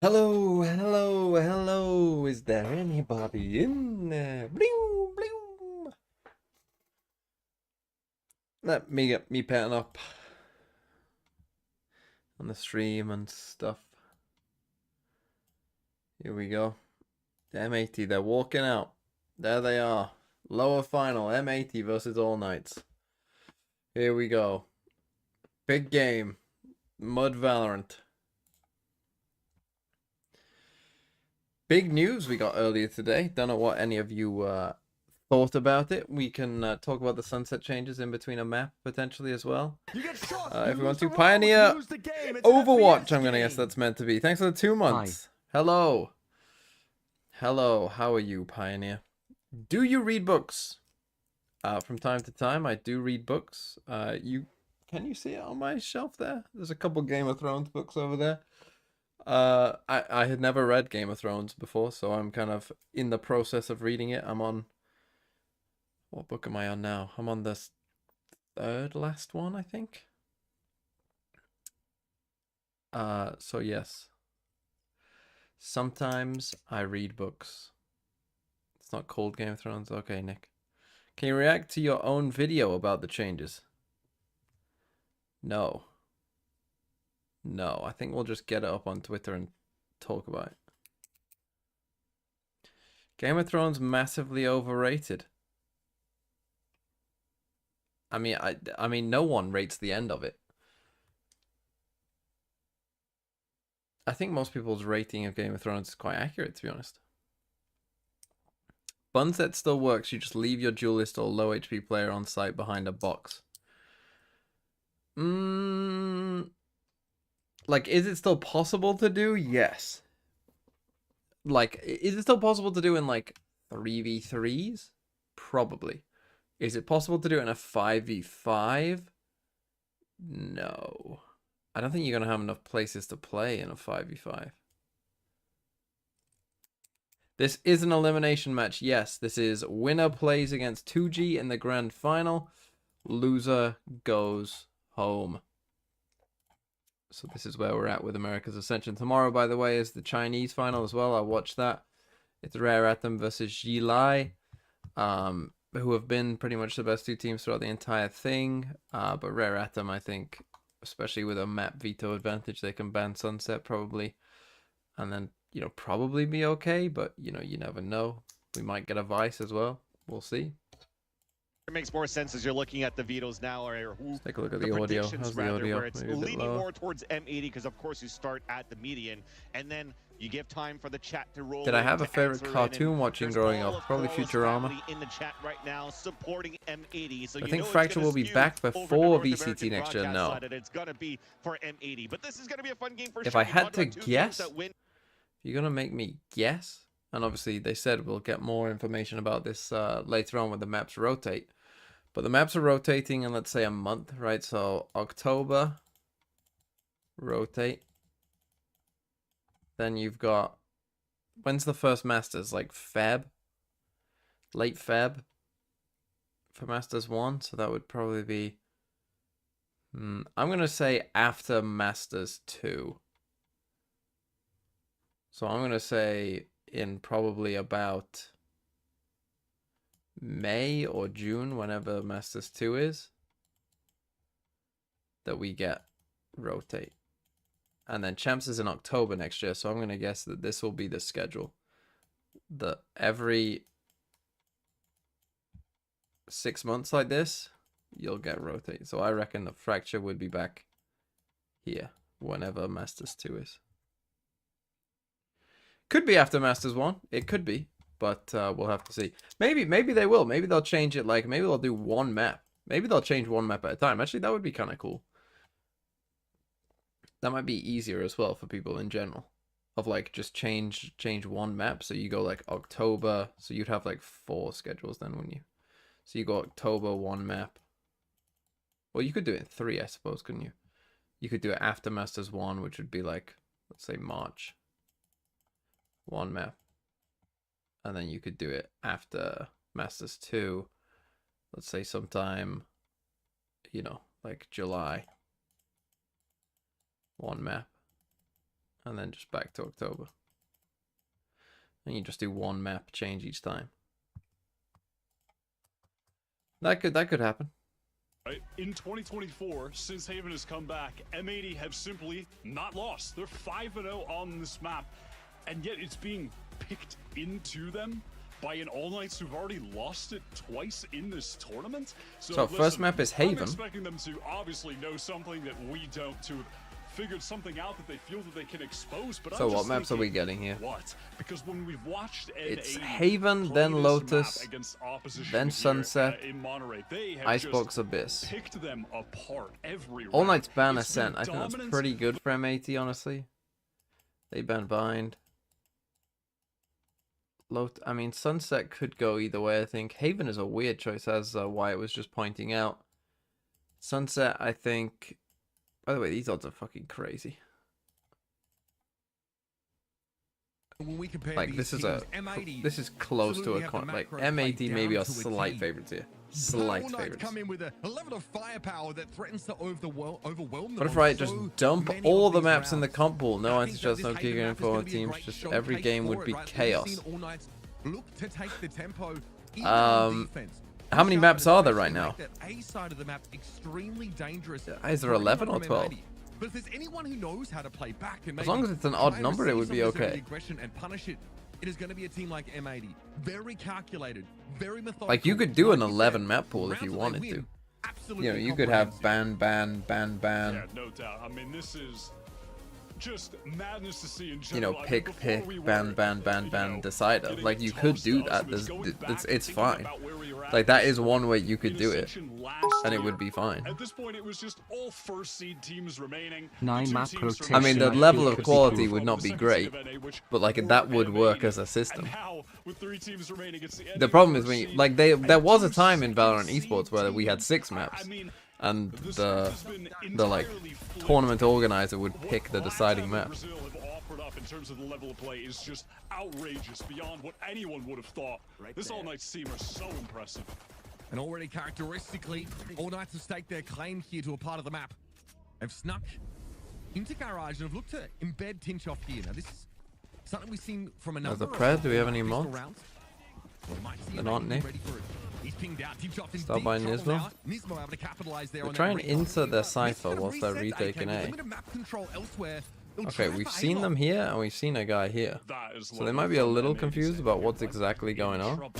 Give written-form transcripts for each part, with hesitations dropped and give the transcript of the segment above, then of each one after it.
Hello, hello, hello. Is there anybody in there? Blew, blew. Let me get me pattern up on the stream and stuff. Here we go. The M80, they're walking out. There they are. Lower final, M80 versus All Knights. Here we go. Big game. Mud Valorant. Big news we got earlier today. Don't know what any of you thought about it. We can talk about the sunset changes in between a map potentially as well. If you want to Pioneer Overwatch, I'm gonna guess that's meant to be. Thanks for the 2 months. Hi. Hello. Hello, how are you, Pioneer? Do you read books? From time to time, I do read books. Can you see it on my shelf there? There's a couple Game of Thrones books over there. I had never read Game of Thrones before, so I'm kind of in the process of reading it. I'm on, what book am I on now? I'm on the third last one, I think. So yes. Sometimes I read books. It's not called Game of Thrones. Okay, Nick. Can you react to your own video about the changes? No. No, I think we'll just get it up on Twitter and talk about it. Game of Thrones massively overrated. I mean, no one rates the end of it. I think most people's rating of Game of Thrones is quite accurate, to be honest. Bunset still works. You just leave your duelist or low HP player on site behind a box. Like, is it still possible to do? Yes. Like, is it still possible to do in, like, 3v3s? Probably. Is it possible to do it in a 5v5? No. I don't think you're going to have enough places to play in a 5v5. This is an elimination match. Yes, this is winner plays against 2G in the grand final. Loser goes home. So this is where we're at with America's Ascension. Tomorrow, by the way, is the Chinese final as well. I watched that. It's Rare Atom versus Jilai, who have been pretty much the best two teams throughout the entire thing. But Rare Atom, I think, especially with a map veto advantage, they can ban Sunset probably. And then, you know, probably be okay. But, you know, you never know. We might get a Vice as well. We'll see. It makes more sense as you're looking at the vetoes now, or let's take a look at the audio. How's the audio? Where it's leaning more towards M80 because, of course, you start at the median, and then you give time for the chat to roll. Did I have a favorite cartoon watching growing up? Probably Futurama. In the chat right now, supporting M80. So I think Fracture will be back before VCT next year. No. It's gonna be for M80, but this is gonna be a fun game for if I had to guess, you're gonna make me guess. And obviously, they said we'll get more information about this later on when the maps rotate. But the maps are rotating in, let's say, a month, right? So October, rotate. Then you've got, when's the first Masters? Like Feb? Late Feb for Masters 1. So that would probably be, I'm going to say after Masters 2. So I'm going to say in probably about May or June, whenever Masters 2 is, that we get rotate. And then Champs is in October next year, so I'm going to guess that this will be the schedule. That every 6 months like this, you'll get rotate. So I reckon the Fracture would be back here whenever Masters 2 is. Could be after Masters 1. It could be. But we'll have to see. Maybe they will. Maybe they'll change it. Like, maybe they'll do one map. Maybe they'll change one map at a time. Actually, that would be kind of cool. That might be easier as well for people in general. Of, like, just change one map. So you go, like, October. So you'd have, like, 4 schedules then, wouldn't you? So you go October, 1 map. Well, you could do it in 3, I suppose, couldn't you? You could do it after Masters 1, which would be, like, let's say March. 1 map. And then you could do it after Masters 2. Let's say sometime, you know, like July. 1 map. and then just back to October. And you just do one map change each time. That could happen. Right. In 2024, since Haven has come back, M80 have simply not lost. They're 5-0 on this map, and yet it's being picked into them by an All Knights who've already lost it twice in this tournament. So first map is Haven. I'm expecting them to obviously know something that we don't, to have figured something out that they feel that they can expose. But so what maps are we getting here? What? Because when we've watched it's Haven, then Lotus, then Sunset, Icebox Abyss. Picked them apart every All round. Knights ban It's Ascent. been I think that's dominant. pretty good for M80, honestly. They ban Bind. I mean, Sunset could go either way, I think. Haven is a weird choice, as Wyatt was just pointing out. Sunset, I think... By the way, these odds are fucking crazy. When we compare Like, these this is teams, a... M80 This is close to a... absolutely have the Like, macro M80 played maybe down are to a slight T. favorites here. All Slight Knights favorites. come in with a level of firepower that threatens to overwhelm them. What if on I just so dump many all of the these maps in the rounds? comp pool? No I think that anti-shots, this no Haven Giga map is info gonna be a teams. great Just every showcase game for would it, be right? We've chaos. seen All Knights look to take the tempo, even on defense. How many maps are there right now? That A side of the map extremely dangerous. Is there 11 or 12? But if there's anyone who knows how to play back and As long as it's an odd number, it would be okay. Aggression and punish it, it is going to be a team like M80. Very calculated, very methodical. Like, you could do an Like you 11 said, map pool if rounds you that they wanted win, to. absolutely You know, you could have comprehensive. ban. Yeah, no doubt. I mean, this is just madness to see in You know, general. I mean, pick, before we ban, were, ban, you ban, know, decider. getting Like, you could tossed do to that. us, There's, going back it's and thinking fine. about where we were at Like, that this is one way you could in do it. Ascension last And it year. would be fine. At this point, it was just all first seed teams remaining. 9 The two map teams rotation. I mean, the remaining level of could quality be would from not the be second great, seed of NA, which but like were that would work M80. as a system. And now, with 3 teams remaining, it's The problem is when you, like, there was a time in Valorant esports where we had 6 maps, I mean, and this the has been like entirely flipped. tournament organizer would pick the What deciding Black map. Brazil have offered up in terms of the level of play is just outrageous beyond what anyone would have thought. This All Knights team are so impressive. And already characteristically, All Knights have staked their claim here to a part of the map. They've snuck into Garage and have looked to embed Tinchoff here. Now this is something we've seen from another. As a pred, do we have any pistol mods? rounds. We might see They're him not, ready Nick. for it. He's pinged out. Tinchoff in Start deep by trouble Nismo. now. Nismo able to capitalize there They're on trying that to recon. insert their Nismo Cypher gonna whilst they're reset retaking AK with A. limited map control elsewhere. They'll Okay, try we've for seen A-Lock. them here, and we've seen a guy here. That is So they might be a little confused about what's exactly going on.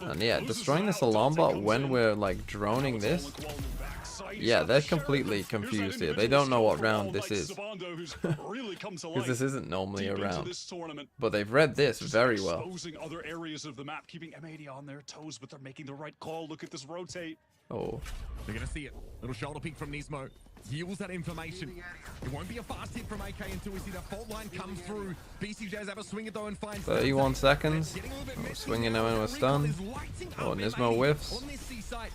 And yeah, destroying this alarm bot when we're like droning this. Yeah, they're completely confused here. They don't know what round this is. Because this isn't normally a round. But they've read this very well. Exposing other areas of the map, keeping M80 on their toes, but they're making the right call. Look at this rotate. Oh. They're gonna see it. Little shoulder peek from Nismo. Heals that information. It won't be a fast hit from AK until we see that fault line come through. BCJ's have a swing it though and finds 31 seconds. Getting a little bit Oh, messy swinging here. now and we're stunned. Recon is lighting Oh, up Nismo M80 whiffs. on this C site.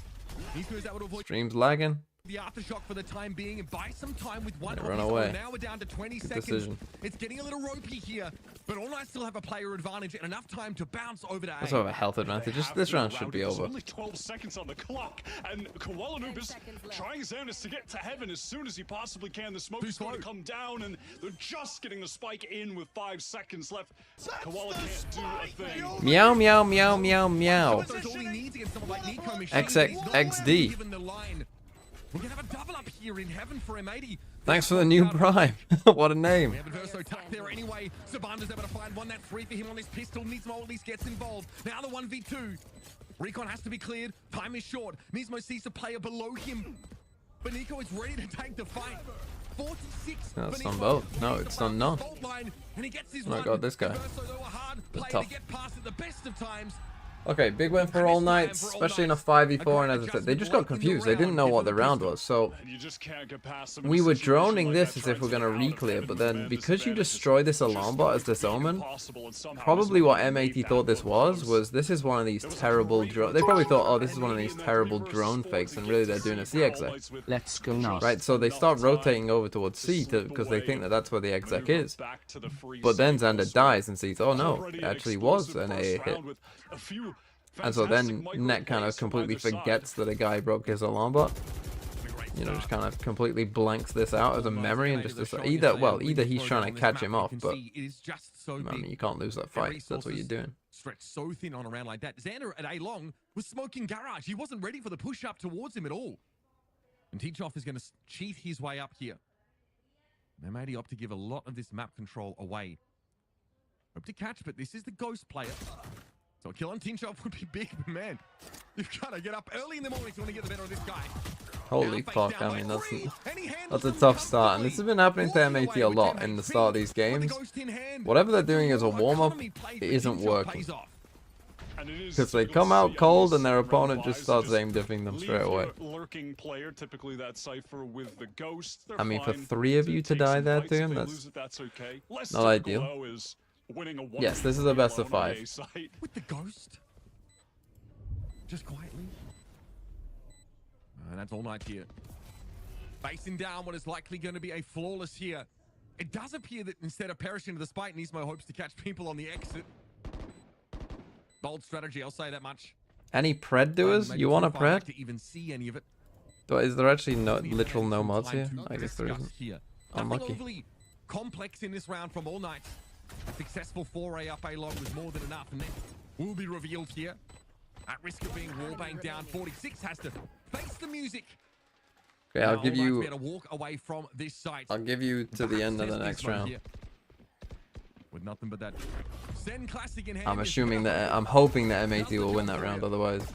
Nismo is able to avoid Stream's lagging. the aftershock for the time being and buy some time with one. Yeah, run Nismo. away. Now we're down to 20 Good seconds. decision. It's getting a little ropey here, but All Knights still have a player advantage and enough time to bounce over to A. Also have a health advantage. This round should be There's over. only 12 seconds on the clock, and Kowalanub is trying his damnedest to get to heaven as soon as he possibly can. The smoke is going to come down, and they're just getting the spike in with 5 seconds left. Koala can't do a thing. Meow, meow, meow, meow, meow. That's all he needs against someone like Nico Machine. XX He's not XD. given the line. We're gonna have a double up here in heaven for M80. Thanks for the new prime. What a We name. have a Verso tucked there anyway. Sabanda's able to find one. That 3 for him on this pistol. Nismo at least gets involved. Now the 1v2. Recon has to be cleared. Time is short. Nismo sees the player below him. But Nico is ready to take the fight. 46. No, it's for on Nico. both. No, He's it's above on the none. fault line, and he gets his Oh my one. God, this guy. Verso, though, a hard But play tough. to get past at the best of times. Okay, big win for All Knights, especially in a 5v4, and as I said, they just got confused. They didn't know what the round was, so And you just can't get past them. we were droning this as if we're going to re-clear, but then because you destroy this alarm bot as this omen, probably what M80 thought this was this is one of these terrible drone. They probably thought, oh, this is one of these terrible drone fakes, and really they're doing a C exec. Let's go now. Right, so they start rotating over towards C because they think that that's where the exec is. But then Xander dies and sees, oh no, it actually was an AA hit. And so then Net kind of completely forgets that a guy broke his alarm bot. you know, just kind of completely blanks this out as a memory and just decides either he's trying to catch him off, but I mean, you can't lose that fight. That's what you're doing. Stretched so thin on around like that. Xander at A-Long was smoking Garage. He wasn't ready for the push up towards him at all. And Teachoff is going to cheat his way up here. M80 opt to give a lot of this map control away. Hope to catch, but this is the Ghost player. So a kill on Teachoff would be big, but man. You've got to get up early in the morning if you want to get the better of this guy. Holy fuck, I mean, that's a tough start, and this has been happening to M80 a lot in the start of these games. Whatever they're doing as a warm-up, it isn't working. Because they come out cold and their opponent just starts aim diffing them straight away. I mean, for 3 of you to die there to him, that's not ideal. Yes, this is the best of 5. With the Ghost? Just quietly. And that's all night here. Facing down what is likely going to be a flawless here. It does appear that instead of perishing to the spike, Nismo hopes to catch people on the exit. Bold strategy, I'll say that much. Any pred doers? You want a pred? To even see any of it. Is there actually literal no mods here? I guess there isn't. Unlucky. Overly complex in this round from all night. A successful foray up A-Long was more than enough, and that will be revealed here. At risk of being wallbanged down, 46 has to face the music. Okay, I'll give you. Walk away from this site. I'll give you to the end of the next round. With nothing but that Zen classic in hand. I'm assuming that I'm hoping that M80 will win that round. Otherwise,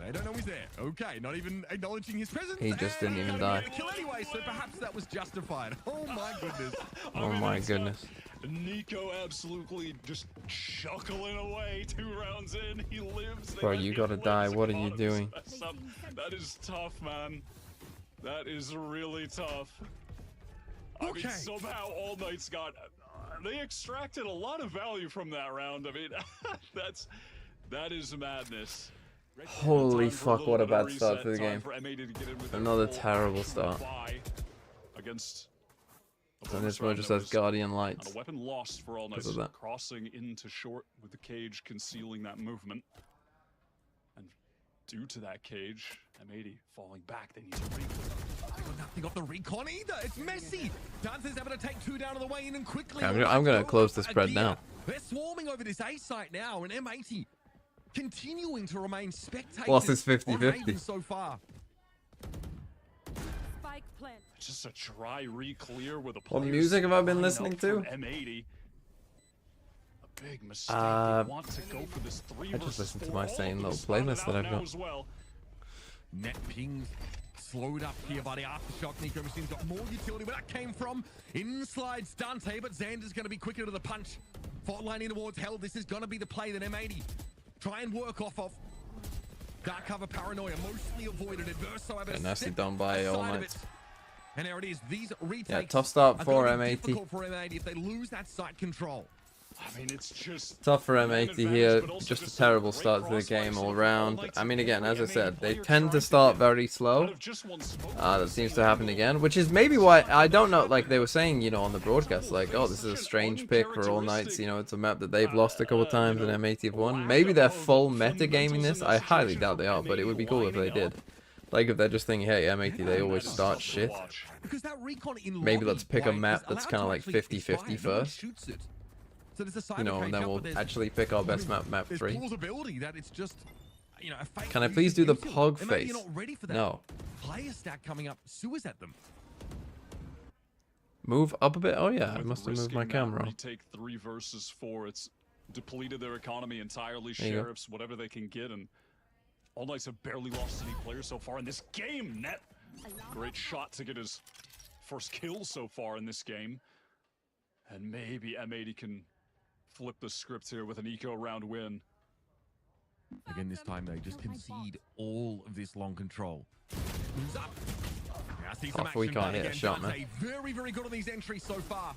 they don't know he's there. Okay, not even acknowledging his presence. He just didn't even die. Kill anyway, so perhaps that was justified. Oh my goodness. Oh my goodness. Nico absolutely just chuckling away 2 rounds in. He lives. Bro, you gotta die. What are you doing? That is tough, man. That is really tough. I mean, somehow All Night's got. They extracted a lot of value from that round. I mean, that is madness. Holy fuck! What a bad start to the game. Another terrible start. Against. And this one just has Guardian Lights. A weapon lost for All Night, crossing into short with the cage concealing that movement. And due to that cage, M80 falling back, they need to recon. Nothing off the recon either. It's messy. Dante's able to take 2 down on the way in and quickly. I'm gonna close this spread now. They're swarming over this A site now, and M80 continuing to remain spectators. Lost is 50-50 so far. Just a dry re-clear with a what music have I been listening to? M80. A big mistake. Want to go for this 3 I just listened to my same little playlist that I've got. Well. Net pings slowed up here by the aftershock. Nico Machine's got more utility where that came from. In slides Dante, but Xander's going to be quicker to the punch. Fault lining towards Hell. This is going to be the play that M80 try and work off of. Dark cover paranoia mostly avoided. Adverse, however, nicely done by All Night. And there it is. These retakes. Yeah, tough start for M80. Difficult for M80 if they lose that site control. I mean, it's just tough for M80 here. Just a terrible start to the game all round. I mean, again, as I said, they tend to start very slow. That seems to happen again, which is maybe why I don't know. Like they were saying, you know, on the broadcast, like, oh, this is a strange pick for All Nights. You know, it's a map that they've lost a couple times and M80 have won. Maybe they're full meta gaming this. I highly doubt they are, but it would be cool if they did. Like if they're just thinking, hey, M80, they always start shit. Maybe let's pick a map that's kind of like 50-50 first. You know, and then we'll actually pick our best map, map 3. Can I please do the pog face? No. Player stack coming up, sewers at them. Move up a bit. Oh yeah, I must have moved my camera. Retake 3 versus 4. It's depleted their economy entirely. Sheriffs, whatever they can get, and All Nights have barely lost any players so far in this game. Net, great shot to get his first kill so far in this game, and maybe M80 can flip the script here with an eco round win. Again, this time they just concede all of this long control. Moves up. We can't hit a shot, man. Very, very good on these entries so far.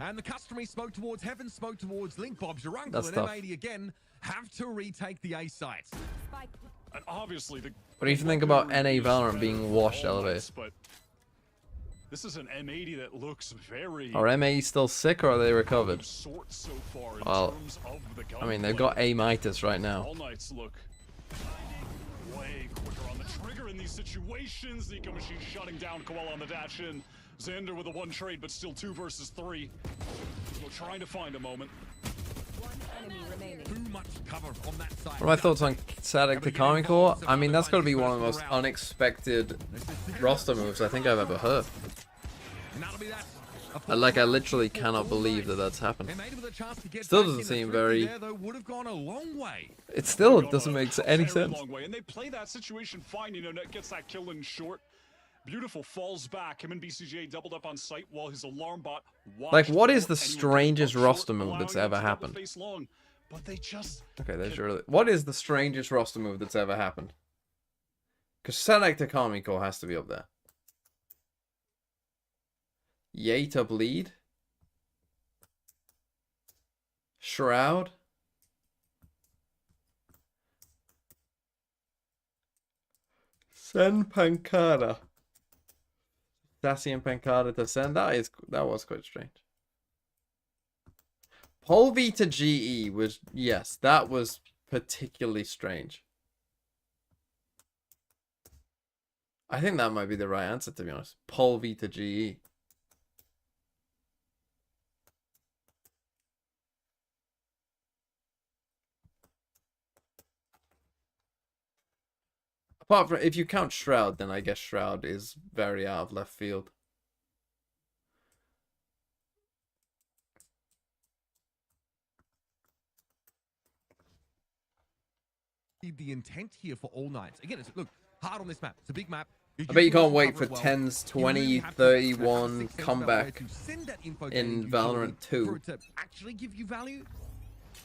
And the customary smoke towards Heaven, smoke towards Link. Bob Jarungle and M80 again have to retake the A site. And obviously, what do you think about NA Valorant being washed elevated? But this is an M80 that looks very. Are MA still sick or are they recovered? Well, I mean, they've got A-Mitis right now. All Nights look way quicker on the trigger in these situations. Nico Machine shutting down Koala on the dash in. Xander with a 1 trade, but still 2 versus 3. We're trying to find a moment. Too much cover on that side. What are my thoughts on Sadek to Comicore? I mean, that's got to be one of the most unexpected roster moves I think I've ever heard. I literally cannot believe that that's happened. Still doesn't seem very... It still doesn't make any sense. And they play that situation fine. You know, Net gets that kill in short. Beautiful falls back. Him and BCJ doubled up on site while his alarm bot like, what is the strangest roster move that's ever happened? But they just... Okay, there's your... What is the strangest roster move that's ever happened? Because Sadek to Comicore has to be up there. Yay to bleed. Shroud. Send Pancada. Sassy and Pancada to send. That was quite strange. Pole V to GE was, yes, that was particularly strange. I think that might be the right answer, to be honest. Pole V to GE. Apart from, if you count Shroud, then I guess Shroud is very out of left field. The intent here for all nights. Again, it's, look, hard on this map. It's a big map. I bet you can't wait for 10's 20, 31 comeback in Valorant 2. For it to actually give you value.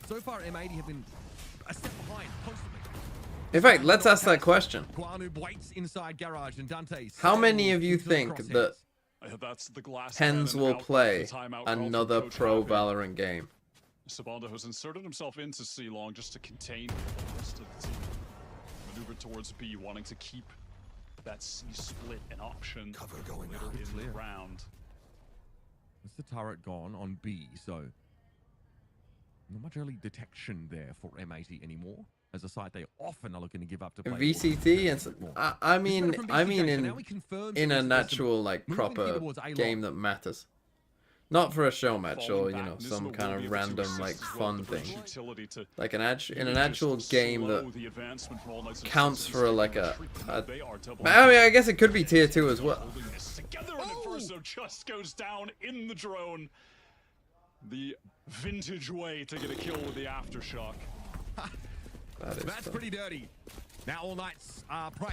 So far, M80 have been a step behind, constantly. In fact, let's ask that question. Waits inside Garage and Dante's. How many of you think that That's the glass 10's will play another pro Valorant game? Sabanda has inserted himself into C long just to contain the rest of the team. Maneuver towards B, wanting to keep that C split an option. Cover going later in the round. Is the turret gone on B? So not much early detection there for M80 anymore. As a site they often are looking to give up to play VCT and I mean in an actual like proper game that matters. Not for a show match or, you know, some kind of random like fun thing. Like in an actual game that counts for like a I mean, I guess it could be tier 2 as well. Together and Verso just goes down in the drone. The vintage way to get a kill with the aftershock. That's pretty dirty. Now all nights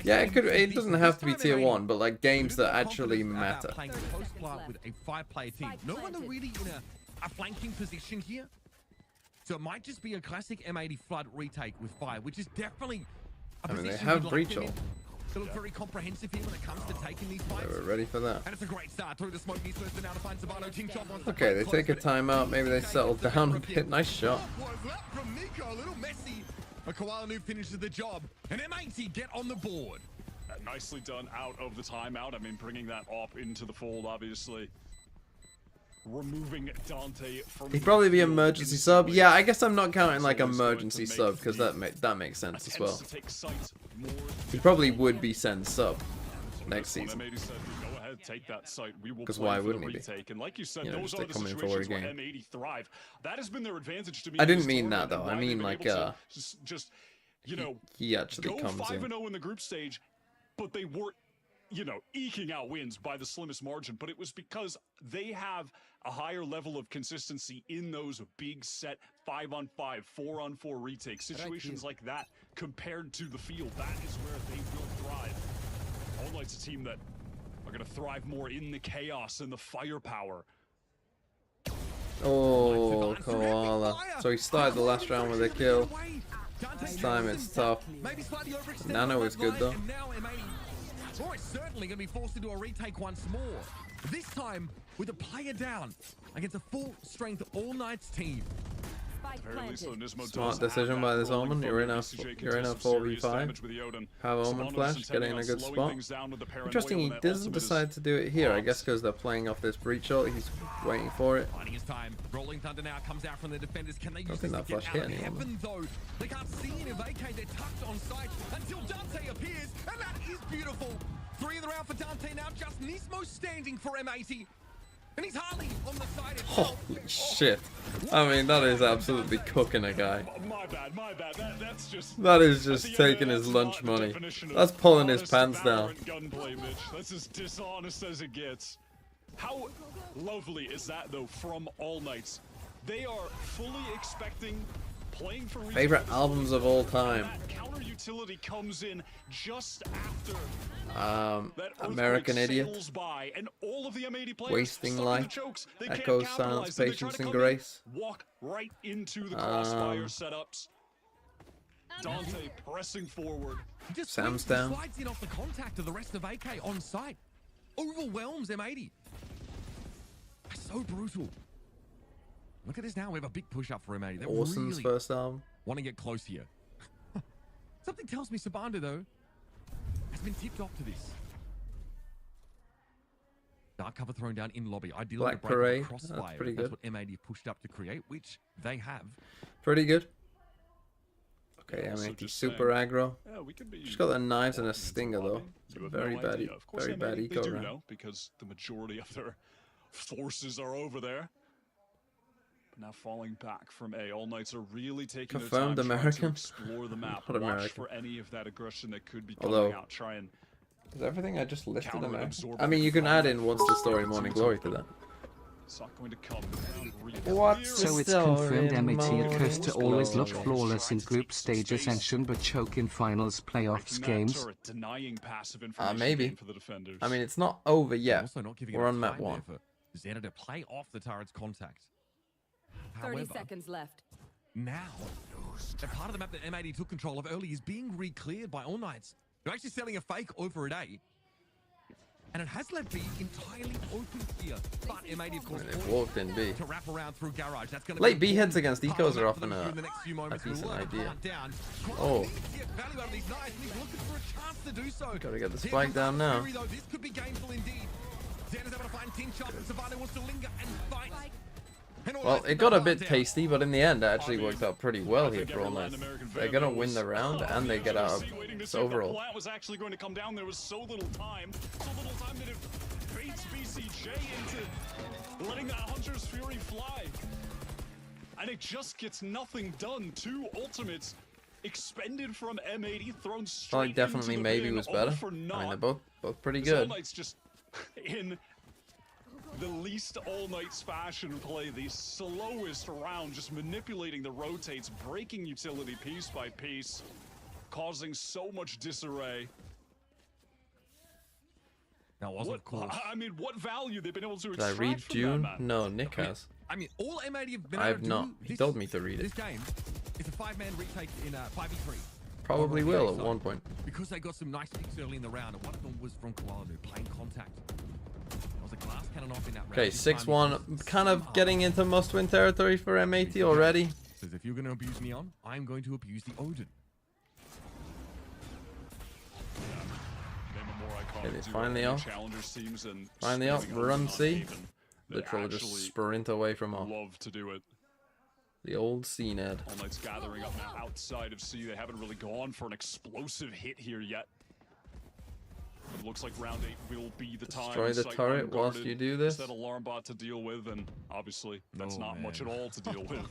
yeah, it doesn't have to be tier 1, but like games that actually matter. Playing post plant with a 5-player team. No one really in a flanking position here. So it might just be a classic M80 flood retake with fire, which is definitely a position they have like breach all. They look very comprehensive here when it comes to taking these fights. We're ready for that. And it's a great start through the smoke. He's first now to find Sabano. Team Chop wants Okay, they take a timeout. Maybe they settle down a bit. Nice shot. What was that from Nico? A little messy. A Koala Noob finishes the job. And M80 get on the board. Nicely done out of the timeout. I mean, bringing that op into the fold, obviously. Removing Dante from... He'd probably be emergency sub. Yeah, I guess I'm not counting like emergency sub because that makes sense as well. He probably would be send sub next season. Take that site. We will because why wouldn't he be? And like you said, you know, those just are the coming situations for a where game. M80 thrive. That has been their advantage to me. I didn't mean that though. I mean like just you know, he actually go comes 5-0 in the group stage, but they weren't, you know, eking out wins by the slimmest margin. But it was because they have a higher level of consistency in those big set 5-on-5, 4-on-4 retakes, situations like that compared to the field. That is where they will thrive. All Light's a team that are going to thrive more in the chaos and the firepower. Oh, Koala. So he started the last round with a kill. This time it's tough. Nano is good though. Oh, it's certainly going to be forced into a retake once more. This time with a player down against a full strength All Knights team. At the very least, though, Nismo Smart does decision have by that this rolling Omen. You're in a BCJ can you're in do a some serious 4v5. damage with the Odin. Have Omen Simono's flash, intending getting in a on good slowing spot. things down with the paranoia Interesting, he when that doesn't ultimate is decide to do it here. I guess popped. because they're playing off this breach ult. He's waiting for it. Finding his time. Rolling Thunder now comes out from the defenders. Can they use think this to that get flash out hit of anyone. heaven, though? They can't see any vacate. They're tucked on site until Dante appears, and that is beautiful. 3 in the round for Dante now. Just Nismo standing for M80. And he's hardly on the side itself. Holy shit. I mean, that is absolutely cooking a guy. My bad. That's just... That is at just the end of the taking day, his that's lunch not the money. definition of That's pulling his honest pants down. Valorant gunplay, Mitch. That's as dishonest as it gets. How lovely is that, though, from All Knights? They are fully expecting playing for Favorite reasons. albums of all time. That counter utility comes in just after that American earthquake Idiot, sails by, and all of the M80 players Wasting stuck in the Life, chokes. They can't Echoes, capitalize, Silence, so they Patience, try to and come in, Grace. walk right into the crossfire setups. Dante pressing forward. He just Sam's swings and down. slides in off the contact of the rest of AK on site. Overwhelms M80. So brutal. Look at this now. We have a big push up for M80. They're Orson's really first album. want to get close here. Something tells me Sabanda, though, has been tipped off to this. Dark cover thrown down in lobby. Ideally, Black to break Parade. the crossfire. That's pretty That's good. what M80 pushed up to create, which they have. Pretty good. Okay, Also M80 just super saying, aggro. Yeah, we could be She's got the knives and a walking into stinger lobby. though. You have Very no bad, idea. Of course, very bad they eco do round. know because the majority of their forces are over there. But now falling back from A, All Knights are really taking Confirmed their time American. trying to explore the map. Not Watch American. for any of that aggression that could be coming Although- out. Try and Is everything I just listed Counter and American? absorb I mean, you can everything. add in What's the Story, Morning Glory to that. it's not going to come. What's the So it's story, confirmed M80 Morning occurs to always look Glory? flawless in group stage Ascension but choke in finals playoffs games. Denying passive information Maybe. gain for the defenders. I mean, it's not over yet. Also not giving We're enough on map time 1. there for Zeta to play off the turret's contact. 30 However, seconds left. now, a part of the map that M80 took control of early is being re-cleared by All Knights. They're actually selling a fake over at A. And it has left B entirely open here. But M80, of course, They've walked in B. to wrap around through garage. That's gonna Late be B heads against part of ecos the are map for often them to do a in the next few moments. decent We'll idea. plant down. Oh. Needs to get value out of these knives, and he's looking for a chance to do so. Gotta get the Here spike comes down now. Fury, though. This could be gameful indeed. Xana's able to find 10 shots, and Savannah wants to linger and fight. And All Well, Knights it with got a that bit down. tasty, but in the end, it actually worked out pretty well I here think for All every Knights. Latin American They're fan gonna knows- win the round, and they get out of Waiting to this see if the overall. plant was actually going to come down. There was so little time that it baits BCJ into letting that Hunter's Fury fly. And it just gets nothing done. 2 ultimates expended from M80, thrown straight Probably definitely into the maybe bin, was all better. for I mean, naught. they're both pretty This All good. Knight's just in the least All Knights fashion play, the slowest round, just manipulating the rotates, breaking utility piece by piece, causing so much disarray. Now, was of course. I mean, what value they've been able to Did I extract read from June? that, man? No, Nick has. I mean, all M80 have been I able have to not. do He this- told me to read it. This game is a 5-man retake in 5v3. Probably Over on the will A at side. one point. Because they got some nice picks early in the round, and one of them was from Koaladu, playing contact. There was a glass cannon off in that round. Okay, This time 6-1. it was Kind of somehow- getting into must-win territory for M80 already. Says, if you're going to abuse Neon, I'm going to abuse the Odin. It is finally off. Challengers teams and Finally off. spamming Run on C. Haven. They Literally just actually sprint away from off. love to do it. The old C-Ned. All Knights gathering up now outside of C. They haven't really gone for an explosive hit here yet. It looks like round 8 will be the time. Destroy the Sight turret whilst unguarded. you do this. It's that alarm bot to deal with, and obviously that's Oh, not much at man. all to deal with.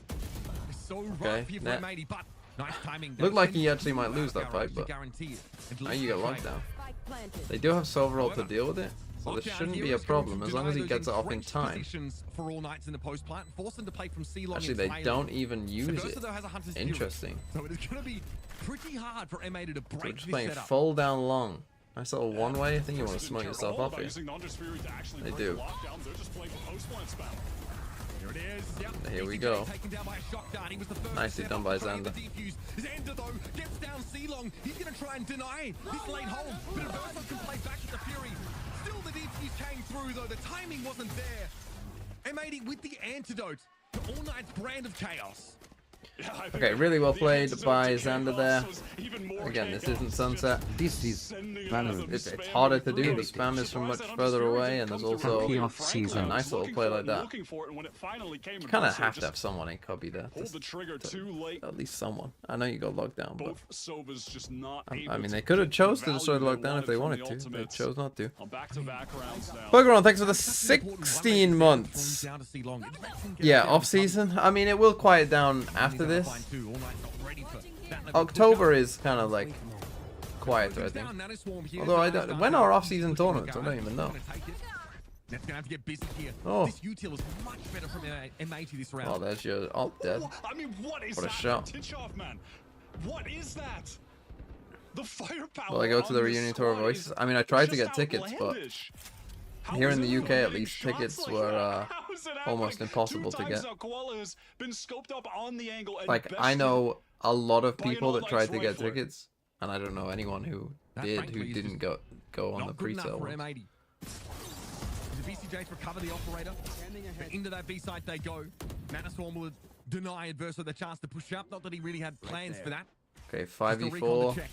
It's so Okay, rough here for net. M80, but nice timing. Looked like he actually might lose that fight, but guarantee it. At now least you get the locked trade. down. Spike planted. They do have Silverall to However, deal with it, so this Lockdown shouldn't here be a is going problem to as long as he deny those gets it off in entrenched time. positions for All Knights in the post plant, force them to play from C long. Actually, and they play don't long. even use Versa, it. though, has a Hunter's Fury. Interesting. So it is going to be pretty hard for M80 to We're break just this playing setup. full down long. Nice little one-way. I think you want to Didn't smoke care yourself all off about here. using the Hunter's Fury to actually They break do. the lockdown. They're just playing for post-plant spam. Here it is. Yep. Here we BCJ go. taken down by a shock dart. He was the first Nicely to done step by up, trying Xander. the defuse. Xander, though, gets down C-long. He's going to try and deny this late hold. But Versa can play back with the Fury. Still, the defuse came through, though. The timing wasn't there. M80 with the antidote to All Knight's brand of chaos. Yeah, I think Okay, really well the played antidote by to Xander chaos there. was even more Again, this chaos, isn't just Sunset. These sending banners. them It's spamming harder to do. through. The spam is from much Surprised that further Undisputed away, didn't and come there's through also earlier. off Frankly, season. I a was nice little looking play for it like and that. looking for it, and when it finally came You kind of across, it have to just have someone in cubby there. pulled the trigger too late. At least someone. I know you got locked down, but Both Sovas just not able I mean, to they could have get chose the to destroy the value lockdown if they from wanted the to. They ultimates chose not to. on back-to-back rounds now. Pokemon, thanks for the 16 months. Yeah, off season. I mean, it will quiet down after this. October is kind of like quieter, I think. Although I don't. When are off-season tournaments? I don't even know. That's gonna have to get busy here. Oh. This util is much better from M80 this round. Oh, there's your ult dead. I mean, what is What a that? shot. Titchoff, man. What is that? The firepower. Will I go to the on this reunion tour of squad Voices? is I mean, I tried to just get tickets, but outlandish. How here is in the everyone UK at getting least, shots tickets like were that? How is it almost happening? impossible Two to times get. now, Koala has been scoped up on the angle and Like, I bested know a lot of by an people that all-night tried to get rifler. tickets, and I don't know anyone who That, did frankly, who is didn't just go on the Not good enough pre-sale for ones. M80. The BCJs recover the operator. But into that B site they go. Manaswarm will deny Adverso the chance to push up. Not that he really had plans for that. Okay, Just a recon 5v4. to check.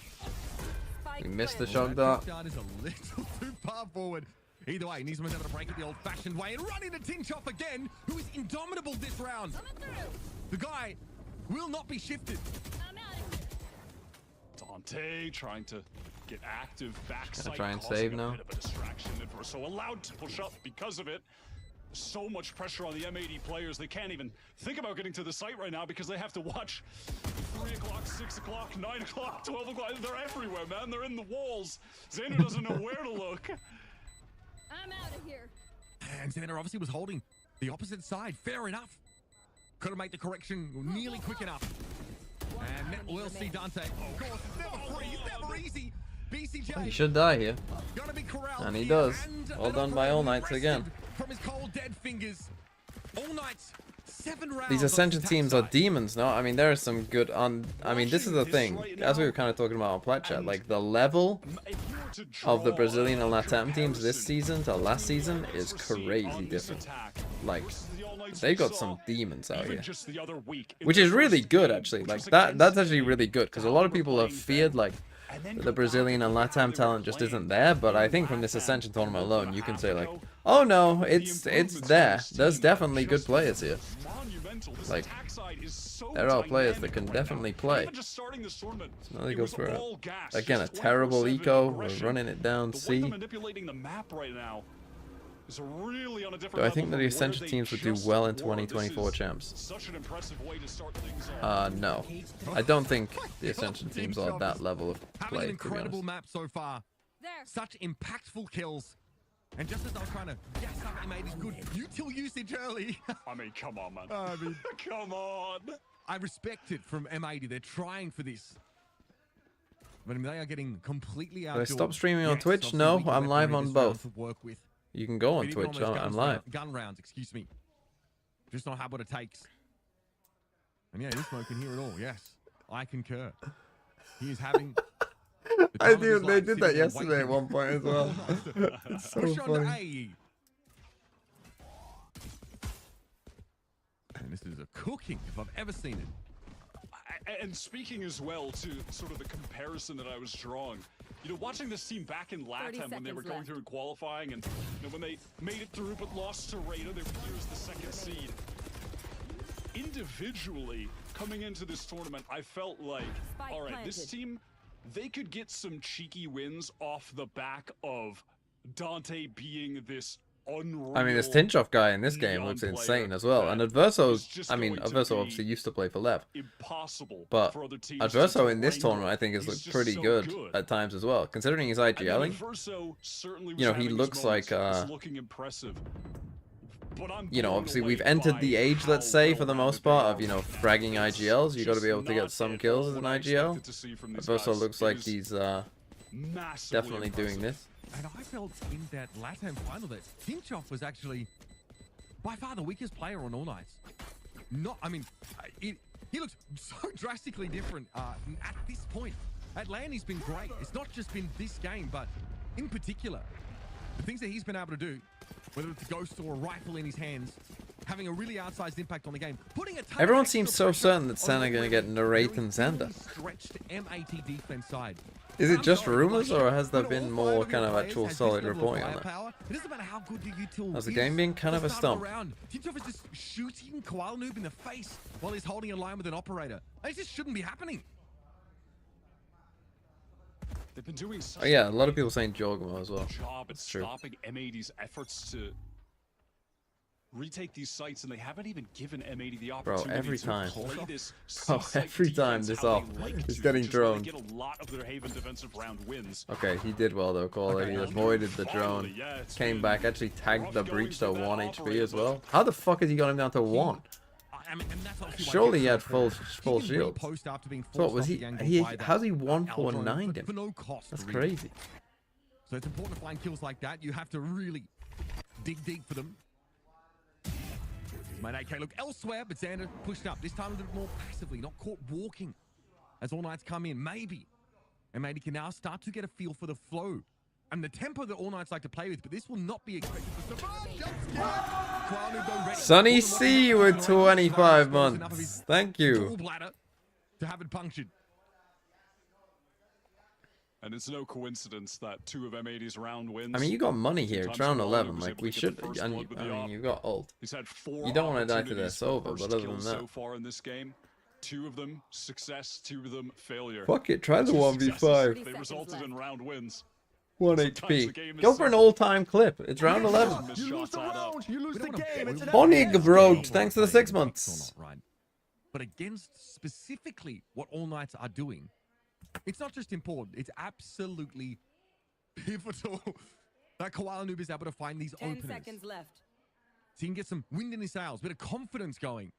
We missed the planted. shock dart. Dart is a little too far forward. Either way, Nisma's able to break it the old-fashioned way and run into Tinchoff again, who is indomitable this round. The guy will not be shifted. Dante trying to get active backside. try and causing save a now. bit of a distraction. Adverso allowed to push up because of it. So much pressure on the M80 players. They can't even think about getting to the site right now because they have to watch 3 o'clock, 6 o'clock, 9 o'clock, 12 o'clock. They're everywhere, man. They're in the walls. Xander doesn't know where to look. I'm out of here. And Xander obviously was holding the opposite side. Fair enough. Couldn't make the correction nearly quick enough. And we'll see Dante. Of course, it's never free. It's never easy. BCJ He should die here. gonna be corralled And he here, does. and Well an done by operator All Knights rested again. From his cold dead fingers. All Knights, 7 rounds. These on Ascension the teams attack are side. demons, no? I mean, there are some good on. I mean, this is the thing. As we were kind of talking about on Plat Chat, like the level If you were to of the draw Brazilian and a LATAM teams this comparison season to last season of is what we're seeing crazy on this different. attack Like, versus the All Knights they've we got saw some demons out even here. just the other week in Which their is really first good, game, actually. which Like was that's against actually the really good because a lot of caliber people have playing feared them. like And then the go back Brazilian to and how they LATAM were talent just playing. isn't there. But I think from this LATAM Ascension tournament over a alone, you can half say like, ago, oh no, the it's improvements from there. this There's team are definitely good just players here. monumental. This Like, attack side is so there are players that dynamic can right definitely now. play. Even just starting this tournament, So now they it go was for all gas, again a just terrible 24/7 eco. We're aggression. running it down The way C. they're manipulating the map right now is really on a different Do I think that level the from where Ascension they teams would do just well in were. This 2024 is champs? Such an impressive way to start things off. No. I don't think the Ascension teams are at that level of Having play, an to be incredible honest. map so far. There. Such impactful kills. And just as I was trying to gas up M80's good util usage early, I mean, come on, man. I mean, Come on. I respect it from M80. They're trying for this. But I mean, they are getting completely outdoors. stop streaming on Twitch? obviously No, we can I'm live referee on this round both. to work with. You can go on But even Twitch. those I'm guns live. gun rounds, excuse me. Just not have what it takes. And yeah, he's smoking here at all. Yes, I concur. He is having. the I time of his do. They life did that sitting there yesterday at waiting. one point as well. It's so Push on to funny. A. And this is a cooking if I've ever seen it. And speaking as well to sort of the comparison that I was drawing, you know, watching this team back in 30 LATAM when they were seconds going left. through qualifying and you know, when they made it through but lost to Raider, they were here as the second seed. Individually, coming into this tournament, I felt like, Spike all right, this planted. team, they could get some cheeky wins off the back of Dante being this unreal. I mean, this Tinchoff guy in this game neon looks player insane as well. And that Adverso, is just I mean, going to Adverso be obviously used to play for Lev. impossible But for other teams to Adverso in this wrangle. tournament, I think, has He's looked just pretty so good at times as well. Considering his I mean, IGLing, Adverso certainly was you know, he having his looks like, moments, was looking impressive. But I'm you know, blown obviously away we've entered by the age, let's how say, for the well-rounded most they part, are. of, you know, fragging IGLs. You got to be able to Just get some not kills at as an all what I IGL. expected to see from these Adverso guys. looks It like is he's massively definitely doing impressive. this. And I felt in that LATAM final that Tinchoff was actually by far the weakest player on All Knights. Not, I mean, he looks so drastically different at this point. At LAN, he's been great. It's not just been this game, but in particular, the things that he's been able to do, whether it's a ghost or a rifle in his hands, having a really outsized impact on the game. Putting a ton of Everyone extra seems so pressure certain that on Sen are the going to get Narrate and very Xander. stretched M80 defense side. Is it I'm just sorry, rumors, but or has there when been all more five of your kind of players actual has this solid level of reporting on that? firepower, it doesn't matter how good your util Has the is. game been kind of a At the start stump? the round, Tintoff is just shooting Koala Noob in the face while he's holding a line with an operator. It just shouldn't be happening. They've been doing such Oh yeah, a lot of people saying Jorgamo as well. a job at That's true. stopping M80's efforts to retake these sites, and they haven't even given M80 the opportunity every to time. play this Bro, seaside every time defense this how off they like is to, getting which is why they droned. get a lot of their Haven defensive round wins. Okay, he did well though, Koala. He avoided the drone. Yeah, it's Came been back, actually tagged the rough breach going to for 1 that HP operator, as but well. How the fuck has he got him down to 1? I mean, and that's obviously why Surely he Kevin had full Durant shield. repost after being So what forced was off he? the angle He by that, how's he Eldron 149'd him? for no cost, That's really. crazy. So it's important to find kills like that. You have to really dig deep for them. Might AK look elsewhere, but Xander pushed up. This time a little more passively, not caught walking. As All Knights come in, maybe. And maybe can now start to get a feel for the flow and the tempo that All Knights like to play with, but this will not be expected for Saban. Sunny C with 25 months. Thank you. To have it punctured. And it's no coincidence that 2 of M80's round wins. I mean, you got money here. It's round Sometimes 11. Koala was Like, able we to get should. the first I blood with the mean, op. you got ult. He's had 4 You don't wanna die to opportunities this for over, first but other kills than that. so far in this game, 2 of them success, 2 of them failure. Fuck it, try the 2 1v5. successes, They resulted in round wins. 1 Sometimes the HP. game is Go for an simple. all-time clip. It's round 11. Missed shots add up. you lose the game. It's Bonnie Broad, thanks for the 6 months. Right. But against specifically what All Knights are doing, it's not just important, it's absolutely pivotal that Koala Noob is able to find these 10 openers. seconds left. So he can get some wind in his sails, bit of confidence going.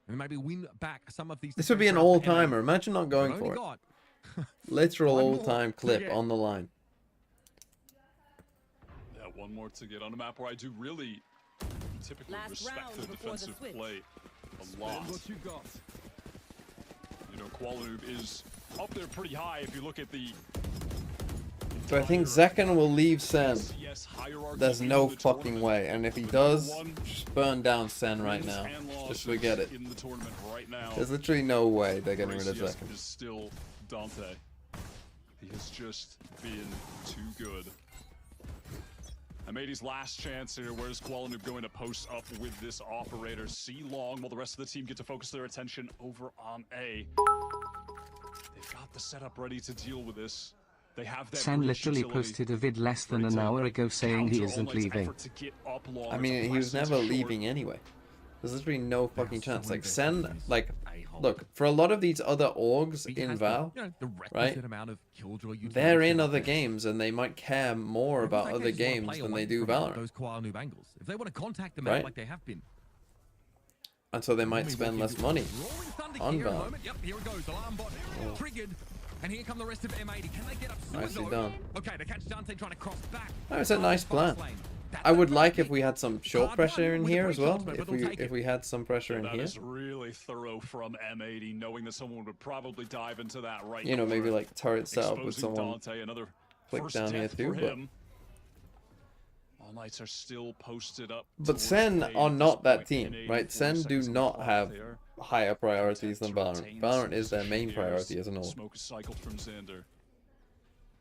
And maybe win back some of these. This would be an defense rounds for all-timer. M80. Imagine not going They've only for it. got Literal one more all-time to clip get. on the line. Yeah, 1 more to get on a map where I do really typically Last respect round the before the defensive switch. play a lot. you got. You know, Koala Noob is up there pretty high if you look at the So I think Zekken will leave Sen. CS hierarchy There's in no the fucking tournament. way. And if he The does, number 1 just burn down Sen right wins now. and Just losses forget it. in the tournament right now. There's literally no way they're getting rid of CS Zekken. is still Dante. He has just been too good. M80's last chance here. Where's Koala Noob going to post up with this operator? C long, while the rest of the team get to focus their attention over on A. They've got the setup ready to deal with this. They have that Sen breach literally utility posted a vid less than ready an to hour ago saying he counter isn't All Knight's leaving. effort to get up long. I mean, he was never leaving anyway. There's literally no fucking chance. Like, Sen, like, look, for a lot of these other orgs in Val, right? They're in other games and they might care more about other games than they do Valorant. Those Koala Noob angles. If they want to contact them Right. out like they have been. And so they might spend less money on Roaring Val. Yep, here it goes. Alarm bot triggered. And here come the rest of M80. Can they get up soon, Nicely though? done. Okay, they catch Dante trying to cross back. No, it's a nice plan. I would like if we had some short pressure in here as well. If we had some pressure in That here. is really thorough from M80, knowing that someone would probably dive into that right. You know, maybe corner, like turret setup with exposing someone Dante, another click first down here death too, for but- him. All Knights are still posted up. But towards Sen A are at not this that point team, in right? 84 Sen do seconds on the not clock have there. higher priorities than Attempt to Valorant. retain Valorant some is their main position here priority as an org. Smoke is cycled from Xander.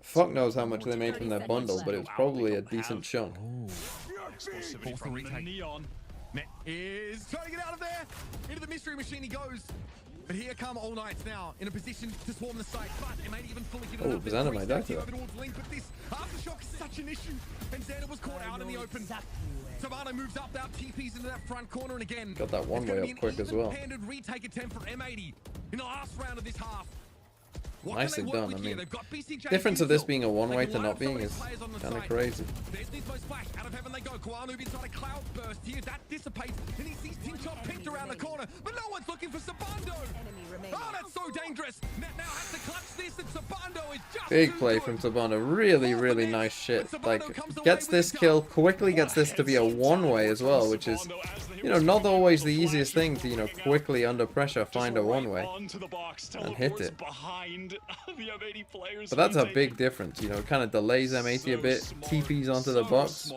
Fuck knows how much they made from their bundle, but it was probably a decent chunk. Exclusivity Force the from the retake. Neon. Net is trying to get out of there. Into the mystery machine he goes. But here come All Knights now in a position to swarm the site. But it may even fully give it Oh, enough. Xander might die to that. Over towards Link, but this aftershock is such an issue. And Xander was caught out in the open. Sabano moves up now, TPs into that front corner, and again, Got that one it's gonna way be up an quick as well. even-handed retake attempt for M80 in the last round of this half. What Nicely can they work done. with I here? mean, They've got BCJ difference of this Kill. being a one-way They to can line not up some being of is these players on the kind of side. crazy. There's Nismo splash. Out of heaven they go. Koala inside a cloud burst here. That dissipates. And he sees Tinchop picked around the corner. But no one's looking for Sabando. Enemy remaining. Oh, that's so dangerous. Now has to clutch this. And Sabando is just Big too play good. from Sabano. Really, really nice shit. Like, gets this kill, quickly gets this to be a one-way as well, which is, you know, not always the easiest thing to, you know, quickly under pressure find a one-way. and hit it. But that's a big difference, you know, it kind of delays M80 a bit, TPs onto the box.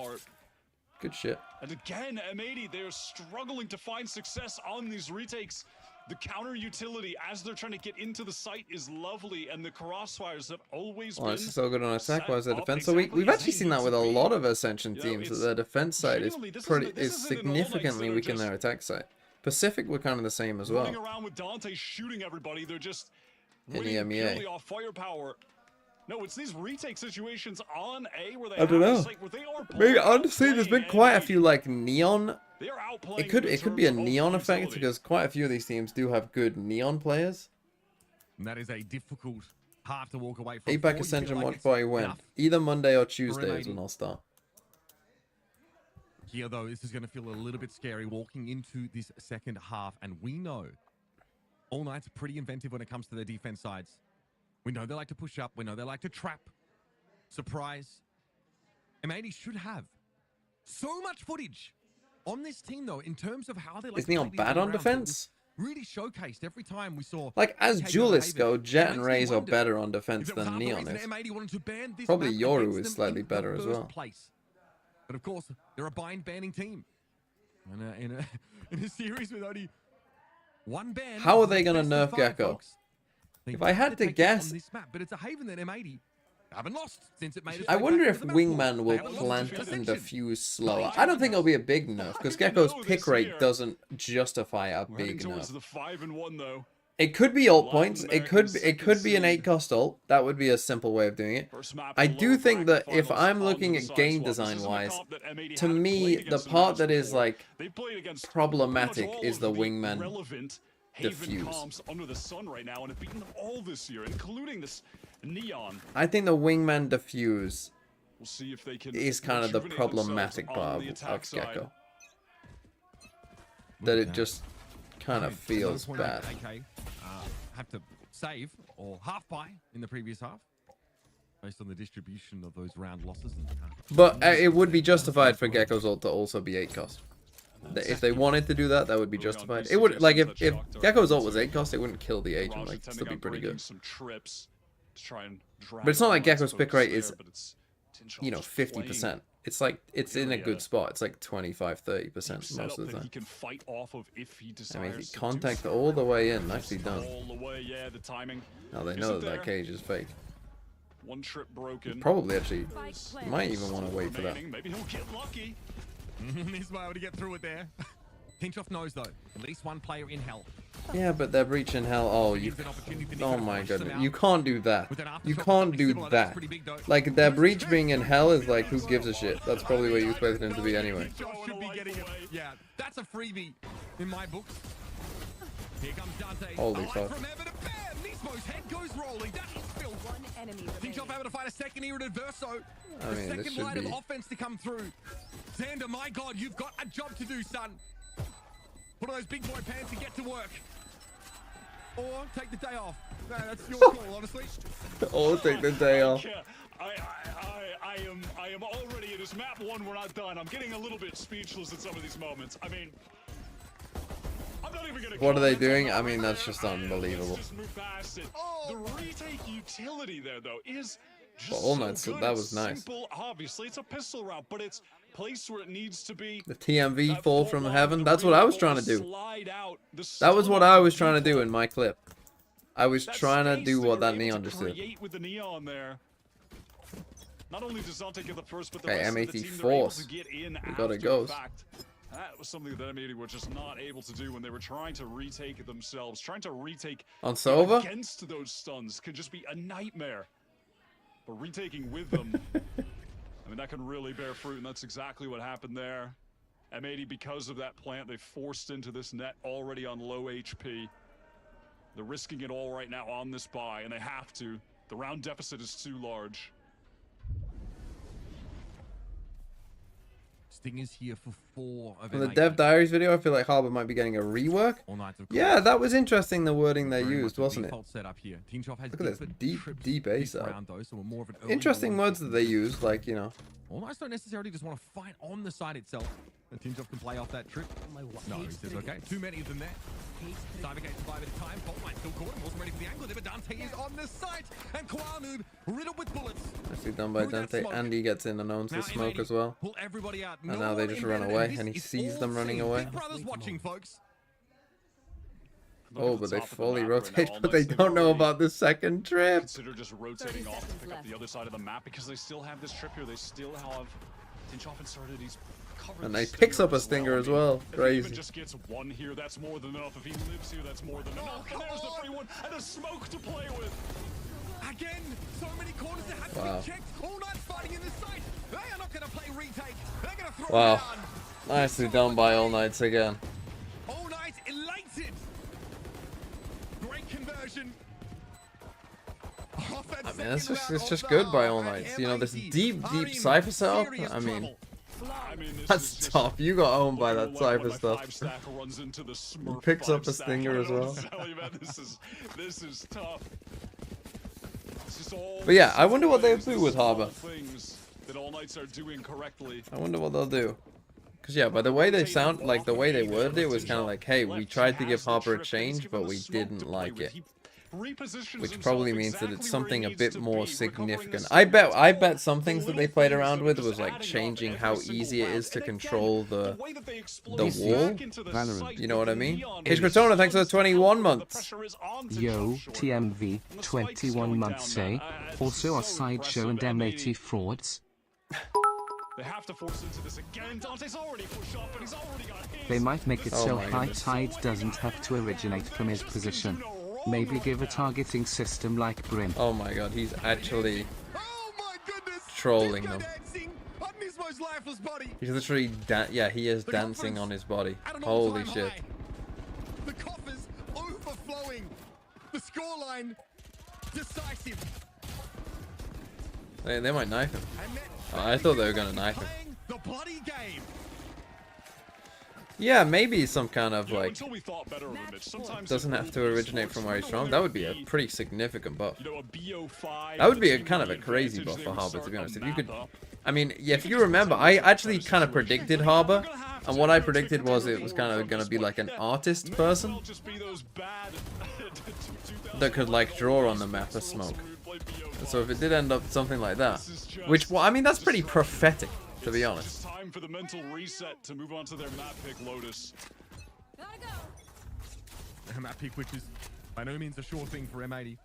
Good shit. And again, M80, they're struggling to find success on these retakes. The counter utility as they're trying to get into the site is lovely, and the crossfires have always Oh, been this is so good on attack. Why is their set up defense so weak? exactly We've as actually they seen that need with to a be. lot of Ascension You know, teams, that it's their defense side is genuinely, this is isn't an All Knights significantly that are weaker than just their attack side. Pacific were kind of the same as well. Running around with Dante shooting everybody, they're just In the winning MEA. purely off firepower. No, it's these retake situations on A where they I don't know. where they are Maybe honestly, there's been playing quite a M80. febe like neon. They are outplaying It could them in be a terms of neon effect utility. because quite a few of these teams do have good neon players. And that is a difficult half to walk away from. APAC Before you feel Ascension like watch it's party when? enough. Either Monday or Tuesday is M80. when I'll start. Here, though, this is going to feel a little bit scary walking into this second half. And we know All Knights are pretty inventive when it comes to their defense sides. We know they like to push up. We know they like to trap. Surprise. M80 should have so much footage on this team, though, in terms of how they like Is to Neon play these bad on rounds. It defense? was really showcased every time we saw. Like, as behavior duelists go, behavior. Jet It and makes me Raze are wonder better on defense if it was than half the Neon reason is. M80 wanted to ban this Probably map Yoru against is them slightly in better the as first well. place. But of course, they're a bind-banning team. In a series with only one ban. How are this is they gonna best of nerf 5, Gecko? folks. They If I had have to take it guess- on this map, but it's a haven that M80 haven't lost since it made its I way wonder back if into the map pool. Wingman They will haven't lost plant since and Ascension. defuse slower. I don't think it'll be a big nerf because Gecko's know pick this rate year? doesn't justify a We're heading big towards nerf. the 5-1 though. It could be ult Latin points. It could be an 8 cost ult. That would be a simple way of doing it. First map I in the do lower think bracket that if finals I'm on looking the at side game swap. This design isn't a wise, comp that M80 to hadn't me played the against in part rounds that is before. like They've played against problematic pretty much all is of the wingman relevant Haven diffuse. comps under the sun right now, and have beaten them all this year, including this Neon. I think the wingman diffuse We'll see if they can is kind of the rejuvenate problematic themselves on part the of attack side. Gecko. That it that. just kind of feels bad. AK have to save or half buy in the previous half based on the distribution of those round losses. But it would be justified for Gecko's ult to also be 8 cost. If they wanted to do that, that would be justified. It would, like, if Gecko's ult was 8 cost, it wouldn't kill the agent. Raj Like, it'd still be pretty good. some trips to try and drag But it's not like All Knights Gecko's pick rate folks is, there, but it's you know, just playing 50%. It's like, it's in a good spot. It's like 25-30% setup most of the that he time. can fight off of if he I mean, desires to do contact so. all the way in. Nicely done. All the way, yeah, the timing. Now they isn't know that there. that cage is fake. One trip broken. Probably actually Spike planted. might even want to wait for that. Remaining. Maybe he'll get lucky. He's able to get through it there. Tinchoff knows though, at least one player in hell. Yeah, but they're breaching hell. Oh, you. Gives an opportunity for Oh Nico to my force them goodness. out. You can't do that. With an You aftershock can't pretty do similar, that's that. pretty big, though. Like, their breach being in hell is like, who gives a shit? That's probably where you expected him to be anyway. Tinchoff should be getting it. Yeah, that's a freebie in my books. Here comes Dante. Holy Alive fuck. from Ever to bam! Nismo's head goes rolling. That is filth. One enemy Tinchoff remaining. able to find a second here at Adverso. I The mean, this second should line of be- offense to come through. Xander, my God, you've got a job to do, son. Put on those big boy pants and get to work. Or take the day off. No, that's your call, honestly. Or take the day off. Yeah, I am already, it is map 1, we're not done. I'm getting a little bit speechless at some of these moments. I mean, I'm not even gonna What are they comment on doing? that I mean, right that's there. just unbelievable. Let's just move past it. The retake utility there, though, is just For All so Knights, good. that It's was nice. Simple, obviously, it's a pistol route, but it's placed where it needs to be. The TMV That fall full from line, heaven. the That's what I was recoil, trying to the do. slide out, the That was stun what I was on trying to do people. in my clip. I was That trying to space do what they were that able neon to just did. create with the neon there. Not only does Dante get the first, but the Okay, rest M80 of the team they're able force. to get in We got it after goes. the fact. That was something that M80 were just not able to do when they were trying to retake it themselves. Trying to retake On Sova? against those stuns can just be a nightmare. But retaking with them, I mean, that can really bear fruit, and that's exactly what happened there. M80, because of that plant, they forced into this net already on low HP. They're risking it all right now on this buy, and they have to. The round deficit is too large. Sting is here for 4 of On the M80. Dev Diaries video, I feel like Harbor might be getting a rework. All Knights, of Yeah, course, that was interesting, the wording they very used, much a wasn't it? default setup here. Tinchoff has Look at this different deep, trips deep this ace out. round, though, so we're more of an early Interesting warning words that they used, like, you know, All Knights don't necessarily just want to fight on the side itself. And Tinjoff can play off that trip. No, he says, okay, too many of them there. Cybergate survived at a time. Faultline still caught him. Wasn't ready for the angle there, but Dante is on the site. And Koanub riddled with bullets. Nicely done by Dante. Andy gets in and owns the smoke as well. Pull everybody out. And now they just run away, and he sees them running away. Big Brother's watching, folks. Oh, but they fully rotate, but they don't know about the second trip. Consider just rotating off to pick up the other side of the map because they still have this trip here. They still have Tinchoff inserted. He's covered. And they picks up a stinger as well. If he Crazy. even just gets one here, that's more than enough. If he lives here, that's more than enough. And there's the free one and a smoke to play with. Again, so many corners that have to Wow. be checked. All Knights fighting in this site. They are not going to play retake. They're going to throw Wow. it down. Nicely done by All Knights again. All Knights elated. Great conversion. I mean, it's just good by All Knights. You know, this deep Cypher setup. I mean, that's tough. You got owned by that Cypher stuff. He picks up a stinger as well. This is tough. But yeah, I wonder what they'll do with Harbor. That All Knights are doing correctly. I wonder what they'll do. Because yeah, by the way they sound, like the way they worded it was kind of like, hey, we tried to give Harbor a change, but we didn't like it. Which probably means that it's something a bit more significant. I bet some things that they played around with was like changing how easy it is to control the wall. You know what I mean? H. Cortona, thanks for the 21 months. Yo, TMV, 21 months say. Also a sideshow and M80 frauds. They have to force into this again. Dante's already pushed up, and he's already got his. They might make it Oh so my high goodness. tide doesn't have to originate from his position. Maybe give a targeting system like Brim. Oh my god, he's actually Oh my goodness. Trolling Disco them. dancing on Nismo's lifeless body. He's literally yeah, he is dancing on his body. At an Holy all-time shit. high. The coffers overflowing. The scoreline decisive. They might knife him. And then I thought they were gonna knife him. playing the bloody game. Yeah, maybe some kind of You know, like until we thought better of him, Mitch, sometimes doesn't it have to will be originate sports. from where he's Remember from. when That it would be a be, pretty significant buff. you know, a BO5, That would be a the kind of a team crazy advantage, buff they for would Harbor, to start be a honest. If you map could, up. I mean, yeah, if you remember, I actually kind of predicted Harbor, and what I predicted was it was kind of gonna be like an artist person Will just be those bad that could like draw on the map of smoke. So if it did end up something like that, which, well, I mean, that's pretty prophetic, to be honest. It's time for the mental reset to move on to their map pick, Lotus. Gotta go. Map pick, which is by no means a sure thing for M80.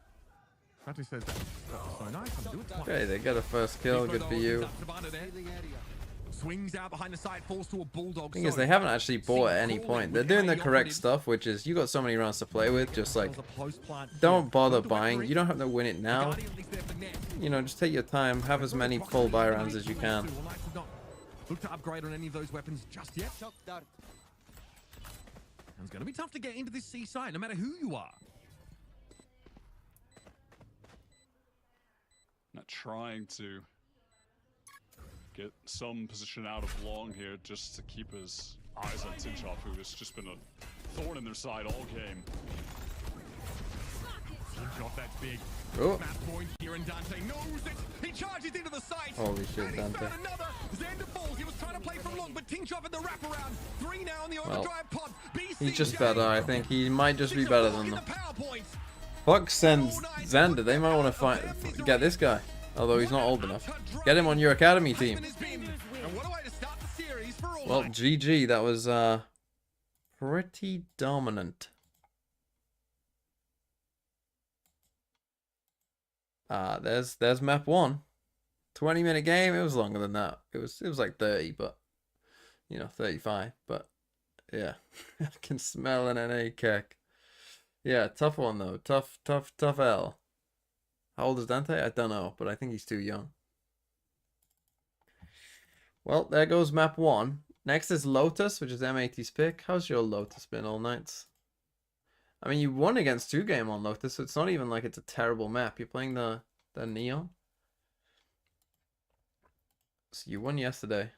Matty says that was so nice. I'm do it twice. Okay, they get a first kill. Good for you. Swings out behind the side, falls to a bulldog. Thing is, they haven't actually bought at any point. They're doing the correct stuff, which is you got so many rounds to play with. Just like, don't bother buying. You don't have to win it now. You know, just take your time. Have as many full buy rounds as you can. Look to upgrade on any of those weapons just yet. It's going to be tough to get into this seaside, no matter who you are. Not trying to get some position out of long here just to keep his eyes on Tinchoff, who has just been a thorn in their side all game. Tinchoff, that's big. Oh, Map point here, and Dante knows it. He charges into the site. holy shit, And he's Dante. found another. Xander falls. He was trying to play from long, but Tinchoff in the wraparound. 3 now on the Well, overdrive pod. he's just better, I think. He might just be better than them. them. Fuck sends Xander. They might want to get this guy. Although he's not old enough. Get him on your academy team. Well, GG. That was pretty dominant. There's map 1. 20-minute game. It was longer than that. It was like 30, but you know, 35. But yeah, I can smell an NA kick. Yeah, tough one though. Tough L. How old is Dante? I don't know, but I think he's too young. Well, there goes map 1. Next is Lotus, which is M80's pick. How's your Lotus been all nights? I mean, you won against 2-game on Lotus, so it's not even like it's a terrible map. You're playing the Neon. So you won yesterday.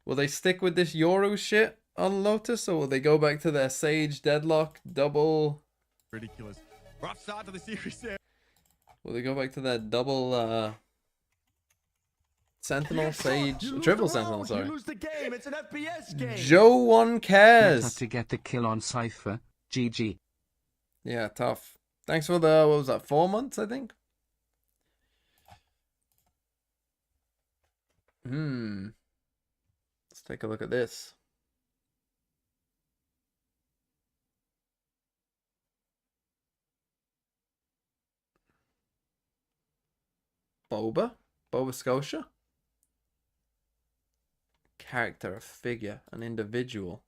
Will they stick with this Yoru shit on Lotus, or will they go back to their Sage Deadlock double? Ridiculous. Rough start to the series there. Will they go back to their double Sentinel, Sage, triple Sentinel, sorry. You lose the game. It's an FPS game. Joe one Meta cares. to get the kill on Cypher. GG. Yeah, tough. Thanks for the, what was that, 4 months, I think? Let's take a look at this. Boba Scotia. Character, a figure, an individual.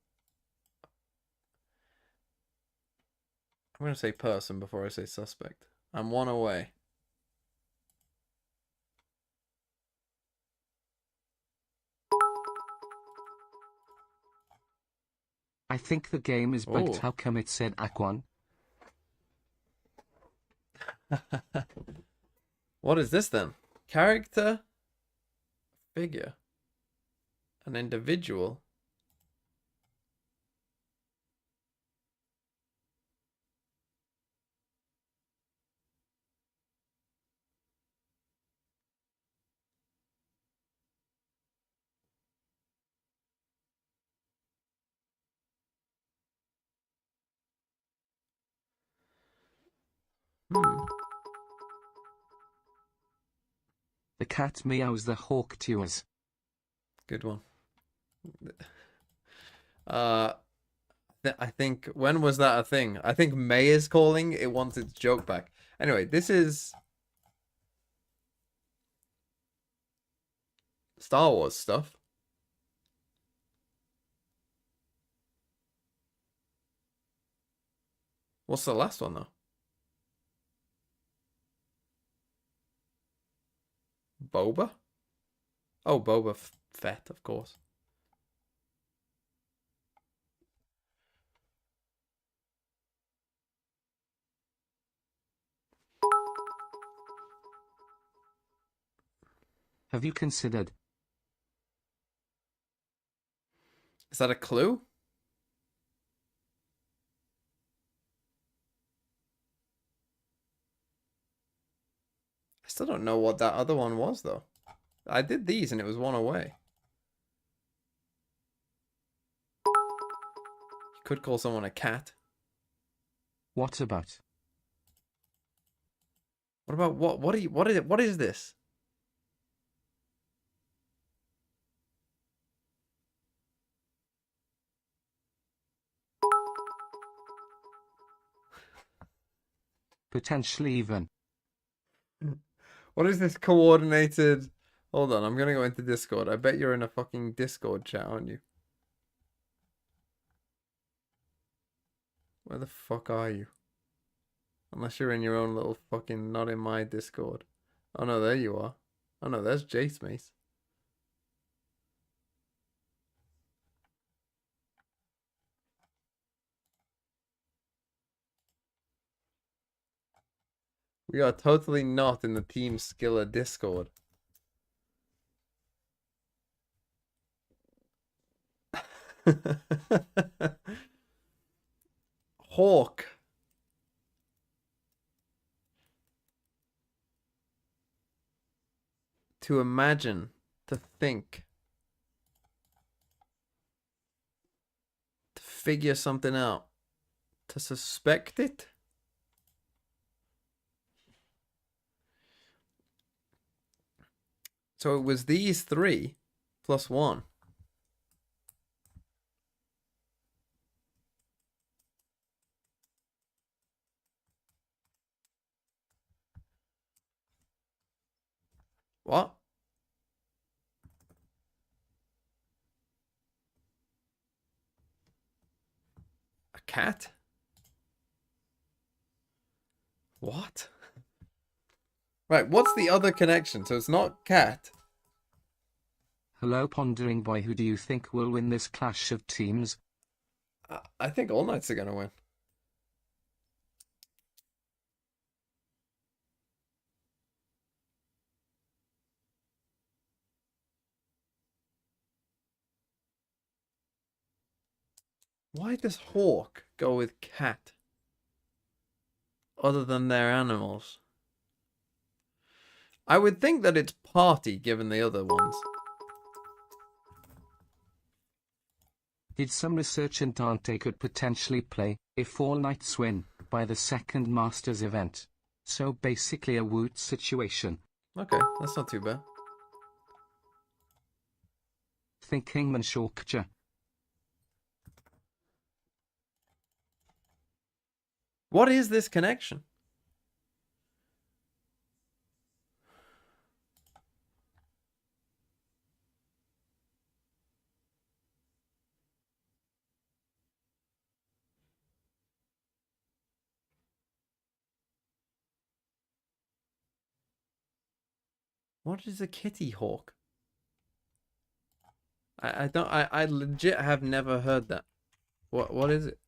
I'm going to say person before I say suspect. I'm one away. I think the game is bugged. Oh. How come it said Aquan? What is this then? Character, figure, an individual. The cat meows, the hawk tews. Good one. I think, when was that a thing? I think May is calling. It wants its joke back. Anyway, this is Star Wars stuff. What's the last one though? Boba? Oh, Boba Fett, of course. Have you considered? Is that a clue? I still don't know what that other one was though. I did these and it was one away. You could call someone a cat. What about? What about what is this? Potentially even. What is this coordinated? Hold on, I'm gonna go into Discord. I bet you're in a fucking Discord chat, aren't you? Where the fuck are you? Unless you're in your own little fucking, not in my Discord. Oh no, there you are. Oh no, there's Jace Mace. We are totally not in the Team Skiller Discord. Hawk. To imagine, to think, to figure something out, to suspect it. So it was these three plus one. What? A cat? What? Right, what's the other connection? So it's not cat. Hello, pondering boy. Who do you think will win this clash of teams? I think All Knights are going to win. Why does Hawk go with cat? Other than their animals. I would think that it's party given the other ones. Did some research and Dante could potentially play, if all Knights win, by the second Masters event. So basically a Woot situation. Okay, that's not too bad. Thinking man Shokja. What is this connection? What is a kitty hawk? I legit have never heard that. What is it?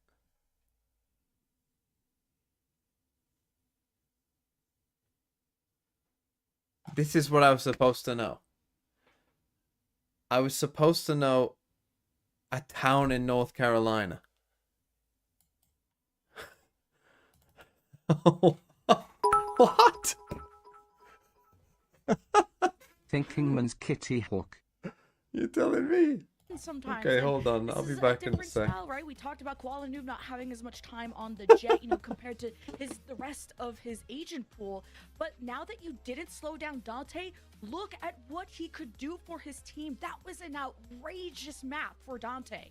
This is what I was supposed to know. I was supposed to know a town in North Carolina. What? Thinking man's Kitty Hawk. You're telling me? Sometimes. Okay, hold on. I'll be back in a sec. Style, right? We talked about Koala Noob not having as much time on the jet, you know, compared to the rest of his agent pool. But now that you didn't slow down Dante, look at what he could do for his team. That was an outrageous map for Dante.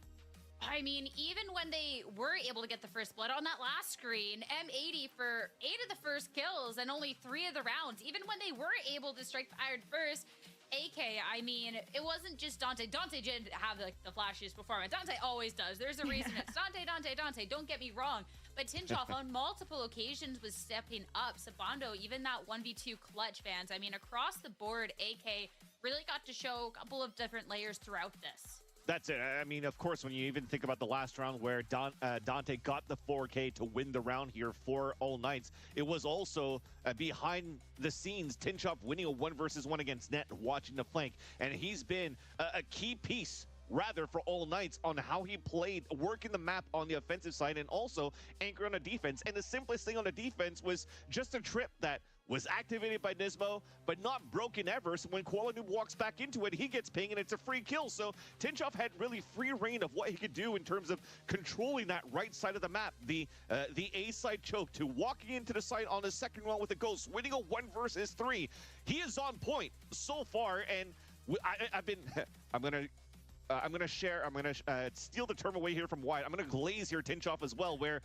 I mean, even when they were able to get the first blood on that last screen, M80 for 8 of the first kills and only 3 of the rounds, even when they were able to strike fired first, AK, I mean, it wasn't just Dante. Dante did have like the flashes performance. Dante always does. There's a reason it's Dante. Don't get me wrong. But Tinchoff on multiple occasions was stepping up. Sabando, even that 1v2 clutch, fans. I mean, across the board, AK really got to show a couple of different layers throughout this. That's it. I mean, of course, when you even think about the last round where Dante got the 4K to win the round here for All Knights, it was also behind the scenes, Tinchoff winning a 1v1 against Net, watching the flank. And he's been a key piece, rather, for All Knights on how he played, working the map on the offensive side and also anchor on the defense. And the simplest thing on the defense was just a trip that was activated by Nismo, but not broken ever. So when Koala Noob walks back into it, he gets ping and it's a free kill. So Tinchoff had really free reign of what he could do in terms of controlling that right side of the map. The A side choke to walking into the side on the second round with a ghost, winning a 1 versus 3. He is on point so far, and I'm gonna steal the term away here from Wyatt. I'm gonna glaze here Tinchoff as well, where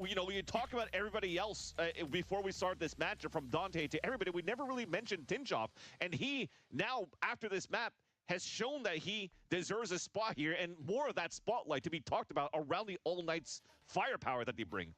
you know, when you talk about everybody else before we start this matchup, from Dante to everybody, we never really mentioned Tinchoff, and he now after this map has shown that he deserves a spot here and more of that spotlight to be talked about around the All Knights firepower that they bring.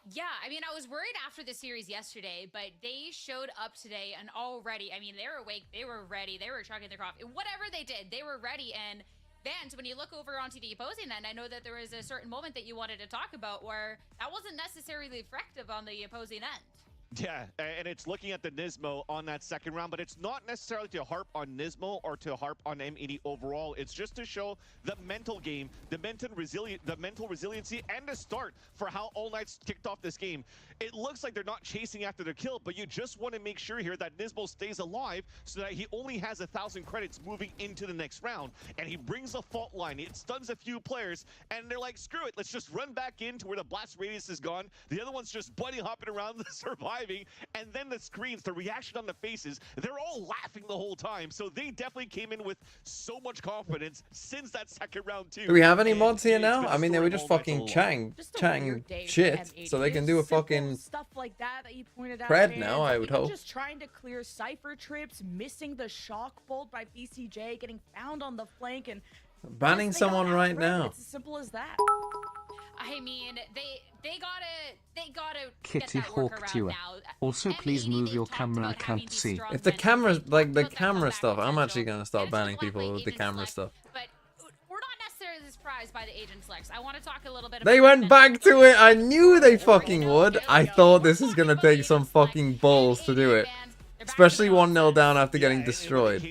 Yeah, I mean, I was worried after the series yesterday, but they showed up today and already, I mean, they were awake, they were ready, they were chugging their coffee, whatever they did, they were ready. And Vance, when you look over onto the opposing end, I know that there was a certain moment that you wanted to talk about where that wasn't necessarily effective on the opposing end. Yeah, and it's looking at the Nismo on that second round, but it's not necessarily to harp on Nismo or to harp on M80 overall. It's just to show the mental game, the mental resiliency, and the start for how All Knights kicked off this game. It looks like they're not chasing after the kill, but you just want to make sure here that Nismo stays alive so that he only has 1,000 credits moving into the next round. And he brings a fault line, it stuns a few players, and they're like, screw it, let's just run back into where the blast radius is gone. The other one's just bunny hopping around the survival. And then the screens, the reaction on the faces, they're all laughing the whole time. So they definitely came in with so much confidence since that second round too. Do we have any mods here now? I mean, they were just fucking chatting shit, so they can do a fucking stuff like that you pointed out. Pred now, I would hope. Just trying to clear cipher trips, missing the shock bolt by BCJ, getting found on the flank, and banning someone right now. It's as simple as that. I mean, they gotta Kitty Hawk Tour. Also, please move your camera. I can't see. If the camera, like the camera stuff, I'm actually gonna start banning people with the camera stuff. But we're not necessarily surprised by the agent selects. I want to talk a little bit. They went back to it. I knew they fucking would. I thought this is gonna take some fucking balls to do it. Especially 1-0 down after getting destroyed.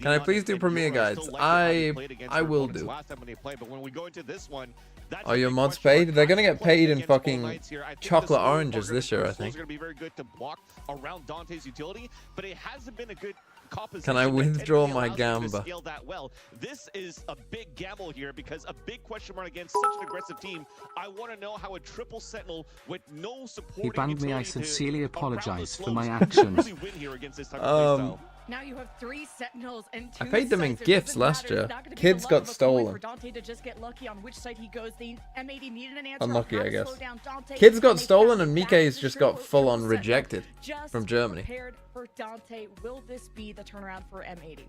Can I please do Premier Guides? I will do. Last time when they played, but when we go into this one, That's Are a your big mods question mark. paid? They're gonna get paid in Against All fucking Knights here. I think chocolate the slow oranges are this gonna- year, I the slows think. are gonna be very good to block around Dante's utility, but it hasn't been a good composition. Can I that withdraw typically my allows you to gamba? scale that well. This is a big gamble here because a big question mark against such an aggressive team. I want to know how a triple sentinel with no support. He banned me. I sincerely around the apologize for slopes my can actions. really win here against this type of playstyle. Now you have 3 sentinels and 2 I paid them in sites. It gifts doesn't last matter. year. It's not gonna be Kids the got luck of a coin stolen. For Dante to just get lucky on which side he goes. The M80 needed an answer. Unlucky, on how I to guess. slow down Dante, Kids got and they stolen found and it. Mike That has is just the got triple full on sentinel. rejected Just from Germany. prepared for Dante. Will this be the turnaround for M80?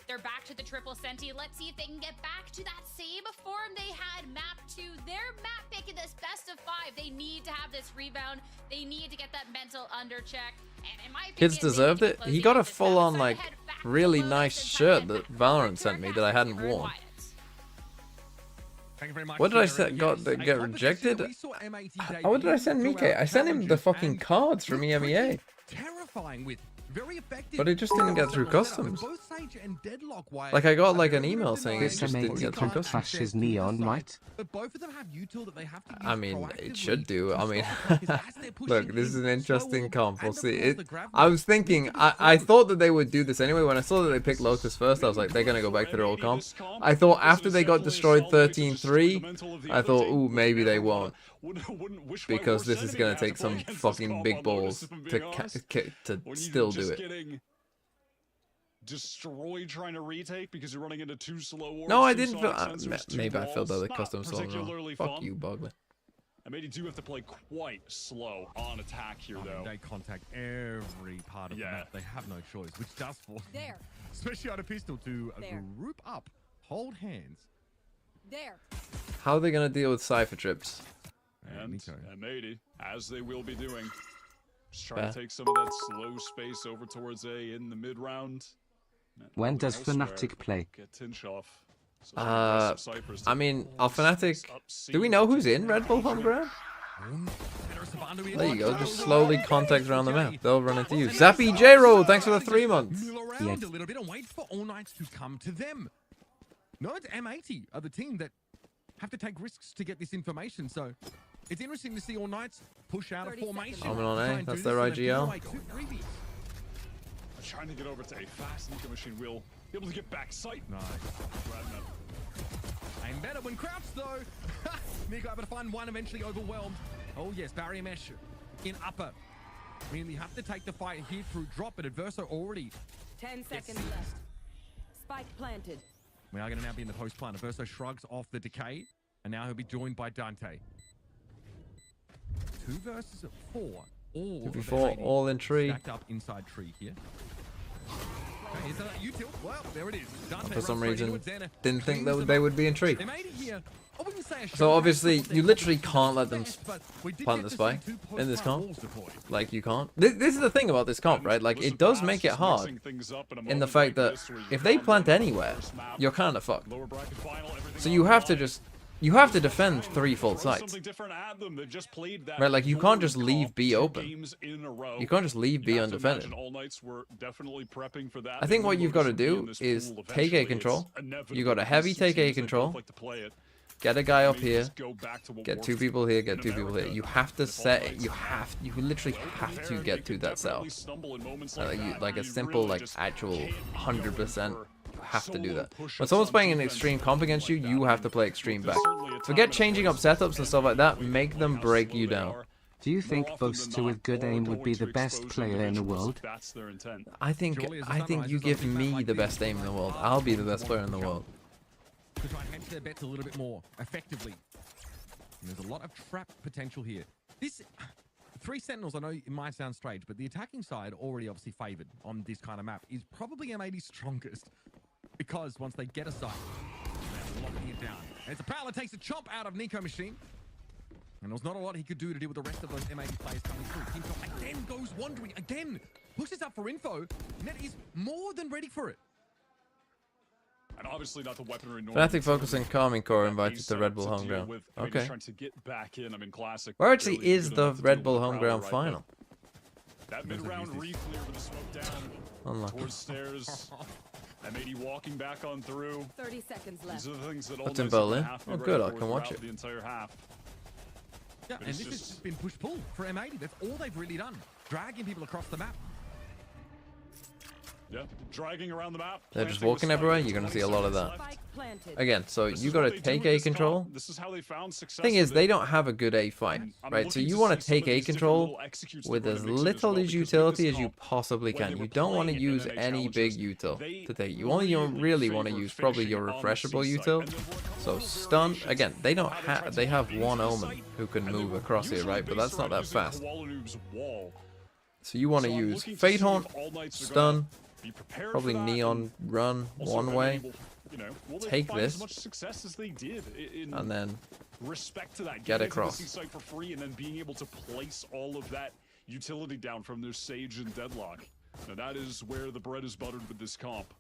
They're back to the triple senti. Let's see if they can get back to that same form they had map 2. Their map pick in this best of 5. They need to have this rebound. They need to get that mental under check. And in my opinion, Kids they deserved need to it. close He the got a edges now. full on So like head back to really Lotus nice and shirt head that back Valorant to sent me Turn that I Master hadn't Very worn. Wyatt. Thank you very much. What did I Kieran. send? Got Yes, that a get competition rejected? that we saw M80 What did I send debut Mike? throughout I sent him the challenges fucking and cards from looked EMEA. pretty Terrifying with very effective. But it just didn't get through customs. Both Sage and Deadlock Wyatt Like I got are like an very email saying it This just didn't M80 get through can't customs. flash his neon light. But both of them have util that they have to use I mean, it should proactively do. to I mean, stop attackers as they're pushing look, this is an in. interesting Slow comp. We'll and of see. course the grab I was needs thinking, to be I forward. thought that they would do this anyway. When I saw that they picked Lotus first, I was like, they're gonna go back to their old comp. I thought after they got destroyed 13-3, I thought, ooh, maybe they won't. Because this is gonna take some fucking big balls to still do it. Destroyed trying to retake because you're running into 2 slow orbs. No, I 2 didn't feel. sonic sensors, 2 Maybe I filled out walls. the Not custom slot particularly wrong. Fuck fun. you, Bogler. M80 do have to play quite slow on attack here, though. They contact every part of the map. They have no choice, which does force them, There. especially on a pistol, to There. group up, hold hands. There. How are they gonna deal with cipher trips? And Nico. M80, as they will be doing, just trying Fair. to take some of that slow space over towards A in the mid round. When does Fnatic play? Get Tinchoff. So some aggressive Cyphers to I mean, hold our Fnatic. up C. Do we know who's in Red Bull Homeground? There you go. Just slowly contact around the map. They'll run into you. Zappy J-Roll, thanks for the 3 months. Mill around a little bit and wait for All Knights to come to them. No, it's M80 are the team that have to take risks to get this information. So it's interesting to see All Knights push out a 30 formation. seconds. Coming on A, Try and do that's this, their and they've given IGL. away 2 freebies. Trying to get over to A fast. Nico Machine will be able to get back sight. Nice. Aim better when crouched though. Nico able to find one, eventually overwhelmed. Oh yes, barrier mesh in upper. I mean, you have to take the fight here through drop, but Adverso already. 10 seconds left. Spike planted. We are going to now be in the post plant. Adverso shrugs off the decay, and now he'll be joined by Dante. 2 versus 4. All 2v4, all in tree. Stacked up inside tree here. Okay, is that util? Well, there it is. Dante For some runs straight reason, into it. Xana didn't think cleans that them they up. would be in tree. They made it here. I wouldn't say a So showdown, obviously, but you they literally did can't let their them best, but we did plant get the to spy see 2 in this post-plant comp. walls deployed. Like you can't. This is the thing about this comp, right? Like it does make it hard in the fact that if they plant anywhere, you're kind of fucked. So you have to just defend 3 full sites. Right, like you can't just leave B open. You can't just leave B undefended. I think what you've got to do is take A control. You got a heavy take A control. Get a guy up here. Get 2 people here. Get 2 people here. You have to set it. You literally have to get to that cell. Like a simple, like actual 100%. You have to do that. When someone's playing an extreme comp against you, you have to play extreme back. Forget changing up setups and stuff like that. Make them break you down. Do you think Boaster with good aim would be the best player in the world? I think you give me the best aim in the world. I'll be the best player in the world. To try and hedge their bets a little bit more effectively. And there's a lot of trap potential here. This 3 Sentinels, I know it might sound strange, but the attacking side already obviously favored on this kind of map is probably M80's strongest. Because once they get a site, they're locking it down. And it's a Prowler takes a chomp out of Nico Machine. And there's not a lot he could do to deal with the rest of those M80 players coming through. Team Chomp again goes wandering, again pushes up for info. Net is more than ready for it. And obviously not the weaponry. Fnatic focusing Calming Core invited to Red Bull Homeground. Okay. Trying to get back in. I mean, classic. Where actually Really is good the enough to Red deal Bull with the Homeground Prowler, final? That mid-round re-clear with the smoke down Unlucky. towards stairs. M80 walking back on through. 30 seconds These left. are the things that all That's in Knights are gonna Berlin? have to be Oh, ready good, I for can watch throughout it. the entire half. Yeah, But and it's this has just- just been push-pull for M80. That's all they've really done. Dragging people across the map. Yeah, dragging around the map. They're just planting the walking spike everywhere. with You're gonna 20 see a lot of seconds that. left. Spike planted. Again, so This you is gotta what they do take in A this comp. control. This is how they found success Thing is, with they it. don't have a good A fight, I'm right? So looking you to want see to some take of A these different control little executes with they're as gonna mix in as little well, as because with utility this as you comp, possibly when they can. were You don't want to playing in use MMA any big challenges, util they to take. You only really really want to favored use probably your finishing on the refreshable C site. util. And there were a couple So little stun variations again. They of don't how they have. tried to They have get one into the omen site, who can and they move were across here, usually right? But based that's not around that using fast. Koala Noob's wall. So you want to So I'm use looking to Fate see Haunt, if all Knights are stun, gonna be prepared probably for that, Neon and run also one maybe way, will they take find this, as much success as they did in and then respect to that, get getting into across. the C site for free and then being able to place all of that utility down from their Sage and Deadlock. Now that is where the bread is buttered with this comp.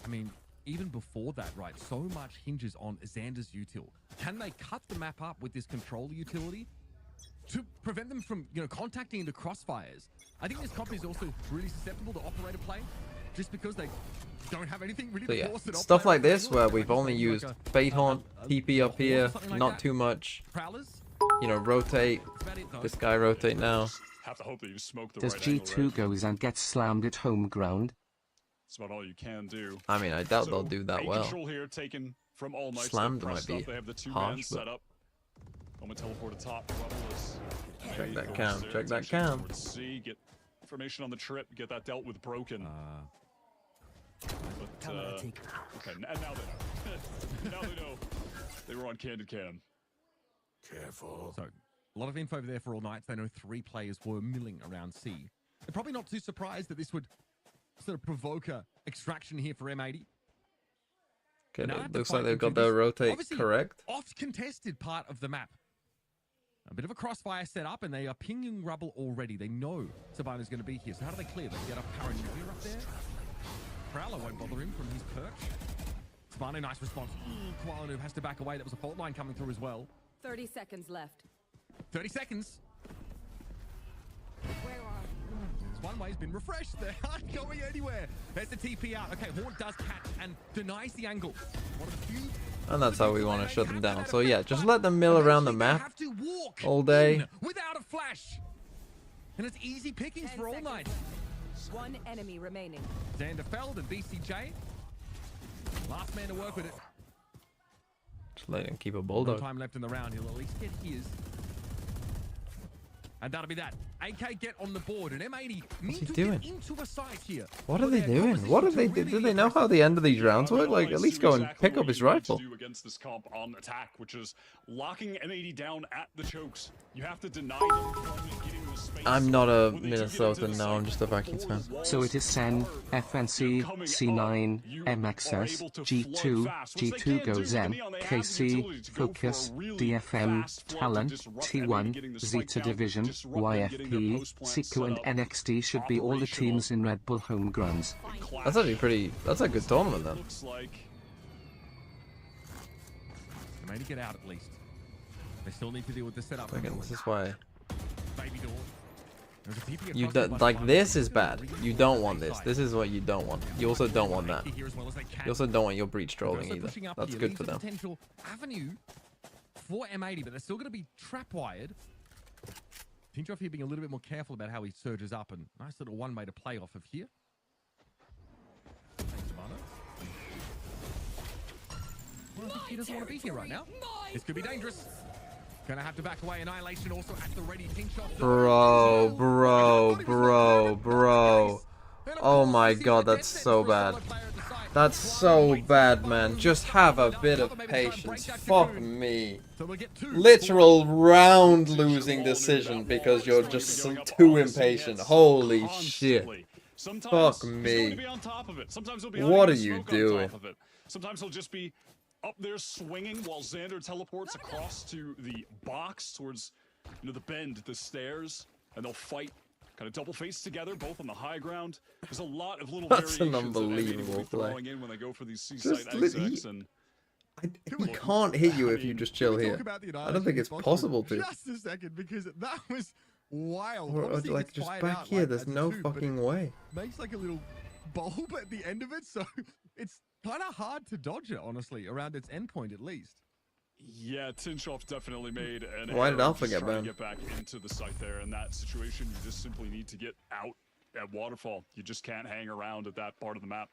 I mean, even before that, right, so much hinges on Xander's util. Can they cut the map up with this controller utility to prevent them from, contacting into crossfires? I think this comp is also really susceptible to operator play, just because they don't have anything really so to yeah, force it. stuff like this Operator where angle, we've like only maybe used like a- Fate Haunt, TP up or here, something like not that. too much. Prowlers. Rotate. That's about it, though. This guy rotate now. Have to hope that you smoke the Does right angle, G2 right? goes and gets slammed at home ground? That's about all you can do. I mean, I doubt So, they'll do that A well. control here taken from all Knights. Slammed They're might pressed be up. They have the two harsh, man but- set up. Moment teleport to top. Levelers. Check that Goes cam, there, check that takes cam. towards C, get information on the trip, get that dealt with broken. But, okay, now they know. Now they know. They were on Candid Cam. Careful. So, a lot of info over there for all Knights. They know 3 players were milling around C. They're probably not too surprised that this would sort of provoke a extraction here for M80. Okay, Now, I it have to looks fight like they've got into their this, rotate obviously, correct. Oft contested part of the map. A bit of a crossfire set up, and they are pinging rubble already. They know Sabana's going to be here. So how do they clear? They get up Paranoia up there. Prowler won't bother him from his perch. Sabana, nice response. Koala Noob has to back away. That was a fault line coming through as well. 30 seconds left. 30 seconds. Where are One way's been refreshed. They aren't going anywhere. There's the TP out. Okay, Haunt does catch and denies the angle. One of the few. And that's how we want to shut them down. So yeah, just let them mill around the map Have to walk all day. in without a flash. And it's easy pickings 10 for all seconds night. left. One enemy remaining. Zanderfeld and BCJ. Last man to work with it. Just let him keep a No bulldog. time left in the round. He'll at least get his. And that'll be that. AK get on the board, and M80 need he to doing? get into a site here. What for are they their doing? composition What are to they really do? They know aggressive. how the end of these rounds work? Like, at least go and Exactly pick up what his you need to rifle. do against this comp on attack, which is locking M80 down at the chokes. You have to deny them from getting the space. I'm not a When they do get into Minnesotan the now, site, I'm just a Vikings fan. walls So it is Sen, are FNC, coming C9, up. You MXS, are able to G2, flood fast, which they G2 can't do goes with the N, Neon. They have the KC, utility to go for a Focus, really DFM, fast flood to Talent, disrupt T1, getting the spike Zeta down, Division, disrupt them getting their YFP, post-plant Siku set and up, NXT should be all the operational. teams in Red Bull home grounds. That's actually pretty. That's a good tournament then. Looks like They may get out at least. They still need to deal with the setup. Again, this is why Baby door. There's a TP you across the like button. this is bad. You don't want this. This is what you don't want. You also don't want that. Here as well as they can. You also don't want your breach They're trolling also either. pushing up That's here, good leaves for a them. Potential avenue for M80, but they're still going to be trap wired. Tinchoff here being a little bit more careful about how he surges up, and nice little one way to play off of here. Thanks, Sabana. Well, I think he doesn't want to be here right now. This could be dangerous. Gonna have to back away. Annihilation also at the ready. Tinchoff. Bro. Oh my god, that's so bad. That's so bad, man. Just have a bit of patience. Fuck me. Literal round losing decision because you're just too impatient. Holy shit. sometimes Fuck he's me. going to be on top of it. Sometimes he'll be What hiding are you smoke on doing? top of it. Sometimes he'll just be up there swinging while Xander teleports across to the box towards, the bend, the stairs, and they'll fight kind of double face together, both on the high ground. There's a lot of little That's an variations that M80 will be unbelievable play. throwing in when they go for these C-side Just execs, and He can't hit you if you just chill here. I don't think it's possible to. Just a second, because that was wild. Or Obviously, like it's just fired back out here, like there's that no too, but fucking it way. makes like a little bulb at the end of it, so it's kind of hard to dodge it, honestly, around its endpoint at least. Yeah, Tinchoff definitely made an Why did error Alpha just get trying to banned? get back into the site there. In that situation, you just simply need to get out at Waterfall. You just can't hang around at that part of the map.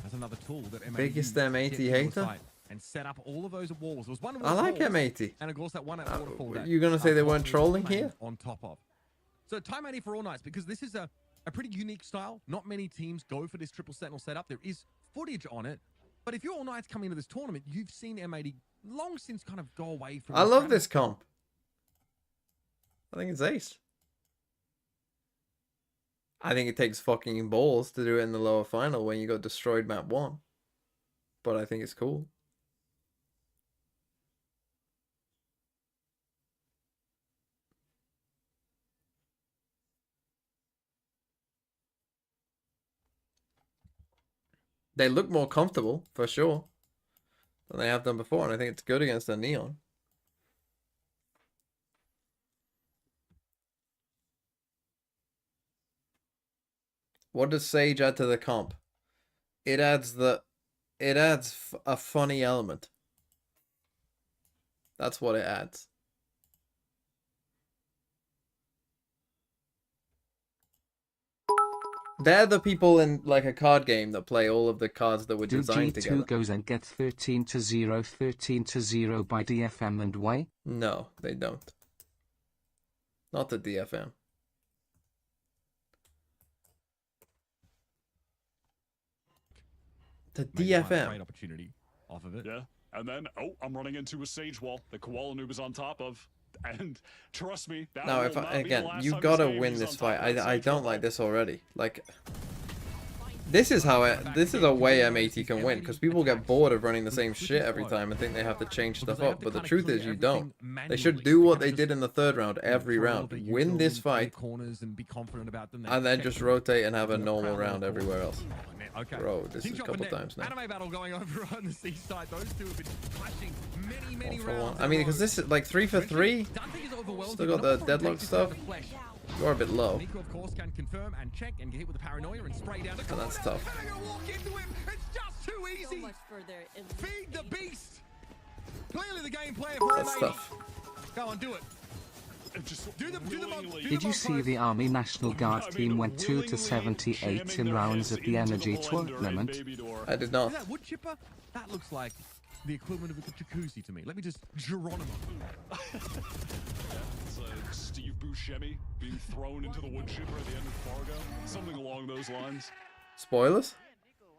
That's another tool that M80 Biggest used to M80 get into the hater? site and set up all of those walls. There was one of I those like walls, M80. and of course that one at Waterfall. That, You gonna say they weren't was trolling playing here? on top of. So time 80 for all nights, because this is a pretty unique style. Not many teams go for this triple sentinel setup. There is footage on it, but if you're all nights coming into this tournament, you've seen M80 long since kind of go away from. I love this comp. I think it's ace. I think it takes fucking balls to do it in the lower final when you got destroyed map 1. But I think it's cool. They look more comfortable, for sure, than they have done before, and I think it's good against the Neon. What does Sage add to the comp? It adds a funny element. That's what it adds. They're the people in like a card game that play all of the cards that were Do designed G2 together. goes and get 13-0, 13-0 by DFM and Y? No, they don't. Not the DFM. The Maybe find a DFM. trade opportunity off of it. Yeah, and then, oh, I'm running into a Sage wall that Koala Noob is on top of. And trust me, that No, will if not I, be the again, last you time gotta game win he's this on fight. top of that I Sage don't wall. like this already. Like, this is how this is a way M80 can win, because people get bored of running the same shit every time and think they have to change stuff up. But the truth is, you don't. They should do what they did in the third round every round. Win this fight, corners and be confident about them. and then just rotate and have a normal round everywhere else. Okay. Bro, this is a Tinchoff couple and Net, times now. Anime battle going over on the seaside. Those two have been clashing many One for one. rounds. I mean, because this is like 3 for 3. Dante is overwhelmed. Still got the Not deadlock rotated stuff. to the flesh. You're a bit low. Nico, of course, can confirm and check and get hit with the paranoia and spray down the Oh, that's corner. tough. And they're gonna walk into him. It's just too So easy. much further in Feed the beast. Clearly the game plan for That's M80. tough. Go on, do it. Just Do the willingly- Did you see the Army National Guard team went 2-78 in rounds at the Energy tournament? I did See not. that wood chipper? That looks like the equivalent of a jacuzzi to me. Let me just Geronimo. It's Steve Buscemi being thrown into the wood chipper at the end of Fargo. Something along those lines. Spoilers?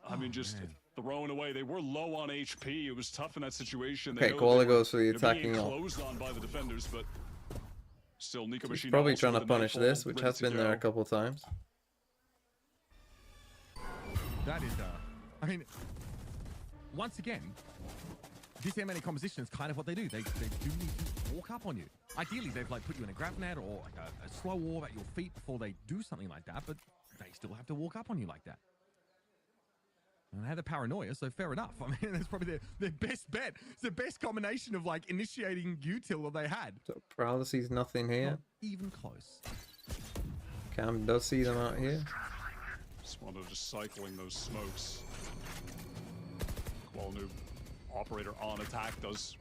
I mean, just thrown away. They were low on HP. It was tough in that situation. Okay, They know Koala they were, goes for the you know, being attacking ult. closed on by the defenders, but still, Nico He's Machina probably also trying to with a punish nightfall this, which ready has to been there a go. couple times. That is, I mean, once again, this M80 composition is kind of what they do. They do need to walk up on you. Ideally, they've like put you in a grab net or like a slow orb at your feet before they do something like that, but they still have to walk up on you like that. And they have the paranoia, so fair enough. I mean, that's probably their best bet. It's the best combination of like initiating util that they had. So Prowler sees nothing here. Not even close. Cam does see them out here. Swando just cycling those smokes. Koala Noob operator on attack does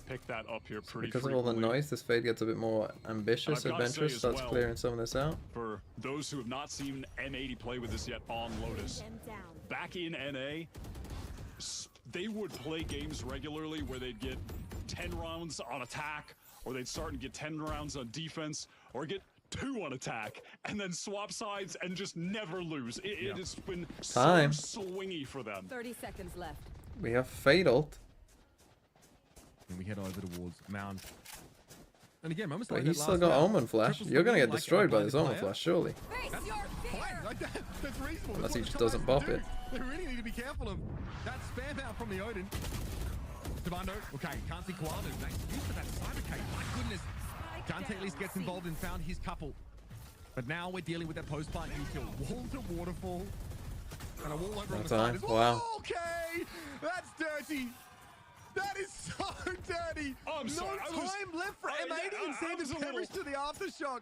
pick that up here pretty Because of all the frequently. noise, this fade gets a bit more ambitious, And I've gotta say adventurous, as starts well, clearing some of this out. For those who have not seen M80 play with this yet on Lotus, them down. back in NA, they would play games regularly where they'd get 10 rounds on attack, or they'd start and get 10 rounds on defense, or get 2 on attack, and then swap sides and just never lose. It has been Time. so swingy for them. 30 seconds left. We have Fade ult. And we head over towards Mound. And again, moments But like he's that still last got round, Omen Flash. triples You're gonna for me, get like destroyed by a this blinded Omen player. Flash, surely. That's fine. Like that's reasonable. Unless That's he what just the doesn't Commanders bop do. it. They really need to be careful of that spam out from the Odin. Devando, okay, can't see Koala. Nice use of that cyber cage. My goodness. Dante at least gets involved and found his couple. But now we're dealing with that post-plant util. Wall to waterfall. And a wall over on the time. side as well. Wow. Okay, that's dirty. That is so dirty. I'm no sorry, I time was- left for I- M80 I instead was to a little- perish to the aftershock.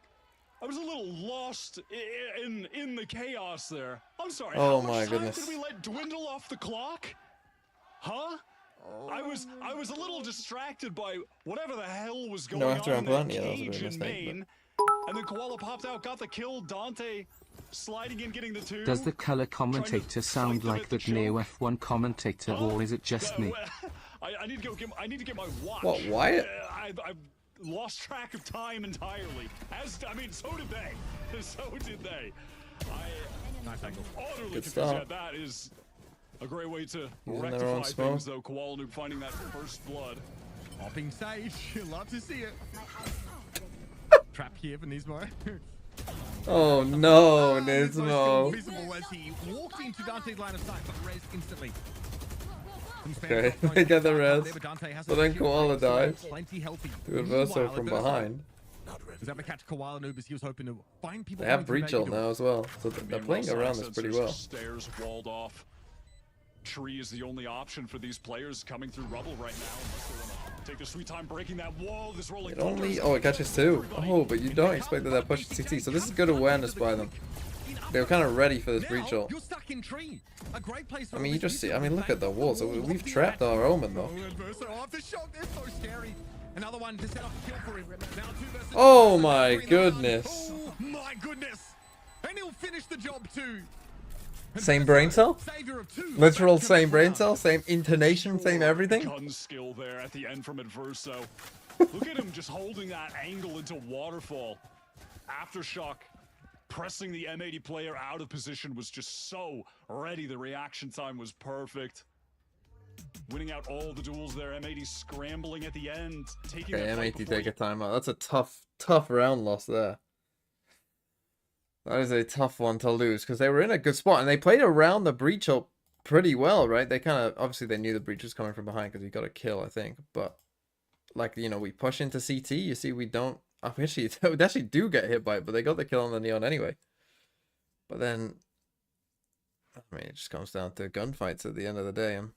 I was a little lost in the chaos there. I'm sorry. Oh how my much goodness. time did we let dwindle off the clock? Huh? I was a little distracted by whatever the hell was going after on I'm in that plenty, that was a bit of a cage in mistake, Maine. And then Koala popped out, got the kill. Dante sliding in, getting the 2. Does the color commentator sound like that neo F1 commentator, or is it just me? I need to get my watch. What, Wyatt? I've lost track of time entirely. So did they. So did they. Nice angle. Utterly Good confused. start. Yeah, that is a great way to Using their rectify own smoke. things, though. Koala Noob finding that first blood. Hopping Sage. Love to see it. Trap here for Nismo. Oh no, Nismo's still Nismo. visible as he walked into Dante's line of sight, but res instantly. Okay, they get the res. But then Koala dies. Plenty healthy. Do a verso from behind. Was able to catch Koala Noob as he was hoping to find people. They have coming breach through ult that now as well, so they're playing around this pretty well. Stairs walled off. Tree is the only option for these players coming through rubble right now, unless they want to take their sweet time breaking that wall. This rolling It only, oh, it catches 2. Oh, but you don't expect that they're pushing CT, so this is good awareness by them. They were kind of ready for this breach ult. You're stuck in Tree. A great place. I mean, you just see, I mean, look at the wall. So we've trapped our Omen though. Aftershock, they're so scary. Another one to set up a kill for him. Now 2 versus Oh 2. my goodness. Oh my goodness. And he'll finish the job too. Same brain cell? Savior of 2. Literal same brain cell, same intonation, same everything. Gun skill there at the end from Adverso. Look at him just holding that angle into waterfall. Aftershock pressing the M80 player out of position was just so ready. The reaction time was perfect. Winning out all the duels there. M80 scrambling at the end. Taking Okay, that fight M80 before take a timeout. That's a tough round loss there. That is a tough one to lose because they were in a good spot and they played around the breach ult pretty well, right? They kind of, obviously they knew the breach was coming from behind because he got a kill, I think. But like, you know, we push into CT, you see we don't, we actually do get hit by it, but they got the kill on the Neon anyway. But then, I mean, it just comes down to gunfights at the end of the day, and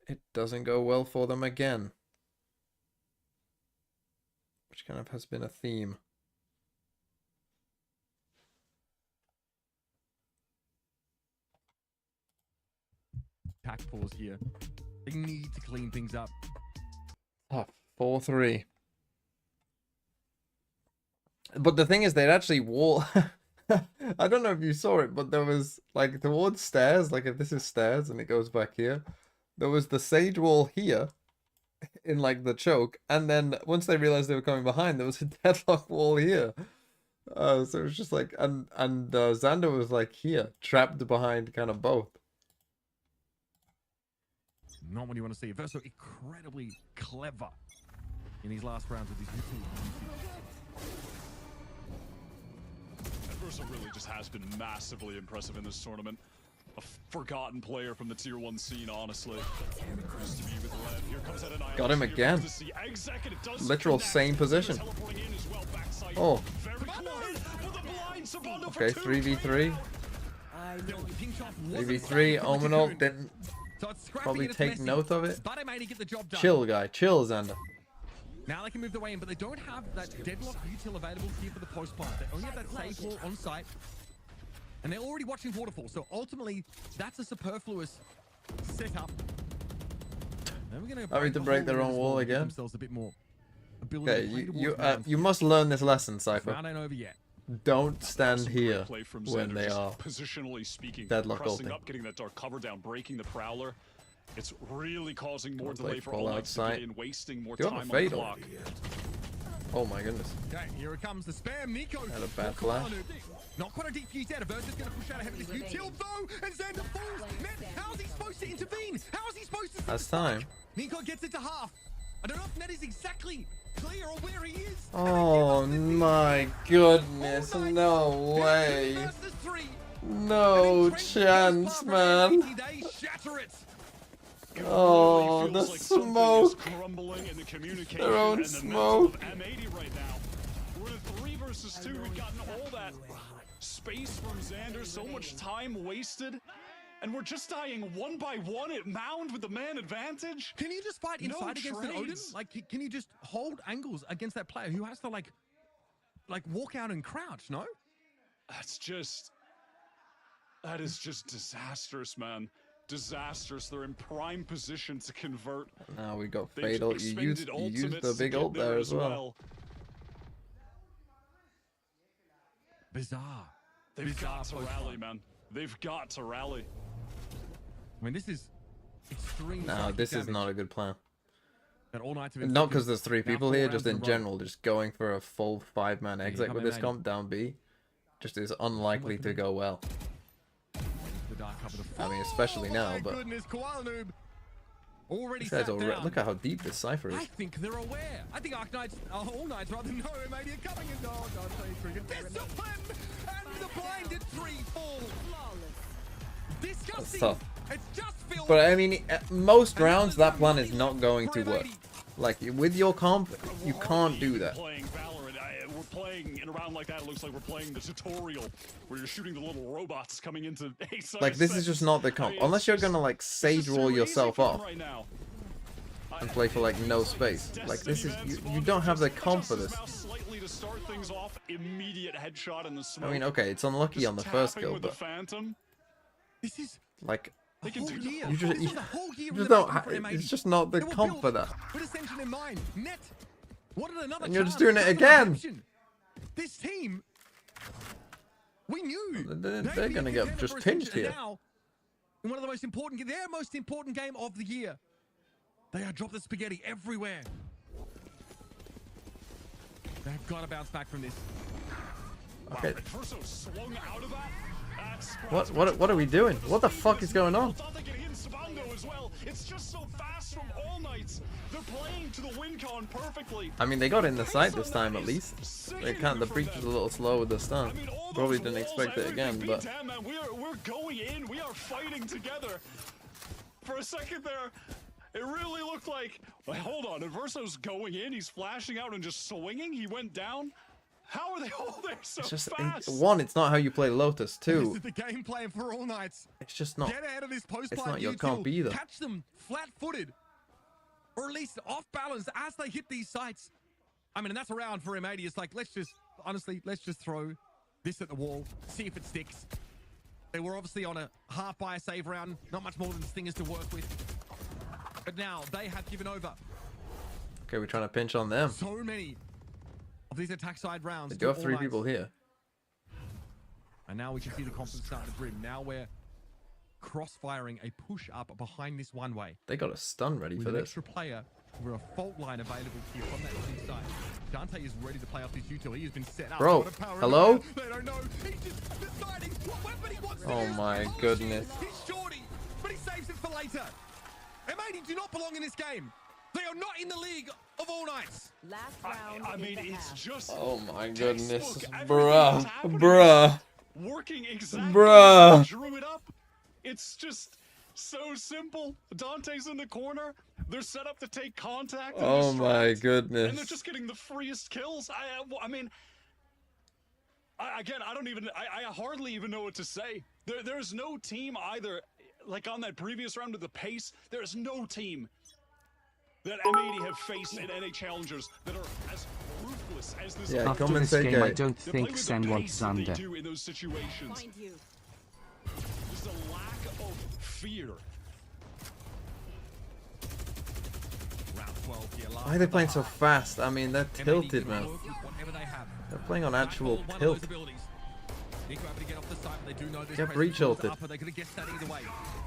it doesn't go well for them again. Which kind of has been a theme. Pack pause here. They need to clean things up. Tough. 4-3. But the thing is, they'd actually wall. I don't know if you saw it, but there was like towards stairs, like if this is stairs and it goes back here, there was the sage wall here in like the choke, and then once they realized they were coming behind, there was a deadlock wall here. So it was just like, and Xander was like here, trapped behind kind of both. Not what you want to see. Verso incredibly clever in these last rounds with these Adverso really just has been massively impressive in this tournament. A forgotten player from the tier 1 scene, honestly. To be with Lev. Here comes that Got him again. Literal same position. Oh. Okay, 3v3. 3v3. Omenol didn't probably take note of it. Chill, guy. Chill, Xander. Now they can move the way in, but they don't have that deadlock util available here for the post plant. They only have that save wall on site. And they're already watching Waterfall, so ultimately, that's a superfluous setup. Having to break their own wall again. Themselves a bit more Okay, you must learn this lesson, Cypher. Round ain't over yet. Don't stand here when Xander, they are positionally speaking, deadlock pressing ulting. up, getting that dark cover down, breaking the Prowler. It's really causing more Play delay for full all Knights to outside. get in, wasting more Do you time have on a the fatal? clock. Oh my goodness. Okay, here it comes. The spam. Nico. Had a bad flash. Not quite a deep fuse out. Aversa's going to push out ahead of this util though, and Xander falls. Man, how is he supposed to intervene? How is he supposed to? That's time. Nico gets it to half. I don't know if Ned is exactly clear or where he is. Oh my goodness. No way. No chance, man. Oh, the smoke. Their own smoke. M80 right now. We're in a 3 versus 2. We've gotten all that space from Xander, so much time wasted. And we're just dying one by one at Mound with the man advantage. Can you just fight inside against an Odin? trades. Like, can you just hold angles against that player who has to like like walk out and crouch, no? That is just disastrous, man. Disastrous. They're in prime position to convert. Now we got They've fatal. You used the big ult there as well. Bizarre. They've got to rally, man. They've got to rally. I mean, this is extreme. No, this is not a good plan. And all night Not because there's 3 people here, just in general, just going for a full 5-man exit with this comp down B just is unlikely to go well. I mean, especially now, but goodness, Koala Noob already these guys sat down. look at how deep this Cypher is. I think they're aware. I think Arc Knights, All Knights rather, no, maybe are coming in. Oh, God, triggered. Discipline! And the blinded 3 fall. Disgusting. That's tough. It's just filled. But I mean, at most rounds, that plan is not going to work. Like, with your comp, you can't do that. Playing Valorant, we're playing in a round like that. It looks like we're playing the tutorial where you're shooting the little robots coming into a side. Like, this is just not the comp. Unless you're gonna, like, sage roll yourself off right now. and play for, like, no space. Like, this is... You don't have the comp for this. Slightly to start things off, immediate headshot in the smoke. I mean, okay, it's unlucky on the first kill, with the but... Phantom. This is Like... They can do You just don't... It's just not the comp for that. With Ascension in mind, net. What another And you're just chance, doing it another again. option. This team, we knew They're gonna get just pinched here. Now, in one of the most important, their most important game of the year, they are dropping the spaghetti everywhere. They've got to bounce back from this. Okay. Verso swung out of that. What are we doing? What the fuck is going on? It's just so fast from All Knights. They're playing to the win con perfectly. I mean, they got in the site this time at least. They can't. The breach was a little slow with the stun. Probably didn't expect it again, but Damn, man, we're going in. We are fighting together. For a second there, it really looked like. Wait, hold on, Verso's going in. He's flashing out and just swinging. He went down. How are they all there so it's just fast? one. It's not how you play Lotus. This 2. is the game plan for All Knights. It's just not. Get ahead of this post. It's not your comp either. Catch them flat-footed, or at least off balance as they hit these sites. I mean, and that's a round for M80. It's like, let's just throw this at the wall, see if it sticks. They were obviously on a half buy save round, not much more than stingers to work with. But now they have given over. Okay, we're trying to pinch on them. So many of these attack side rounds. They do have 3 people here. And now we can see the confidence start to brim. Now we're cross-firing a push up behind this one way. They got a stun ready With for an this. extra player, we're a fault line available here from that C side. Dante is ready to play off this util. He has been set up. Bro, What a power hello? in the They don't know. He's just deciding what weapon he wants to Oh use. my Oh, goodness. shit. He's shorty, but he saves it for later. M80 do not belong in this game. They are not in the league of All Nights. Last round. I mean, in the it's half. just. Oh my goodness, textbook. Everything bruh, that's happening bruh. is working exactly. Bruh. As they drew it up. It's just so simple. Dante's in the corner. They're set up to take contact. And Oh my distract, goodness. And they're just getting the freest kills. I mean, again, I hardly even know what to say. There's no team either. Like on that previous round with the pace, there's no team that M80 have faced in NA challengers that are as ruthless as this. Yeah, After come and this say game, I gay. don't They play think with the Sen wants pace that they Xander. do in those situations. Find you. Just a lack of fear. Round 12 here. Why are they playing so fast? I mean, they're tilted, man. Whatever they have. They're playing on actual One of tilt. those abilities. Nico having to get off the side, but they do know this Get presence breach towards ulted. upper. They could have guessed that either way.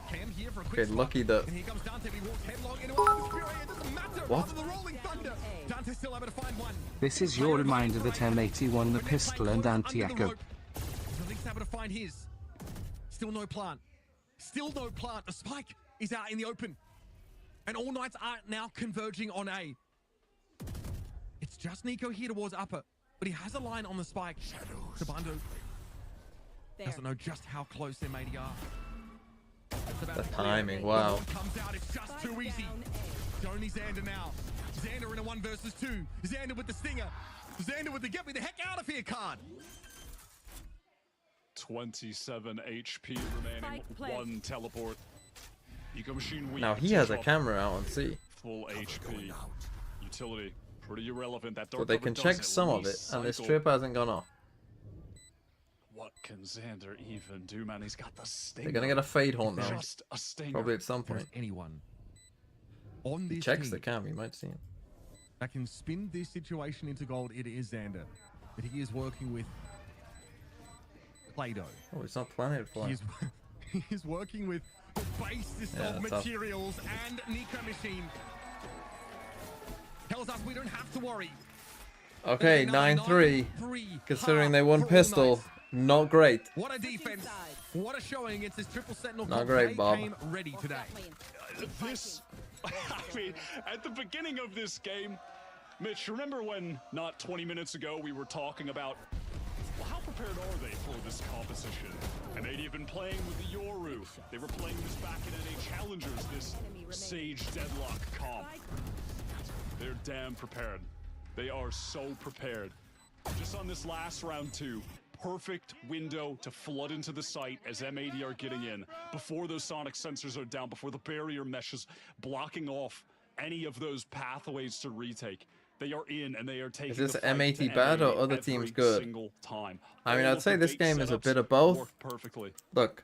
Cam here for a quick Okay, swap. lucky that. And here comes Dante, but he walks headlong into Armor's Fury. It doesn't matter. What? Rather than the rolling thunder. Dante still able to find one. This is your reminder that M80 won the But pistol and under the anti-echo. rope. He's able to find his. Still no plant. Still no plant. The spike is out in the open. And All Knights are now converging on A. It's just Nico here towards upper. But he has a line on the spike. Sabando There. doesn't know just how close M80 are. The timing, wow. Comes out, it's just too easy. Only Xander now. Xander in a 1 versus 2. Xander with the stinger. Xander with the get me the heck out of here card. 27 HP remaining. Spike plant. 1 teleport. Eco Machine weak. Now he has a T-Top, camera out on C. Full HP. Utility Pretty irrelevant. That So dark they cover can does check at some of it, least and this cycle. trip hasn't gone off. What can Xander even do, man? He's got the stinger. They're gonna get a fade horn now, Just a stinger. probably at some There's point. anyone on He this checks team the cam, you might see him. that can spin this situation into gold. It is Xander. But he is working with Play-Doh. Oh, it's not Planet Fly. He is working with the basis Yeah, of that's tough. materials and Nico Machine. Tells us we don't have to worry. Okay, There's another 9-3. 9-3 Considering half they won for all pistol, Knights. not great. What a defense. What a showing against this triple sentinel. Not comp. great, They Bob. came ready today. This, I mean, at the beginning of this game, Mitch, remember when not 20 minutes ago we were talking about, well, how prepared are they for this composition? M80 have been playing with the Yoru. They were playing this back in NA Challengers, this Sage Deadlock comp. They're damn prepared. They are so prepared. Just on this last round 2, perfect window to flood into the site as M80 are getting in, before those sonic sensors are down, before the barrier meshes blocking off any of those pathways to retake. They are in and they are taking. Is this the fight M80 to bad or M80 other every teams good? single time. I mean, All I'd of say the this bait game is a setups bit of both. work perfectly. Look,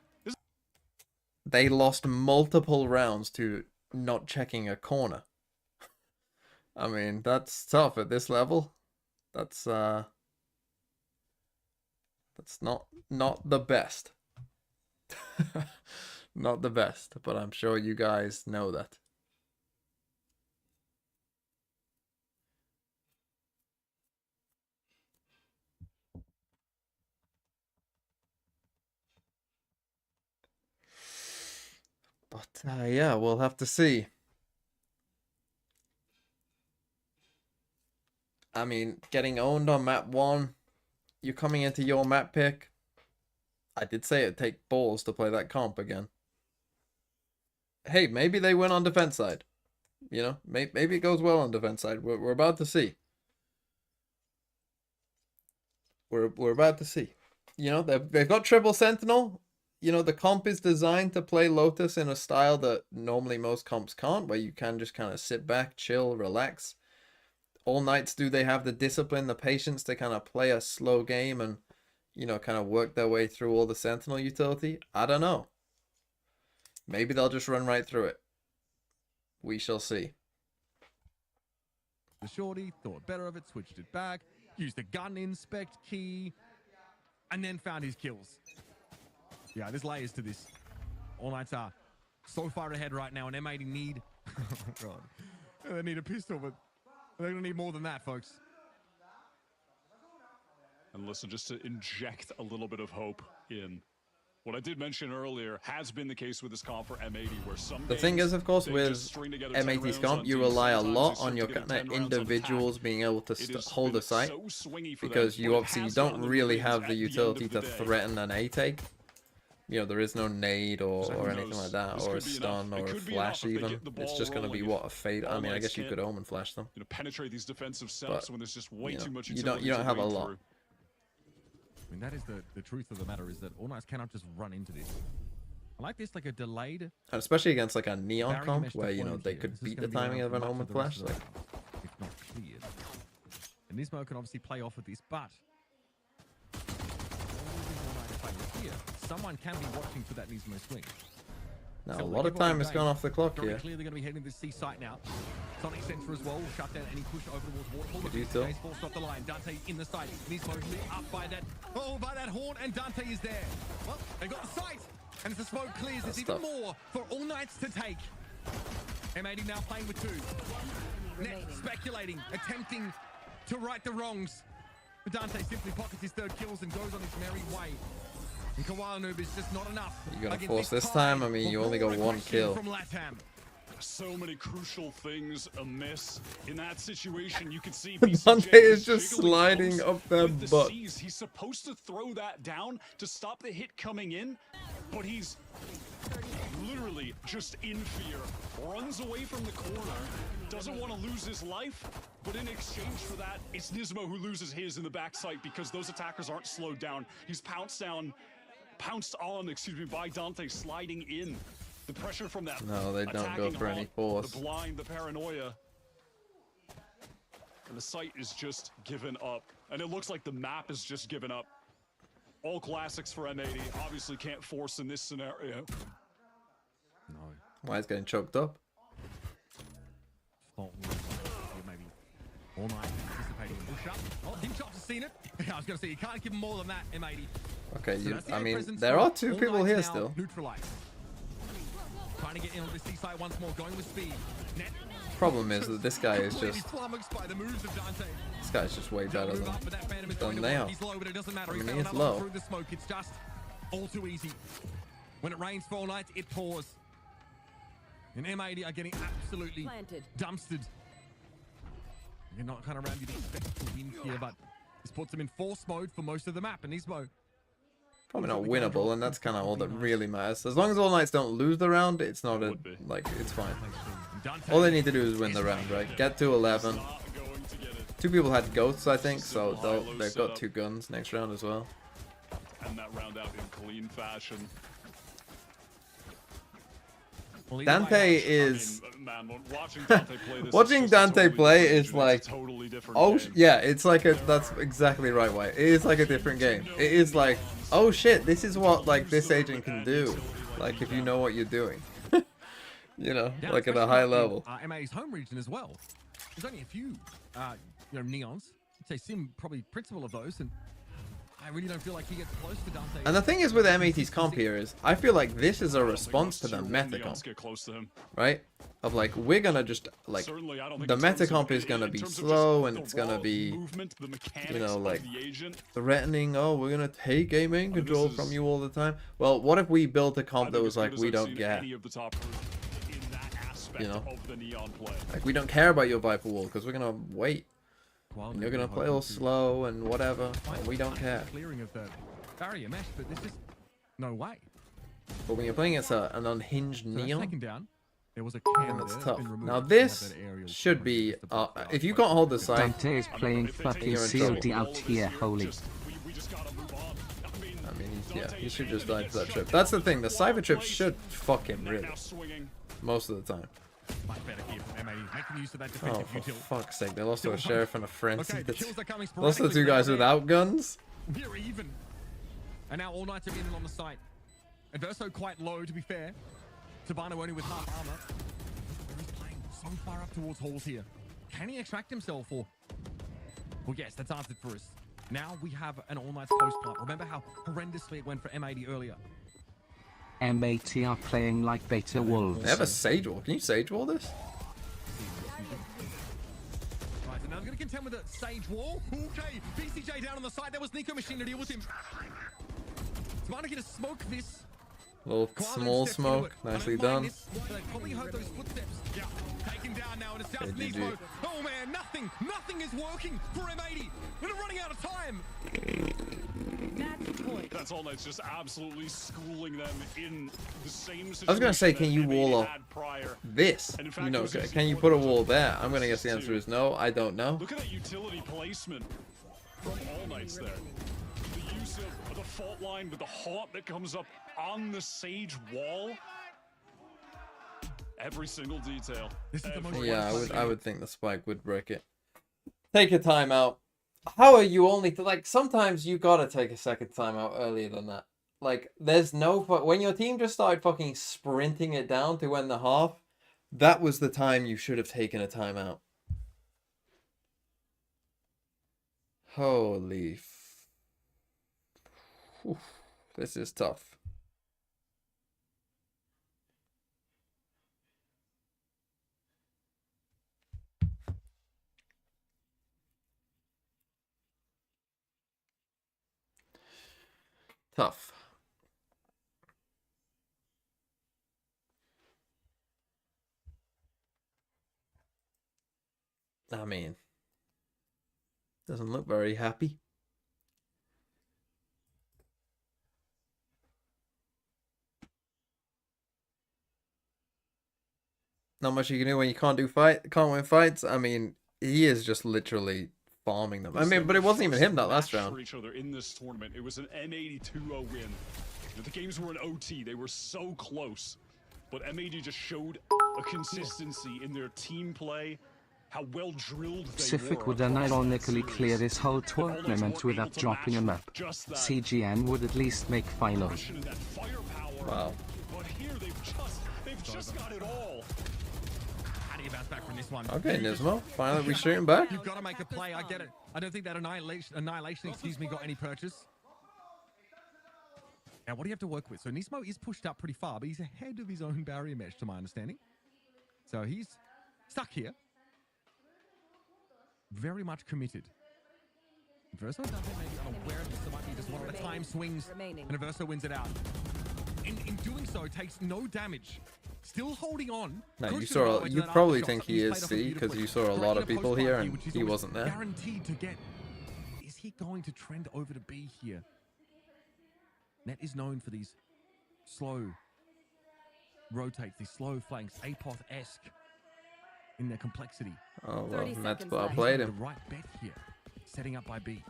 they lost multiple rounds to not checking a corner. I mean, that's tough at this level. That's not the best. Not the best, but I'm sure you guys know that. But yeah, we'll have to see. I mean, getting owned on map 1, you're coming into your map pick. I did say it'd take balls to play that comp again. Hey, maybe they win on defense side. You know, maybe it goes well on defense side. We're about to see. We're about to see. You know, they've got triple sentinel. You know, the comp is designed to play Lotus in a style that normally most comps can't, where you can just kind of sit back, chill, relax. All Knights, do they have the discipline, the patience to kind of play a slow game and, you know, kind of work their way through all the sentinel utility? I don't know. Maybe they'll just run right through it. We shall see. The shorty thought better of it, switched it back, used the gun inspect key, and then found his kills. Yeah, there's layers to this. All Knights are so far ahead right now, and M80 need... oh, God. They need a pistol, but they're going to need more than that, folks. And listen, just to inject a little bit of hope in what I did mention earlier has been the case with this comp for M80, where some The thing is, of course, they with just string together 10 M80's rounds comp, on you teams. rely a Sometimes lot they string on your together kind 10 of rounds on individuals attack. being able to It has hold been a site, so swingy for because them, you but it obviously has don't gotten them really wins have at the end utility of the to day. threaten an A-take. You know, there is no nade or So who anything knows? like that, This or a could be stun enough. It or a could be flash enough if they even. get the It's ball just going to be rolling. what, a fade? I All mean, I Knights guess you can't, could omen flash them. penetrate these defensive setups But, when there's just way you know, too much you utility don't to have a wade lot. through. I mean, that is the truth of the matter, is that All Knights cannot just run into this. I like this, like a delayed... And especially against like a neon barrier comp, mesh where, you know, deployment they here. could This is beat gonna the be around timing of for an much omen the rest flash. of the Like, round, if not cleared. And Nismo can obviously play off of this, but... Here, someone can be watching for that Nismo swing. now, So a we'll lot of give away time has base. gone off the clock Very here. clearly going to be heading to the C site now. Sonic Sensor as well will shut down any push over towards Waterfall. Good detail. He's forced off the line. Dante in the site. Nismo lit up by that. Oh, by that horn, and Dante is there. Well, they got the site, and as the smoke clears, there's That's even tough. more for All Knights to take. M80 now playing with 2. Net speculating, attempting to right the wrongs. But Dante simply pockets his 3rd kills and goes on his merry way. And Koala Noob is just not enough. You gonna against force this tide time? I mean, of you only raw got 1 aggression kill. From LATAM. So many crucial things amiss in that situation. You can see Dante BCJ is just jiggling sliding close up their with the butt. C's. He's supposed to throw that down to stop the hit coming in, but he's literally just in fear. Runs away from the corner. Doesn't want to lose his life, but in exchange for that, it's Nismo who loses his in the backside because those attackers aren't slowed down. He's pounced on, by Dante sliding in. The pressure from that. No, they don't go attacking for any haunt, force. The blind, the paranoia. And the site is just given up. And it looks like the map is just given up. All classics for M80. Obviously can't force in this scenario. No. Why is getting choked up? Oh, maybe all night anticipating a push up. Oh, Tinchop's has seen it. I was going to say, you can't give him more than that, M80. Okay, So you, that's the I air mean, presence there for are two All people Knight's here now still. Neutralized. Trying to get in on the C side once more, going with speed. Net. Problem is that this guy is Completely just, flummoxed by the moves of Dante. this guy's just way better Move up, but that Phantom is going to now. work. He's low, but it doesn't matter. I He mean, found he's another one low. through the smoke. It's just all too easy. When it rains for All Night, it pours. And M80 are getting absolutely Planted. dumpstered. You're not kind of around, you'd expect to win here, but this puts him in force mode for most of the map. And Nismo, probably not winnable, and that's kind of all that really matters. As long as All Knights don't lose the round, it's not a, Would be. like, it's fine. Dante All they need to do is win the round, right? Get to 11. Not going to get it. Two people had ghosts, I think, so High-low they've got setup. 2 guns next round as well. And that round out in clean fashion. Well, either Dante way, is... I mean, man, watching Dante play this Watching is just a Dante totally play different is region. like, It's a totally different oh, game. yeah, it's like a, that's exactly the right way. It is like a different game. It is like, oh shit, this is what, like, this agent can do. Like, if you know what you're doing. You know, yeah, like at a especially high in, level. MA's home region as well. There's only a few, neons. I'd say Sim probably principal of those, and I really don't feel like he gets close to Dante. And the thing is with M80's comp here is, I feel like this is a response to the meta Neons comp, get close to him. right? Of like, we're gonna just, like, Certainly, I don't think the in terms meta of- comp is gonna in be terms of slow, just and the it's gonna raw be, movement, the mechanics you know, of like, the agent. threatening, oh, we're gonna take game main this control is- from you all the time. Well, what if we built a I comp think that as was good like, as we I've don't seen care. any of the top group in that aspect You know? of the neon play. Like, we don't care about your Viper wall, because we're gonna wait. Well, And you're gonna play all slow and whatever, and we don't care. Clearing of the barrier mesh, but there's just no way. But when you're playing against an unhinged So that's Neon, taken down. There was a then cam that's there, tough. been removed. Now You have this that aerial should coverage be, just to block out, if you but- can't hold the side, Dante is playing if they take fucking You're in COD trouble. out here, holy. We just gotta move on. I mean, yeah, he should just die for that trip. That's the thing, the Cypher trip should fuck him, really, Now swinging. most of the time. Much better here from M80, making use of that Oh, defensive for util. fuck's sake, they lost to a Sheriff and a Frenzy. Okay, the kills are coming Lost to the two sporadically, guys but without guns? we're even. And now All Knights are in on the site. Adverso quite low, to be fair. Tabano only with half armor. He's playing so far up towards Halls here. Can he extract himself or... Well, yes, that's answered for us. Now we have an All Knights post plant. Remember how horrendously it went for M80 earlier. M80 are playing like beta wolves. They have a Sage Wall. Can you Sage Wall this? Right, so now they're going to contend with a Sage Wall. Okay, BCJ down on the side. There was Nico Machine to deal with him. Tabano going to smoke this. Little Koala small steps into smoke. it. I Nicely don't mind done. this, but they probably heard those footsteps. Yeah, taken down now, and it's just Okay, GG. Nismo. Oh man, nothing is working for M80. They're running out of time. Match point. That's all. That's just absolutely schooling them in the same situation. I was gonna say, that can you M80 wall off had prior. this? And in fact, You know, it was easy can you for put a them to wall there? I'm force gonna guess the to- answer is no. I don't know. Look at that utility placement from All Knights there. The use of the fault line with the haunt that comes up on the Sage wall. Every single detail. This is the most Yeah, I fun. would think the spike would break it. Take a timeout. How are you only like sometimes you gotta take a second timeout earlier than that. Like there's no when your team just started fucking sprinting it down to end the half, that was the time you should have taken a timeout. Holy Whew. This is tough. Tough. I mean, doesn't look very happy. Not much you can do when you can't win fights. I mean, he is just literally farming them. I mean, but it wasn't even him that last round. For each other in this tournament, it was an M80 2-0 win. The games were in OT. They were so close, but M80 just showed a consistency in their team play how well drilled they Pacific were would across that unironically series. clear this whole All Knights tournament weren't able without to dropping a match map. just that CGN would at least make finals. aggression and that firepower. Wow. But here they've just got it all. How do you bounce back from this one? Okay, Nismo. Finally, we shooting back. You've got to make a play. I get it. I don't think that annihilation, excuse me, got any purchase. Now, what do you have to work with? So Nismo is pushed up pretty far, but he's ahead of his own barrier mesh, to my understanding. So he's stuck here. Very much committed. Verso doesn't maybe unaware of this. There might be just one at a time swings, and Verso wins it out. In doing so, takes no damage. Still holding on. No, Crucial you all saw. the way to You that probably aftershock. think he He's is played off it C because beautifully. you saw a lot Creating of people post here fight and which is he always wasn't there. Guaranteed to get. Is he going to trend over to B here? Net is known for these slow rotates, these slow flanks, Apoth-esque in their complexity. Oh well, 30 that's seconds well left. played The him. right bet here, setting up by B.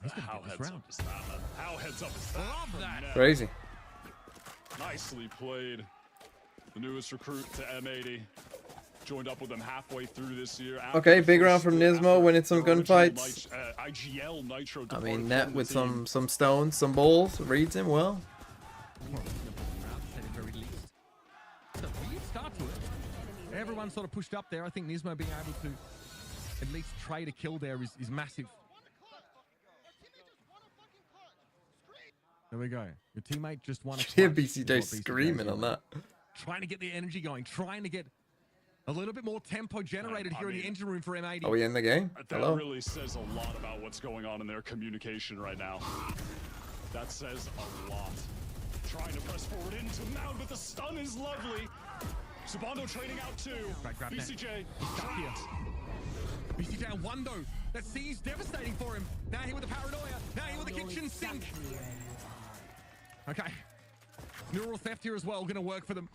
He's going to How get this heads round. up is that? How heads up is that? Love from that. Ned? Crazy. Nicely played. The newest recruit to M80. Joined up with them halfway through this year. After Okay, the big round first from split, Nismo, after winning some the original gunfights. IGL Nitro I departed mean, from Net the with team. some stones, some balls, reads him well. At the very least. It's a weird start to it. Everyone sort of pushed up there. I think Nismo being able to at least trade a kill there is massive. There we go. Your teammate just won a clutch. Hear is what BCJ screaming is on that. Trying to get the energy going. Trying to get a little bit more tempo generated here in the engine room for M80. Are we in the game? That Hello. really says a lot about what's going on in their communication right now. That says a lot. Trying to press forward into Mound, but the stun is lovely. Sabando trading out too. Right, grab that. BCJ Stuck here. BCJ on one though. That C is devastating for him. Now here with the paranoia. Now here with the kitchen sink. Okay. Neural theft here as well. Going to work for them.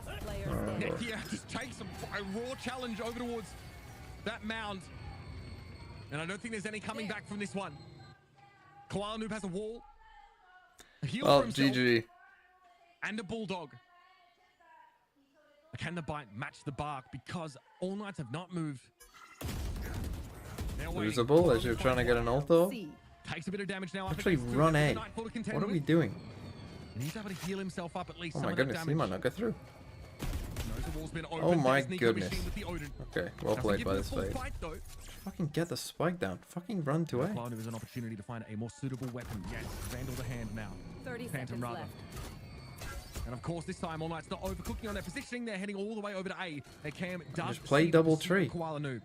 Last player standing. Nekia just takes a raw challenge over towards that mound. And I don't think there's any coming back from this one. Koala Noob has a wall. A heal Well, for himself. GG. And a bulldog. Can the bite match the bark? Because all Knights have not moved. They're waiting. Losable as you're trying to get an ulto. C. Takes a bit of damage now. Actually, run A. What are we doing? And he's able to heal himself up at least. Oh some my of that goodness, he damage. might not go through. Knows the wall's been Oh opened. my There's Nico goodness. Machine with the Odin. Okay, well Doesn't played give by him a this full fade. fight, though. Fucking get the spike down. Fucking run to A. Koala Noob has an opportunity to find a more suitable weapon. Yes, Vandal the hand now. 30 Phantom seconds rather. left. And of course, this time All Knight's not overcooking on their positioning. They're heading all the way over to A. They Cam does Just play see the double pursuit of tree. Koala Noob.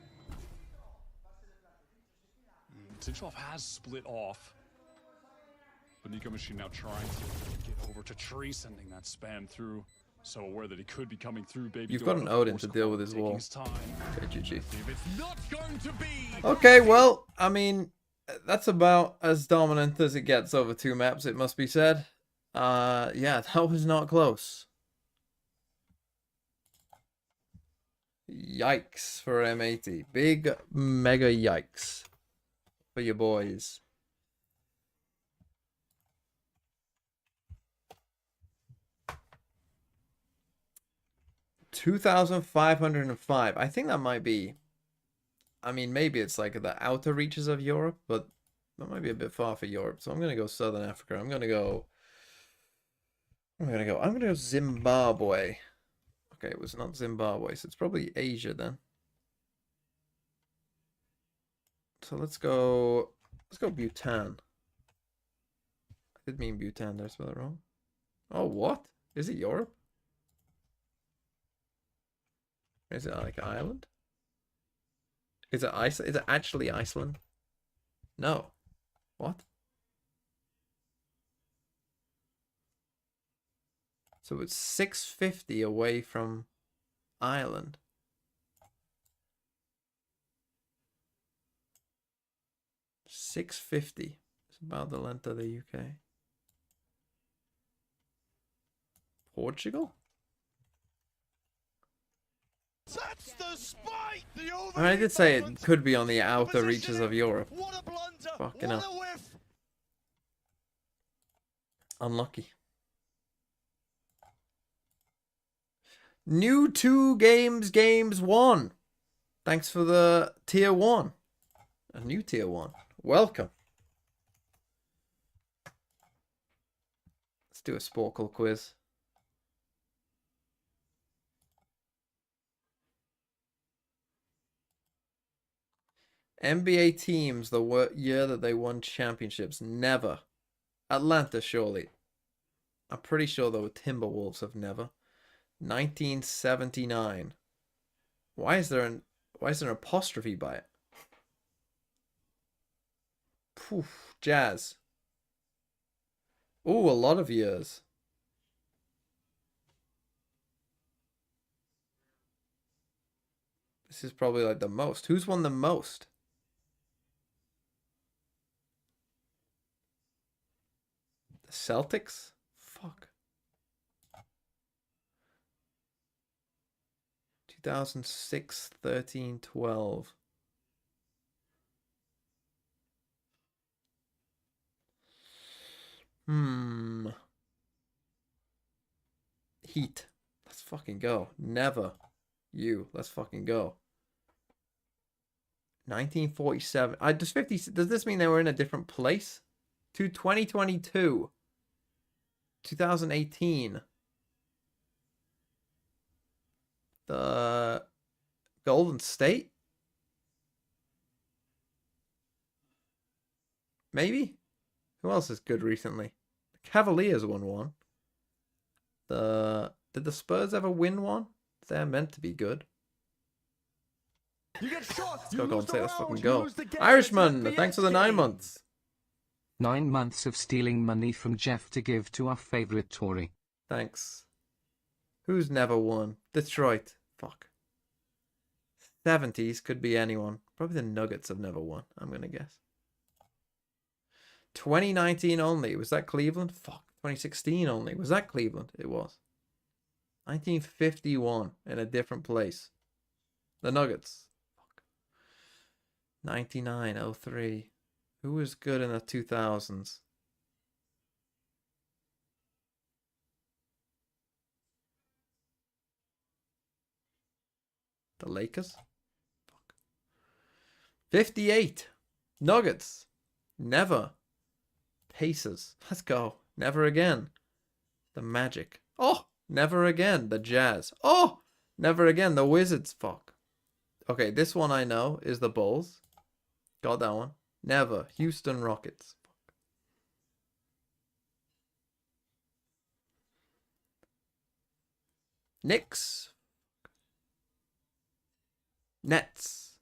Tinchoff has split off. But Nico Machine now trying to get over to Tree, sending that spam through. So aware that he could be coming through, baby. You've Go got an out, Odin force to deal with Koala his taking wall. his time. Okay, GG. If it's not going to be... Okay, well, I mean, that's about as dominant as it gets over 2 maps, it must be said. Yeah, that was not close. Yikes for M80. Big, mega yikes for your boys. $2,505. I think that might be... I mean, maybe it's like the outer reaches of Europe, but that might be a bit far for Europe. So I'm gonna go Southern Africa. I'm gonna go Zimbabwe. Okay, it was not Zimbabwe, so it's probably Asia then. So let's go Bhutan. I did mean Bhutan, did I spell it wrong? Oh, what? Is it Europe? Is it like Ireland? Is it Iceland? Is it actually Iceland? No. What? So it's 650 away from Ireland. $650. It's about the length of the UK. Portugal? That's the spike! The I mean, I did say it could be on the outer reaches of Europe. What a blunder! Fucking what hell. a whiff! Unlucky. New 2 games 1. Thanks for the tier 1. A new tier 1. Welcome. Let's do a Sporkle quiz. NBA teams the year that they won championships. Never. Atlanta, surely. I'm pretty sure the Timberwolves have never. 1979. Why is there an apostrophe by it? Poof, Jazz. Ooh, a lot of years. This is probably like the most. Who's won the most? The Celtics? Fuck. 2006, 13, 12. Heat. Let's fucking go. Never. You. Let's fucking go. 1947. Does this mean they were in a different place? To 2022. 2018. The Golden State? Maybe? Who else is good recently? The Cavaliers won one. Did the Spurs ever win one? They're meant to be good. You get shot. Let's go Golden State. Let's fucking go. Irishman, thanks for the 9 months. 9 months of stealing money from Jeff to give to our favorite Tory. Thanks. Who's never won? Detroit. Fuck. 70s could be anyone. Probably the Nuggets have never won, I'm going to guess. 2019 only. Was that Cleveland? Fuck. 2016 only. Was that Cleveland? It was. 1951 in a different place. The Nuggets. Fuck. 99, 03. Who was good in the 2000s? The Lakers? Fuck. 58. Nuggets. Never. Pacers. Let's go. Never again. The Magic. Oh, never again. The Jazz. Oh, never again. The Wizards. Fuck. Okay, this one I know is the Bulls. Got that one. Never. Houston Rockets. Fuck. Knicks. Nets.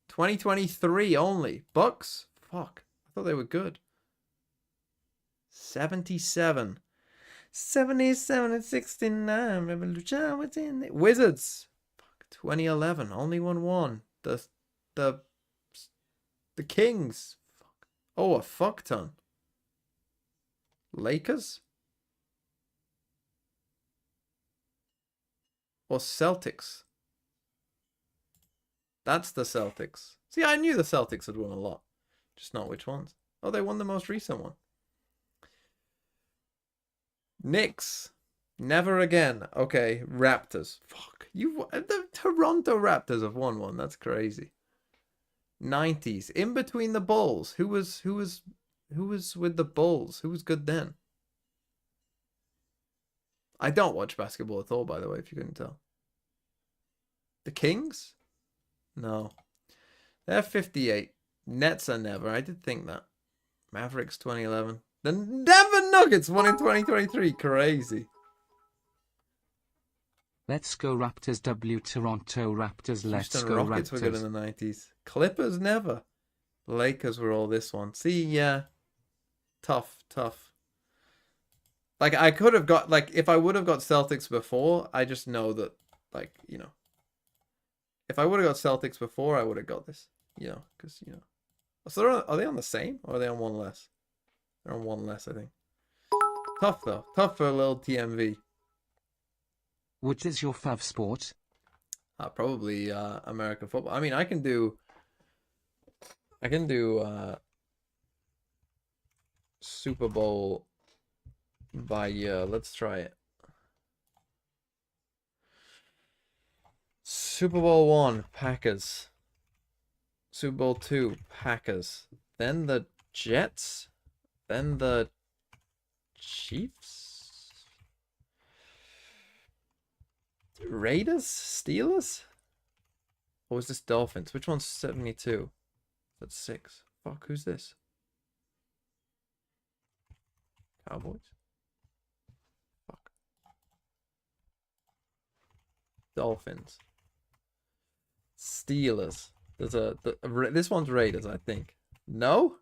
2023 only. Bucks. Fuck. I thought they were good. 77. 77 and 69. Revolution within it. Wizards. Fuck. 2011. Only won. The Kings. Fuck. Oh, a fuck ton. Lakers? Or Celtics? That's the Celtics. See, I knew the Celtics had won a lot. Just not which ones. Oh, they won the most recent one. Knicks. Never again. Okay, Raptors. Fuck. The Toronto Raptors have won one. That's crazy. 90s. In between the Bulls. Who was with the Bulls? Who was good then? I don't watch basketball at all, by the way, if you couldn't tell. The Kings? No. They're 58. Nets are never. I did think that. Mavericks 2011. The Denver Nuggets won in 2023. Crazy. Let's go Raptors W. Toronto Raptors. Let's Houston go Rockets Raptors. were good in the 90s. Clippers never. Lakers were all this one. See, yeah. Tough. Like, I could have got, like, if I would have got Celtics before, I just know that, like, you know. If I would have got Celtics before, I would have got this. You know, because, you know. So are they on the same? Or are they on one less? They're on one less, I think. Tough, though. Tough for a little TMV. Which is your fav sport? Probably American football. I mean, I can do Super Bowl by year. Let's try it. Super Bowl 1, Packers. Super Bowl 2, Packers. Then the Jets. Then the Chiefs. Raiders? Steelers? Or was this Dolphins? Which one's 72? That's 6. Fuck, who's this? Cowboys? Fuck. Dolphins. Steelers. There's this one's Raiders, I think. No?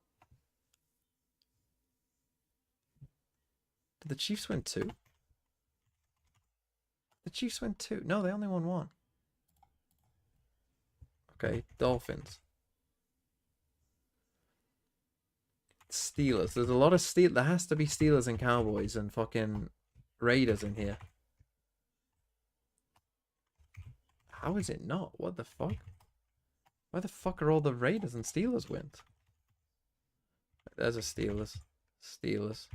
Did the Chiefs win 2? The Chiefs win 2. No, they only won 1. Okay, Dolphins. Steelers. There's a lot of Steelers. There has to be Steelers and Cowboys and fucking Raiders in here. How is it not? What the fuck? Why the fuck are all the Raiders and Steelers wins? There's a Steelers. Steelers.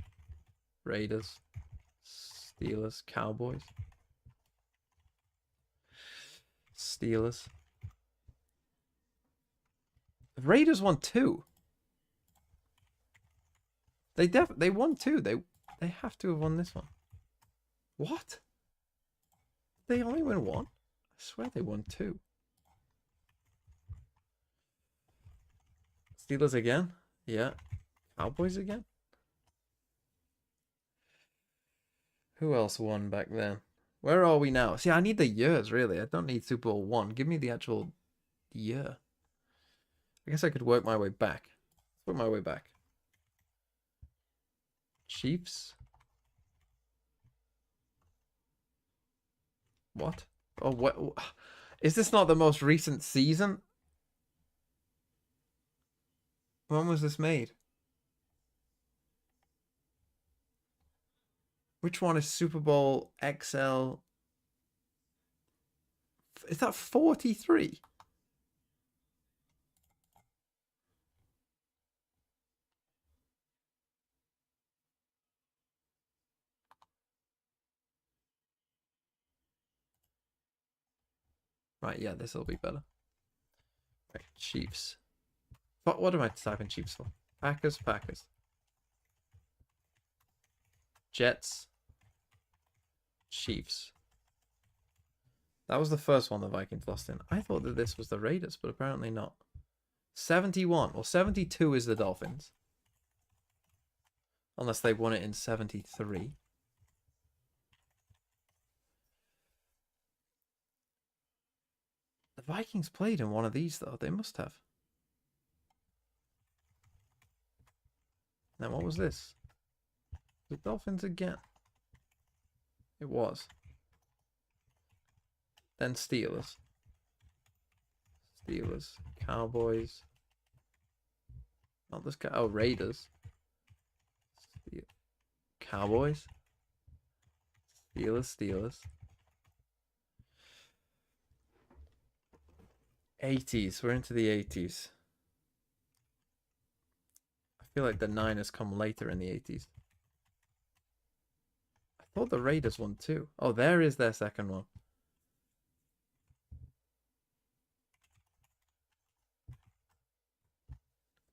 Raiders. Steelers. Cowboys. Steelers. The Raiders won 2. They won 2. They have to have won this one. What? They only win 1? I swear they won 2. Steelers again? Yeah. Cowboys again? Who else won back then? Where are we now? See, I need the years, really. I don't need Super Bowl 1. Give me the actual year. I guess I could work my way back. Work my way back. Chiefs? What? Oh, what? Is this not the most recent season? When was this made? Which one is Super Bowl XL? Is that 43? Right, yeah, this will be better. Right, Chiefs. But what am I typing Chiefs for? Packers, Packers. Jets. Chiefs. That was the first one the Vikings lost in. I thought that this was the Raiders, but apparently not. 71. Well, 72 is the Dolphins. Unless they won it in 73. The Vikings played in one of these, though. They must have. Now, what was this? The Dolphins again. It was. Then Steelers. Steelers. Cowboys. Not this guy. Oh, Raiders. Cowboys. Steelers. 80s. We're into the 80s. I feel like the Niners come later in the 80s. I thought the Raiders won too. Oh, there is their second one.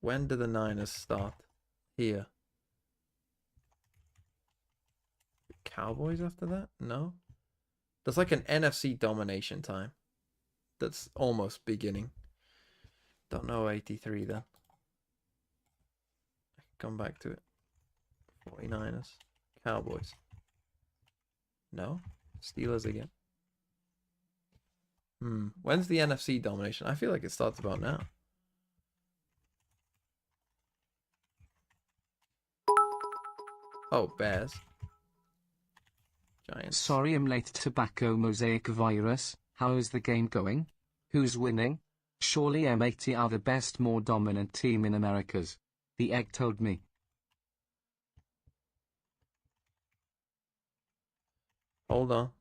When did the Niners start? Here. Cowboys after that? No. There's like an NFC domination time. That's almost beginning. Don't know 83 then. Come back to it. 49ers. Cowboys. No? Steelers again. When's the NFC domination? I feel like it starts about now. Oh, Bears. Giants. Sorry I'm late. Tobacco Mosaic Virus. How is the game going? Who's winning? Surely M80 are the best, more dominant team in Americas. The egg told me. Hold on.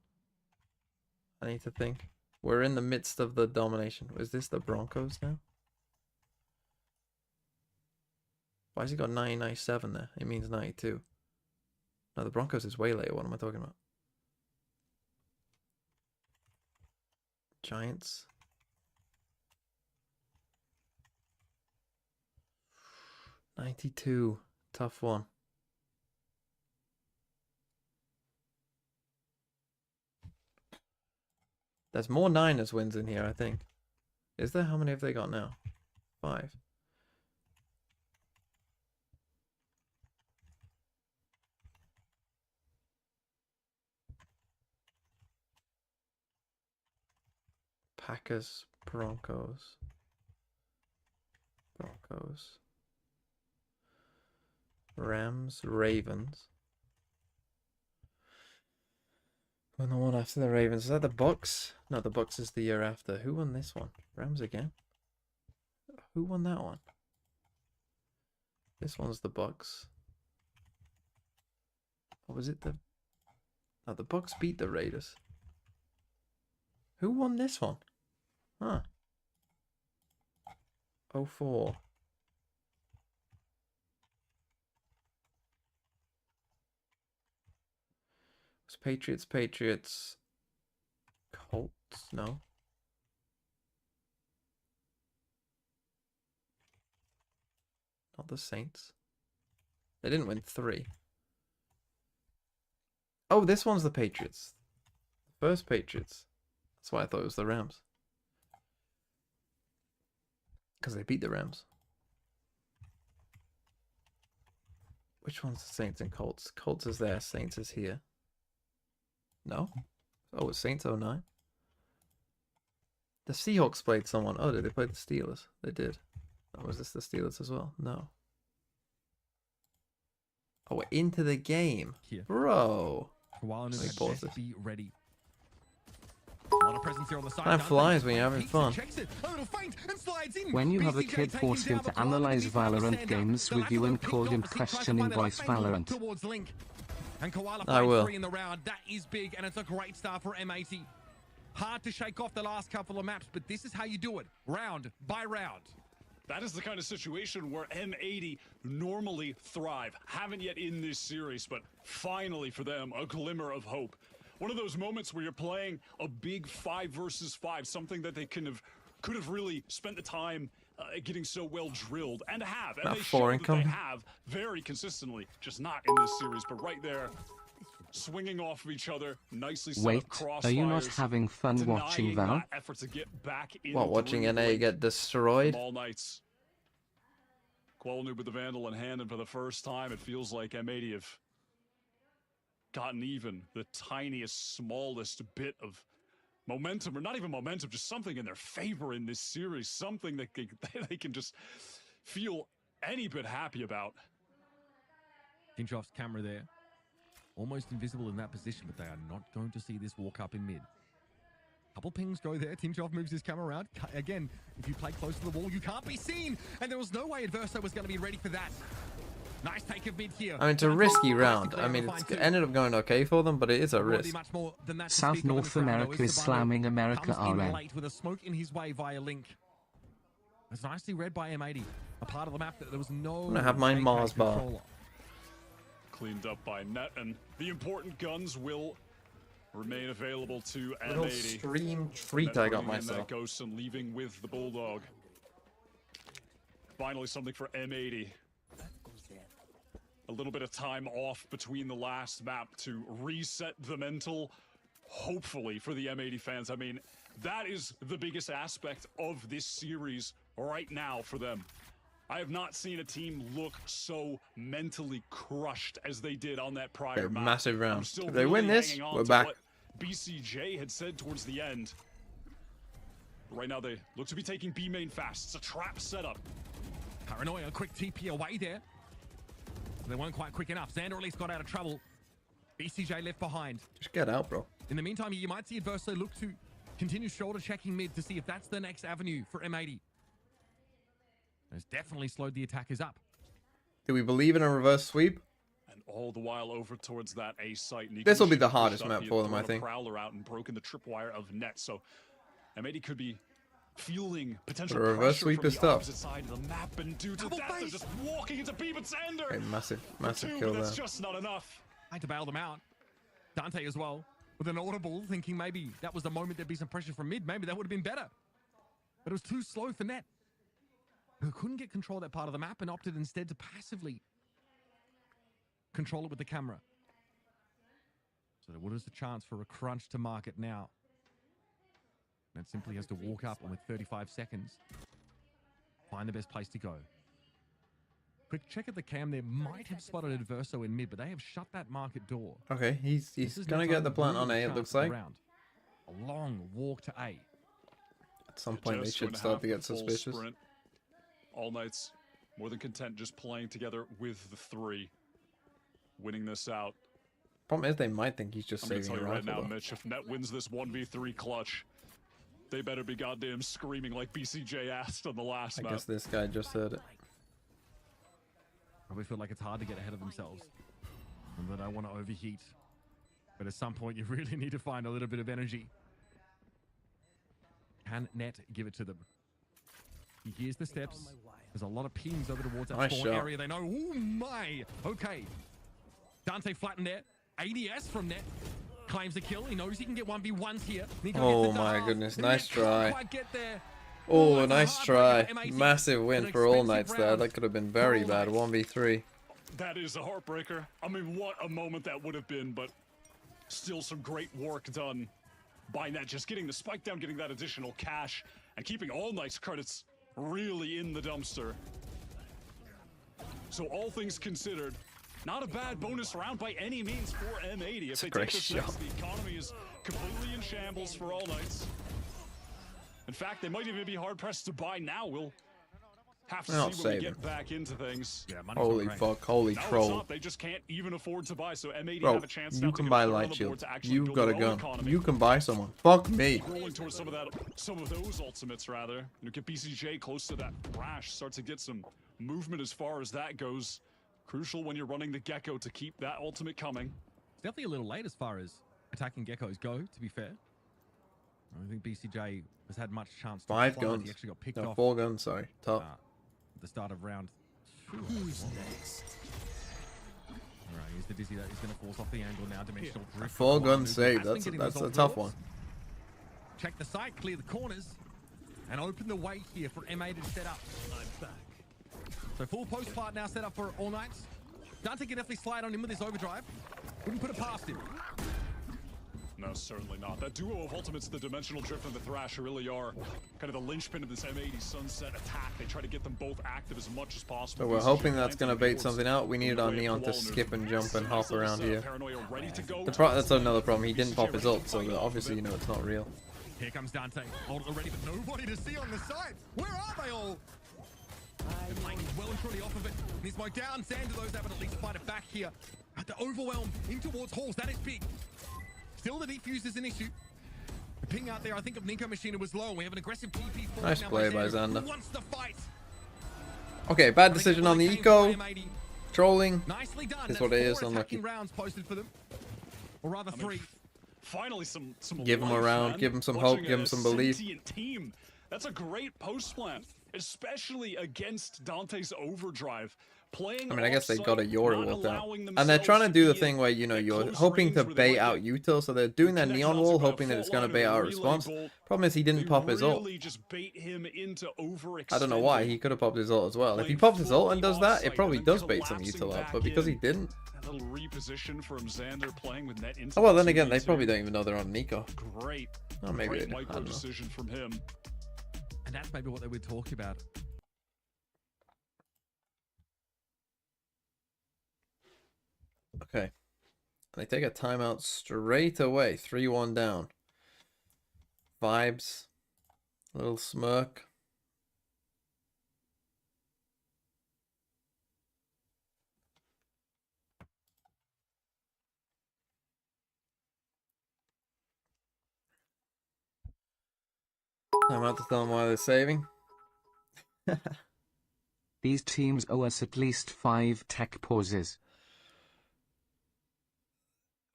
I need to think. We're in the midst of the domination. Is this the Broncos now? Why has he got 997 there? It means 92. No, the Broncos is way later. What am I talking about? Giants. $92. Tough one. There's more Niners wins in here, I think. Is there? How many have they got now? 5. Packers, Broncos. Rams, Ravens. Won the one after the Ravens. Is that the Bucks? No, the Bucks is the year after. Who won this one? Rams again? Who won that one? This one's the Bucks. Or was it the... No, the Bucks beat the Raiders. Who won this one? Huh. 04. Patriots, Colts, no. Not the Saints. They didn't win 3. Oh, this one's the Patriots. First Patriots. That's why I thought it was the Rams. Because they beat the Rams. Which one's the Saints and Colts? Colts is there, Saints is here. No? Oh, it's Saints 09. The Seahawks played someone. Oh, did they play the Steelers? They did. Oh, was this the Steelers as well? No. Oh, we're into the game. Here. Bro. Let me pause this. Be ready. A lot of presence here on the side. Time flies when you're having fun. When you have a kid, force him to analyze Valorant games with you and call him question in voice Valorant. And Koala I will. 3 in the round. That is big, and it's a great start for M80. Hard to shake off the last couple of maps, but this is how you do it, round by round. That is the kind of situation where M80 normally thrive. Haven't yet in this series, but finally for them, a glimmer of hope. One of those moments where you're playing a big 5 versus 5, something that they could have really spent the time getting so well drilled, and have, and they show that they have very consistently, just not in this series, but right there, swinging off of each other, nicely set Wait, up crossfires. are you not having fun watching Val? Effort to get back in What, watching NA get destroyed? All nights. Qualnoob with the Vandal in hand, and for the first time, it feels like M80 have gotten even the tiniest, smallest bit of momentum, or not even momentum, just something in their favor in this series, something that they can just feel any bit happy about. Tinchoff's camera there, almost invisible in that position, but they are not going to see this walk up in mid. Couple pings go there. Tinchoff moves his camera around. Again, if you play close to the wall, you can't be seen, and there was no way Adverso was going to be ready for that. Nice take of mid here. I mean, it's a risky round. I mean, it's ended up going okay for them, but it is a risk. South North America is slamming America RN. Late with a smoke in his way via Link. It's nicely read by M80. A part of the map that there was no... I'm gonna have my Mars bar. Cleaned up by Net, and the important guns will remain available to Little M80. stream treat I got myself. That ghost and leaving with the Bulldog. Finally, something for M80. A little bit of time off between the last map to reset the mental, hopefully, for the M80 fans. I mean, that is the biggest aspect of this series right now for them. I have not seen a team look so mentally crushed as they did on that prior map. Massive round. If they win this, we're back. What BCJ had said towards the end. Right now, they look to be taking B main fast. It's a trap setup. Paranoia, quick TP away there. They weren't quite quick enough. Xander at least got out of trouble. BCJ left behind. Just get out, bro. In the meantime, you might see Adverso look to continue shoulder checking mid to see if that's the next avenue for M80. It's definitely slowed the attackers up. Do we believe in a reverse sweep? And all the while over towards that A site. This will be the hardest map for them, I think. Prowler out and broken the tripwire of Net, so M80 could be feeling potential reverse pressure sweep from is the tough. opposite side of the map, and due to that, they're just walking into B, but Xander! Okay, massive two, kill but that's there. just not enough. Trying to bail them out. Dante as well. with an audible, thinking maybe that was the moment there'd be some pressure from mid. Maybe that would have been better. But it was too slow for Net, who couldn't get control of that part of the map and opted instead to passively control it with the camera. So what is the chance for a crunch to market now? Net simply has to walk up, and with 35 seconds, find the best place to go. Quick check at the cam. There might have spotted Adverso in mid, but they have shut that market door. Okay, he's gonna get the plant on A, it looks like. A long walk to A. At some point they should start to get suspicious. Sprint. All Knights more than content just playing together with the 3. Winning this out. Problem is they might think he's just I'm gonna saving tell a you right rifle. now, Mitch, if Net wins this 1v3 clutch, they better be goddamn screaming like BCJ asked on the last map. I guess this guy just heard it. Probably feel like it's hard to get ahead of themselves, and they don't want to overheat. But at some point, you really need to find a little bit of energy. Can Net give it to them? He hears the steps. There's a lot of pings over towards that spawn area. They know, oh my! Okay. Dante flattened there. ADS from Net. Claims the kill. He knows he can get 1v1s here. Oh my goodness, nice try. Oh, nice try. Massive win for All Knights there. That could have been very bad. 1v3. That is a heartbreaker. I mean, what a moment that would have been, but still some great work done by Net. Just getting the spike down, getting that additional cash, and keeping All Knights credits really in the dumpster. So all things considered, not a bad bonus round by any means for M80. If they take this next, the economy is completely in shambles for All Knights. In fact, they might even be hard-pressed to buy now. We'll have to see when we get back into things. Yeah, holy fuck, holy troll. They just can't even afford to buy, so M80 Bro, have a chance you now can to buy get light on the shield. board to actually You've build got a their own gun. economy. You can buy someone. Fuck me. Rolling towards some of those ultimates, rather. You know, get BCJ close to that crash, start to get some movement as far as that goes. Crucial when you're running the Gecko to keep that ultimate coming. It's definitely a little late as far as attacking Geckos go, to be fair. I don't think BCJ has had much chance to 5 fly. guns. He actually got picked No, off 4 guns, sorry. Top. at the start of round 2. Who's next? Alright, here's the Dizzy that he's going to force off the angle now. Dimensional drift. 4 guns saved. That's a tough one. Check the site, clear the corners, and open the way here for M80 to set up. I'm back. So full post part now set up for All Knights. Dante can definitely slide on him with his overdrive. Wouldn't put it past him. No, certainly not. That duo of ultimates, the Dimensional Drift and the Thrash, really are kind of the linchpin of this M80 Sunset attack. They try to get them both active as much as possible. So we're hoping that's going to bait something out. We needed our Neon to skip and jump and hop around here. That's another problem. He didn't pop his ult, so obviously, you know, it's not real. Here comes Dante. Ult already, but nobody to see on the side. Where are they all? The plane is well and truly off of it. Nismo down. Sandalos having at least fight it back here. At the overwhelm in towards Halls. That is big. Still the defuse is an issue. The ping out there, I think, of Ninko Machina was low. We have an aggressive TP. Nice play by Xander. Who wants to fight? Okay, bad decision on the eco. Trolling. Nicely done. Is what it is. Unlucky. Rounds posted for them. Or rather 3. Finally, some give him a round. Give him some hope. Give him some belief. Team. That's a great post plan, especially against Dante's overdrive. Playing I mean, I guess they got a Yori ult out. And they're trying to do the thing where, you know, you're hoping to bait out util, so they're doing their Neon wall, hoping that it's going to bait out a response. Problem is, he didn't pop his ult. I don't know why. He could have popped his ult as well. If he pops his ult and does that, it probably does bait some util out, but because he didn't... A little reposition from Xander playing with Net into oh, well, then again, they probably don't even know they're on Nico. Great. Oh, maybe they do. Micro decision from him. And that's maybe what they would talk about. Okay. They take a timeout straight away. 3-1 down. Vibes. Little smirk. Timeout to tell them why they're saving. These teams owe us at least 5 tech pauses.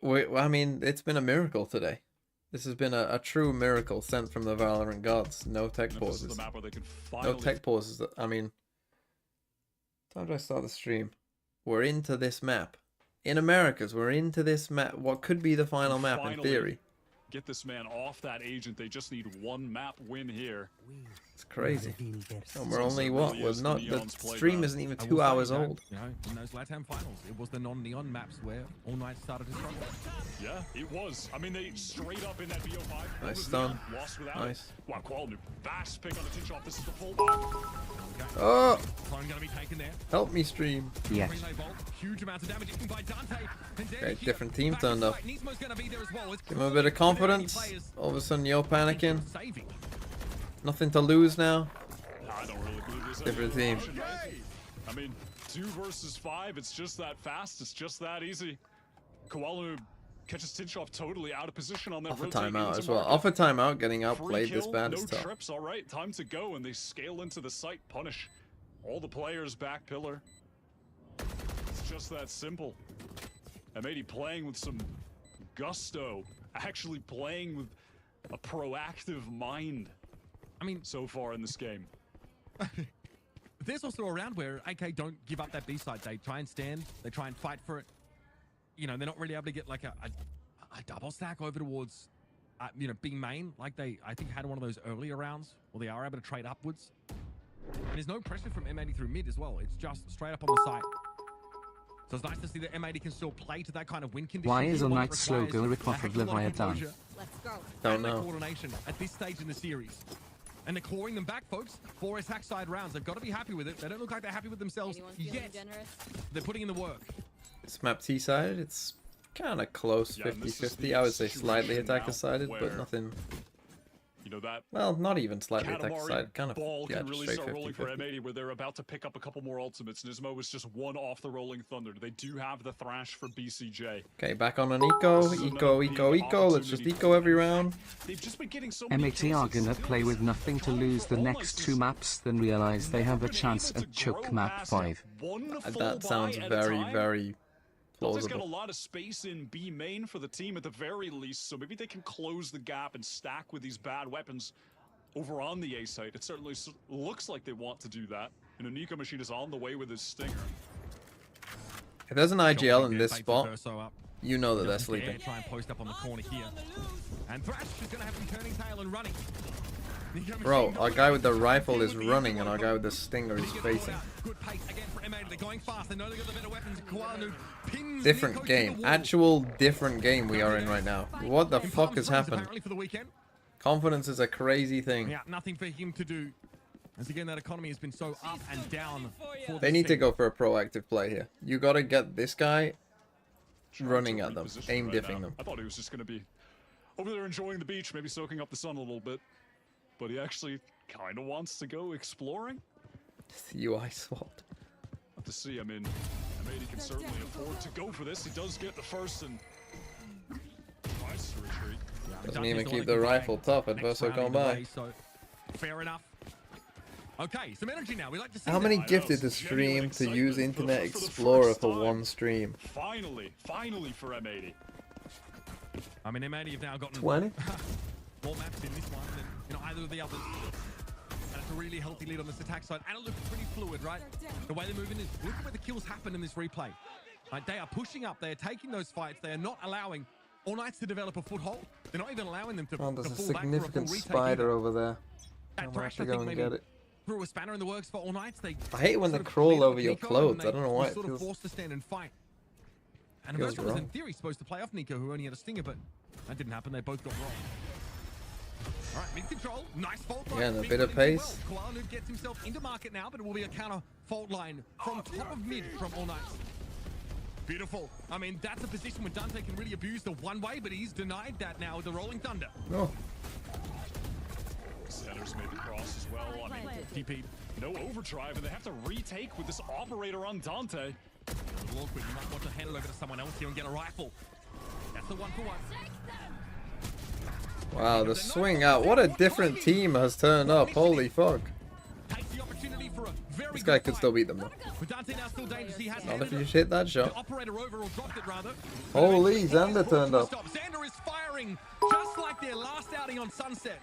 I mean, it's been a miracle today. This has been a true miracle sent from the Valorant gods. No tech pauses. No tech pauses. I mean, time did I start the stream? We're into this map. in Americas, we're into this map. What could be the final map in Finally theory? get this man off that agent. They just need one map win here. It's crazy. And we're So only it what? really We're is the not. The Neon's stream playground. isn't even I will 2 say, hours you know, old. You know, in those LATAM finals, it was the non-neon maps where All Night started to struggle. Yeah, it was. I mean, they straight up in that BO5. Nice stun. Lost without Nice. it. Wow, Quality. Fast pick on the Tinch off. This is the fullback. Oh, Clone gonna be taken there. help me stream. Yes. Relay vault, huge amounts of damage eaten by Dante. And then Okay, here, different team back turned up. inside. Nismo's gonna be there as well. It's Give him a bit of confidence. All of a sudden, you're panicking. Saving. Nothing to lose now. I don't really believe this. Different team. I mean, 2 versus 5. It's just that fast. It's just that easy. Koala catches Tinchoff totally out of position on that Off a rotate timeout into as well. market. Off a timeout, getting Free outplayed this kill, bad no is tough. trips. All right, time to go, and they scale into the site. Punish all the players back pillar. It's just that simple. M80 playing with some gusto, actually playing with a proactive mind. I mean, so far in this game. there's also a round where AK don't give up that B side. They try and stand. They try and fight for it. You know, they're not really able to get like a double stack over towards, you know, B main like they, I think, had one of those earlier rounds where they are able to trade upwards. And there's no pressure from M80 through mid as well. It's just straight up on the site. So it's nice to see that M80 can still play to that kind of win condition. Why is even a when it Knight's requires logo a rip-off a of heck a lot Leviathan? composure Let's go. Don't and that know. coordination at this stage in the series. And they're clawing them back, folks. 4 attack side rounds. They've got to be happy with it. They don't look like they're happy with themselves Anyone feeling yet. generous? They're putting in the work. This map T-sided, it's kind of close, Yeah, and this is 50-50. the I would say slightly situation now attacker-sided, but where, nothing. You know, that Well, not even slightly Katamari attacker-sided. Kind of, ball yeah, can just really straight start rolling for 50-50. M80, where they're about to pick up a couple more ultimates. Nismo was just one off the Rolling Thunder. They do have the Thrash for BCJ. Okay, back on an eco. This is Eco, another eco, big eco. Let's just opportunity eco for every them. round. They've just been getting so many M80 kills, are it's gonna still play with just nothing to time lose for the all next us 2 to maps, then realize they have a been chance able at to choke grow map past it. 5. One full That sounds buy at a very, time. very Delta's got a plausible. lot of space in B main for the team at the very least, so maybe they can close the gap and stack with these bad weapons over on the A site. It certainly looks like they want to do that. And Onika Machine is on the way with his stinger. If there's an IGL in this Bait spot, Verso up. you know that they're Doesn't dare sleeping. Try and post up on the corner here. And Thrash is going to have him turning tail and running. Bro, our guy with the rifle is running and our guy with the stinger is facing. Good pace again for M80. They're going fast. They know they got the better weapons. Koala pins Different Nico to game. the wall. Actual different game we are in right now. What the In fuck Palm has Springs, happened? apparently, for the weekend. Confidence is a crazy thing. Yeah, nothing for him to do. As again, that economy has been so up and down. For They this need to team. go for a proactive play here. You gotta get this guy running To at them, reposition aim right diffing now. them. I thought he was just going to be over there enjoying the beach, maybe soaking up the sun a little bit. But he actually kind of wants to go exploring. UI swapped. Have to see. I mean, M80 can certainly afford to go for this. He does get the first and tries to retreat. Doesn't even keep the rifle tough. Adverso gone by. So, fair enough. Okay, some energy now. We like to see How that. many I know, gifted the some genuine stream to use excitement for Internet the Explorer first for time. one stream? Finally for M80. I mean, M80 have now gotten 20? more maps in this one than either of the others. And it's a really healthy lead on this attack side. And it looks pretty fluid, right? The way they're moving is, look at where the kills happen in this replay. Like, they are pushing up. They are taking those fights. They are not allowing All Nights to develop a foothold. They're not even allowing them to, Oh, there's to a fall back for a significant full retake spider either. over there. That I'm Thrash, gonna I have to go think, and maybe get it. threw a spanner in the works for All Nights. They I hate when they sort of crawl cleared over up your Nico, clothes. and I don't know why were it sort of feels- forced to stand and fight. And feels Aversa was in wrong. theory supposed to play off Nico, who only had a stinger, but that didn't happen. They both got wrong. All right, mid control, nice fault line. Yeah, and a Big bit of one into pace. well. Koala gets himself into market now, but it will be a counter fault line from top of mid from All Nights. Beautiful. I mean, that's a position where Dante can really abuse the one way, but he's denied that now with the Rolling Thunder. No. Center's made the cross as well. I mean, TP. no overdrive, and they have to retake with this operator on Dante. A little awkward. You might want to hand it over to someone else here and get a rifle. That's the 1-for-1. Wow, the swing out. What a different team has turned up. Holy fuck. Takes the opportunity for a very This guy good could fight. still beat them though. With Dante now still dangerous, he has Not if handed you it. just hit that The shot. operator over or dropped it rather. Holy, But Xander turned up. Stop. Xander is firing just like their last outing on Sunset.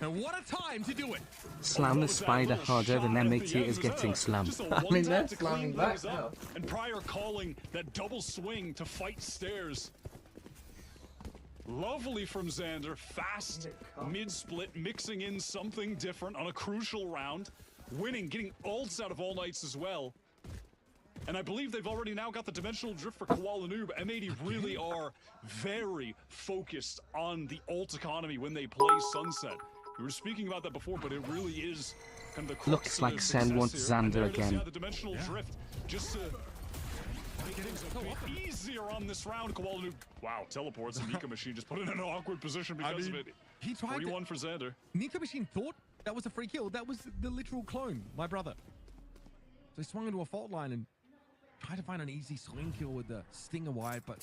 And what a time to do it! Slam the spider harder than M80 is getting slammed. I mean, they're slamming back now. And Pryor calling that double swing to fight stairs. Lovely from Xander, fast mid-split, mixing in something different on a crucial round. Winning, getting ults out of All Knights as well. And I believe they've already now got the dimensional drift for Koala Noob. M80 really are very focused on the ult economy when they play Sunset. We were speaking about that before, but it really is kind of the crux Looks of like their Sen success wants here. And Xander there it is, again. yeah, the dimensional drift, just to make things a bit easier on this round. Koala Noob, wow, teleports and Nico Machine just put it in an awkward position because of it. He tried 3-1 for Xander. Nico Machine thought that was a free kill. That was the literal clone, my brother. So he swung into a fault line and tried to find an easy swing kill with the stinger wide, but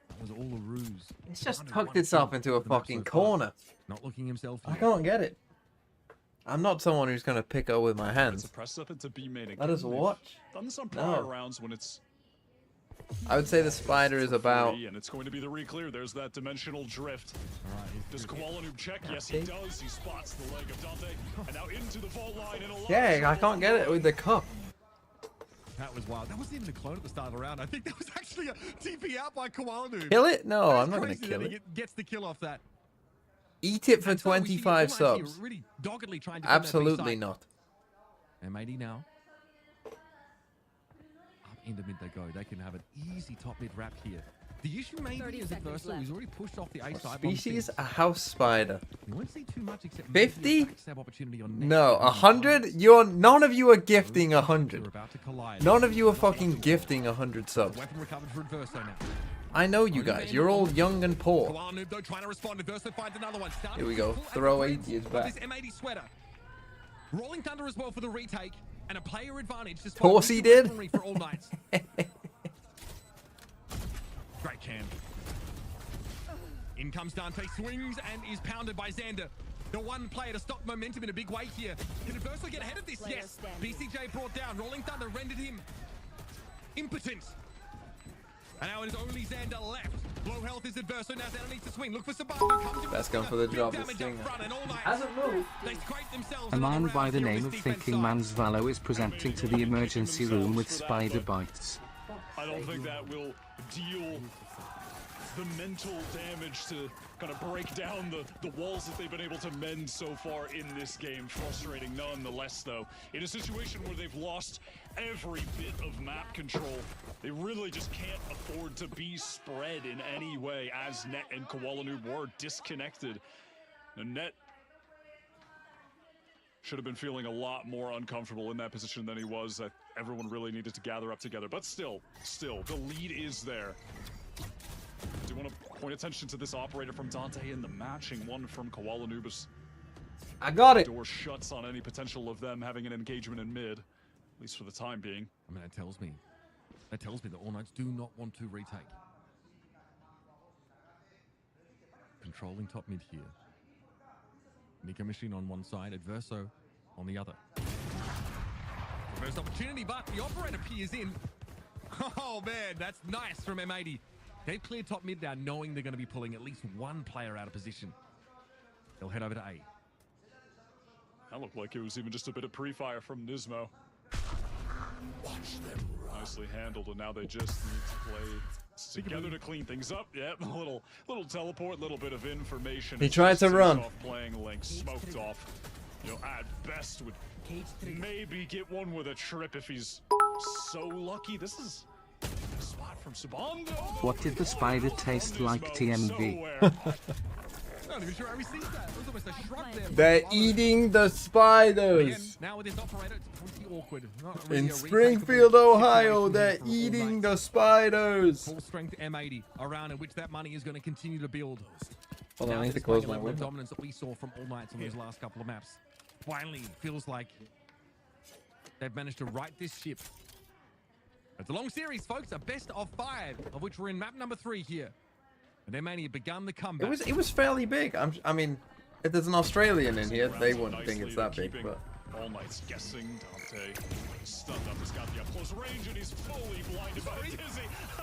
that was all a ruse. It's just tucked itself into a fucking corner. Not looking himself. I can't get it. I'm not someone who's going to pick up with my It's hands. a press up into B main again. Let us They've watch. Done some prior No. rounds when it's I would say the spider is about... free, and it's going to be the re-clear. There's that dimensional drift. All right, Does Koala Noob check? Yes, he does. He spots the leg of Dante, and now into the vault line. And a lot Yeah, of I can't get it with the cup. that was wild. That wasn't even a clone at the start of the round. I think that was actually a TP out by Koala Noob. Kill it? No, That is I'm not going to crazy kill that he it. gets the kill off that. Eat it for And so we see 25 All Knights here subs. really doggedly trying to win that big Absolutely side. not. M80 now. Up in the mid they go. They can have an easy top mid wrap here. The issue maybe 30 is seconds Adverso. left. He's already pushed off the A side. Species, a house spider. You won't see too much except 50? maybe a backstab opportunity on next No, round. 100? None of you are gifting They're 100. about to collide. None of you are fucking gifting 100 subs. Weapon recovered for Adverso now. I know you guys. You're all young and poor. Koala Noob though trying to respond. Adverso finds another one. Starting Here we to go. pull at Throw the 80 reins is of back. This M80 sweater. Rolling Thunder as well for the retake and a player advantage. Despite Course he losing did. weaponry for All Knights. Great can. In comes Dante, swings and is pounded by Xander. The one player to stop momentum in a big way here. Can Adverso get ahead of this? Player Yes. standing. BCJ brought down. Rolling Thunder rendered him impotent. And now it is only Xander left. Low health is Adverso. Now Xander needs to swing. Look for Sabato. Comes in Best with gun for the big job is damage up Stinger. front, and All Knights, Hasn't moved. they scrape themselves A another man by round the here on name this of defense Thinking side. Man's Valor is presenting to the emergency room with spider bites. I don't think that will deal the mental damage to kind of break down the walls that they've been able to mend so far in this game. Frustrating nonetheless, though. In a situation where they've lost every bit of map control, they really just can't afford to be spread in any way, as Net and Koala Noob were disconnected. And Net should have been feeling a lot more uncomfortable in that position than he was. Everyone really needed to gather up together. But still, the lead is there. I do want to point attention to this operator from Dante and the matching one from Koala Noobus. I got it. Door shuts on any potential of them having an engagement in mid, at least for the time being. I mean, that tells me that All Knights do not want to retake. Controlling top mid here. Nico Machine on one side, Adverso on the other. First opportunity, but the operator peers in. Oh man, that's nice from M80. They've cleared top mid now, knowing they're going to be pulling at least one player out of position. They'll head over to A. That looked like it was even just a bit of pre-fire from Nismo. Nicely handled, and now they just need to play together to clean things up. Yep, a little teleport, little bit of information. He tried to run. Playing Link, smoked off. You know, at best would maybe get one with a trip if he's so lucky. This is a spot from Subando. What did the spider taste like, TMV? Not even sure I received that. It was almost a shrug there. They're eating the spiders. Again, now with this operator, it's pretty awkward. Not really In a Springfield, retakeable Ohio, situation they're here for All eating Knights. the spiders. Full strength M80 around in which that money is going to continue to build. Hold on, Now I need to despite close the my level of window. dominance that we saw from All Knights on those last couple of maps, finally feels like they've managed to right this ship. It's a long series, folks. A best of 5, of which we're in map number 3 here. And M80 have begun the comeback. It was fairly big. I mean, if there's an Australian in here, they wouldn't think it's that big, Keeping but All Knights guessing. Dante stunned up. He's got the up close range, and he's fully blinded by Dizzy.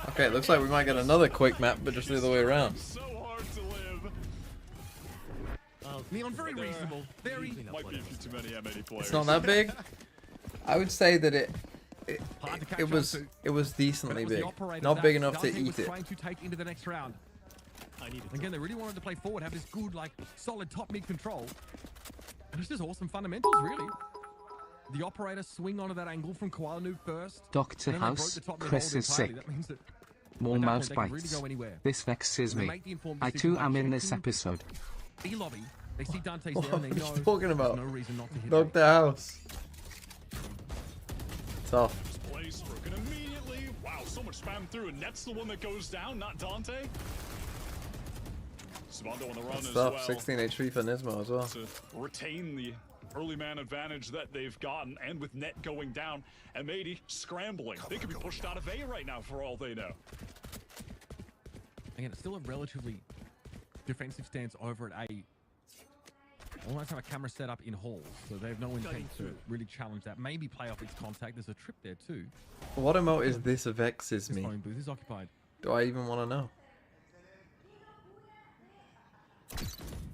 okay, it looks like we might get another quick map, but just the other way around. So hard to live. Neon, very reasonable. Very. Might be a few too many M80 players. It's not that big. I would say that Hard to catch it up was to. decently But it was the big, operator not that big enough to Dante was eat it. trying to take into the next round. Again, they really wanted to play forward, have this good, like, solid top mid control. And it's just awesome fundamentals, really. The operator swing onto that angle from Koala Noob first. Dr. and then they broke House, the top mid Chris hold is entirely. sick. That means that More at that mouse point, they can bites. really go anywhere. This vexes And they me. make the informed I decision too by am in this checking episode. B lobby. They see Dante's What there and are they you know talking about? there's no reason not to hit Dr. House. Tough. Plays broken immediately. Wow, so much spam through, and Net's the one that goes down, not Dante. Sabando on the run as Stuff. well 16 HP for Nismo as well. to retain the early man advantage that they've gotten, and with Net going down, M80 scrambling. They could be pushed out of A right now for all they know. Again, it's still a relatively defensive stance over at A. Almost have a camera set up in halls, so they have no intent to really challenge that. Maybe play off its contact. There's a trip there too. What emote is this vexes This me? phone booth is occupied. Do I even want to know?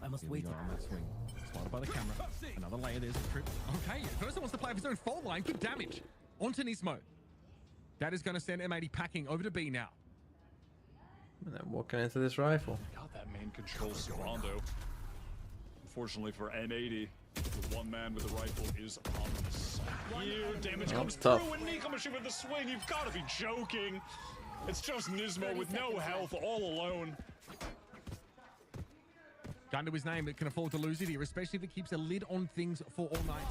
I must Here we wait. go on that swing. Spotted by the camera. Another layer, there's a trip. Okay, first one wants to play off his own fault line. Good damage. Onto Nismo. That is going to send M80 packing over to B now. And then walking into this rifle. Got that main control Sabando. Unfortunately for M80, the one man with the rifle is on the side. Here, damage comes tough. through, and Nico machine with the swing. You've got to be joking. It's just Nismo with no health, all alone. Gun to his name, it can afford to lose it here, especially if it keeps a lid on things for all night.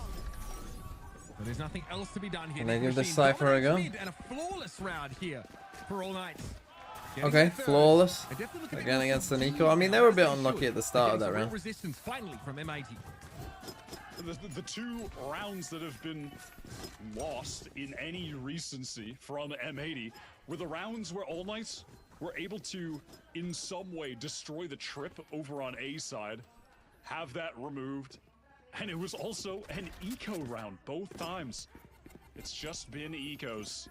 But there's nothing else to be done here. Can they give this Machine Cypher a go? dominates mid, and a flawless round here for all night. Okay, flawless. Again against the Nico. I mean, they were a bit unlucky at the start of that round. Resistance finally from M80. The two rounds that have been lost in any recency from M80 were the rounds where All Knights were able to, in some way, destroy the trip over on A side, have that removed, and it was also an eco round both times. It's just been ecos.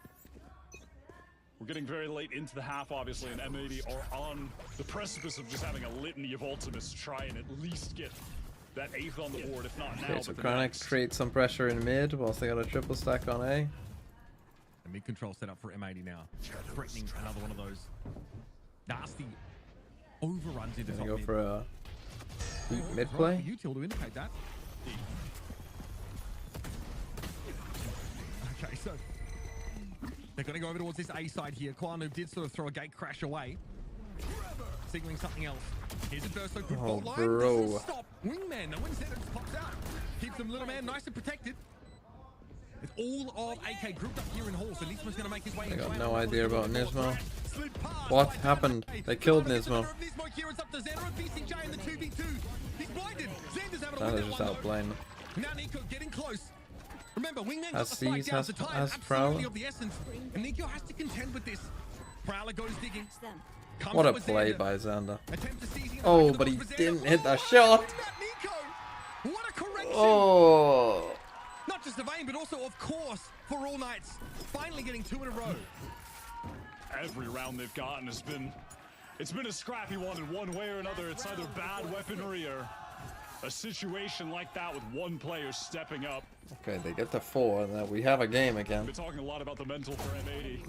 We're getting very late into the half, obviously, and M80 are on the precipice of just having a litany of ultimates to try and at least get that 8th on the board, if not now. Okay, so but the trying next. to create some pressure in mid whilst they got a triple stack on A. The mid control set up for M80 now. Threatening another one of those nasty overruns into Gonna top go mid. for a deep mid For play. you, Till, to indicate that. Okay, so they're going to go over towards this A side here. Kwanu did sort of throw a gate crash away, signaling something else. Here's a Verso, good fault line. bro. Doesn't stop. Wingman, no one's there, it just pops out. Keeps them little man nice and protected. It's all of AK grouped up here in hall, so Nismo's going to make his way. I got into no round. idea about Nismo. Slid past What by happened? Dante. They killed Trying to get Nismo. the Nismo here. It's up to Xander and BCJ in the 2v2. He's blinded. Xander's having a That look is at just one, though. outplaying. Now Nico getting close. Remember, Wingman got Has the spike Seas, down, has- so time has absolutely Prowler. of the essence. And Nico has to contend with this. Prowler goes digging. Comes What a up with play Xander. by Xander. Attempt to seize in the Oh, back of but the he box for didn't Xander. hit that Oh, shot. look at that, Nico. What a correction. Oh, Not just of aim, but also, of course, for all nights. Finally getting 2 in a row. Every round they've gotten has been, it's been a scrappy one in one way or another. It's either bad weaponry or a situation like that with one player stepping up. okay, they get to 4, and then we have a game again. We've been talking a lot about the mental for M80.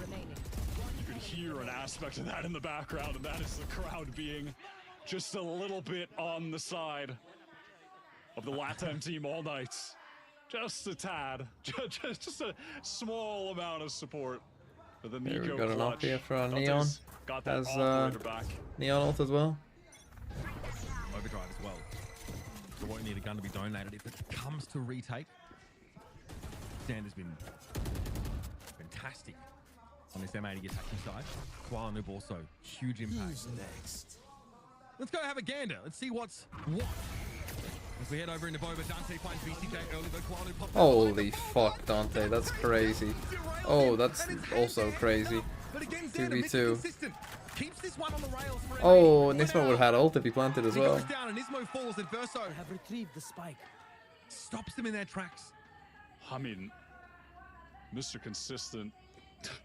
You can hear an aspect of that in the background, and that is the crowd being just a little bit on the side of the LATAM team all nights. Just a tad, just a small amount of support for the Here we Nico got an up clutch. here for our Dante's Neon. got that Has, operator back. Neon ult as well. Overdrive as well. So won't need a gun to be donated if it comes to retake. Xander's been fantastic on this M80 attacking side. Kwalanub also huge impact. Let's go have a gander. Let's see what's what. As we head over into Boba, Dante finds BCJ early, but Kwalanub pops out. Holy fuck, Dante, that's crazy. Oh, that's also crazy. But again, Xander 2v2. consistent. Keeps this one on the rails for Oh, M80. Nismo would have had ult if he planted as He well. goes down and Nismo falls and Verso I have retrieved the spike. stops them in their tracks. I mean, Mr. Consistent,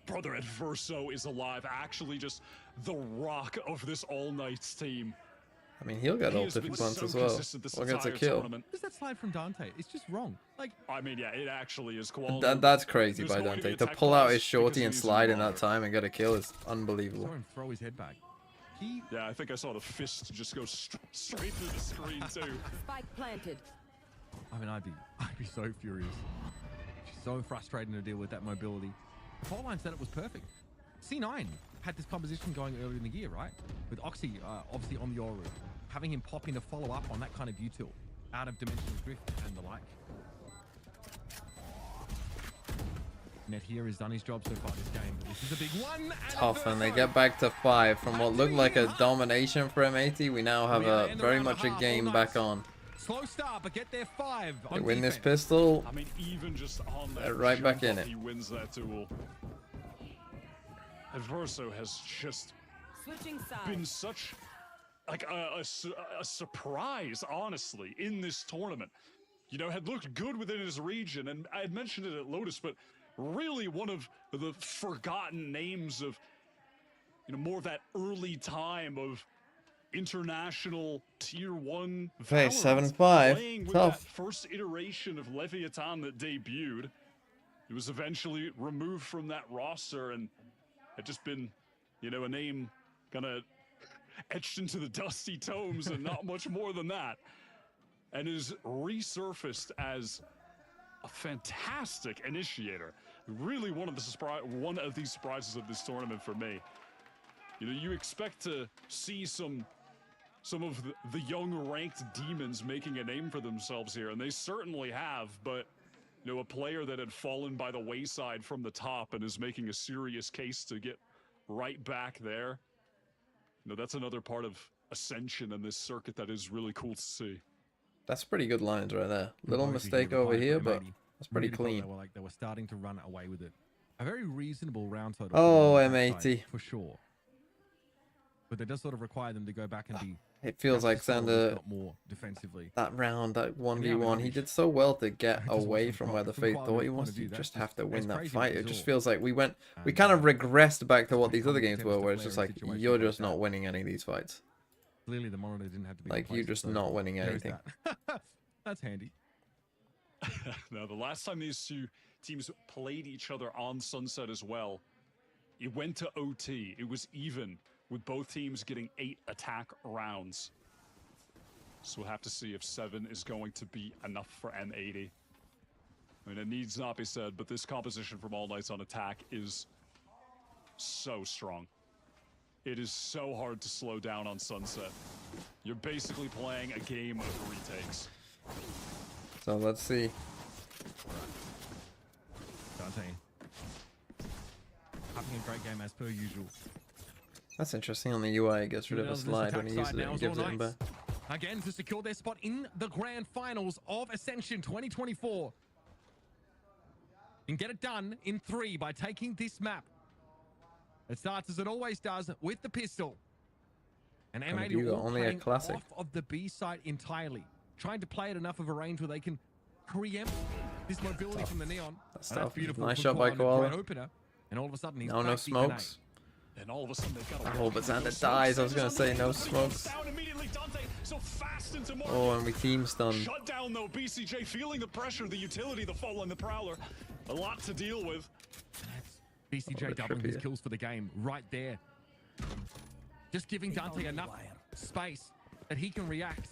brother Adverso is alive. Actually, just the rock of this all nights team. I mean, he'll get He ult has if he been plants so as well. consistent this Or gets a entire kill. tournament. What's that slide from Dante? It's just wrong. Like, I mean, yeah, it actually is quality. That's crazy There's by going to be Dante. a To tech pull out pause his shorty because and he's slide in monitor. that time and get a kill is I unbelievable. saw him throw his head back. Yeah, I think I saw the fist just go straight through the screen too. Spike planted. I mean, I'd be so furious. So frustrating to deal with that mobility. Pole line setup was perfect. C9 had this composition going earlier in the year, right? With Oxy obviously on the Yoru, having him pop in to follow up on that kind of util out of Dimensional Drift and the like. Net here has done his job so far this game, but this is a big one. Tough, and they get back to 5 from what looked like a domination for M80. We now have a very much a game back on. Slow start, but get there 5. They win this pistol. I mean, even just on that They're right back jump in up, it. he wins that duel. Adverso has just Switching been sides. such like a surprise, honestly, in this tournament. You know, had looked good within his region, and I had mentioned it at Lotus, but really one of the forgotten names of, you know, more of that early time of international tier 1 Okay, Valorant, 7-5. playing with Tough. that first iteration of Leviathan that debuted. It was eventually removed from that roster and had just been, you know, a name kind of etched into the dusty tomes and not much more than that. And is resurfaced as a fantastic initiator. Really one of these surprises of this tournament for me. You know, you expect to see some of the young ranked demons making a name for themselves here, and they certainly have, but you know, a player that had fallen by the wayside from the top and is making a serious case to get right back there. You know, that's another part of Ascension and this circuit that is really cool to see. That's pretty good lines right there. Little Composure mistake here over required here, for but M80. that's pretty Really thought clean. they were starting to run away with it. A very reasonable round total. Oh, on that M80. side, for sure. But it does sort of require them to go back and be. It feels like Sander Sander, more defensively. that round, that Yeah, 1v1, he I did so well to get I just away wasn't from quite- where the from Fate quality thought he point was. of view, You that's just just have to as win that crazy fight. as It just all. feels like we kind of And, regressed back to what pretty these other common games attempts were, to where it's play just in a like, situation you're like just that. not winning any of these fights. Clearly, the monitor didn't have to be. Like, you replaced, just so not winning there's anything. that. That's handy. Now, the last time these two teams played each other on Sunset as well, it went to OT. It was even, with both teams getting 8 attack rounds. So we'll have to see if 7 is going to be enough for M80. I mean, it needs not be said, but this composition from All Knights on attack is so strong. It is so hard to slow down on Sunset. You're basically playing a game of retakes. So let's see. Dante. Having a great game as per usual. That's interesting. On the UI, it gets rid of a This slide when attack he uses side it now and is gives All it him back. Knights. Again, to secure their spot in the grand finals of Ascension 2024. And get it done in 3 by taking this map. It starts as it always does with the pistol. And Kind of M80 you got all only a playing classic. off of the B side entirely. Trying to play at enough of a range where they can preempt this mobility from the Neon. That's And tough. beautiful. Nice for shot by Koala, Koala. great opener. And all of a sudden he's No back deep in smokes. And all of a sudden they've got a Oh, but Xander dies. I was going to say no smokes. Down immediately, Dante, so fast into market. Oh, and we team stun. Shut down though, BCJ feeling the pressure, the utility, the fall, and the Prowler. A lot to deal with. BCJ bit doubling his trippier. kills for the game right there. Just giving Dante enough space that he can react.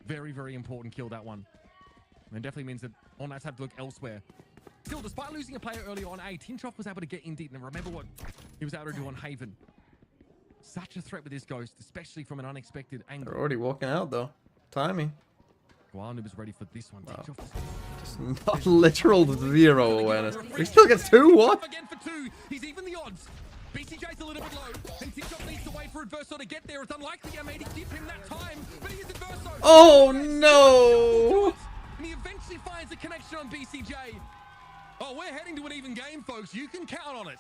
Very, very important kill, that one. And definitely means that All Knights have to look elsewhere. Still, despite losing a player early on, Tinchoff was able to get in deep. And remember what he was able to do on Haven. Such a threat with this Ghost, especially from an unexpected angle. They're already walking out, though. Timing. Guanu was ready for this one. Wow. Tinchoff Not literal zero awareness. He still gets 2? What? Again for 2. He's even the odds. BCJ's a little bit low, and Tinchoff needs to wait for Adverso to get there. It's unlikely M80 give him that time, but he is Adverso. Oh, no! And he eventually finds a connection on BCJ. Oh, we're heading to an even game, folks. You can count on it.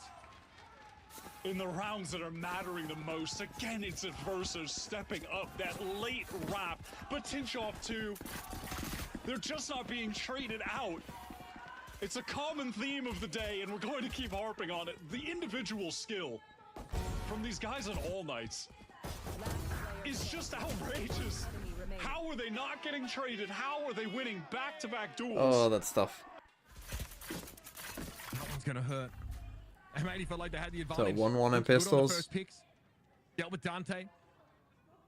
In the rounds that are mattering the most, again, it's Adverso stepping up that late wrap. But Tinchoff, too, they're just not being traded out. It's a common theme of the day, and we're going to keep harping on it. The individual skill from these guys on All Knights is just outrageous. How are they not getting traded? How are they winning back-to-back duels? Oh, that's tough. That one's gonna hurt. M80 felt like they had the So advantage. 1-1 in Looked good on the pistols. first picks. Dealt with Dante.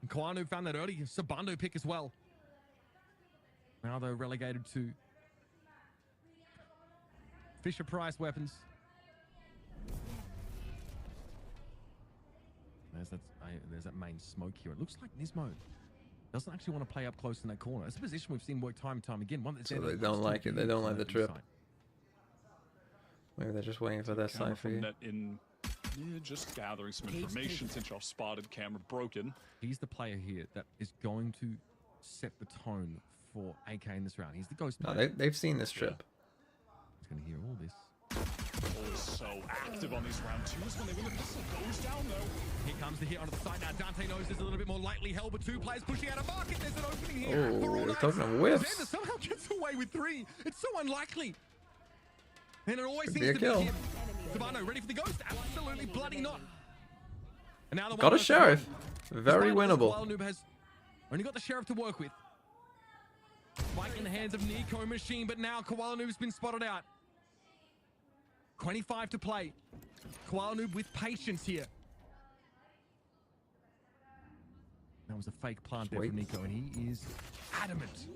And Kwanu found that early Sabando pick as well. Now they're relegated to Fisher Price weapons. There's that main smoke here. It looks like Nismo doesn't actually want to play up close in that corner. It's a position we've seen work time and time again. One that's So they don't like it. They don't like the trip. Maybe they're just waiting for their Camera cypher. from net in, just gathering some information. Tinchoff spotted, camera broken. He's the player here that is going to set the tone for AK in this round. He's the ghost No, player. they've seen this trip. He's going to hear all this. Oh, so active on these round twos when they win the pistol. Goes down though. Here comes the hit onto the side now. Dante knows there's a little bit more lightly held, but 2 players pushing out of market. There's an opening here. Oh, for all they're nights. talking of whiffs. Xander somehow gets away with 3. It's so unlikely. And it always Could seems be a to kill. be him. Sabano ready for the ghost. Absolutely bloody not. And now the Got a one versus sheriff. one. Very Despite this, winnable. Koala Noob has only got the sheriff to work with. Spike in the hands of Nico Machine, but now Koala Noob's been spotted out. 25 to play. Koala Noob with patience here. That was a fake plant there Sweet. from Nico, and he is adamant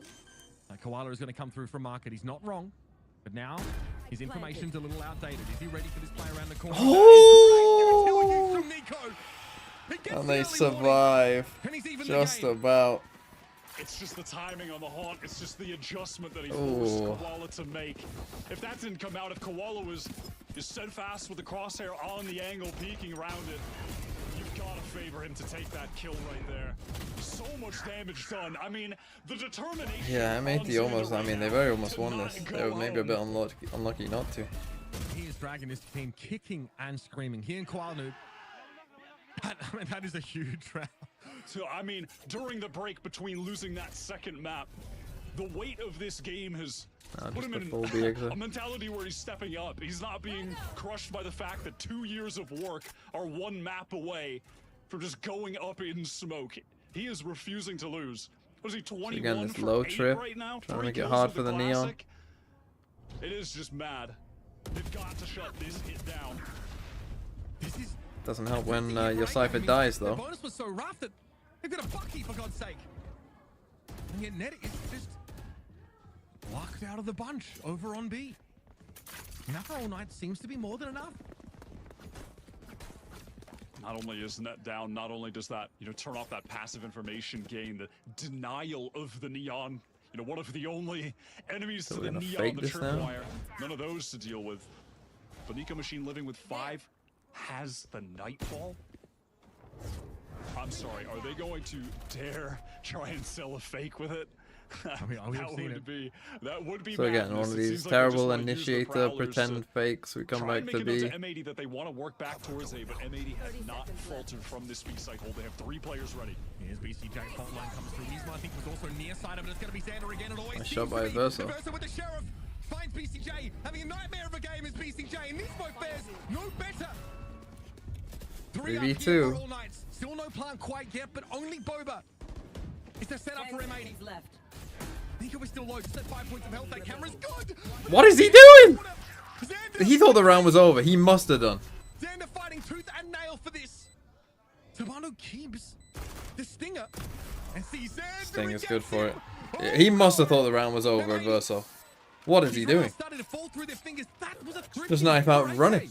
that Koala is going to come through from market. He's not wrong, but now his information's a little outdated. Is he ready for this play around the corner? Oh! From Nico. He gets And the they early survive. warning, and he's even Just the game. about. It's just the timing on the haunt. It's just the adjustment that he Ooh. forced Koala to make. If that didn't come out, if Koala was steadfast with the crosshair on the angle, peeking around it, you've got to favor him to take that kill right there. So much damage done. I mean, the determination. Yeah, on M80 almost. Xander I right mean, they now very almost to won not this. go They were maybe a out bit unlucky not to. He is dragging this team kicking and screaming. He and Koala Noob. I mean, that is a huge round. So, I mean, during the break between losing that second map, the weight of this game has put just him a in full BXer. a mentality where he's stepping up. He's not being crushed by the fact that 2 years of work are 1 map away from just going up in smoke. He is refusing to lose. What is he, 21 again, this for low 8 trip, right now? trying to 3 make it kills hard with for the Neon. Classic. It is just mad. They've got to shut this hit down. This is Doesn't help when your right? cypher I mean, dies, The though. bonus was so rough that they've got a Bucky, for God's sake. And yet Net is just locked out of the bunch over on B. Enough for all night seems to be more than enough. Not only is net down, not only does that, turn off that passive information gain, the denial of the Neon, one of the only enemies So to we're the gonna Neon, fake the this now? tripwire. None of those to deal with. But Nico Machine living with 5 has the Nightfall. I'm sorry, are they going to dare try and sell a fake with it? I mean, we have seen it. That would be So again, madness. one of It these seems like they just terrible wanna use the initiator Prowlers pretend to fakes. We come try back and to make it B. up to M80 that they want to work back towards A, but M80 has not faltered from this B site hold. They have 3 players ready. Here's BCJ, fault line comes through. Nismo, I think, was also near side of it. It's going to be Xander again. It always Nice seems shot by to be. Verso. Verso with the sheriff finds BCJ, having a nightmare of a game as BCJ, and Nismo fares no better. 3 up here 3v2. for all nights. Still no plant quite yet, but only Boba is the setup for M80. Left. Nico is still low, just at 5 points of health. That camera's good. What is he doing? Xander, He thought the round was over. He must have done. Xander fighting tooth and nail for this. Sabano keeps the stinger and sees Xander. Sting is rejects good for it. him. Yeah, he must have thought the round was over, Verso. What is he These rounds doing? started to fall through their fingers. That was a Just knife out running.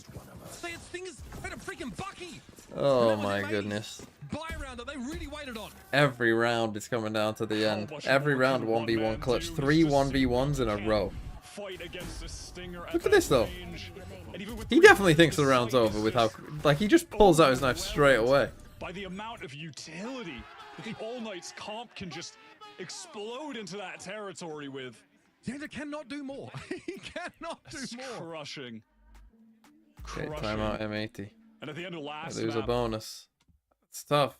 They had stingers and a freaking Bucky. Oh And that was my M80's goodness. Buy round that they really waited on. Every round is coming down to the end. much Every more round can one 1v1 man clutch. do? 3 It's just 1v1s in a can row. Fight against a stinger Look at this, though. He He definitely thinks the round's over with how... Like, he just pulls out his knife straight away. By the amount of utility that the All Knights comp can just explode into that territory with. Xander cannot do more. He cannot do It's more. crushing. Okay, Crushing. timeout M80. And at the end of last Lose a map, bonus. It's tough.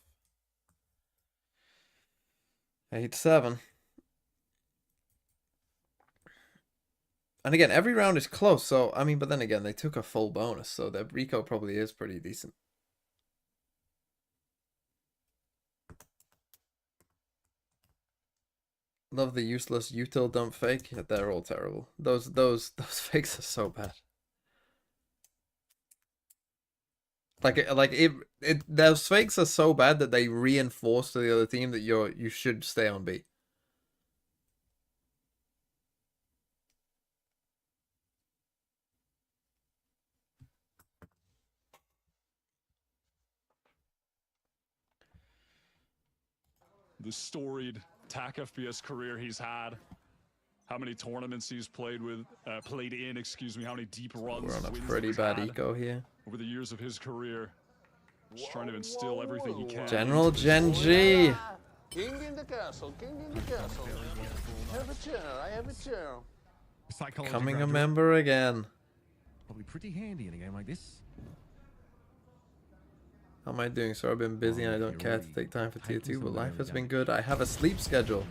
8-7. And again, every round is close, so, I mean, but then again, they took a full bonus, so their Rico probably is pretty decent. Love the useless util dump fake. Yeah, they're all terrible. Those fakes are so bad. Those fakes are so bad that they reinforce to the other team that you should stay on B. The storied TAC FPS career he's had. How many tournaments he's played in, excuse me, how many deep runs. We're on a pretty bad eco here. Over the years of his career. Just trying to instill everything he can. General Gen G. King in the castle, king in the castle. I have a chair, I have a chair. Becoming a member again. Probably pretty handy in a game like this. How am I doing? So I've been busy and I don't care to take time for tier 2, but life has been good. I have a sleep schedule.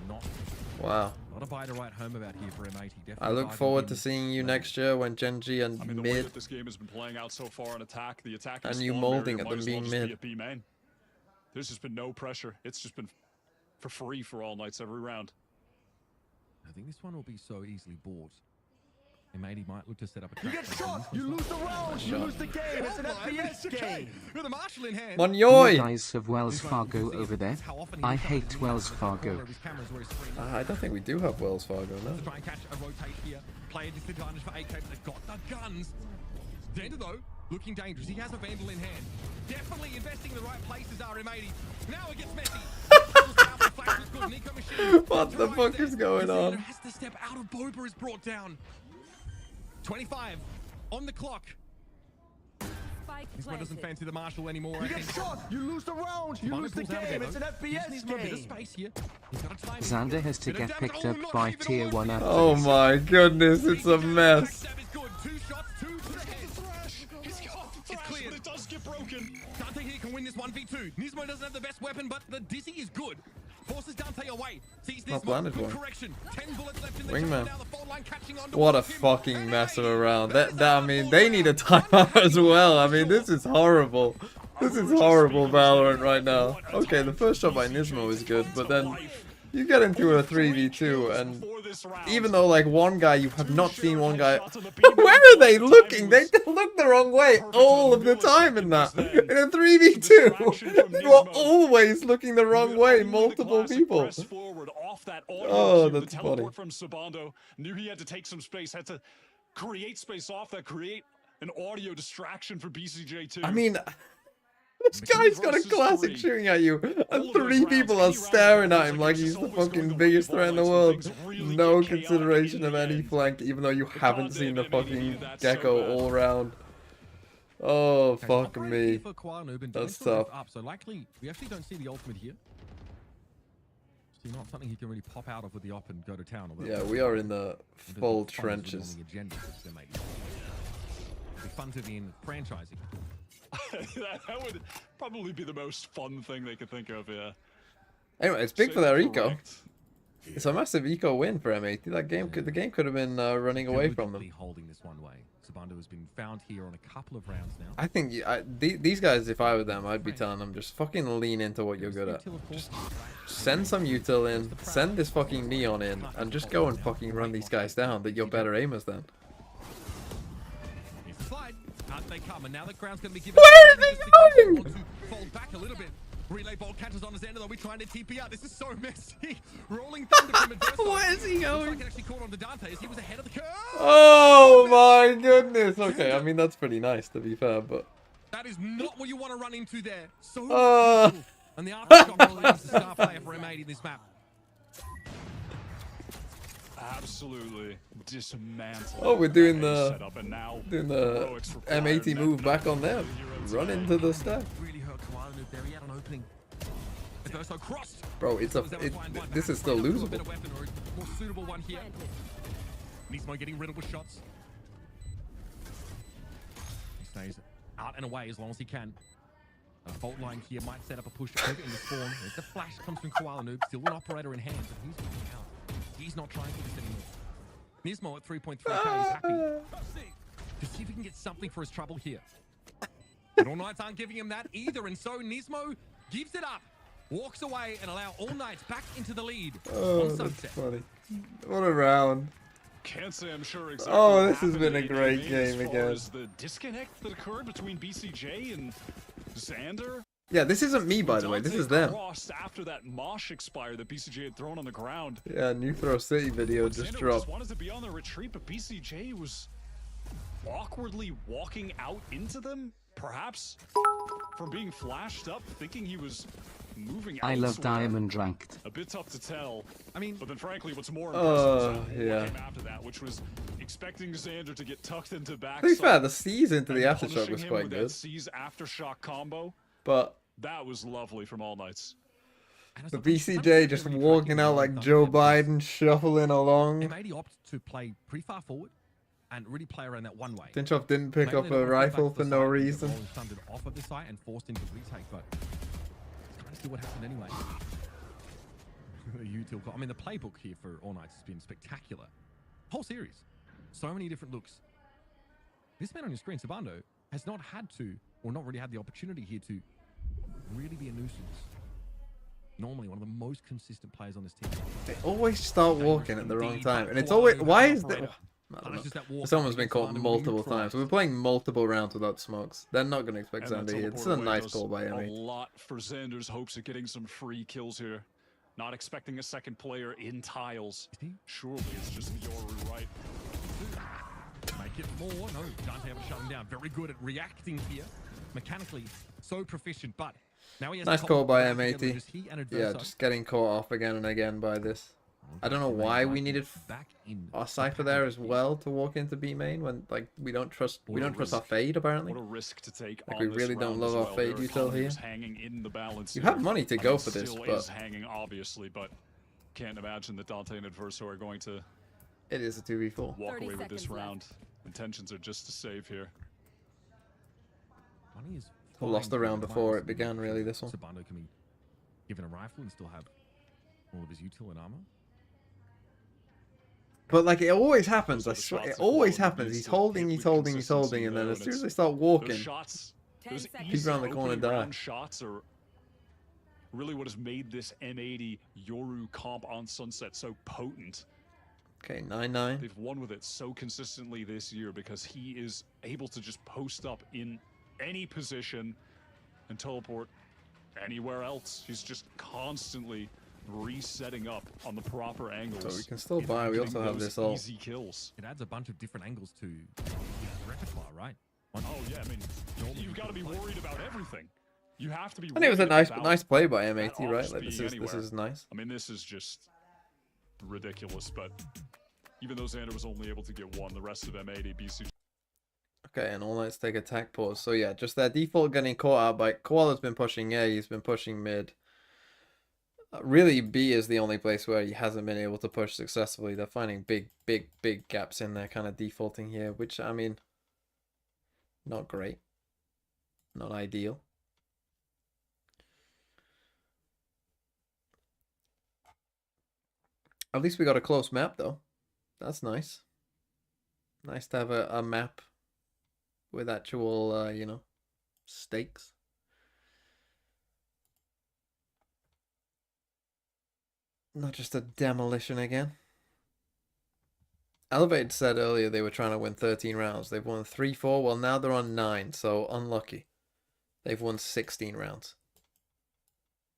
Wow. Not a buy to write home about here for M80. I look forward to seeing you next year when Gen G and the way mid that this game has been playing out so far on attack, the attack and you molding at them being mid. There's just been no pressure. It's just been for free for all nights every round. I think this one will be so easily bought. M80 might look to set up a trap. You get shot, you lose the round, you lose the game. It's an FPS game. With a marshal in hand. Mon You yoy! guys have Wells Fargo over there? I hate Wells Fargo. I don't think we do have Wells Fargo, no. Try and catch a rotate here. Play a disadvantage for AK, but they've got the guns. Xander though, looking dangerous. He has a Vandal in hand. Definitely investing in the right places are M80. Now it gets messy. What the fuck is going on? Has to step out of Boba is brought down. 25 on the clock. This one doesn't fancy the marshal anymore. You get shot, you lose the round, you lose the game. It's an FPS game. Xander has to get picked up by tier 1 up. Oh my goodness, it's a mess. It's clear. But it does get broken. Dante here can win this 1v2. Nismo doesn't have the best weapon, but the Dizzy is good. Forces Dante away. Sees Not Nismo. blinded Good one. correction. 10 bullets left in the Wingman. Now the fault line catching on What a fucking mess of a round. I mean, they need a timeout as well. I mean, this is horrible. This is horrible Valorant right now. Okay, the first shot by Nismo is good, but then you get into a 3v2 and even though like one guy, you have not seen one guy. Where are they looking? They look the wrong way all of the time in that. In a 3v2, you are always looking the wrong way, multiple people. Oh, that's funny. From Sabando knew he had to take some space, had to create space off that, create an audio distraction for BCJ2. I mean, this guy's got a classic shooting at you, and 3 people are staring at him like he's the fucking biggest threat in the world. No consideration of any flank, even though you haven't seen the fucking gecko all round. Oh, fuck me. That's tough. So likely, we actually don't see the ultimate here. So not something he can really pop out of with the op and go to town. Yeah, we are in the full trenches. It'd be fun to be in franchising. That would probably be the most fun thing they could think of, yeah. Anyway, it's big for their eco. It's a massive eco win for M80. The game could have been running away from them. Holding this one way. Sabando has been found here on a couple of rounds now. I think these guys, if I were them, I'd be telling them just fucking lean into what you're good at. Just send some util in, send this fucking neon in, and just go and fucking run these guys down. That you're better aimers then. Here's the slide. Out they come, and now the ground's going to be given. Where are they going? Fold back a little bit. Relay ball catches on his end, though. We're trying to TP out. This is so messy. Rolling thunder from Adverso. Where is he going? Looks like it actually caught on to Dante as he was ahead of the curve. Oh my goodness. Okay, I mean that's pretty nice to be fair, but that is not what you want to run into there. So and the aftershock really is the star player for M80 this map. Absolutely dismantled. oh, we're doing the heroics required. M80 move back on them. Run into the stack. Really hurt Koala Noob there. He had an opening. Adverso crossed. Bro, this is still losable. Better weapon or a more suitable one here. Nismo getting rid of with shots. He stays out and away as long as he can. A fault line here might set up a push in the spawn. As the flash comes from Koala Noob, still an operator in hand, but he's looking out. He's not trying to do this anymore. Nismo at 3.3k is happy to see if he can get something for his trouble here. But All Knights aren't giving him that either, and so Nismo gives it up. walks away and allow All Knights back into the lead Oh, on that's Sunset. funny. What a round. Can't say I'm sure exactly. Oh, what this has been a happened in great as game far again. as the disconnect that occurred between BCJ and Xander. Yeah, this isn't me, by the way. This is them. Crossed after that mosh expired that BCJ had thrown on the ground. Yeah, New Throw City video Xander just just dropped. wanted to be on the retreat, but BCJ was awkwardly walking out into them, perhaps from being flashed up, thinking he was moving I love elsewhere. Diamond Ranked. A bit tough to tell. I mean, But then frankly, what's more impressive is yeah. what came after that, which was expecting Xander to get tucked into back. To be fair, the C's into the and aftershock punishing was him quite with good. That C's aftershock combo. But That was lovely from All Knights. the BCJ just walking out like Joe Biden, shuffling along. M80 opted to play pretty far forward and really play around that one way. Tinchoff didn't pick Maybe up they a don't wanna go rifle back for to the no site and get reason. Rolling Thunder off of the site and forced into retake, but it's kind of see what happened anyway. The util. I mean, the playbook here for All Knights has been spectacular. Whole series, so many different looks. This man on your screen, Sabando, has not had to, or not really had the opportunity here to really be a nuisance. Normally one of the most consistent players on this team. They always start walking at the wrong time, and it's always why is that? I don't know. Someone's been caught multiple times. We're playing multiple rounds without smokes. They're not going to expect And that Xander here. This is a teleport away nice does call by a M80. lot for Xander's hopes of getting some free kills here. Not expecting a second player in tiles. Surely it's just Yoru, right? Make it more. No, Dante ever shut him down. Very good at reacting here. Mechanically, so proficient, but now he has Nice to call by together M80. just he and Yeah, Adverso. just getting caught off again and again by this. I don't know why we needed back in our Cypher there as well to walk into B main when like we don't trust our Fade apparently. What a risk to take. Like on we this really don't round love as our well. Fade Their util economy here. was hanging in the balance You here. have money to I mean, go it for this, still but is hanging obviously, but can't imagine that Dante and Adverso are going to it is a 2v4. walk 30 away with this seconds left. round. Intentions are just to save here. Money is I lost the flying round through before players. it began really this one. Sabando can be given a rifle and still have all of his util and armor. But like it always happens, I Those are the swear, it shots that always Quality happens. needs He's to holding, hit he's with holding, he's holding, consistency, and then though, as and soon as they it's- start Those walking, shots, 10 those seconds. easy People around the corner opening die. round shots are really what has made this M80 Yoru comp on Sunset so potent. okay, 9-9. They've won with it so consistently this year because he is able to just post up in any position and teleport anywhere else. He's just constantly resetting up on the proper angles. So we can still buy. We also have this ult. easy kills. It adds a bunch of different angles to his repertoire, right? Oh yeah, I mean, you've got to be worried about everything. You have to be. And it was a worried nice, about nice play by that M80, right? off Like this being is anywhere. nice. I mean, this is just ridiculous. But even though Xander was only able to get one, the rest of M80 BCG. Okay, and All Knights take attack pause. So yeah, just their default getting caught out by Koala's been pushing A, he's been pushing mid. Really, B is the only place where he hasn't been able to push successfully. They're finding big gaps in there, kind of defaulting here, which I mean, not great, not ideal. At least we got a close map though. That's nice. Nice to have a map with actual, you know, stakes. Not just a demolition again. Elevated said earlier they were trying to win 13 rounds. They've won 3-4. Well, now they're on 9, so unlucky. They've won 16 rounds.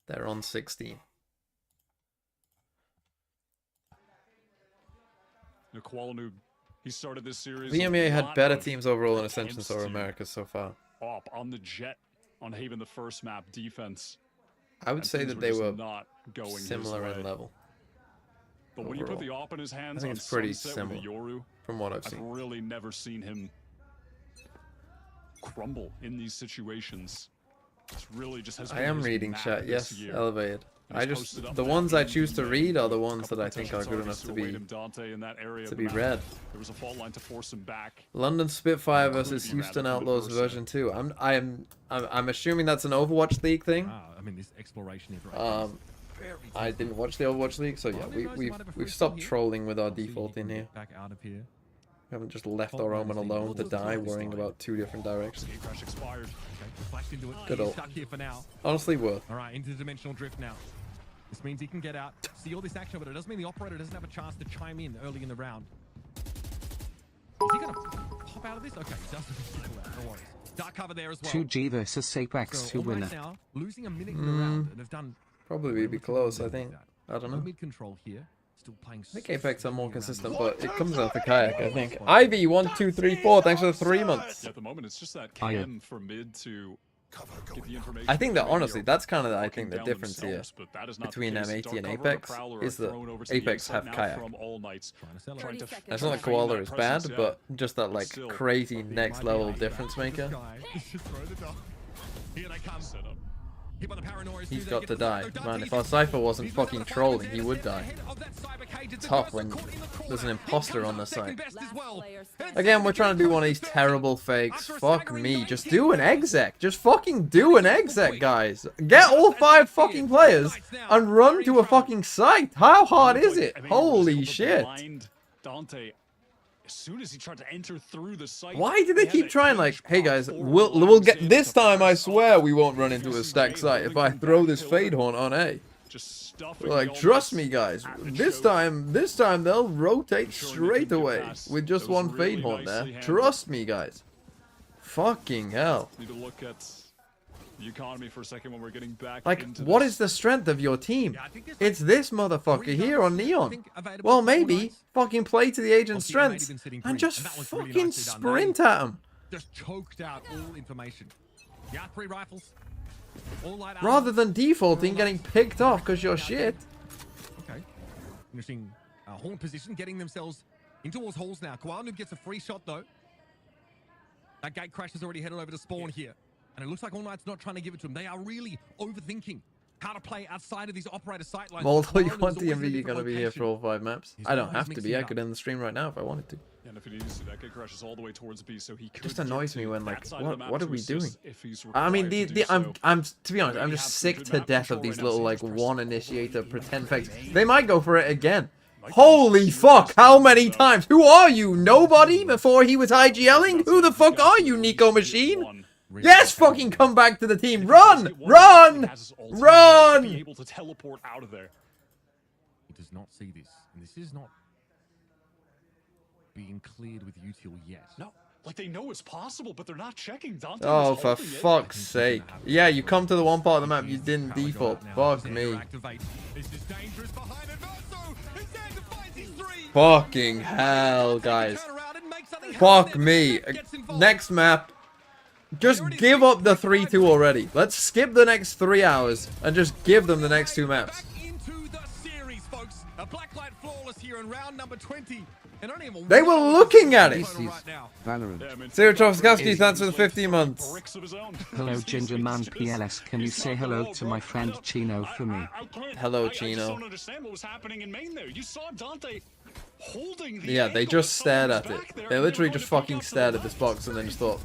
They're on 16. Kuala he started this series. VMA a had lot better of teams overall in Ascension attempts over to America so far. Op on the jet on Haven the first map defense. I would and say things that they just were not going his similar way. in level. But when you put the overall. op in his hands, I think on it's pretty Sunset with similar. the Yoru, From what I've I've seen. really never seen him crumble in these situations. It's really just has I been am his reading map chat. this Yes, year. elevated. And I he's just posted up the that ones I in choose to the, read are the couple ones that I think are potential good enough targets to await be him, Dante in that area of to the be map. read. There was a fault line to force him back. London Spitfire Could versus be Houston rather Outlaws controversial. version 2. I'm assuming that's an Overwatch League thing. I mean, this exploration is right. I didn't watch the Overwatch League, so yeah, we've stopped trolling with our default in here. Back out of here. We haven't just left our omen alone to die, worrying about 2 different directions. Crash expired. Flashed into it. Good He's ult. stuck here for now. Honestly, worth. All right, into dimensional drift now. This means he can get out, see all this action, but it doesn't mean the operator doesn't have a chance to chime in early in the round. Is he gonna pop out of this? Okay, he doesn't. No worries. Dark cover there as well. 2G versus Apex So 2 all right winner. now, losing a minute in the round and have done. Probably be close, I think. I don't know. Mid control here. Still playing. I think Apex are more consistent, but it comes down to Kayak, I think. Ivy, 1, 2, 3, 4. Thanks for the 3 months. Yeah, at the moment, it's just that Oh, yeah. can for mid to get the information. I think that Maybe honestly, are that's kind of I locking think the down difference here themselves, but that is not the between case. M80 and Dark Cover Apex Prowler are is that thrown over to the Apex inside have now Kayak. from All Knights. Trying to sell it. 30 Trying to seconds. It's not that feign Koala that is bad, presence, yeah. but just that like Still, crazy might be next like level that. difference maker. Here they come. Set up. Hit by the paranoias. He's Do they got get to the die. side? Man, Dante's if our in. Cypher wasn't He's got fucking the fire trolling, advantage he would at the die. head of that cyber cage. It's Tough the when person caught in the corner. there's an Here imposter comes on the our second side. best as Last well. player standing. Again, we're trying to do one of these terrible fakes. Fuck me. Just do an exec. Just fucking do an exec, guys. Get all 5 fucking players and run to a fucking site. How hard is it? I mean, he was Holy able to shit. blind Dante as soon as he tried to enter through the site. Why do they He had keep that trying huge like, hey pop guys, forward we'll lines get in this to time, I press swear up. we won't run into a stack site if I throw this fade horn on A. Just stuffing We're like, the trust All me guys, Knights at the this choke. time they'll rotate Ensuring straight they can get away past. with just That was one really fade horn there. nicely handled. Trust me guys. Fucking hell. Need to look at the economy for a second when we're getting back Like, into what this. is the strength of your team? Yeah, I think there's It's this motherfucker here on Neon. Well, maybe fucking play to the agent's strengths and just fucking sprint at him. Just choked out all information. Yeah, 3 rifles. All light Rather armor. than defaulting, getting picked off because you're shit. Okay. Finishing horn position, getting themselves in towards holes now. Koala Noob gets a free shot though. That gate crash is already headed over to spawn here. And it looks like All Knight's not trying to give it to him. They are really overthinking how to play outside of these operator sight lines. Although you Koala Noob's want always in a DMV, you're different going to be here for location. all 5 maps. He's I don't always have to mixing be. it I up. could end the stream right now if I wanted to. And if it needs to, that gate crashes all the way towards B, so he could Just get annoys to me when that like, side of the map what are to we assist doing? if he's I mean, required to do so. I'm to be honest, I'm We just have some sick good to map death control of these right now, little so like he's one pressing initiator all the way pretend towards fakes. A. They might go for it again. Might be Holy serious fuck! How many though. times? Who are you? Nobody before he was IGLing? Who the fuck are you, Nico Machine? Yes, fucking come back to the team. Run! Run! Run! Be able to teleport out of there. He does not see this. And this is not being cleared with util yet. No, like they know it's possible, but they're not checking. Dante Oh, was for holding it. fuck's sake. Yeah, you come to the one part of the map you didn't default. Fuck me. This is dangerous behind it. Verso! Xander finds his 3. Fucking hell, guys. Turn around and make something Fuck happen. me. Gets involved. Next map. Just give up the 3-2 already. Let's skip the next 3 hours and just give them the next 2 maps. Back into the series, folks. A blacklight flawless here in round number 20. And only a They were looking at it. right now. Valorant. Yeah, I mean, Zero Troskowski, he's thanks for the like 15 throwing months. bricks of his own. Hello He's Ginger Man just- PLS, can you he's say not hello hello, to bro. my friend Chino for me? I can't- Hello, I just Chino. don't understand what was happening in main there. You saw Dante holding the Yeah, they angle just with stared someone's at it. back there, They and literally were just going to fucking pick up stared the at this box and then just thought,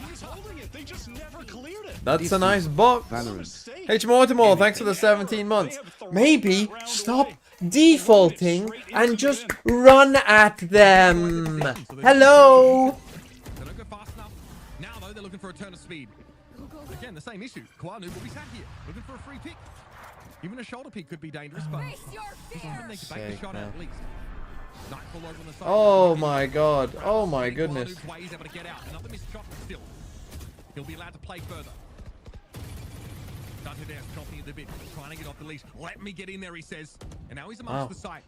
He's holding it. They just never cleared it. that's a nice box. Valorant. H Mortimer, thanks for the 17 months. Maybe stop defaulting and just run at them. Hello. They don't go fast enough. Now, though, they're looking for a turn of speed. Again, the same issue. Koala Noob will be sat here, looking for a free pick. Even a shoulder pick could be dangerous, but Face your they fear. can make the shot out at least. Nightfall over on the side. Oh my god. Oh my Koala goodness. Noob's way he's able to get out. Another missed shot, but still. He'll be allowed to play further. Dante there, chomping at the bit, trying to get off the leash. Let me get in there, he says. And now he's amongst Wow. the site.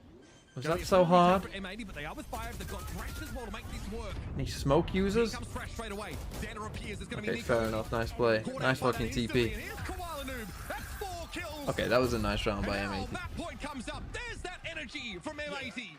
Was Gonna that be a so full retake hard? for M80, but they are with fire. They've got threats as well to make this work. Any smoke Here users? comes Thrash straight away. Xander appears. There's gonna be Okay, Nico. fair enough. Nice play. Caught Nice out by fucking that TP. instantly, and here's Koala Noob. That's 4 kills. Okay, that was a nice round by And now M80. that point comes up. There's that energy from M80.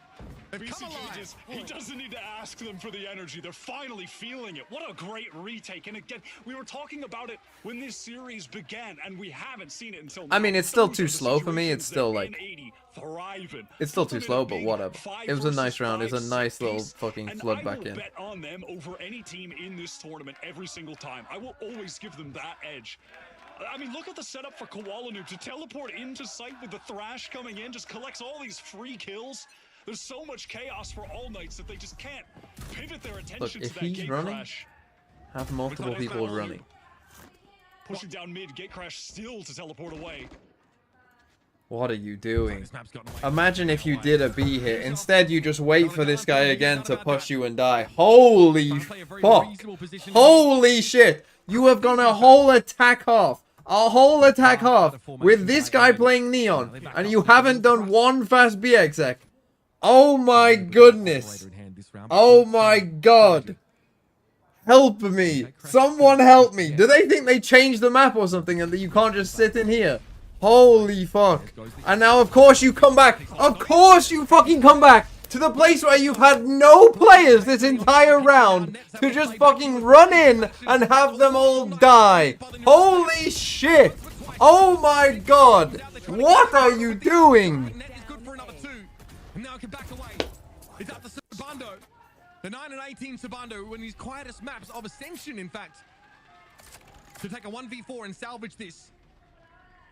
They've come alive. He doesn't need to ask them for the energy. They're finally feeling it. What a great retake. And again, we were talking about it when this series began, and we haven't seen it until now. I mean, it's still Those too are the slow for me. It's situations still that like, M80 thriving. it's still too Look at slow, it but being whatever. 5 It was a versus nice round. It was a 5 nice little piece, fucking and flood I back will in. bet on them over any team in this tournament every single time. I will always give them that edge. I mean, look at the setup for Koala Noob to teleport into sight with the Thrash coming in, just collects all these free kills. There's so much chaos for All Knights that they just can't pivot their attention Look, to if that he's gate running, crash. have multiple people running. Pushing down mid, gate crash still to teleport away. What are you doing? Imagine if you did a B hit. Instead, you just wait for this guy again to push you and die. Holy fuck. Holy shit. You have gone a whole attack half. A whole attack half with this guy playing Neon. And you haven't done one fast B exec. Oh my goodness. Oh my god. Help me. Someone help me. Do they think they changed the map or something and that you can't just sit in here? Holy fuck. And now, of course, you come back. Of course you fucking come back to the place where you've had no players this entire round to just fucking run in and have them all die. Holy shit. Oh my god. What are you doing? The 9 and 18 Sabando, one of his quietest maps of Ascension, in fact, to take a 1v4 and salvage this.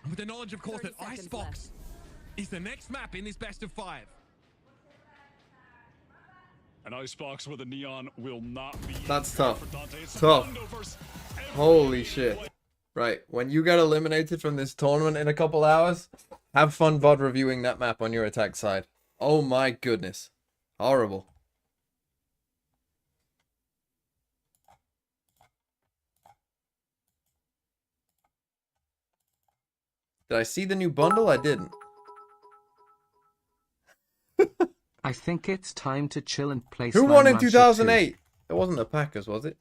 With the knowledge, of course, that Icebox is the next map in this best of 5. An Icebox with a Neon will not be. That's tough. Tough. Holy shit. Right, when you get eliminated from this tournament in a couple hours, have fun VOD reviewing that map on your attack side. Oh my goodness. Horrible. Did I see the new bundle? I didn't. I think it's time to chill and play. Who won in 2008? It wasn't the Packers, was it?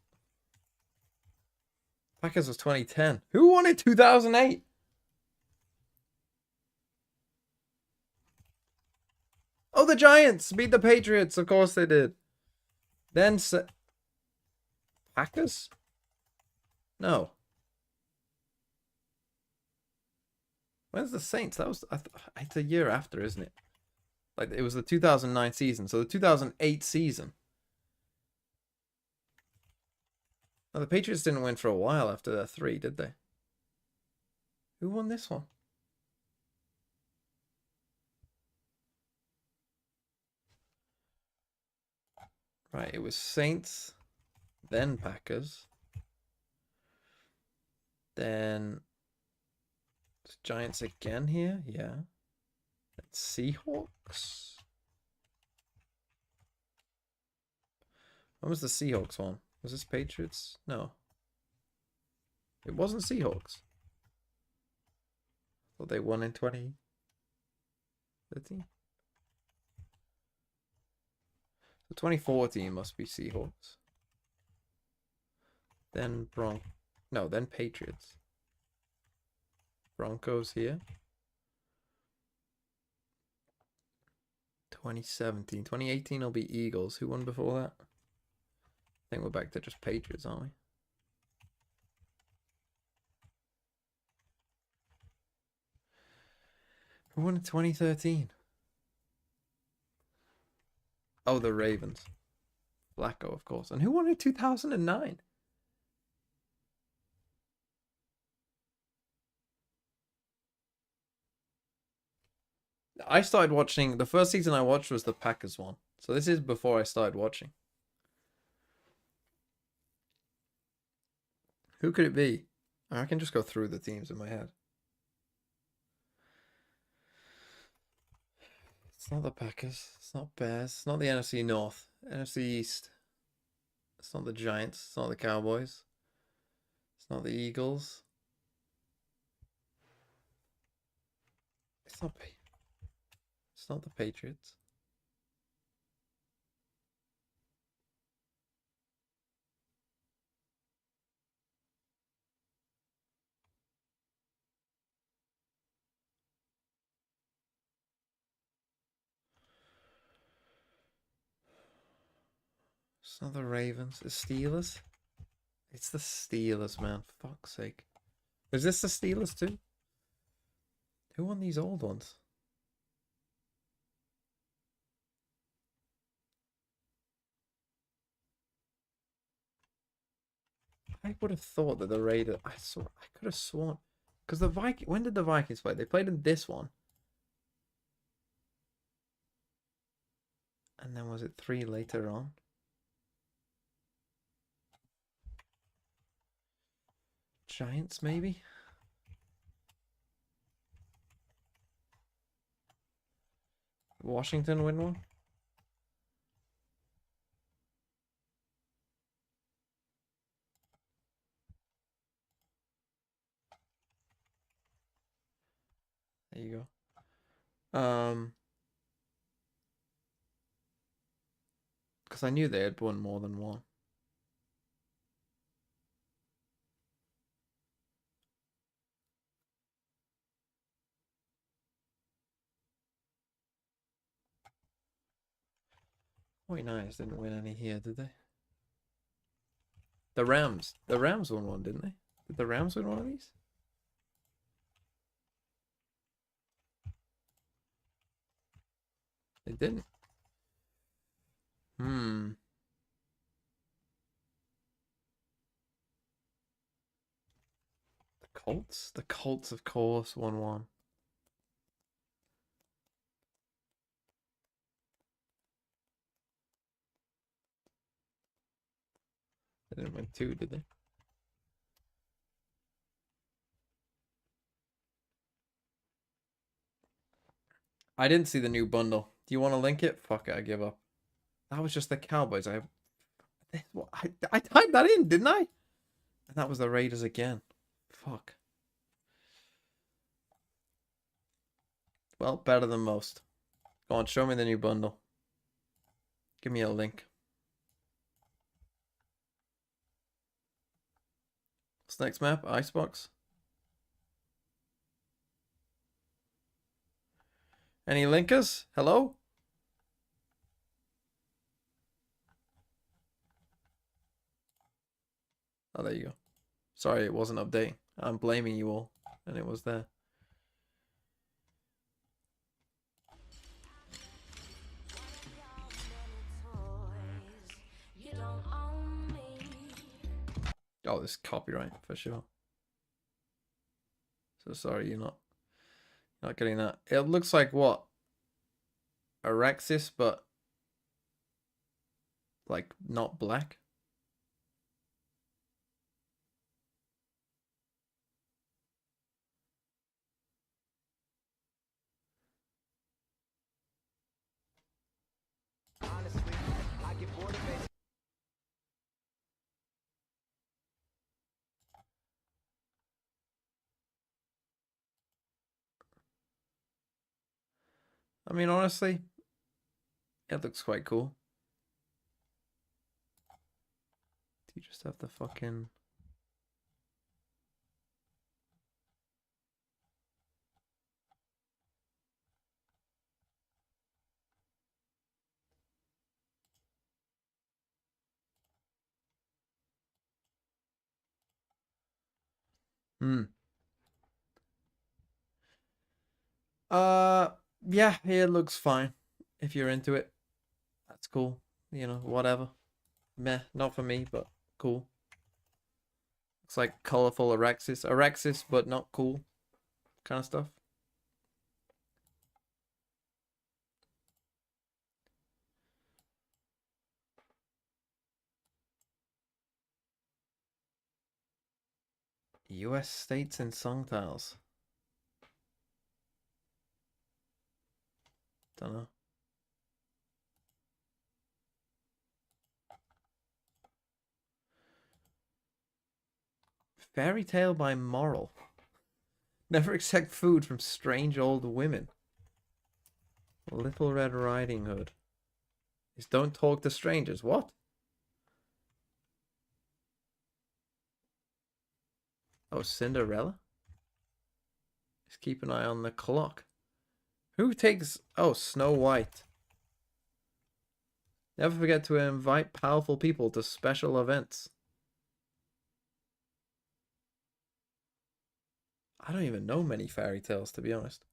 Packers was 2010. Who won in 2008? Oh, the Giants beat the Patriots. Of course they did. Then Packers? No. When's the Saints? That was it's a year after, isn't it? Like it was the 2009 season, so the 2008 season. Now, the Patriots didn't win for a while after their 3, did they? Who won this one? Right, it was Saints, then Packers, then Giants again here, yeah. Then Seahawks. When was the Seahawks one? Was this Patriots? No. It wasn't Seahawks. Thought they won in 2013. So 2014 must be Seahawks. Then then Patriots. Broncos here. 2017. 2018 will be Eagles. Who won before that? I think we're back to just Patriots, aren't we? Who won in 2013? Oh, the Ravens. Flacco, of course. And who won in 2009? I started watching, the first season I watched was the Packers one. So this is before I started watching. Who could it be? I can just go through the teams in my head. It's not the Packers. It's not Bears. It's not the NFC North. NFC East. It's not the Giants. It's not the Cowboys. It's not the Eagles. It's not the Patriots. It's not the Ravens. The Steelers. It's the Steelers, man. For fuck's sake. Is this the Steelers too? Who won these old ones? I would have thought that the Raiders. I could have sworn, because the Vikings. When did the Vikings play? They played in this one. And then was it 3 later on? Giants, maybe? Washington win one? There you go. Because I knew they had won more than one. Oh, nice. Didn't win any here, did they? The Rams. The Rams won one, didn't they? Did the Rams win one of these? They didn't. The Colts? The Colts, of course, won one. They didn't win 2, did they? I didn't see the new bundle. Do you want to link it? Fuck it, I give up. That was just the Cowboys. I typed that in, didn't I? And that was the Raiders again. Fuck. Well, better than most. Go on, show me the new bundle. Give me a link. What's next map? Icebox. Any linkers? Hello? Oh, there you go. Sorry, it wasn't updating. I'm blaming you all. And it was there. Oh, this is copyright for sure. So sorry, you're not getting that. It looks like what? Araxis, but like not black. Honestly, I get bored of it. I mean, honestly, it looks quite cool. Do you just have the fucking... Yeah, it looks fine. If you're into it, that's cool. You know, whatever. Meh, not for me, but cool. Looks like colorful Araxis. Araxis, but not cool. Kind of stuff. US states and song tiles. Don't know. Fairy tale by moral. Never accept food from strange old women. Little Red Riding Hood. Is don't talk to strangers. What? Oh, Cinderella? Just keep an eye on the clock. Who takes... Oh, Snow White. Never forget to invite powerful people to special events. I don't even know many fairy tales, to be honest.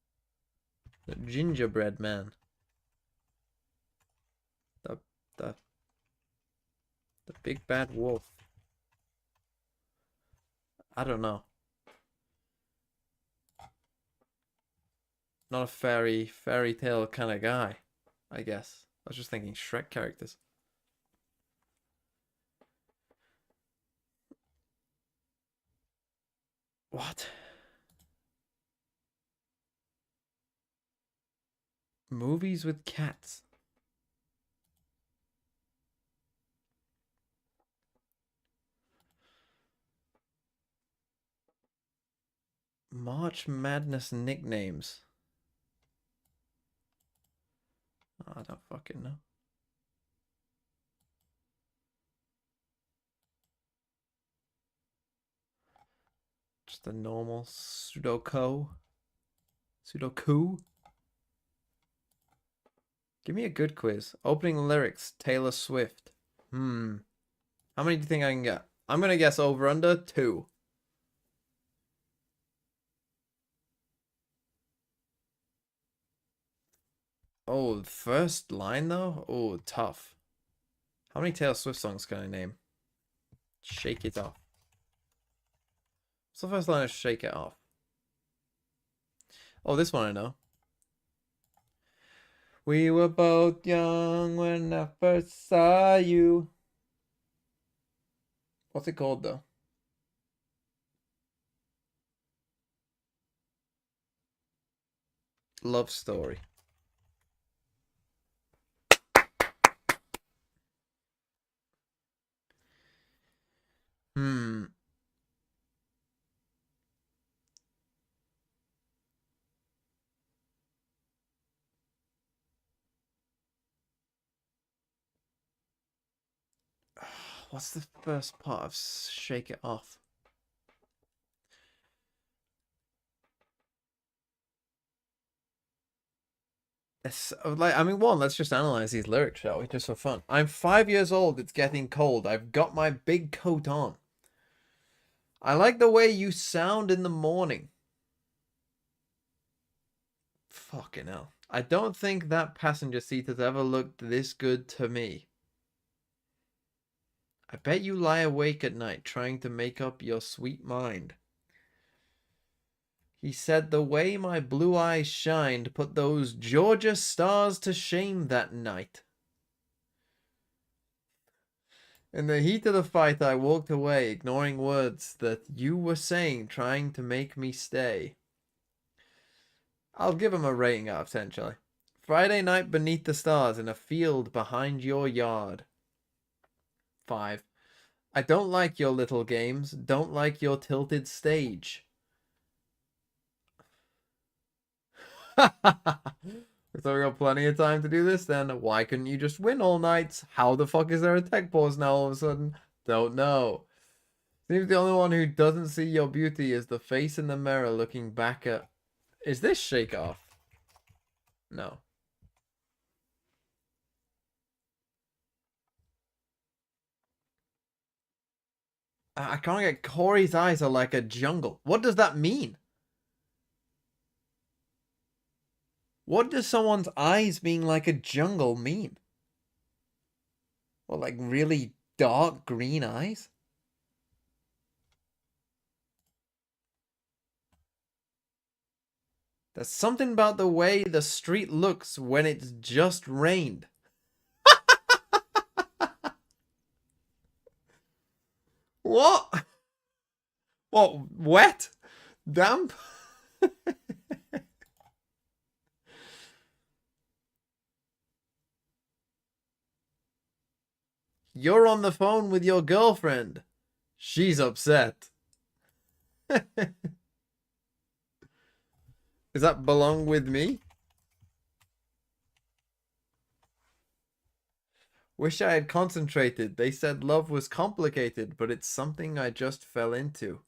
The Gingerbread Man. The Big Bad Wolf. I don't know. Not a fairy tale kind of guy, I guess. I was just thinking Shrek characters. What? Movies with cats. March Madness nicknames. Oh, I don't fucking know. Just a normal Sudoku. Sudoku. Give me a good quiz. Opening lyrics, Taylor Swift. How many do you think I can get? I'm gonna guess over under 2. Oh, the first line though? Oh, tough. How many Taylor Swift songs can I name? Shake It Off. What's the first line of Shake It Off? Oh, this one I know. We were both young when I first saw you. What's it called though? Love Story. What's the first part of Shake It Off? It's like, I mean, let's just analyze these lyrics, shall we? Just for fun. I'm 5 years old. It's getting cold. I've got my big coat on. I like the way you sound in the morning. Fucking hell. I don't think that passenger seat has ever looked this good to me. I bet you lie awake at night trying to make up your sweet mind. He said the way my blue eyes shined put those Georgia stars to shame that night. In the heat of the fight, I walked away, ignoring words that you were saying, trying to make me stay. I'll give him a rating out of 10, shall I? Friday night beneath the stars in a field behind your yard. 5. I don't like your little games, don't like your tilted stage. So we got plenty of time to do this then. Why couldn't you just win all nights? How the fuck is there a tech pause now all of a sudden? Don't know. Seems the only one who doesn't see your beauty is the face in the mirror looking back at... Is this Shake Off? No. I can't get... Corey's eyes are like a jungle. What does that mean? What does someone's eyes being like a jungle mean? What, like really dark green eyes? There's something about the way the street looks when it's just rained. What? What? Wet? Damp? You're on the phone with your girlfriend. She's upset. Does that belong with me? Wish I had concentrated. They said love was complicated, but it's something I just fell into.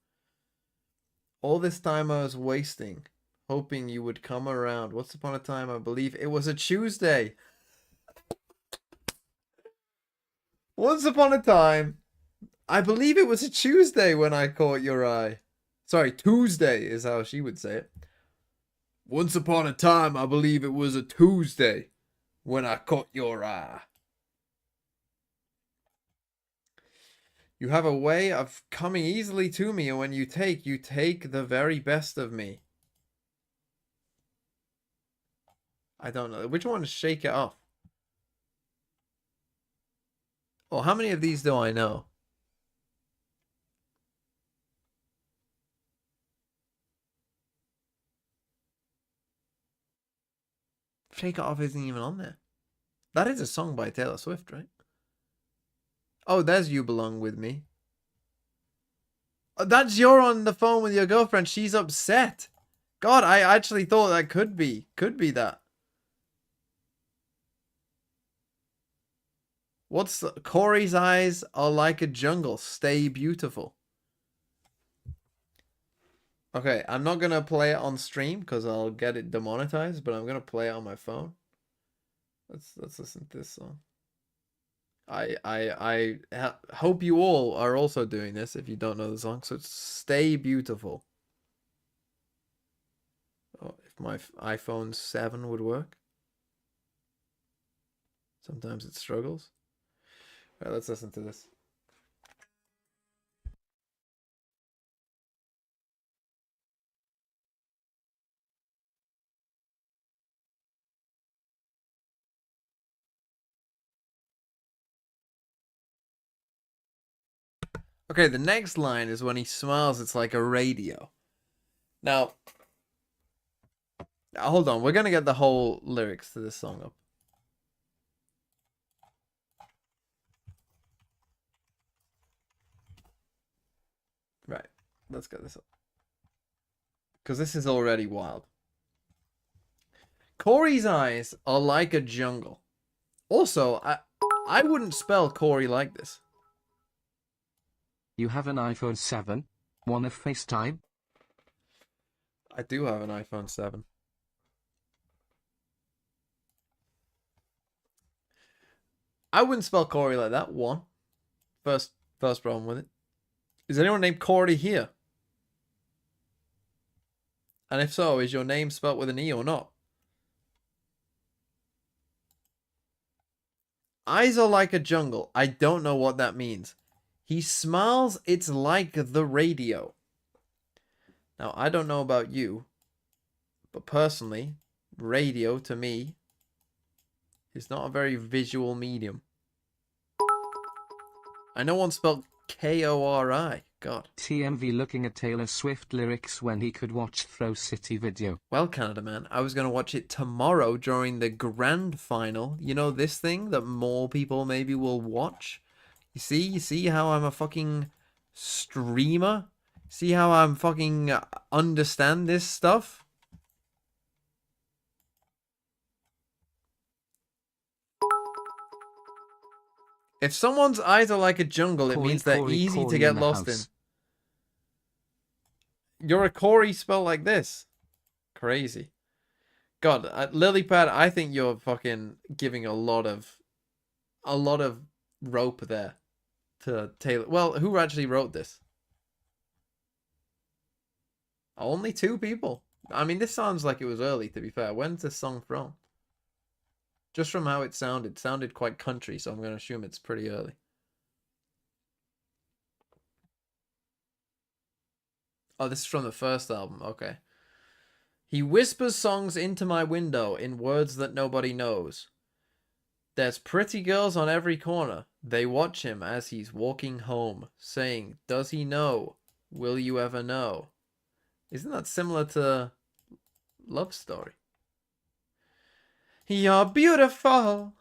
All this time I was wasting, hoping you would come around. Once upon a time, I believe it was a Tuesday. Once upon a time, I believe it was a Tuesday when I caught your eye. Sorry, Tuesday is how she would say it. Once upon a time, I believe it was a Tuesday when I caught your eye. You have a way of coming easily to me, and when you take the very best of me. I don't know. Which one is Shake It Off? Well, how many of these do I know? Shake It Off isn't even on there. That is a song by Taylor Swift, right? Oh, there's You Belong With Me. Oh, that's you're on the phone with your girlfriend. She's upset. God, I actually thought that could be that. What's the... Corey's eyes are like a jungle. Stay beautiful. Okay, I'm not gonna play it on stream because I'll get it demonetized, but I'm gonna play it on my phone. Let's listen to this song. I hope you all are also doing this if you don't know the song. So it's Stay Beautiful. Oh, if my iPhone 7 would work. Sometimes it struggles. All right, let's listen to this. Okay, the next line is when he smiles, it's like a radio. Now, hold on. We're going to get the whole lyrics to this song up. Right. Let's get this up. Because this is already wild. Corey's eyes are like a jungle. Also, I wouldn't spell Corey like this. You have an iPhone 7? Wanna FaceTime? I do have an iPhone 7. I wouldn't spell Corey like that. One. First problem with it. Is anyone named Corey here? And if so, is your name spelt with an E or not? Eyes are like a jungle. I don't know what that means. He smiles, it's like the radio. Now, I don't know about you, but personally, radio to me is not a very visual medium. I know one spelled K-O-R-I. God. TMV looking at Taylor Swift lyrics when he could watch Throw City video. Well, Canada man, I was going to watch it tomorrow during the grand final. You know, this thing that more people maybe will watch? You see how I'm a fucking streamer? See how I'm fucking understand this stuff? If someone's eyes are like a jungle, it means they're easy to get lost in. You're a Corey spelled like this. Crazy. God, Lilypad, I think you're fucking giving a lot of rope there to Taylor. Well, who actually wrote this? Only 2 people. I mean, this sounds like it was early, to be fair. When's this song from? Just from how it sounded quite country, so I'm going to assume it's pretty early. Oh, this is from the first album. Okay. He whispers songs into my window in words that nobody knows. There's pretty girls on every corner. They watch him as he's walking home, saying, does he know? Will you ever know? Isn't that similar to Love Story? You're beautiful.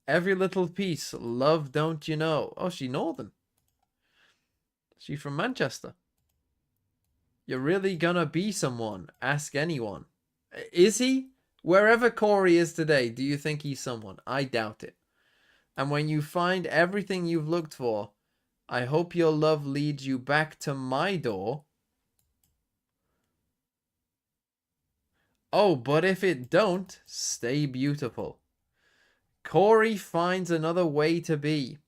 Every little piece. Love, don't you know? Oh, she Northern. She's from Manchester. You're really gonna be someone. Ask anyone. Is he? Wherever Corey is today, do you think he's someone? I doubt it. And when you find everything you've looked for, I hope your love leads you back to my door. Oh, but if it don't, stay beautiful. Corey finds another way to be.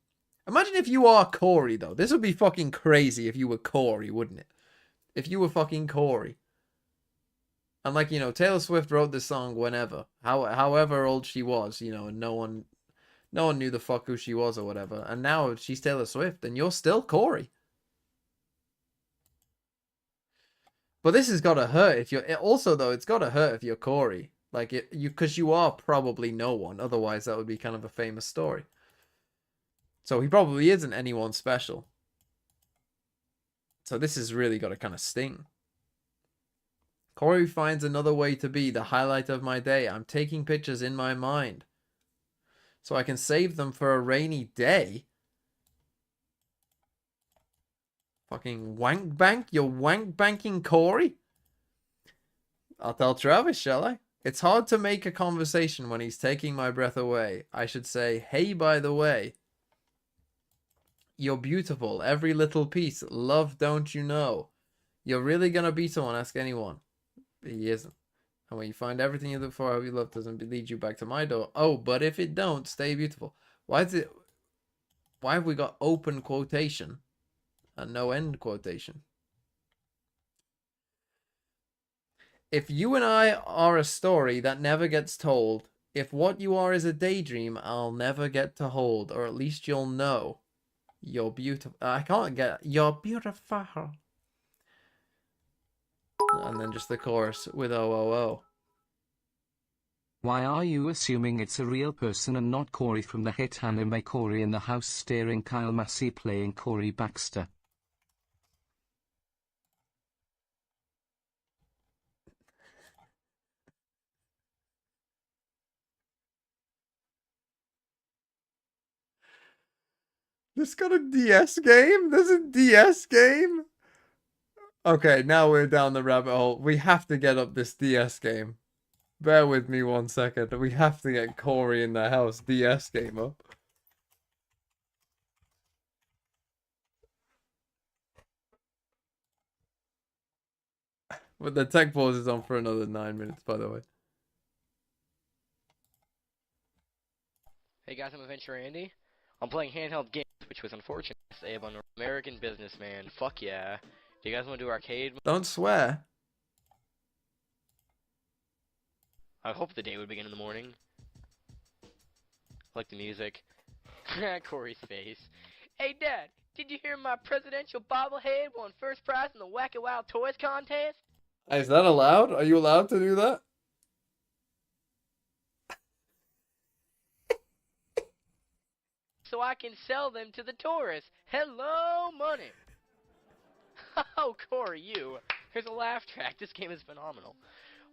Imagine if you are Corey, though. This would be fucking crazy if you were Corey, wouldn't it? If you were fucking Corey. And like, you know, Taylor Swift wrote this song whenever. However old she was, you know, and no one knew the fuck who she was or whatever. And now she's Taylor Swift and you're still Corey. But this has got to hurt if you're... Also, though, it's got to hurt if you're Corey. Like, because you are probably no one. Otherwise, that would be kind of a famous story. So he probably isn't anyone special. So this has really got to kind of sting. Corey finds another way to be the highlight of my day. I'm taking pictures in my mind so I can save them for a rainy day. Fucking wank bank? You're wank banking Corey? I'll tell Travis, shall I? It's hard to make a conversation when he's taking my breath away. I should say, hey, by the way, you're beautiful. Every little piece. Love, don't you know? You're really gonna be someone, ask anyone. He isn't. And when you find everything you look for, I hope your love doesn't lead you back to my door. Oh, but if it don't, stay beautiful. Why have we got open quotation and no end quotation? If you and I are a story that never gets told, if what you are is a daydream I'll never get to hold, or at least you'll know you're beautiful. I can't get you're beautiful. And then just the chorus with OOO. Why are you assuming it's a real person and not Corey from the hit anime Corey in the House staring Kyle Massey playing Corey Baxter? This got a DS game? There's a DS game? Okay, now we're down the rabbit hole. We have to get up this DS game. Bear with me 1 second. We have to get Corey in the House DS game up. But the tech pause is on for another 9 minutes, by the way. Hey guys, I'm Adventure Andy. I'm playing handheld games, which was unfortunate. I'm an American businessman. Fuck yeah. Do you guys want to do arcade? Don't swear. I hope the day would begin in the morning. I like the music. Corey's face. Hey Dad, did you hear my presidential bobblehead won first prize in the Wacky Wild Toys contest? Is that allowed? Are you allowed to do that? So I can sell them to the tourists. Hello, money. Oh, Corey, you. Here's a laugh track. This game is phenomenal.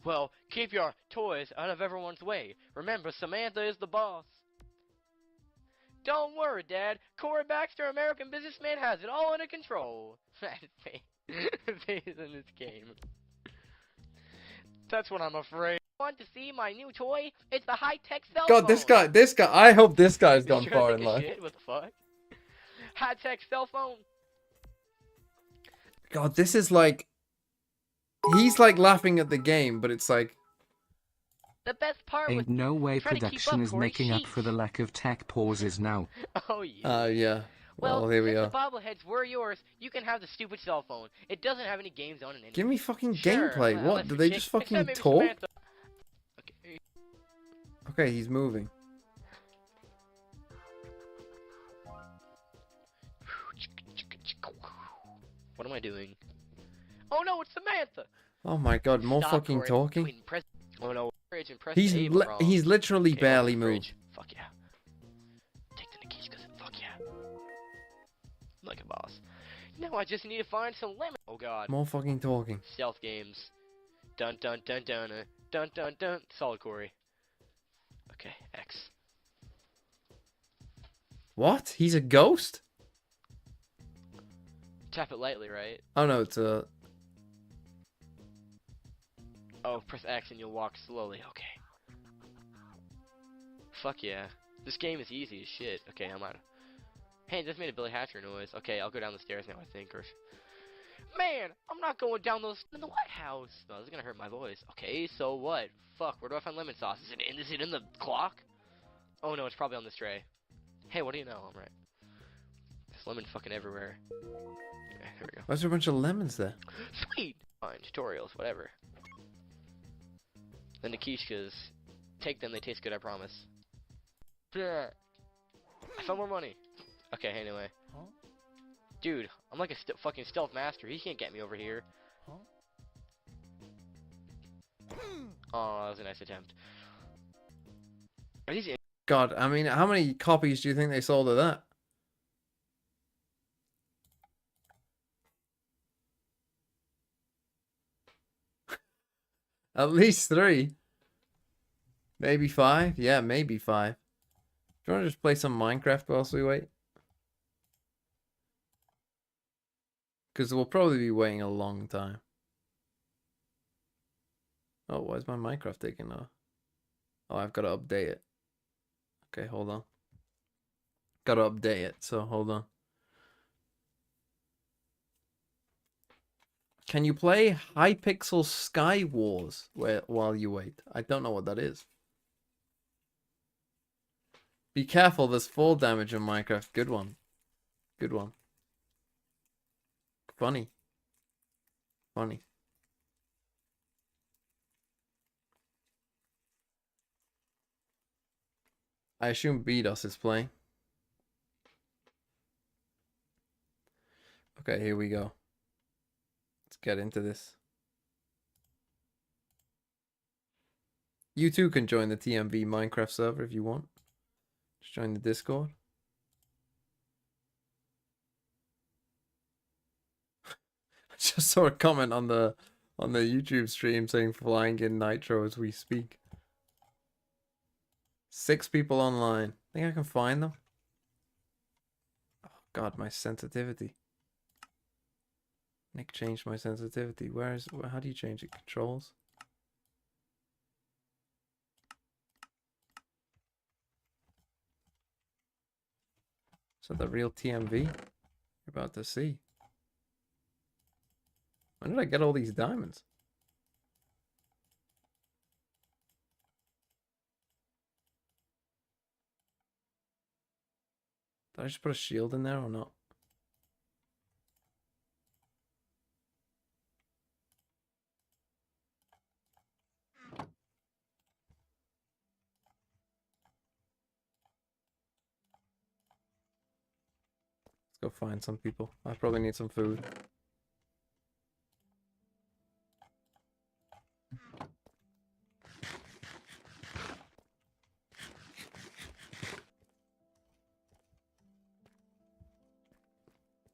Well, keep your toys out of everyone's way. Remember, Samantha is the boss. Don't worry, Dad. Corey Baxter, American businessman, has it all under control. Face in this game. That's what I'm afraid. Want to see my new toy? It's the high-tech cell phone. God, this guy. I hope this guy's gone Sure far think in of life. shit? What the fuck? High-tech cell phone. God, this is like... He's like laughing at the game, but it's like... The best part was Ain't no way try to keep production up, is Corey. making up for the lack of tech pauses now. Oh, yeah. yeah. Well, here we since are. the bobbleheads were yours, you can have the stupid cell phone. It doesn't have any games on it anymore. Give me fucking Sure, gameplay. well, What? that's Do they ridiculous. just fucking Except maybe talk? Samantha. Okay. Okay, he's moving. What am I doing? Oh no, it's Samantha! Oh my god, more Stop, fucking Corey. talking? Wait, press... Oh no, fridge and press He's A li wrong. he's literally Okay, barely open the moved. fridge. Fuck yeah. Take the keys, cause fuck yeah. Like a boss. Now I just need to find some lemon. Oh god. More fucking talking. Stealth games. Dun dun dun dun dun dun dun. Solid Corey. Okay, X. What? He's a ghost? Tap it lightly, right? Oh no, it's a... Oh, press X and you'll walk slowly. Okay. Fuck yeah. This game is easy as shit. Okay, I'm out. Hey, this made a Billy Hatcher noise. Okay, I'll go down the stairs now, I think. Or... Man, I'm not going down those in the White House. No, this is gonna hurt my voice. Okay, so what? Fuck, where do I find lemon sauce? Is it in the clock? Oh no, it's probably on this tray. Hey, what do you know? I'm right. There's lemon fucking everywhere. Okay, here we go. Why's there a bunch of lemons there? Sweet! Fine, tutorials, whatever. Then the quiches. Take them, they taste good, I promise. I found more money. Okay, anyway. Huh? Dude, I'm like a fucking stealth master. He can't get me over here. Huh? Oh, that was a nice attempt. Are these God, I mean, how many copies do you think they sold of that? At least 3. Maybe 5? Yeah, maybe 5. Do you want to just play some Minecraft whilst we wait? Because we'll probably be waiting a long time. Oh, why is my Minecraft taking off? Oh, I've got to update it. Okay, hold on. Got to update it, so hold on. Can you play Hypixel Sky Wars while you wait? I don't know what that is. Be careful, there's fall damage in Minecraft. Good one. Good one. Funny. Funny. I assume vetoes is playing. Okay, here we go. Let's get into this. You too can join the TMV Minecraft server if you want. Just join the Discord. I just saw a comment on the YouTube stream saying flying in nitro as we speak. 6 people online. Think I can find them? Oh god, my sensitivity. Nick changed my sensitivity. How do you change it? Controls? So the real TMV you're about to see. When did I get all these diamonds? Did I just put a shield in there or not? Let's go find some people. I probably need some food.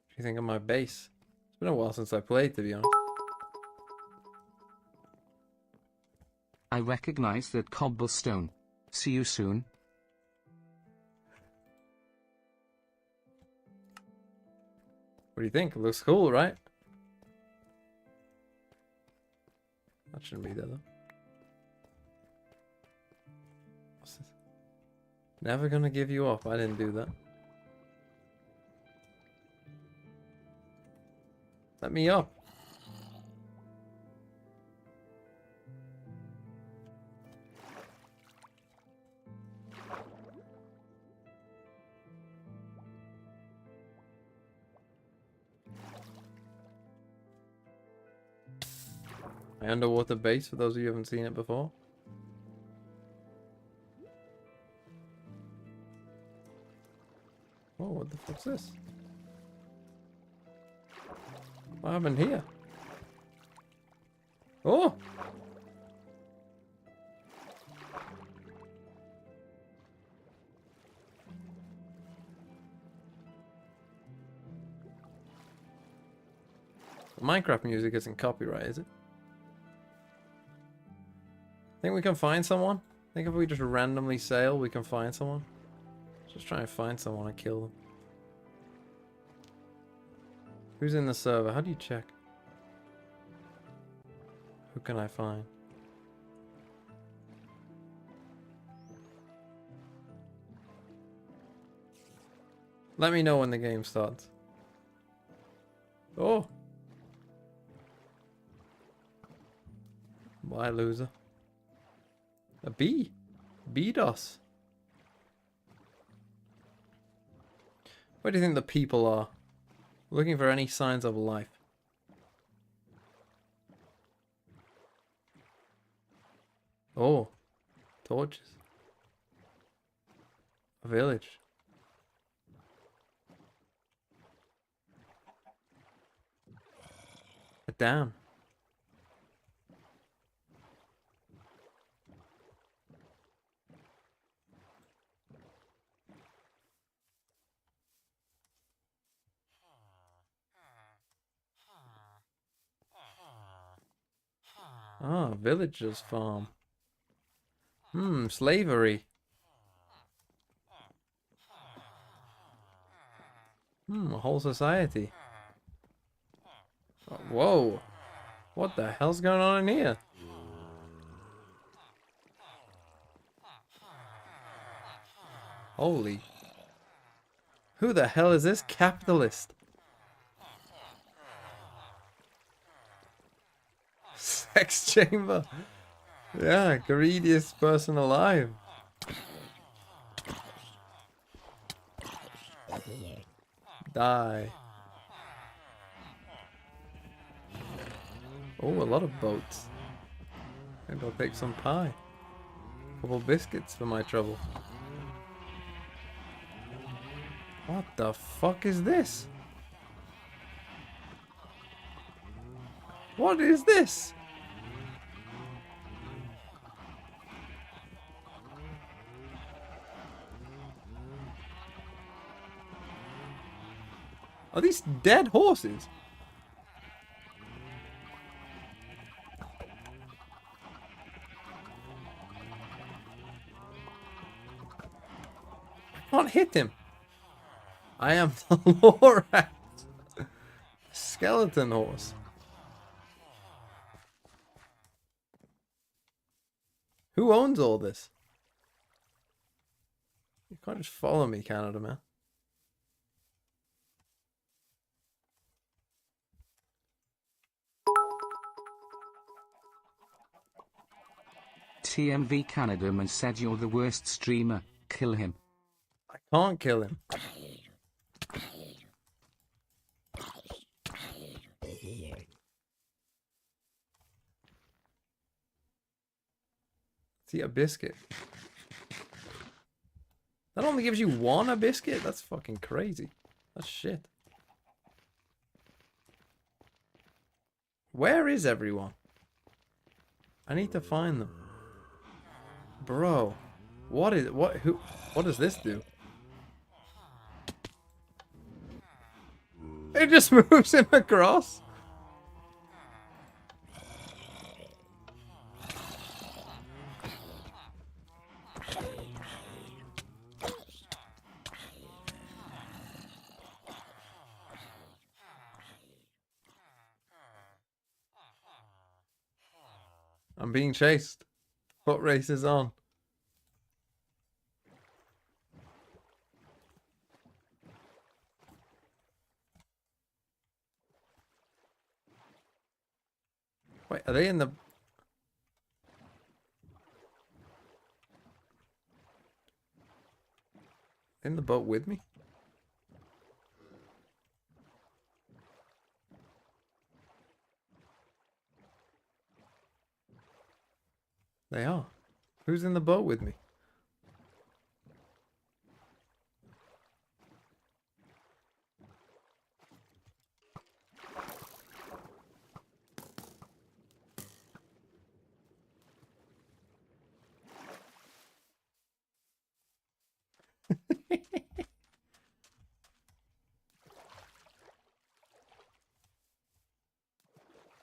What do you think of my base? It's been a while since I played, to be honest. I recognize that cobblestone. See you soon. What do you think? It looks cool, right? That shouldn't be there, though. What's this? Never gonna give you up. I didn't do that. Let me up. My underwater base, for those of you who haven't seen it before. Oh, what the fuck's this? What happened here? Oh! Minecraft music isn't copyright, is it? Think we can find someone? Think if we just randomly sail, we can find someone? Just try and find someone and kill them. Who's in the server? How do you check? Who can I find? Let me know when the game starts. Oh! Bye, loser. A bee. Beat-us. Where do you think the people are? Looking for any signs of life. Oh. Torches. A village. A dam. Ah, villagers farm. Slavery. A whole society. Oh, whoa. What the hell's going on in here? Holy. Who the hell is this capitalist? Sex chamber. Yeah, greediest person alive. Die. Oh, a lot of boats. Maybe I'll take some pie. Couple biscuits for my trouble. What the fuck is this? What is this? Are these dead horses? I can't hit him. I am the Lorat. Skeleton horse. Who owns all this? You can't just follow me, Canada, man. TMV Canada man said you're the worst streamer. Kill him. I can't kill him. See a biscuit. That only gives you one a biscuit? That's fucking crazy. That's shit. Where is everyone? I need to find them. Bro. What does this do? It just moves him across. I'm being chased. Foot race is on. Wait, are they in the... in the boat with me? They are. Who's in the boat with me?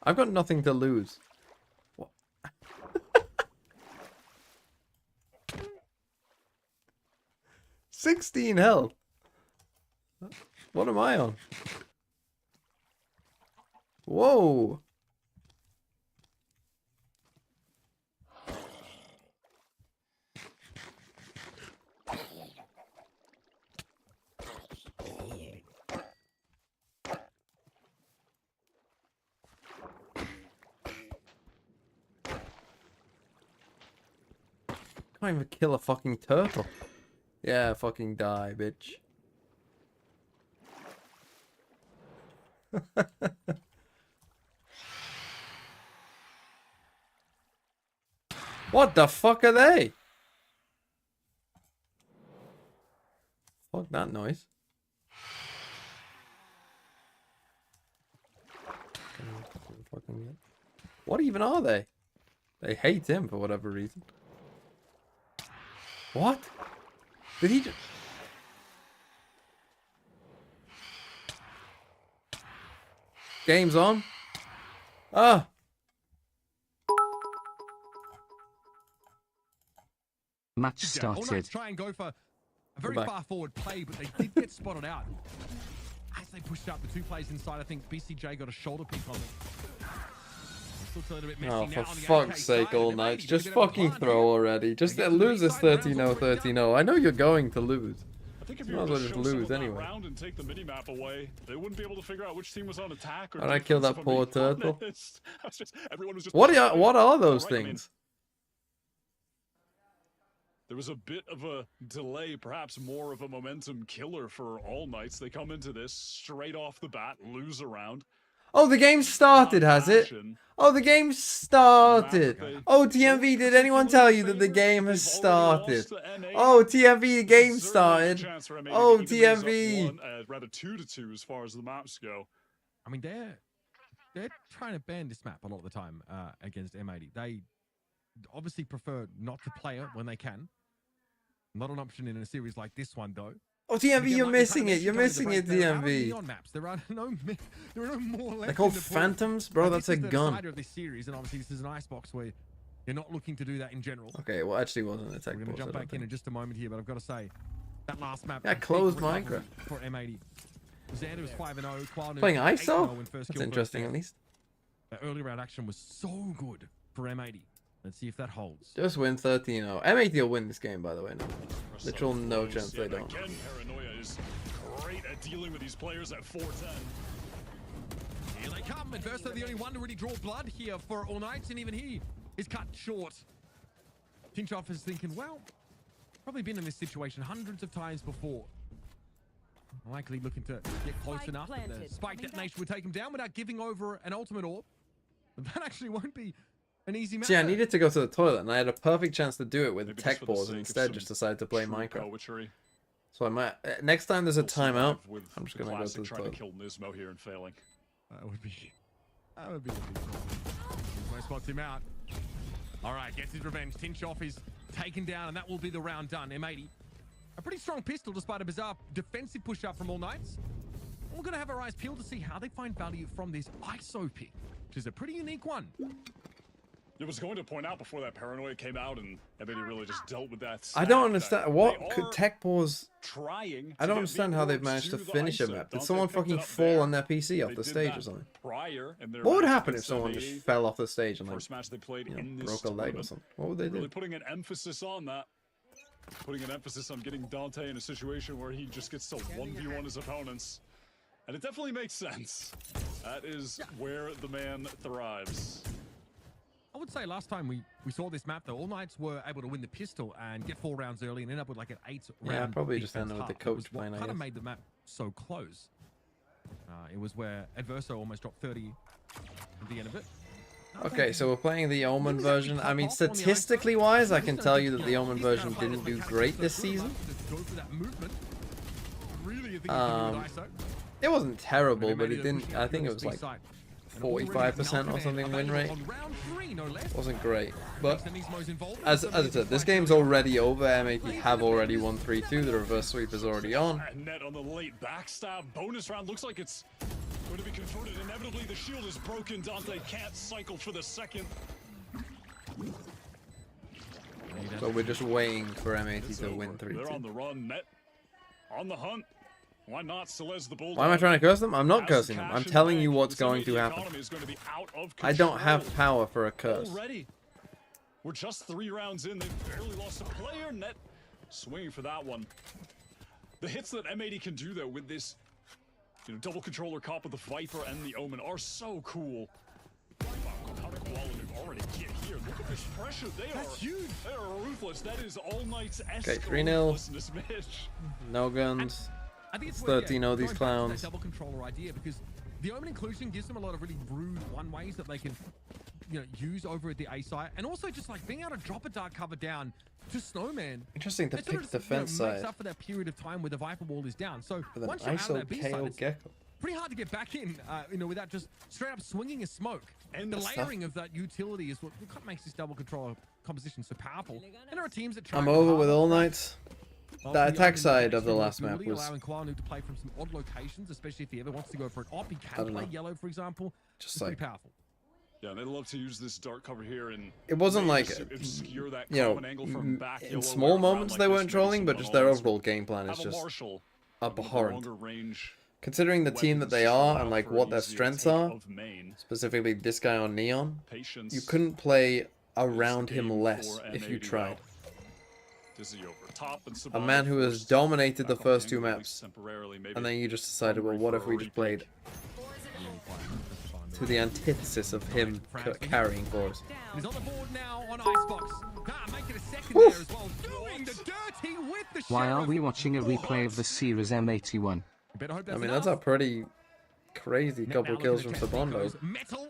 I've got nothing to lose. What? 16 health. What am I on? Whoa. Can't even kill a fucking turtle. Yeah, fucking die, bitch. What the fuck are they? Fuck that noise. What even are they? They hate him for whatever reason. What? Did he just... Game's on. Ah. Match Yeah, All Knights started. try and go for a very back. far forward play, but they did get spotted out. As they pushed up, the two players inside, I think BCJ got a shoulder pick on them. Looks a little bit messy Oh, now for on the AK fuck's side, sake, All and Knights. M80 Just get a bit of a fucking plan throw here. already. Just They get to lose the this side, rounds 13-0, already 13-0. I know you're going to lose. I think if You you might were as to well show just lose someone that anyway. round and take the minimap away, they wouldn't be able to figure out which team was on attack or How'd I kill defense, that if I'm being poor turtle? honest. Everyone was just What are those Alright, I mean, things? there was a bit of a delay, perhaps more of a momentum killer for All Knights. They come into this straight off the bat, lose a round. Oh, the game started, has it? Action. Oh, the game started. Oh, TMV, did anyone tell you that the game has started? Oh, TMV, the game started. Oh, TMV. Rather 2-2 as far as the maps go. I mean, they're trying to ban this map a lot of the time against M80. They obviously prefer not to play it when they can. Not an option in a series like this one, though. Oh, TMV, you're missing it. You're missing it, There are TMV. neon maps. There are no more left. They're called in the pool. Phantoms? Bro, And that's this a is the gun. decider of this series, and obviously this is an icebox where you're not looking to do that in general. Okay, well, actually wasn't a tech We're going boss, to jump I don't back in think. just a moment here, but I've got to say, that last map. Yeah, a big closed recovery Minecraft. for M80. Xander was 5-0. Qual Playing was 8-0 ISO? in first That's kill, interesting, first at least. death. The early round action was so good for M80. Let's see if that holds. Just win 13-0. M80 will win this game, by the way. No. Literal no chance they don't. Again, Paranoia is great at dealing with these players at 410. Here they come. Adverso, the only one to really draw blood here for All Knights, and even he is cut short. Tinchoff is thinking, well, probably been in this situation hundreds of times before. Likely looking to get close Spike enough that the planted. spike detonation would take him down without giving over an ultimate orb. But that actually won't be an easy match. See, I needed to go to the toilet, and I had a perfect chance to do it with Maybe tech just for the balls, sake and of instead some just decided to play true Minecraft. Poetry. So I might next time there's a We'll survive timeout, with I'm just the gonna go to classic the trying toilet. to kill Nismo here and failing. That would be a big problem. Nismo spots him out. All right, gets his revenge. Tinchoff is taken down, and that will be the round done. M80. A pretty strong pistol despite a bizarre defensive push up from All Knights. We're going to have our eyes peeled to see how they find value from this ISO pick, which is a pretty unique one. I was going to point out before that Paranoia came out and M80 really just dealt with that. I don't stack that understand what they could are tech balls. trying. I don't to get understand the how they've orbs managed to the finish a ISO. map. Did Dante someone picked it fucking up fall there. on their PC off They the did stage that or something? prior in their What would match happen if against someone M80. just fell off the stage and like, First match they played you know, in this broke a leg or tournament. something? What would they Really do? putting an emphasis on that. Putting an emphasis on getting Dante in a situation where he just gets to 1v1 his opponents. And it definitely makes sense. That is where the man thrives. I would say last time we saw this map, though, All Knights were able to win the pistol and get 4 rounds early and end up with like an 8-round. Yeah, probably defense just ended with the half. coach It was what playing, I kind of guess. made the map so close. It was where Adverso almost dropped 30 at the end of it. Okay, so we're playing the Omen version. I mean, statistically wise, I can tell you that the Omen version didn't do great this season. It wasn't terrible, but it didn't. I think it was like 45% or something win rate. Wasn't great, but as I said, this game's already over. M80 have already won 3-2. The reverse sweep is already on. And net on the late backstab. Bonus round looks like it's going to be converted. Inevitably, the shield is broken. Dante can't cycle for the second. So we're just waiting for M80 to win They're on 3-2. the run. Net on the hunt. Why not Celeste the Bulldog? Why am I trying to curse them? I'm not Has cursing them. cash I'm in telling bank. you what's This going M80 to happen. economy is going to be out of I don't control have power for a curse. already. We're just 3 rounds in. They've barely lost a player. Net swinging for that one. The hits that M80 can do though with this, double controller comp with the Viper and the Omen are so cool. Wow, how did Qualinov already get here? Look at this pressure. That's huge. They are ruthless. That is All Knights-esque Okay, 3-0. ruthlessness, Mitch. No guns. I think it's 13-0 these going back to that clowns. double controller idea, because the Omen inclusion gives them a lot of really rude one-ways that they can use over at the A site, and also just like being able to drop a dark cover down to Snowman. Interesting to It sort pick of, defense makes side up for that period of time where the Viper wall is down. So with an once you're out of that B ISO side, KO it's Gecko. pretty hard to get back in, without just straight up swinging a smoke. And the That's layering of that utility is what kind of makes this double controller composition so powerful. And there are teams that try I'm and over hard with on All that. Knights. Well, The the attack Omen side of the makes last map mobility, was allowing Qualinov to play from some odd locations, especially if he ever wants to go for an op. He I can don't play know. yellow, for example. just It's pretty like powerful. Yeah, they love to use this dark cover here, and it wasn't like, obscure that you know, common angle from back in yellow small around moments like they this, weren't maybe trolling, but some just their one-on-ones overall game plan is have a just Marshall, abhorrent. longer range Considering the team that they are and like what their easier strengths take are, of main. specifically this guy on Neon, Patience you couldn't play around is him game less for if you M80 tried. Dizzy over top, and A Sabano man who has forced dominated the back on first two angle, at least maps, temporarily, maybe and then you just decided, well, hungry what for if a we just played to the antithesis of him carrying for us? He's on the board now on Icebox. Make it a second there as well. Doing the dirty with the Why are Sheriff. we watching a replay of the series M81? You better hope I that's mean, enough. that's a pretty crazy Now couple looking kills to from test Sabondo. Nico's metal.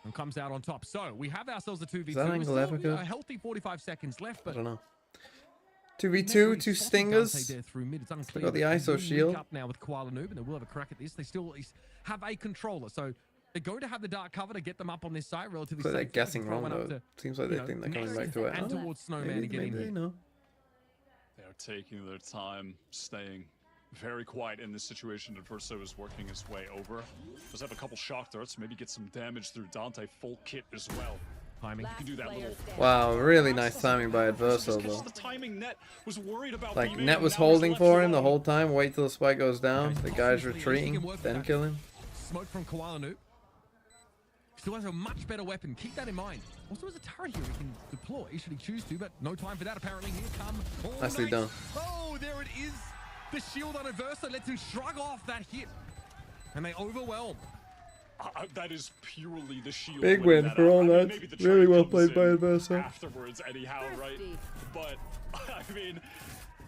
And comes out on top. So we have ourselves a 2v2. Is that angle ever good? A healthy 45 seconds left, I but don't know. 2v2, two stingers. Through mid. It's Still unclear. got the They ISO will shield. link up now with Koala Noob, and they will have a crack at this. They still at least have a controller, so they're going to have the dark cover to get them up on this side relatively. So they're safe. guessing Throw wrong one up though. to, Seems like you they know, think they're coming next back to it. and Oh, towards Snowman maybe, and getting maybe they him. know. They are taking their time, staying very quiet in this situation. Adverso is working his way over. Does have a couple shock darts, maybe get some damage through Dante. Full kit as well. Timing. You can do that little. Wow, really nice timing by Adverso Just though. the timing. Net was worried about Like, B-main, Net and was now he's holding left for him the alone. whole time, wait till the spike goes down, Okay, the guy's offensively, retreating, he can work with then that. kill him. Smoke from Koala Noob. Still has a much better weapon. Keep that in mind. Also has a turret here he can deploy should he choose to, but no time for that apparently. Here come All Nicely Night. done. Oh, there it is. The shield on Adverso lets him shrug off that hit. And they overwhelm. That is purely the shield. Big winning win that for out. All I mean, Night. maybe the Really trade well comes played by in Adverso. afterwards anyhow, right? But I mean,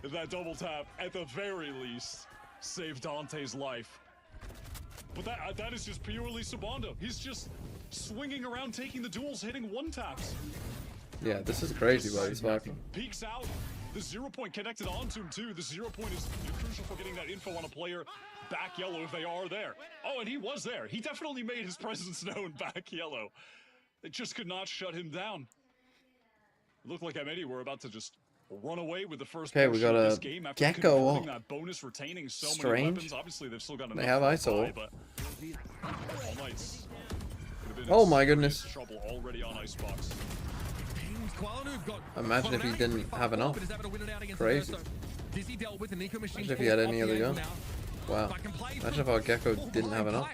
that double tap at the very least saved Dante's life. But that is just purely Sabondo. He's just swinging around, taking the duels, hitting one taps. Yeah, this is crazy by this Viper. Peeks out. The 0 point connected onto him too. The 0 point is crucial for getting that info on a player back yellow if they are there. Oh, and he was there. He definitely made his presence known back yellow. They just could not shut him down. It looked like M80 were about to just run away with the first Okay, we portion got of a this game after Gecko converting ult. that bonus, retaining so many Strange. weapons. Obviously, they've still got enough. They have to ISO buy, ult. but All Knights could have been Oh in my serious goodness. trouble already on Icebox. Imagine if he didn't have enough. Crazy. Imagine if he had any other gun. Wow. Imagine if our Gecko didn't have enough.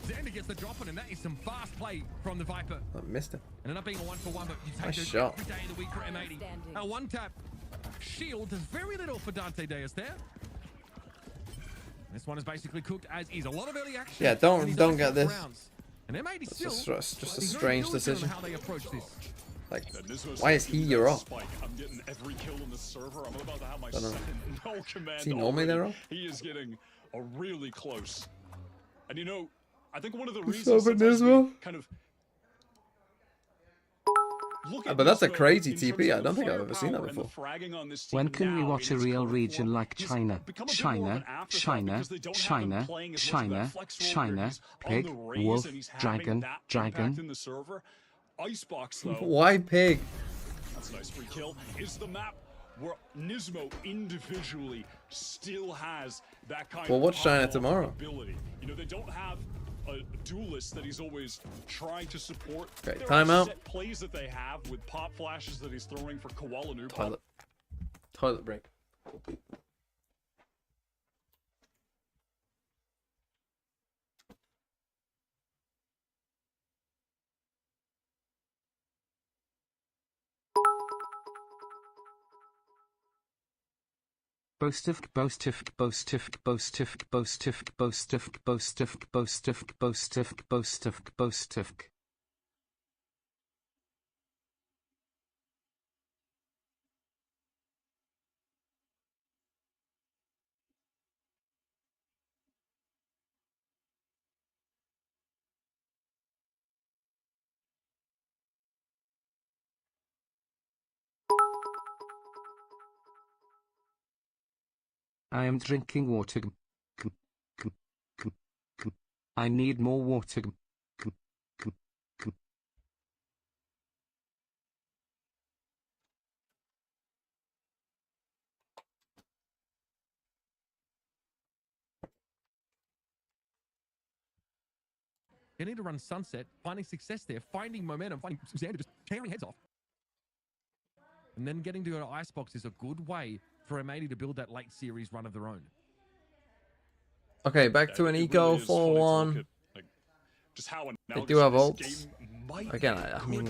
Xander gets the drop on him. That is some fast play from the Viper. I missed him. And ended up being a 1-for-1, but you take Nice those shot. every day of the week for M80. A one-tap shield does very little for Dante Deus there. This one is basically cooked as is. A lot of early action. Yeah, don't in these get last this. rounds. And M80 It's still, just a he's very strange diligent decision. on how they approach this. Like, why is he your off? Spike. I'm getting every kill in the server. I'm about to have my Don't know. second no command. Is he normally already. their off? He is getting a really close. And you know, I think one of the What's reasons up with sometimes we Nismo? kind of look at But that's a Nismo crazy in terms TP. I of don't the think I've ever seen that firepower and the before. fragging on this team When can we now watch in a its real current region form, like he's China, become a bit more of China, an afterthought China, because they don't have him China, playing as much of China, that flex role where China, he's on pig, the raise wolf, and he's having dragon, that dragon. impact in the server. Icebox though. Why pig? That's a nice free kill. Is the map where Nismo individually still has that kind Well, of watch China eyeball tomorrow. ability. You know, they don't have a duelist that he's always trying to support. Okay, There time are out. set plays that they have with pop flashes that he's throwing for Koala Noob. Toilet break. Boastif, boastif, boastif, boastif, boastif, boastif, boastif, boastif, boastif, boastif, boastif. I am drinking water. I need more water. They need to run Sunset, finding success there, finding momentum, finding Xander just tearing heads off. And then getting to go to Icebox is a good way for M80 to build that late series run of their own. Okay, back to an eco 4-1. Just how They do have ults. Again, I mean,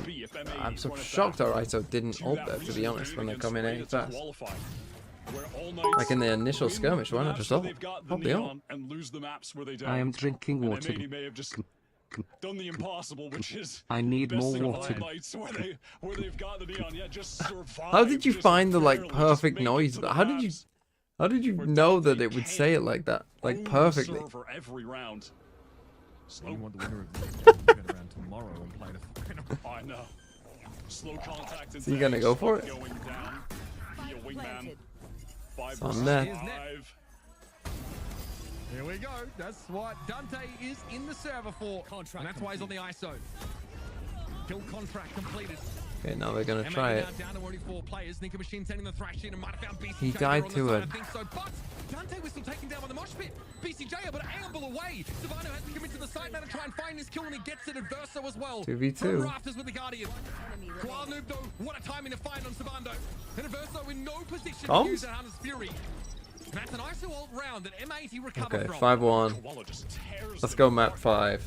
I'm so shocked our ISO didn't ult there, to be honest, when they come in 8 fast. Like in the initial skirmish, why not just ult? Pop the ult. I am drinking water. Done the impossible, which is I need more water. How did you find the like perfect noise? How did you know that it would say it like that, like perfectly? You want the winner of the get around tomorrow and play the I know. Slow contact and So you gonna go for it? It's on net. Here we go. That's what Dante is in the server for. And that's why he's on the ISO. Kill contract completed. Okay, now they're gonna try it. Down to only 4 players. Sneaker Machine sending the thrash in and might have found BCJ. He died to it. But Dante was still taken down by the mosh pit. BCJ but an amble away. Savano has to commit to the side now to try and find his kill, and he gets it. Adverso as well. 2v2. Rafters with the Guardian. Koala Noob though, what a timing to find on Savando. And Adverso in no position to use that Hunter's Fury. And that's an ISO ult round that M80 recovered Okay, from. 5-1. Let's go map 5.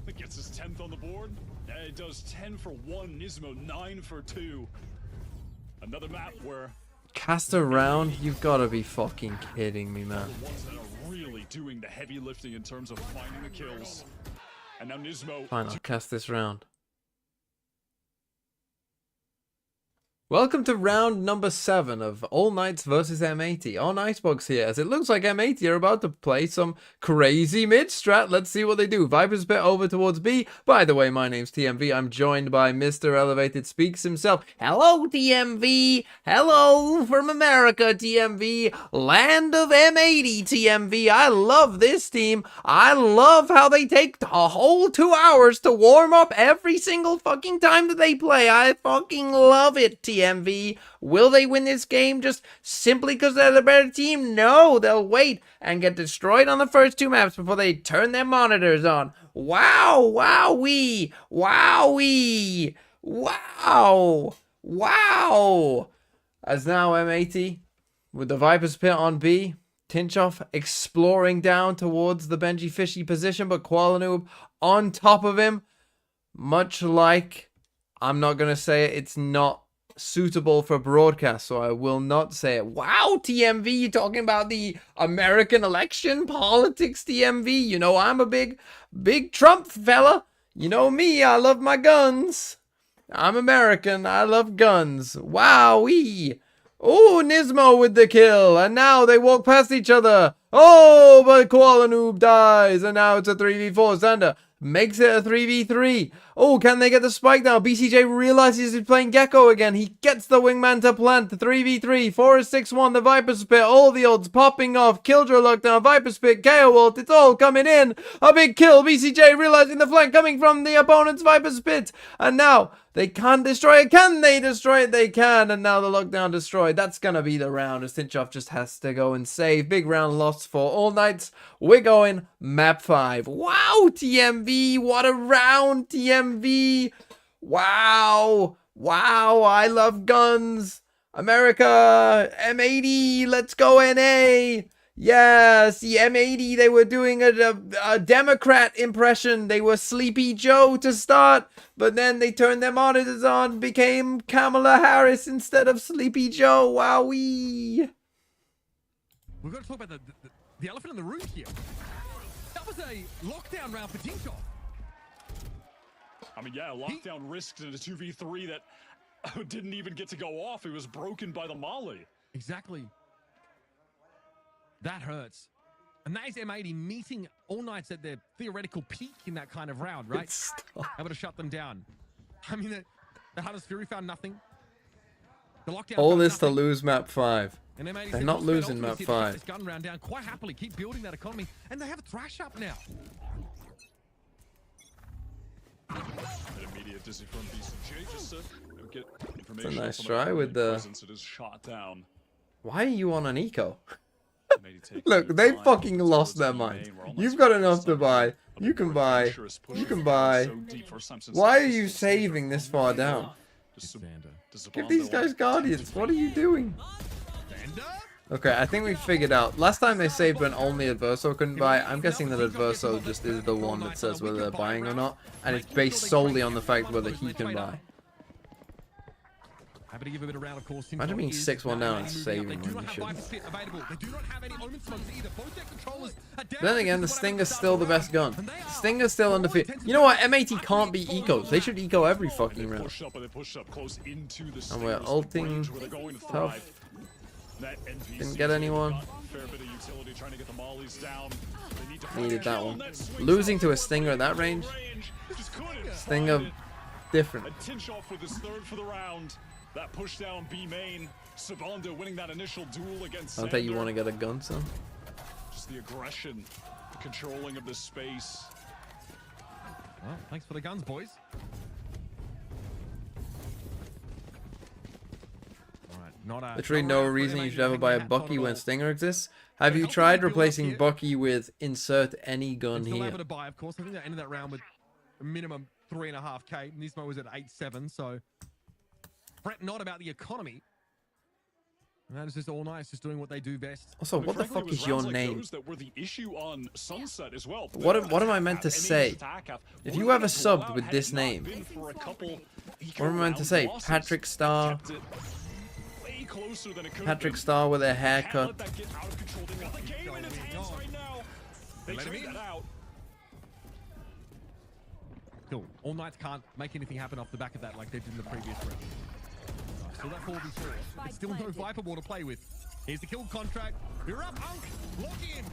It gets his 10th on the board. It does 10 for 1. Nismo 9 for 2. Another map where Cast around? You've gotta be fucking kidding me, man. the ones that are really doing the heavy lifting in terms of finding the kills. And now Nismo. Fine, I'll cast this round. Welcome to round number 7 of All Knights versus M80 on Icebox here, as it looks like M80 are about to play some crazy mid-strat. Let's see what they do. Viper's Pit over towards B. By the way, my name's TMV. I'm joined by Mr. Elevated Speaks himself. Hello, TMV. Hello from America, TMV. Land of M80, TMV. I love this team. I love how they take a whole 2 hours to warm up every single fucking time that they play. I fucking love it, TMV. Will they win this game just simply because they're the better team? No, they'll wait and get destroyed on the first 2 maps before they turn their monitors on. Wow, wowee, wowee, wow, wow. As now M80 with the Viper's Pit on B, Tinchoff exploring down towards the Benji Fishy position, but Koala Noob on top of him. Much like, I'm not going to say it, it's not suitable for broadcast, so I will not say it. Wow, TMV, you talking about the American election politics, TMV? You know I'm a big Trump fella. You know me, I love my guns. I'm American, I love guns. Wowee. Oh, Nismo with the kill, and now they walk past each other. Oh, but Koala Noob dies, and now it's a 3v4. Xander makes it a 3v3. Oh, can they get the spike now? BCJ realizes he's playing Gecko again. He gets the wingman to plant. 3v3. 4-6-1. The Viper's Pit. All the odds popping off. Killjoy lockdown. Viper's Pit. KO ult. It's all coming in. A big kill. BCJ realizing the flank coming from the opponent's Viper's Pit. And now they can't destroy it. Can they destroy it? They can. And now the lockdown destroyed. That's going to be the round as Tinchoff just has to go and save. Big round lost for All Knights. We're going map 5. Wow, TMV. What a round, TMV. Wow. Wow. I love guns. America. M80. Let's go, NA. Yes, the M80, they were doing a Democrat impression. They were Sleepy Joe to start, but then they turned their monitors on, became Kamala Harris instead of Sleepy Joe. Wowee. We've got to talk about the elephant in the room here. That was a lockdown round for Tinchoff. I mean, yeah, lockdown risked in a 2v3 that didn't even get to go off. It was broken by the molly. Exactly. That hurts. And that is M80 meeting All Knights at their theoretical peak in that kind of round, right? Able to shut them down. I mean, the Hunter's Fury found nothing. The lockdown all this to lose map 5. And M80 they're not losing map 5. This gun round down quite happily, keep building that economy, and they have a thrash up now. An immediate dizzy from BCJ just to get information. It's a nice try with the. It is shot down. Why are you on an eco? Look, they fucking lost their mind. You've got enough to buy. You can buy. You can buy. Why are you saving this far down? Give these guys Guardians. What are you doing? Okay, I think we figured out. Last time they saved when only Adverso couldn't buy. I'm guessing that Adverso just is the one that says whether they're buying or not. And it's based solely on the fact whether he can buy. Happy to give a bit of round, of course. Imagine being 6-1 down and saving when you should. Then again, the Stinger's still the best gun. Stinger's still undefeated. You know what? M80 can't be ecos. They should eco every fucking round. And we're ulting tough. Didn't get anyone. Needed that one. Losing to a Stinger at that range. Stinger different. That push down B main, Sabanda winning that initial duel against I don't think you want to get a gun, son. Just the aggression, the controlling of this space. Well, thanks for the guns, boys. Alright, literally no reason you should ever buy a Bucky when Stinger exists. Have you tried replacing Bucky with insert any gun still here? able to buy, of course. I think they ended that round with a minimum 3.5k. Nismo was at 8.7, so fret not about the economy. And that is just all nice, just doing what they do best. Also, what the fuck is your name? That were the issue on Sunset as well. What am I meant to say? If you have a sub with this name, what am I meant to say? Patrick Star? Patrick Star with a haircut. Cool. All Knights can't make anything happen off the back of that like they did in the previous round. Still that 4v4. It's still no Viper ball to play with. Here's the kill contract. You're up, Unk. Lock in.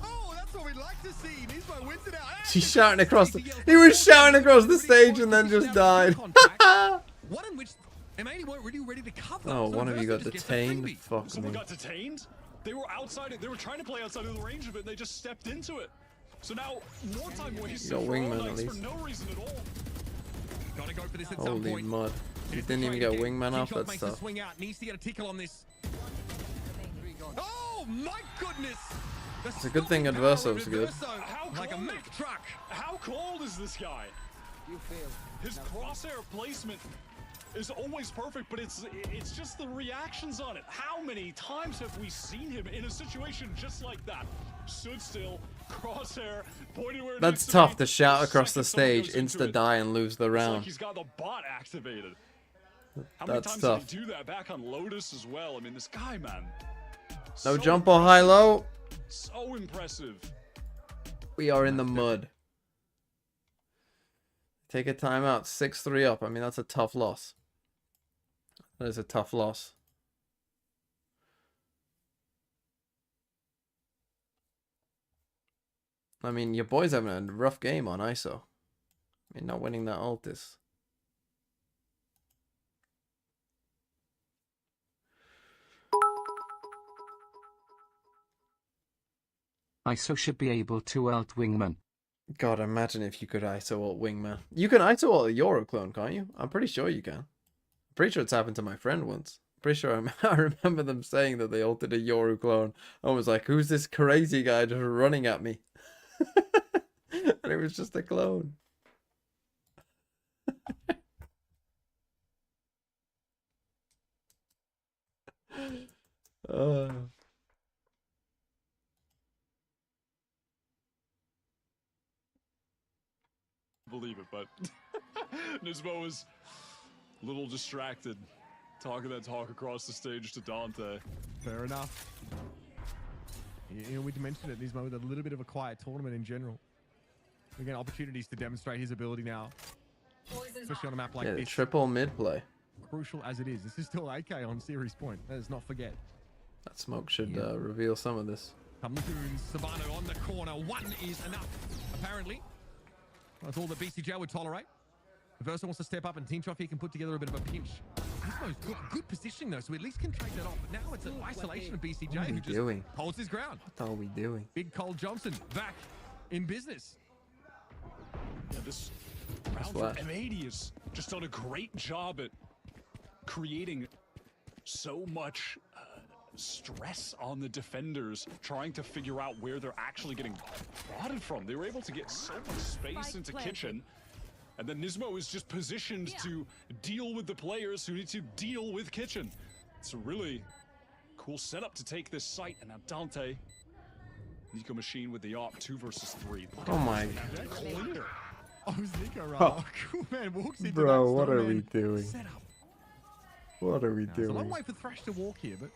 Oh, that's what we'd like to see. Nismo wins it out. She's shouting across the... He was shouting across the stage and then just died. One in which M80 weren't really ready to cover. Oh, one of you got detained? Fuck me. Someone got detained? They were outside it. They were trying to play outside of the range of it and they just stepped into it. So now, more time wasted You got wingman at for least. no reason at all. Gotta go for this at some Holy point. mud. He didn't even get wingman off, that's tough. Swing out. Needs to get a tickle on this. Oh my goodness! It's a good thing Adverso's good. Like a Mack truck. How cold is this guy? His crosshair placement is always perfect, but it's just the reactions on it. How many times have we seen him in a situation just like that? Stood still, crosshair, pointed where it That's needs tough be. to shout across the Second someone stage, goes into insta it, die and lose the it's like round. he's got the bot activated. How many That's times tough. did he do that back on Lotus as well? I mean, this guy, man. No So jump or high-low. So impressive. We are in the mud. Take a timeout. 6-3 up. I mean, that's a tough loss. That is a tough loss. I mean, your boy's having a rough game on ISO. I mean, not winning that ult is... ISO should be able to ult wingman. God, imagine if you could ISO ult wingman. You can ISO ult a Euro clone, can't you? I'm pretty sure you can. I'm pretty sure it's happened to my friend once. Pretty sure I remember them saying that they ulted a Yoru clone. I was like, who's this crazy guy just running at me? And it was just a clone. Believe it, but Nismo was a little distracted, talking that talk across the stage to Dante. Fair enough. You know, we mentioned it, Nismo with a little bit of a quiet tournament in general. Again, opportunities to demonstrate his ability now, especially on a map like Yeah, this. triple mid play. Crucial as it is, this is still AK on series point. Let's not forget. That smoke should reveal some of this. Come Lagoons, Savano on the corner. One is enough, apparently. That's all that BCJ would tolerate. Versa wants to step up and Team Trophy can put together a bit of a pinch. Nismo's good positioning though, so at least can trade that off. But now it's an isolation of BCJ What are we who just doing? holds his ground. What are we doing? Big Cole Johnson back in business. Yeah, this round for M80 has just done a great job at creating so much stress on the defenders trying to figure out where they're actually getting prodded from. They were able to get so much space into Kitchen, and then Nismo is just positioned to deal with the players who need to deal with Kitchen. It's a really cool setup to take this site, and now Dante, Nico Machine with the AWP 2 versus 3. Oh my God. Clear. Oh, it's Nico right now. Cool man walks into bro, that what are we snowman doing? setup. What are we It's a long doing? way for Thrash to walk here, but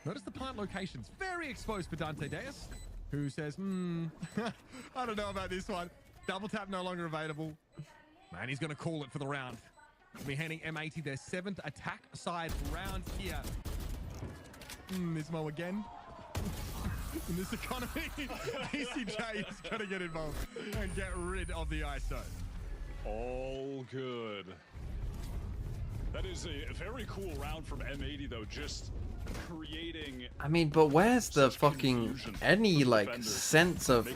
notice the plant location's very exposed for Dante Deus, who says, I don't know about this one. Double tap no longer available. Man, he's going to call it for the round. He'll be handing M80 their 7th attack side round here. Nismo again. In this economy, BCJ is going to get involved and get rid of the ISO. All good. That is a very cool round from M80 though, just creating... I mean, but where's the fucking any like sense of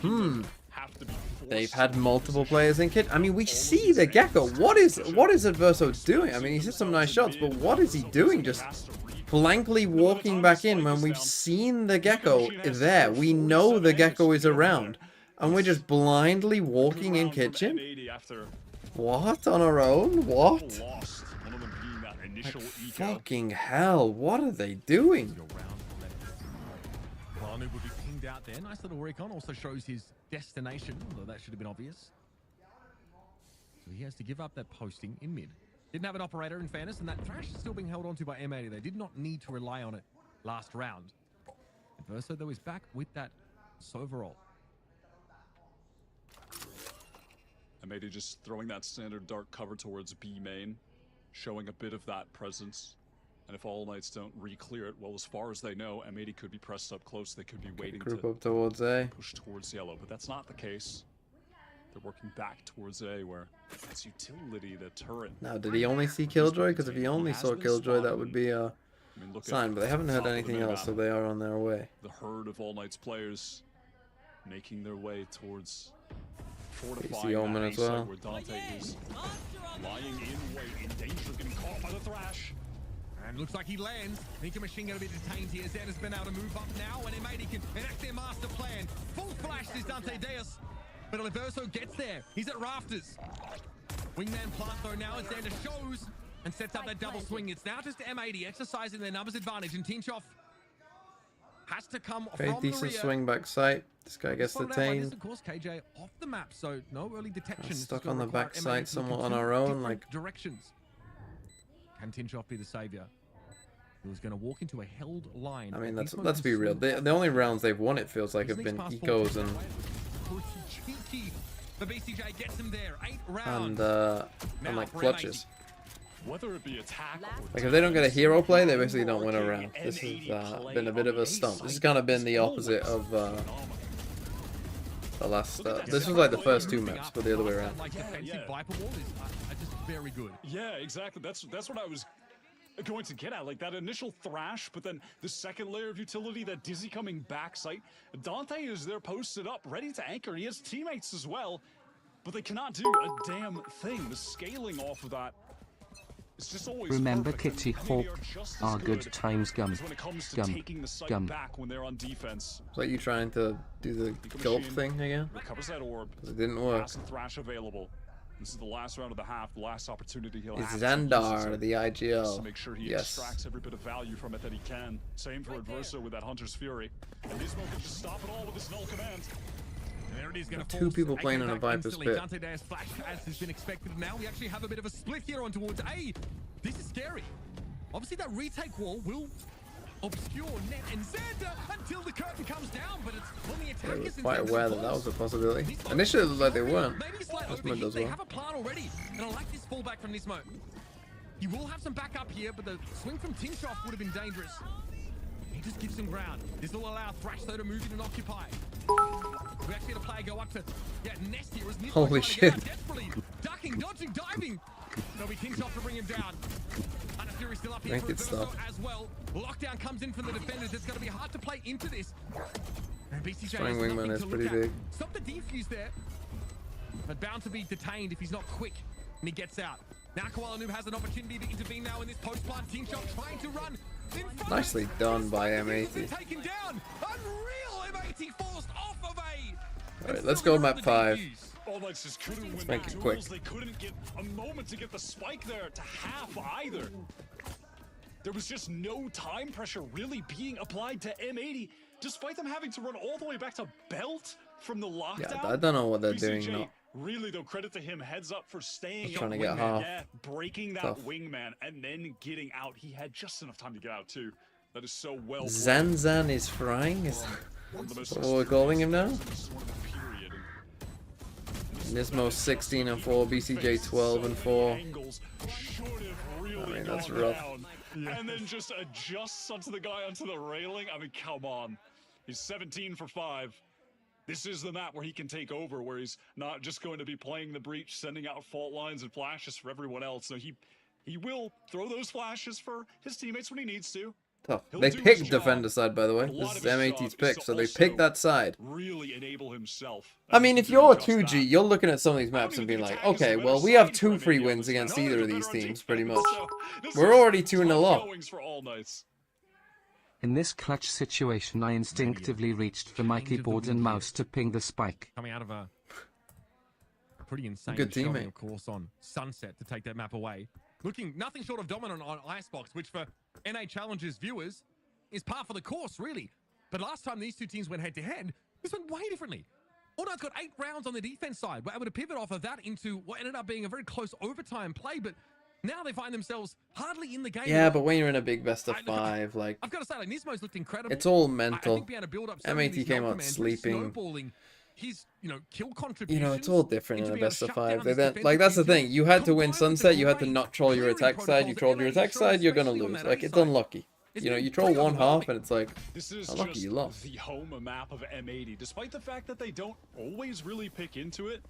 they've had multiple players in kit? I mean, we see the Gecko. What is Adverso doing? I mean, he's hit some nice shots, but what is he doing? Just blankly walking back in when we've seen the Gecko there. We know the Gecko is around, and we're just blindly walking in kitchen. What, on our own? What? Fucking hell, what are they doing? Well, Noob will be pinged out there. Nice little recon. Also shows his destination, although that should have been obvious. So he has to give up that posting in mid. Didn't have an operator, in fairness, and that Thrash is still being held onto by M80. They did not need to rely on it last round. Verso, though, is back with that Soverall. M80 just throwing that standard dark cover towards B main, showing a bit of that presence. And if All Knights don't re-clear it, well, as far as they know, M80 could be pressed up close. They could be waiting Group to up towards A. push towards yellow, but that's not the case. They're working back towards A, where it's utility, the turret. Now, did he only see Killjoy? Because if he only saw Killjoy, that would be a sign. But they haven't heard anything else, so they are on their way. The herd of All Knights players making their way towards PC Omen as well. where Dante is lying in wait, in danger of getting caught by the Thrash. And looks like he lands. Nico Machine going to be detained here. Zed has been able to move up now, and M80 can enact their master plan. Full flash is Dante Deus, but Oliverso gets there. He's at rafters. Wingman plant though now as Xander shows and sets up that double swing. It's now just M80 exercising their numbers advantage, and Tinchoff has to come Very from decent the rear. swing back sight. This guy gets detained. Of course, KJ off the map, so no early detection. Stuck on the back side somewhat on our own, like directions. Can Tinchoff be the savior? He was going to walk into a held line. I mean, let's be real. The only rounds they've won, it feels like, have been ecos and the BCJ gets him there. 8 rounds. and like clutches. Whether it be attack or Like if they don't get a hero play, they basically don't win a round. This has been a bit of a stump. This has kind of been the opposite of the last. This was like the first 2 maps, but the other way around. Like defensive Viper wall is just very good. Yeah, exactly. That's what I was going to get at. Like that initial thrash, but then the second layer of utility, that Dizzy coming back sight. Dante is there posted up, ready to anchor. He has teammates as well, but they cannot do a damn thing. The scaling off of that. Just Remember Kitty Hawk are good times gum. Gum. Back when they're on defense. It's like you trying to do the gulp thing again? Recovers that orb. It didn't work. Pass and thrash available. This is the last round of the half, the last opportunity he'll It's have. Xandar, the Just to IGL. make sure he Yes. extracts every bit of value from it that he can. Same for Adverso with that Hunter's Fury. And Nismo can just stop it all with his null command. There it is, going to 2 people playing in a Viper's pit. Dante Deus flash as has been expected. Now we actually have a bit of a split here on towards A. This is scary. Obviously that retake wall will obscure Net and Xander until the curtain comes down, but it's when the They were attackers quite aware that that was a possibility. Initially it looked like they weren't. Maybe a slight This overheat. mid does They well. have a plan already, and I like this fallback from Nismo. He will have some backup here, but the swing from Tinchoff would have been dangerous. He just gives him ground. This will allow Thrash though to move in and occupy. We actually had a player go up to Nest here as Nismo Holy trying to shit. get out desperately. Ducking, dodging, diving. There'll be Tinchoff to bring him down. Hunter Fury still up here Make for it Adverso stop. as well. Lockdown comes in from the defenders. It's going to be hard to play into this. And BCJ Swing has wingman nothing is to pretty look at. big. Stop the defuse there. But bound to be detained if he's not quick and he gets out. Now Koala Noob has an opportunity to intervene now in this post-plant. Team Shop trying to run. Nicely done by M80. Taken down. Unreal M80 forced off of A. Alright, let's go map 5. All Knights just couldn't win make the it quick. duels. They couldn't get a moment to get the spike there to half either. There was just no time pressure really being applied to M80, despite them having to run all the way back to Belt from the lockdown. Yeah, I don't know what they're doing. BCJ, No. really though, credit to him, heads up for staying Trying to up get wingman. half. Yeah, breaking that Tough. wingman and then getting out. He had just enough time to get out too. That is so well played. Zanzan is frying? Is One of the most that what we're calling him now? frustrating tournament period. Nismo 16 and 4, BCJ 12 and 4. Angles should have really I mean, that's gone rough. down. And then just adjusts onto the guy onto the railing. I mean, come on. He's 17 for 5. This is the map where he can take over, where he's not just going to be playing the breach, sending out fault lines and flashes for everyone else. No, he will throw those flashes for his teammates when he needs to. Tough. He'll They do his picked job, defender side, by the way. but a lot This is of his M80's job pick, is so they to picked also that side. Really enable himself. I mean, to if do you're just 2G, that. you're looking at some of these I don't maps and even being think like, Attack is okay, a better well, we have side 2 for free M80 on wins this against map. either They're of these better on teams, pretty defense, much. so this We're is already 2-0 tough up. goings for all Knights. In this clutch situation, I instinctively reached for my keyboard and mouse to ping the spike. Coming out of a pretty insane Good showing, teammate. of course, on Sunset to take that map away. Looking nothing short of dominant on Icebox, which for NA Challengers viewers is par for the course, really. But last time these two teams went head-to-head, this went way differently. All Knights got 8 rounds on the defense side. Were able to pivot off of that into what ended up being a very close overtime play, but now they find themselves hardly in the game. Yeah, but when you're in a big best of Look, 5, like, I've got to say, like, Nismo's looked incredible. it's all I mental. think being able to build up so many of M80 these came null out commands, really sleeping. snowballing his, kill contributions. You know, it's all different in into a being able best to of shut 5. down They his then, defensive like, that's the detail, thing. You had to win combined with the Sunset. You had to great not troll your clearing attack side. You protocols trolled that your M80 attack side, you're gonna especially on lose. that Like, A it's side. unlucky. It's You know, been you troll pretty one half overwhelming. and it's like, This is unlucky just you lost. the home map of M80. Despite the fact that they don't always really pick into it,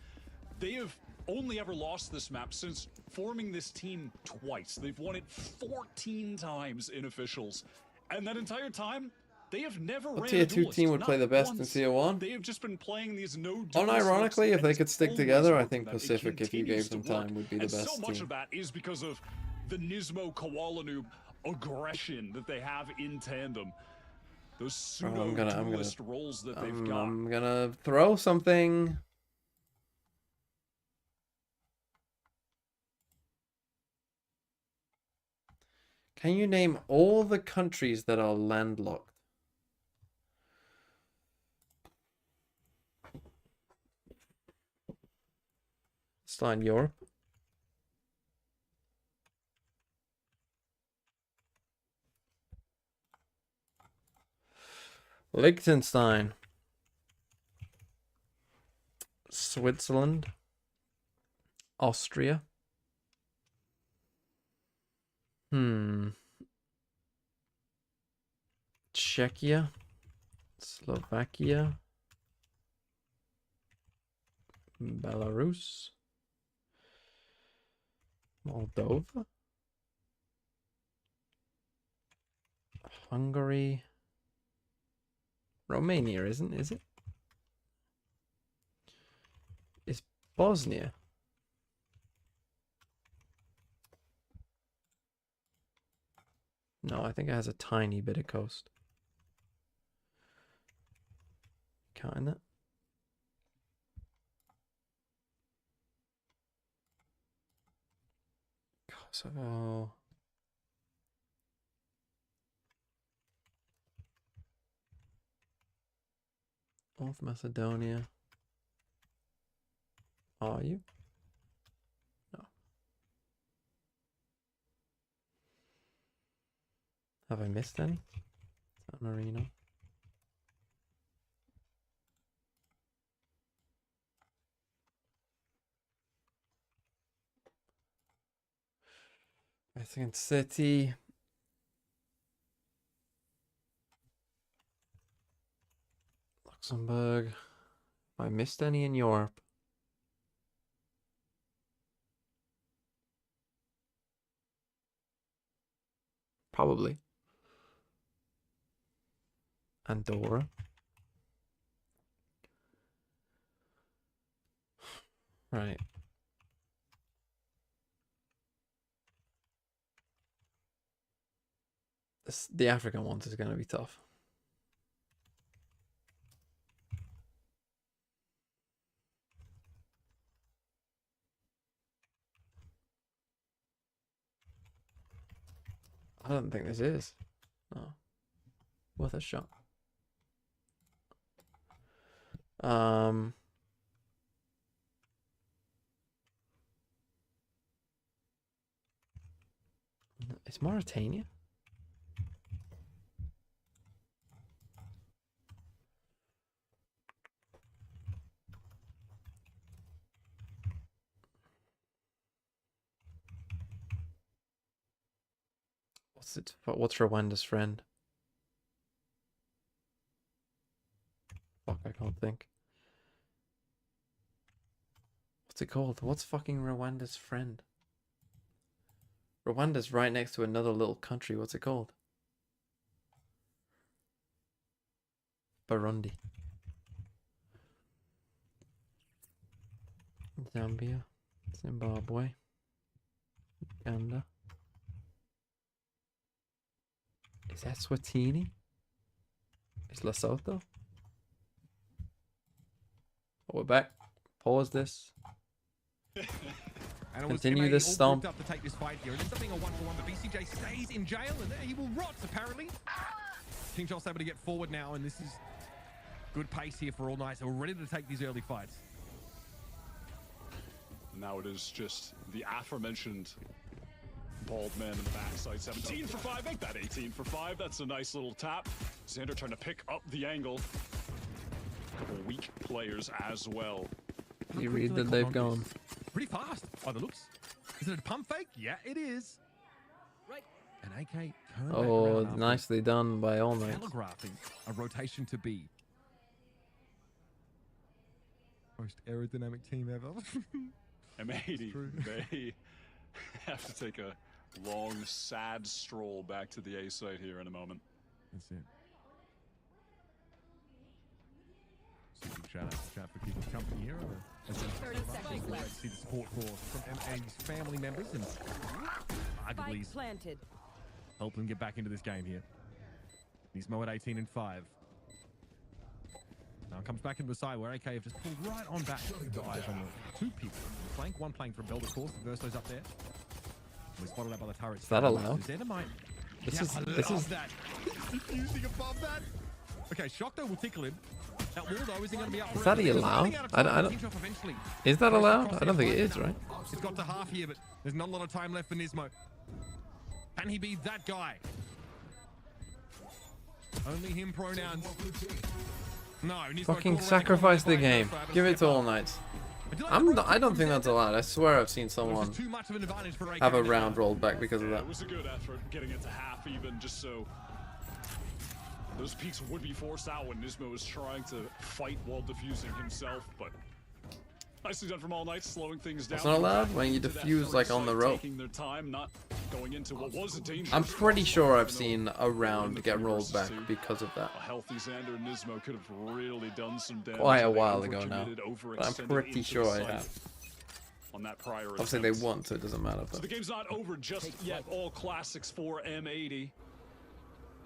they have only ever lost this map since forming this team twice. They've won it 14 times in officials. And that entire time, they have never ran tier a 2 duelist, team would not play the best in once. tier 1? They have just been playing these no duelist looks, Unironically, if and they it's could stick always together, I worked think for them. It Pacific, if you continues gave them to work. time, would be the And best so much team. of that is because of the Nismo Koala Noob aggression that they have in tandem. Those pseudo I'm gonna- duelist roles that they've got. I'm gonna throw something. Can you name all the countries that are landlocked? Still in Europe. Liechtenstein. Switzerland. Austria. Czechia. Slovakia. Belarus. Moldova. Hungary. Romania is it? Is Bosnia? No, I think it has a tiny bit of coast. Counting that? Kosovo. North Macedonia. Are you? No. Have I missed any? San Marino. Vatican City. Luxembourg. Have I missed any in Europe? Probably. Andorra. Right. The African ones is going to be tough. I don't think this is. No. Worth a shot. It's Mauritania? What's Rwanda's friend? Fuck, I can't think. What's it called? What's fucking Rwanda's friend? Rwanda's right next to another little country. What's it called? Burundi. Zambia. Zimbabwe. Uganda. Is that Swatini? Is Lesotho? Oh, we're back. Pause this. And continue this stomp. Up to take this fight here. It ends up being a 1-for-1, but BCJ stays in jail, and there he will rot, apparently. King Charles able to get forward now, and this is good pace here for All Knights. They're ready to take these early fights. Now it is just the aforementioned bald man in the backside. 17 for 5, make that 18 for 5. That's a nice little tap. Xander trying to pick up the angle. Couple weak players as well. You read that they've gone. Pretty fast by the looks. Is it a pump fake? Yeah, it is. Right. An AK turned Oh, back around nicely done by All Knights. telegraphing a rotation to B. Most aerodynamic team ever. M80, they have to take a long, sad stroll back to the A site here in a moment. That's it. So big shout out to chat for keeping company here. See the support from M80's family members and arguably help them get back into this game here. Nismo at 18 and 5. Now comes back into the side where AK have just pulled right on back. The eyes on the two people on the flank. One playing for Belt, of course. The Verso's up there. We're spotted out by the turrets. Is that allowed? This is that. Using above that. Okay, Shockdo will tickle him. That wall though isn't going to be up. Is that allowed? I don't. Is that allowed? I don't think it is, right? It's got to half here, but there's not a lot of time left for Nismo. Can he be that guy? Only him pronouns. No, Nismo fucking sacrifice the game. Give it to All Knights. I don't think that's allowed. I swear I've seen someone have a round rolled back because of that. It was a good effort getting it to half even, just so those peaks would be forced out when Nismo was trying to fight while defusing himself, but nicely done from All Knights, slowing things down. It's not allowed when you defuse like on the rope. Taking their time, not going into what was a dangerous. I'm pretty sure I've seen a round get rolled back because of that. A healthy Xander and Nismo could have really done some damage. Quite a while ago now, but I'm pretty sure I have. On that prior obviously they won, so it doesn't matter. But so the game's not over just yet. All classics for M80.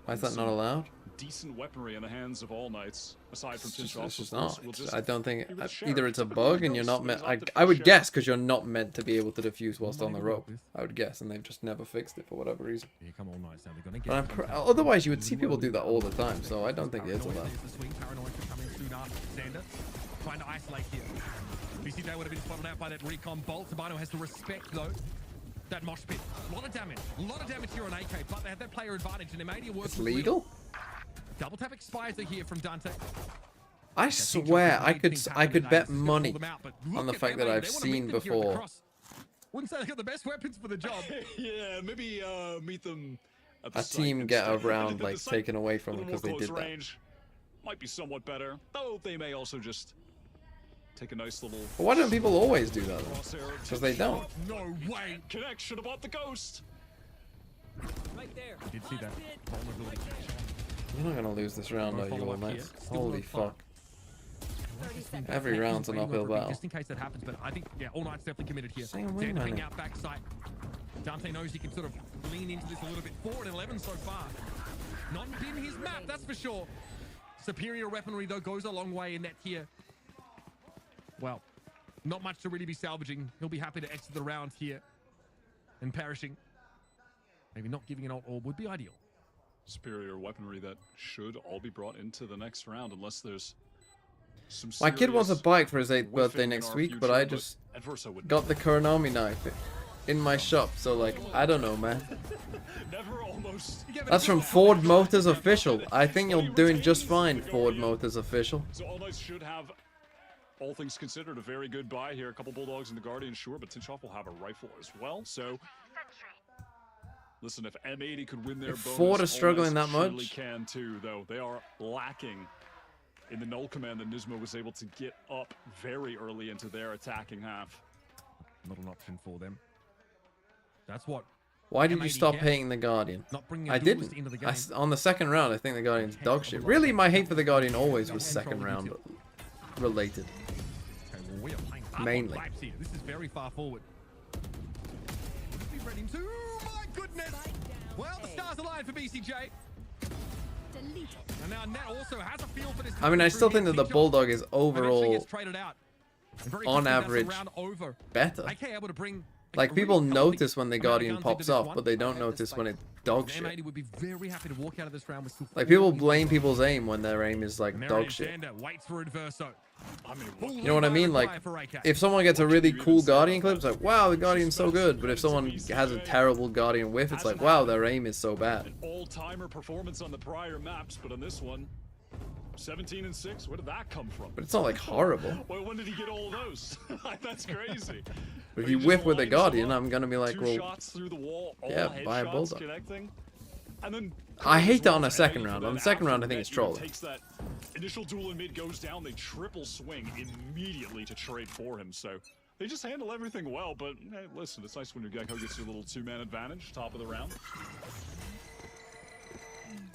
Why is that not allowed? Decent weaponry in the hands of All Knights, aside from Tinch. It's just not. I don't think either it's a bug and you're not meant. I would guess because you're not meant to be able to defuse whilst on the rope. I would guess, and they've just never fixed it for whatever reason. But otherwise, you would see people do that all the time, so I don't think it is allowed. Trying to isolate here. BCJ would have been spotted out by that recon bolt. Sabano has to respect though that mosh pit. A lot of damage here on AK, but they have that player advantage and M80 works. It's legal? Double tap expires here from Dante. I swear I could bet money on the fact that I've seen before. Wouldn't say they got the best weapons for the job. Yeah, maybe meet them at the a team get a round like taken away from them because they did that. Range might be somewhat better, though they may also just take a nice little. But why don't people always do that? Because they don't. No way! Connection about the ghost. Right there. I did see that vulnerability. You're not gonna lose this round, are you, All Knights? Holy fuck! Every round's an uphill battle. Just in case that happens, but I think All Knights definitely committed here. Same Out back sight. Dante knows he can sort of lean into this a little bit. 4 and 11 so far. Not been his map, that's for sure. Superior weaponry, though, goes a long way in that tier. Well, not much to really be salvaging. He'll be happy to exit the round here and perishing. Maybe not giving an ult orb would be ideal. Superior weaponry that should all be brought into the next round unless there's some My kid wants a serious bike for his 8th birthday whiffing in next our week, but future, I just Adverso would got the Kuronami knife in my shop, so like, I don't know, man. never almost. That's from Ford Motors Official. I think you're doing just fine, Ford Motors Official. So All Knights should have, all things considered, a very good buy here. A couple Bulldogs and the Guardian, sure, but Tinchoff will have a rifle as well. So, listen, if M80 could win their If bonus, Ford All is struggling Knights that surely much. can too, though. They are lacking in the null command that Nismo was able to get up very early into their attacking half. Not an option for them. That's what. Why did you M80 stop gets. hating the Guardian? Not bringing a I duelist didn't. into the game. On the second round, I think the Guardian's dog shit. Really, my hate for the Guardian always was second round related. Okay, well, we are playing Mainly. laps here. This is very far forward. Be ready to. My goodness! Well, the stars aligned for BCJ. And now Net also has a feel for this. I mean, I still think that the Bulldog is Eventually overall, gets traded out. And very on quickly, that's the average, round over. better. AK able to bring Like, a people really healthy notice when the amount of Guardian guns pops into this off, one. but they don't notice when it dog shit. M80 would be very happy to walk out of this round with still Like, people 40 blame guns. people's aim when their aim is like And there dog it is, shit. Xander waits for Adverso. I mean, You know what I mean? Like, if someone gets a really cool Guardian clip, it's like, wow, the Guardian's so good. But if someone has a terrible Guardian whiff, it's like, wow, their aim is so bad. an all-timer performance on the prior maps, but on this one, 17 and 6. Where did that come from? But it's not like horrible. Well, when did he get all of those? That's crazy. But if you whiff with a Guardian, I'm gonna be like, Two well, shots through the wall, all yeah, buy a headshots Bulldog. connecting. And then I hate that on the the second round. On the second round, I think it's trolling. Takes that initial duel in mid, goes down, they triple swing immediately to trade for him. So they just handle everything well. But hey, listen, it's nice when your Gecko gets your little two-man advantage, top of the round.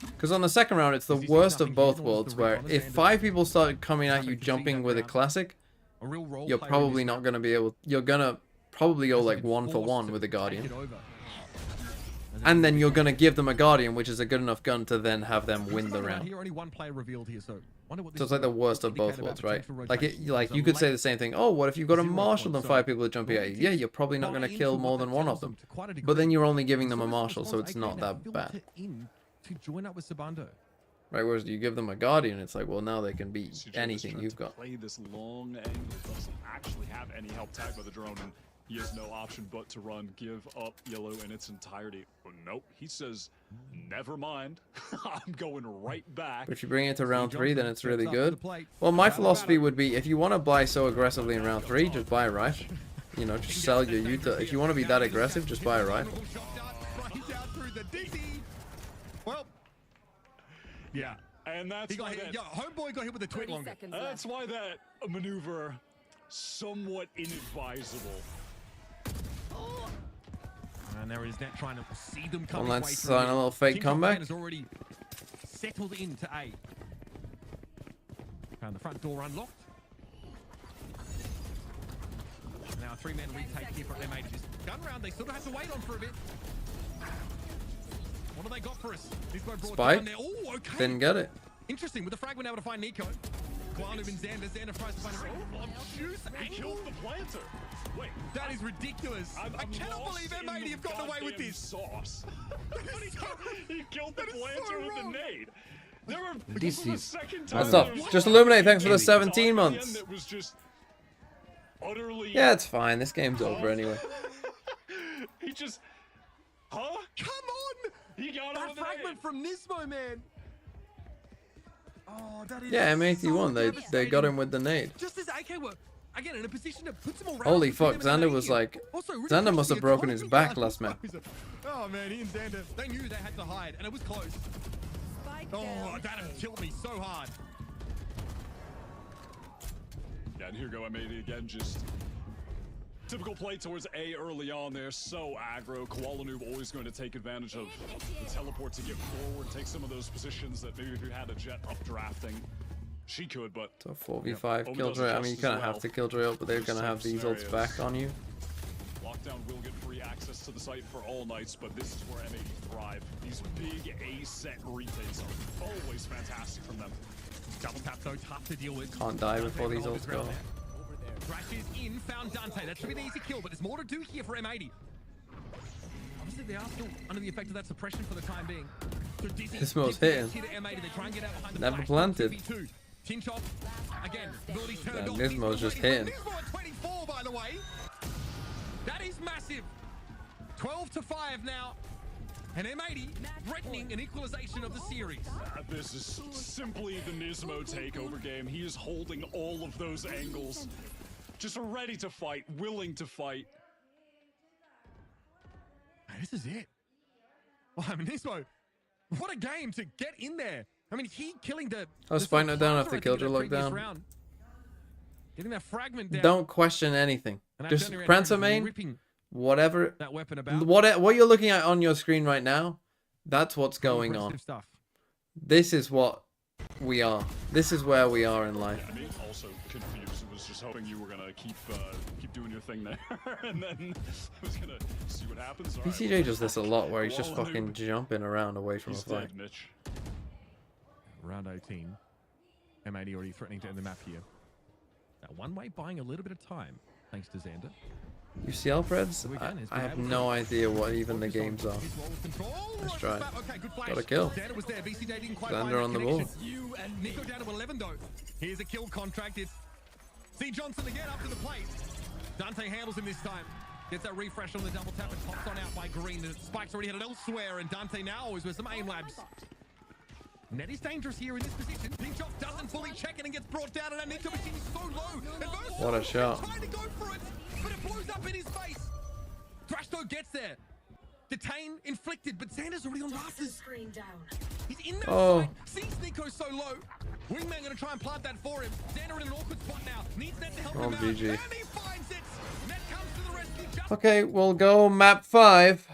Because on the second round, it's the worst of both worlds, where if 5 people start coming at you jumping with a classic, A real role you're player probably in this not going to be able... You're going to probably go like been 1 for forced 1 to with a take Guardian. it over. And then you're going to give them a Guardian, which is a good enough gun to then have them win the round. Here, only one player revealed here, so wonder what this So it's like the worst of both indicated worlds, about right? potential Like, rotations. like So you could say late the same thing. Oh, what if you've got a 0 Marshal and points, 5 so people jumping at you? Yeah, you're probably not going to buy kill into more what than that one of tells them. to quite a But then degree. you're only giving them a So Marshal, so response it's not AK that now bad. filter in to join up with Sabando. Right, whereas you give them a Guardian, it's like, well, now they can beat CJ is anything trying you've to got. Play this long angle. Doesn't actually have any help tagged by the drone, and he has no option but to run, give up yellow in its entirety. But nope, he says, never mind. I'm going right back. But if you bring it to round 3, then it's really Steps up to the good. plate. Well, my philosophy would be, if you want to buy so aggressively in round 3, just buy a rifle. You know, just sell your Utah. If you want to be that aggressive, just buy a rifle. Well, yeah. And that's He got why hit. that, Yo, homeboy got hit with a twit longer. that's why that maneuver somewhat inadvisable. And there is Net trying to see them come. Well, let's sign a little fake comeback. Has already settled into A. Found the front door unlocked. Now a 3-man retake here for M80. This gun round they sort of have to wait on for a bit. What do they got for us? This guy brought Spike. down there. Oh, okay. Didn't get it. Interesting. With the fragment able to find Nico. Guanu and Xander. Xander tries to find him. Oh, juice. He killed the planter. Wait, That is ridiculous. I'm I cannot lost believe in M80 the have gotten away with goddamn this. Sauce. He killed the that is so planter with the wrong. nade. There were This this was the is- second time. That's up. there was Just one Illuminate, thanks for the game 17 at the end months. that was just utterly. Yeah, it's fine. This game's over anyway. He just. Huh? Come on. He got That over the fragment nade. from Nismo, man. Oh, that is Yeah, M81, so they got devastating. him with the nade. Just as AK were, again, in a position to put some more rounds Holy between fuck, them and Xander M80. was like... Also, really Xander must pushing have the broken his economy back down. last map. Oh man, he and Xander, they knew they had to hide, and it was close. Oh, that killed me so hard. Yeah, and here go M80 again, just typical play towards A early on there. So aggro. Koala Noob always going to take advantage of the teleport to get forward, take some of those positions that maybe if you had a jet up drafting, she could, but So 4v5 Omen does Killjoy. I adjust mean, you as kind of well. have to Killjoy up, but they're Those going to have same these ults scenarios. back on you. Lock Lockdown will get free access to the site for all nights, but this is where M80 thrive. These big A-set retakes are always fantastic from them. Double tap though, tough to deal with. Can't die before these ults go. Thrashes in, found Dante. That should be an easy kill, but there's more to do here for M80. Obviously, they are still under the effect of that suppression for the time being. So This mode's hitting. Never planted. Tinchop, again, abilities turned Yeah, off. Nismo's just hitting. Nismo at 24, by the way. That is massive. 12-5 now. And M80 threatening an equalization of the series. This is simply the Nismo takeover game. He is holding all of those angles. Just ready to fight, willing to fight. This is it. Well, I mean, Nismo, what a game to get in there. I mean, he killing the... Oh, Spike not down after Killjoy lockdown. Getting that fragment down. Don't question anything. Just Prancer main, whatever. That weapon about. What you're looking at on your screen right now, that's what's going on. Stuff. This is what we are. This is where we are in life. Yeah, I mean, also confused. Was just hoping you were gonna keep doing your thing there, and then I was gonna see what happens. PCJ does this a lot, where he's just fucking jumping around away from a fight. Round 18. M80 already threatening to end the map here. That one way buying a little bit of time, thanks to Xander. UCL Preds? I have no idea what even the games are. Let's try. Got a kill. Xander on the ball. Nico down to 11 though. Here's a kill contract. It's C. Johnson again up to the plate. Dante handles him this time. Gets that refresh on the double tap and pops on out by Green. The Spike's already had it elsewhere, and Dante now is with some aim labs. Net is dangerous here in this position. Tinchop doesn't fully check it and gets brought down, and that Nico machine is so low. What a shot. Trying to go for it, but it blows up in his face. Thrashto gets there. Detain, inflicted, but Xander's already on rafters. He's in that fight. Sees Nico so low. Wingman gonna try and plant that for him. Xander in an awkward spot now. Needs Net to help him out. GG. And he finds it. Net comes to the rescue. Okay, we'll go map 5.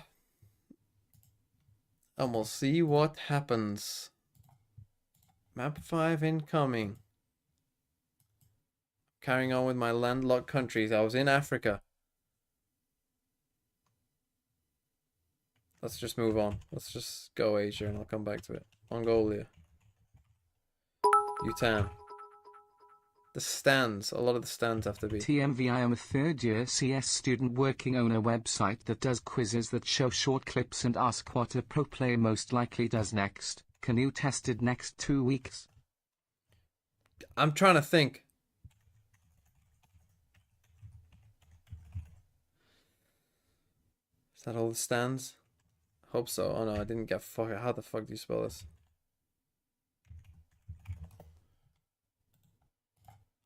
And we'll see what happens. Map 5 incoming. Carrying on with my landlocked countries. I was in Africa. Let's just move on. Let's just go Asia and I'll come back to it. Mongolia. Bhutan. The stands. A lot of the stands have to be. TMV, I am a third-year CS student working on a website that does quizzes that show short clips and ask what a pro player most likely does next. Can you test it next 2 weeks? I'm trying to think. Is that all the stands? Hope so. Oh no, I didn't get fuck. How the fuck do you spell this?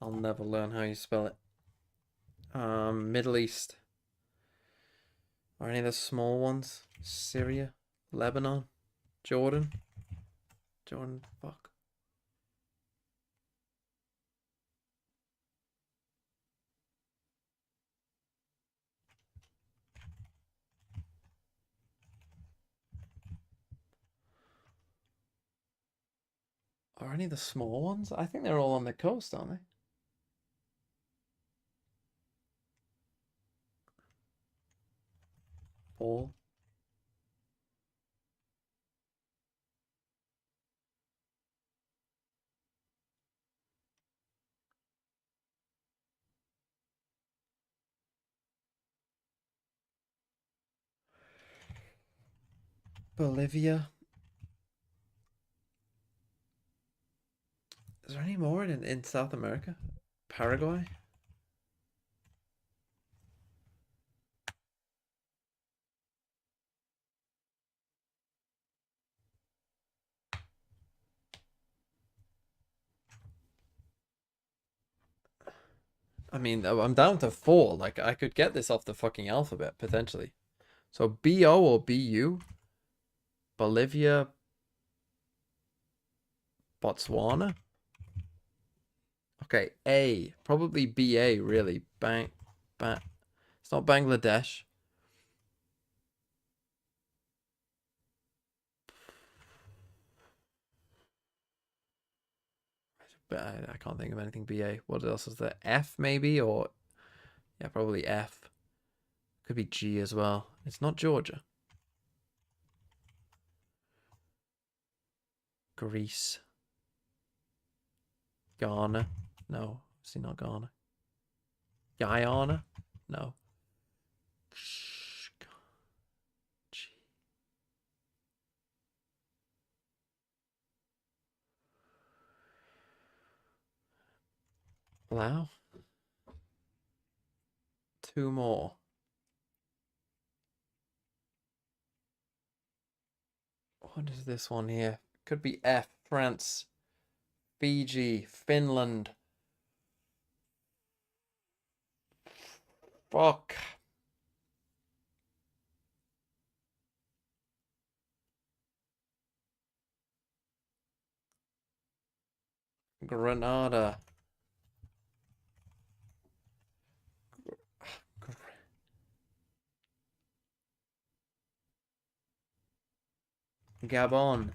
I'll never learn how you spell it. Middle East. Are any of the small ones? Syria? Lebanon? Jordan? Jordan, fuck. Are any of the small ones? I think they're all on the coast, aren't they? All. Bolivia. Is there any more in South America? Paraguay? I mean, I'm down to 4. Like, I could get this off the fucking alphabet, potentially. So, BO or BU? Bolivia? Botswana? Okay, A. Probably BA, really. It's not Bangladesh. I can't think of anything BA. What else is there? F maybe? Or yeah, probably F. Could be G as well. It's not Georgia. Greece. Ghana. No, is he not Ghana? Guyana? No. G. Lao? 2 more. What is this one here? Could be F. France. Fiji. Finland. Fuck. Grenada. Gabon.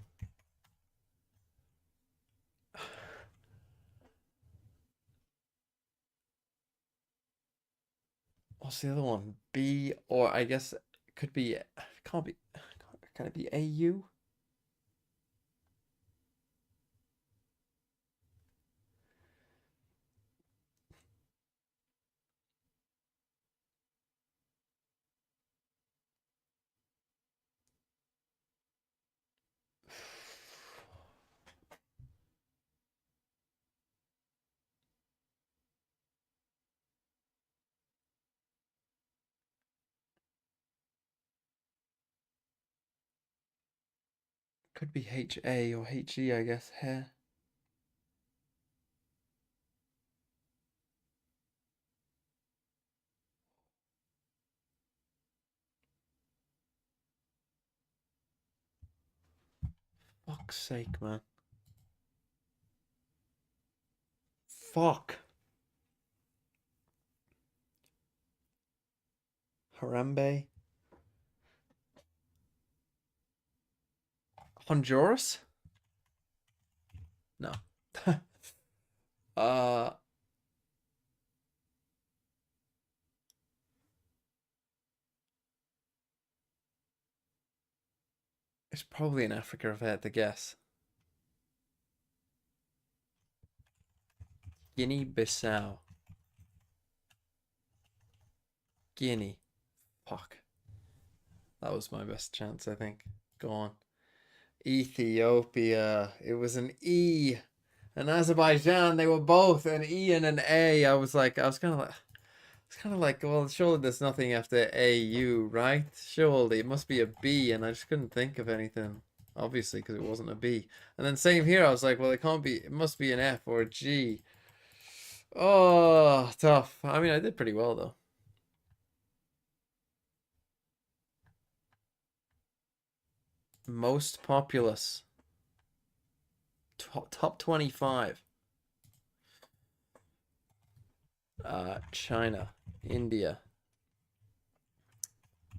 What's the other one? B, or I guess it could be, can't be, can it be AU? Could be HA or HE, I guess. Hair. Fuck's sake, man. Fuck. Harambe. Honduras? No. uh it's probably in Africa if I had to guess. Guinea-Bissau. Guinea. Fuck. That was my best chance, I think. Go on. Ethiopia. It was an E. And Azerbaijan, they were both an E and an A. I was kind of like, well, surely there's nothing after AU, right? Surely it must be a B, and I just couldn't think of anything, obviously, because it wasn't a B. And then same here, I was like, well, it can't be, it must be an F or a G. Oh, tough. I mean, I did pretty well, though. Most populous. Top 25. China, India,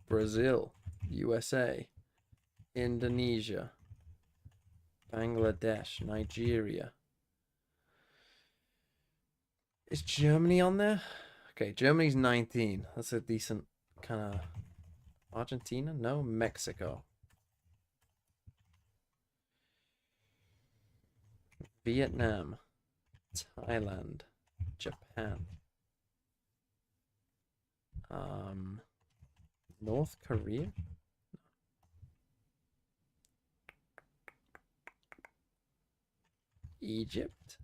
Brazil, USA, Indonesia, Bangladesh, Nigeria. Is Germany on there? Okay, Germany's 19. That's a decent kind of... Argentina? No. Mexico. Vietnam. Thailand. Japan. North Korea? Egypt?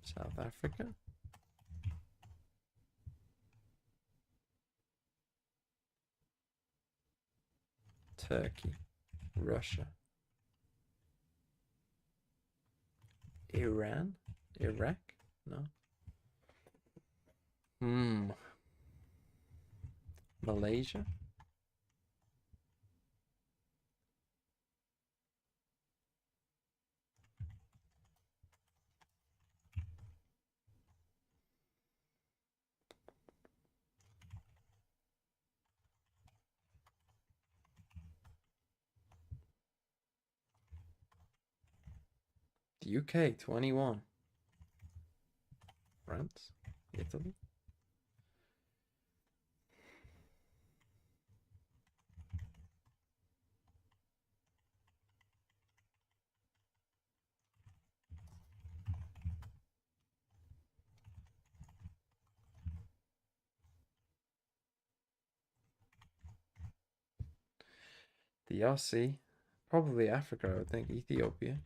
South Africa? Turkey? Russia? Iran? Iraq? No. Malaysia? UK, 21. France? Italy? DRC. Probably Africa, I would think. Ethiopia.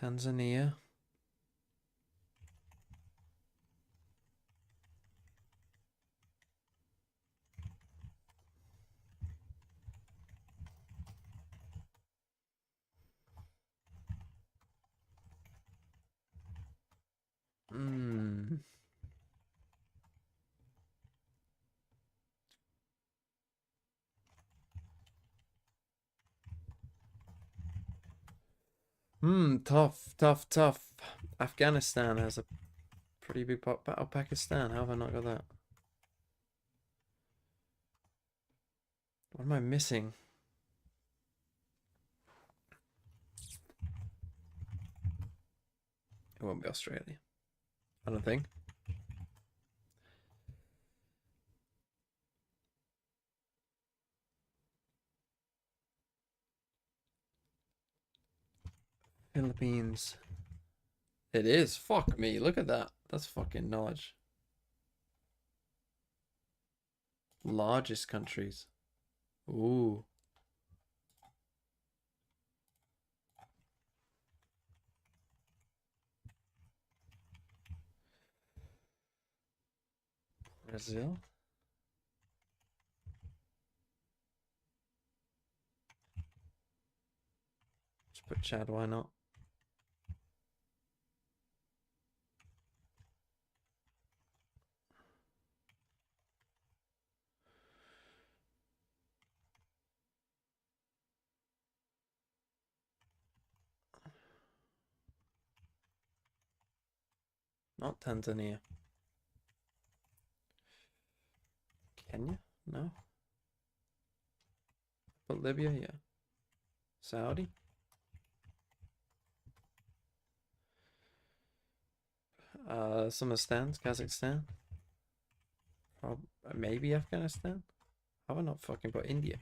Tanzania. Tough, tough, tough. Afghanistan has a pretty big pop. Oh, Pakistan. How have I not got that? What am I missing? It won't be Australia. I don't think. Philippines. It is. Fuck me. Look at that. That's fucking knowledge. Largest countries. Ooh. Brazil. Just put Chad, why not? Not Tanzania. Kenya? No. But Libya, yeah. Saudi? Some of stands, Kazakhstan. Maybe Afghanistan. How have I not fucking put India?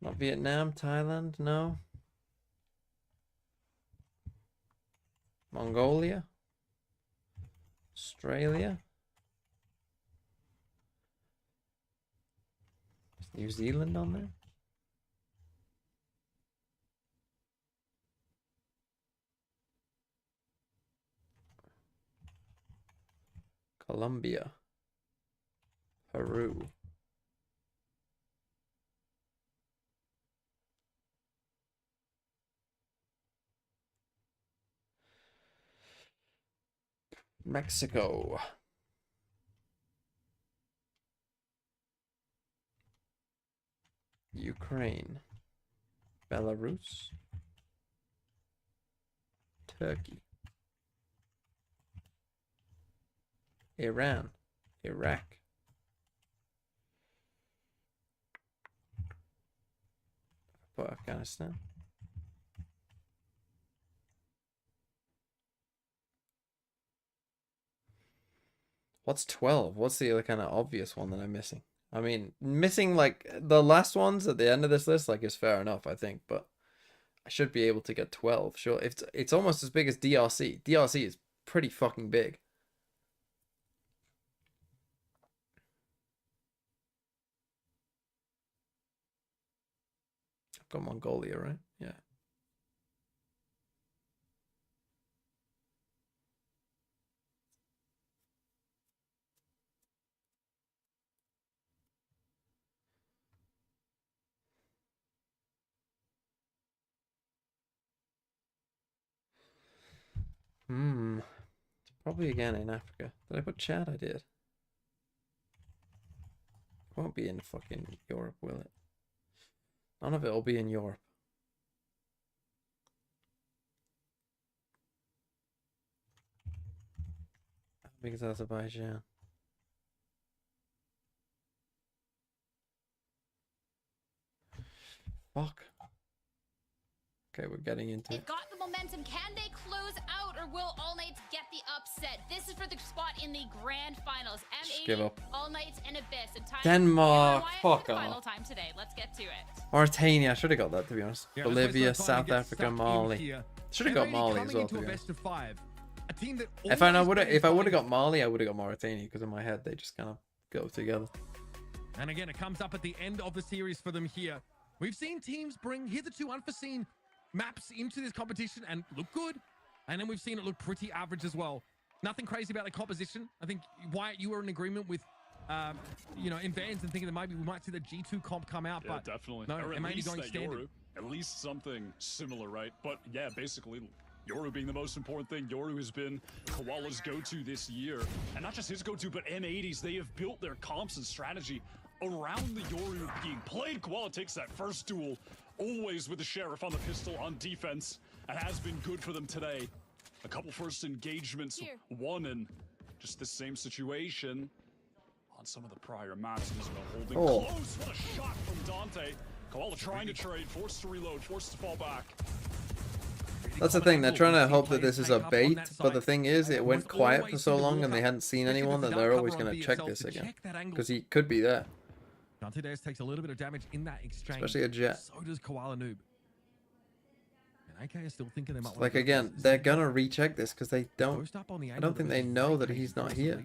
Not Vietnam, Thailand, no. Mongolia. Australia. Is New Zealand on there? Colombia. Peru. Mexico. Ukraine. Belarus. Turkey. Iran. Iraq. Put Afghanistan. What's 12? What's the other kind of obvious one that I'm missing? I mean, missing like the last ones at the end of this list, like, is fair enough, I think, but I should be able to get 12. Sure, it's almost as big as DRC. DRC is pretty fucking big. I've got Mongolia, right? Yeah. It's probably again in Africa. Did I put Chad? I did. It won't be in fucking Europe, will it? None of it will be in Europe. How big is Azerbaijan? Fuck. Okay, we're getting into They've it. got the momentum. Can they close out, or will All Knights get the upset? This is for the spot in the grand finals. Just give M80, up. All Knights, and Abyss. And time Denmark, fuck the final off. time today. Let's get to it. Mauritania, I should have got that, to be honest. Yeah, Bolivia, Abyss are trying South to get Africa, stuck in Mali. here. Should have got M80 Mali as coming well, into to a be best honest. of 5. A team that If I always would have got plays Mali, I would have got Mauritania, because in my head they just kind of go together. And again, it comes up at the end of the series for them here. We've seen teams bring hitherto unforeseen maps into this competition and look good. And then we've seen it look pretty average as well. Nothing crazy about the composition. I think, Wyatt, you were in agreement with, you know, in Vans and thinking that maybe we might see the G2 comp come out. Yeah, but definitely. no, Or at M80 least going that standard. Yoru. At least something similar, right? But yeah, basically, Yoru being the most important thing. Yoru has been Koala's go-to this year. And not just his go-to, but M80's. They have built their comps and strategy around the Yoru being played. Koala takes that first duel, always with the Sheriff on the pistol on defense, and has been good for them today. A couple first engagements won in just the same situation on some of the prior maps. Holding close. What a shot from Dante. Koala trying to trade, forced to reload, forced to fall back. That's the thing, they're trying to hope that this is a bait, but the thing is, it went quiet for so long and they hadn't seen anyone that they're always going to check this again. Because he could be there. Dante Dares takes a little bit of damage in that exchange. Especially a Jet. So does Koala Noob. And AK is still thinking they might Like, again, they're going to recheck this because they don't... I don't think they know that he's not here.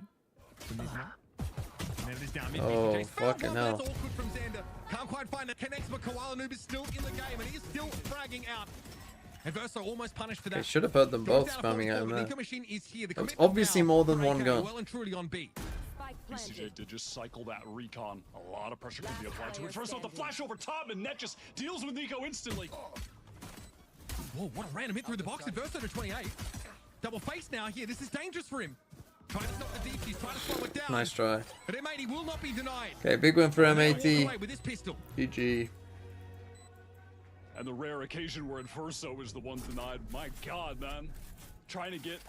Oh, fucking hell. Can't quite find it. Connects, but Koala Noob is still in the game, and he is still fragging out. Adverso almost punished for that. They should have heard them both spamming at him there. It's obviously more than one gun. Well and truly on B. BCJ did just cycle that recon. A lot of pressure can be applied to it. First off, the flash over top, and Net just deals with Nico instantly. Whoa, what a random hit through the box. Adverso to 28. Double face now here. This is dangerous for him. Trying to stop the deep. He's trying to slow it down. Nice try. But M80 will not be denied. Okay, big win for M80. With this pistol. GG. And the rare occasion where Adverso is the one denied. My God, man. Trying to get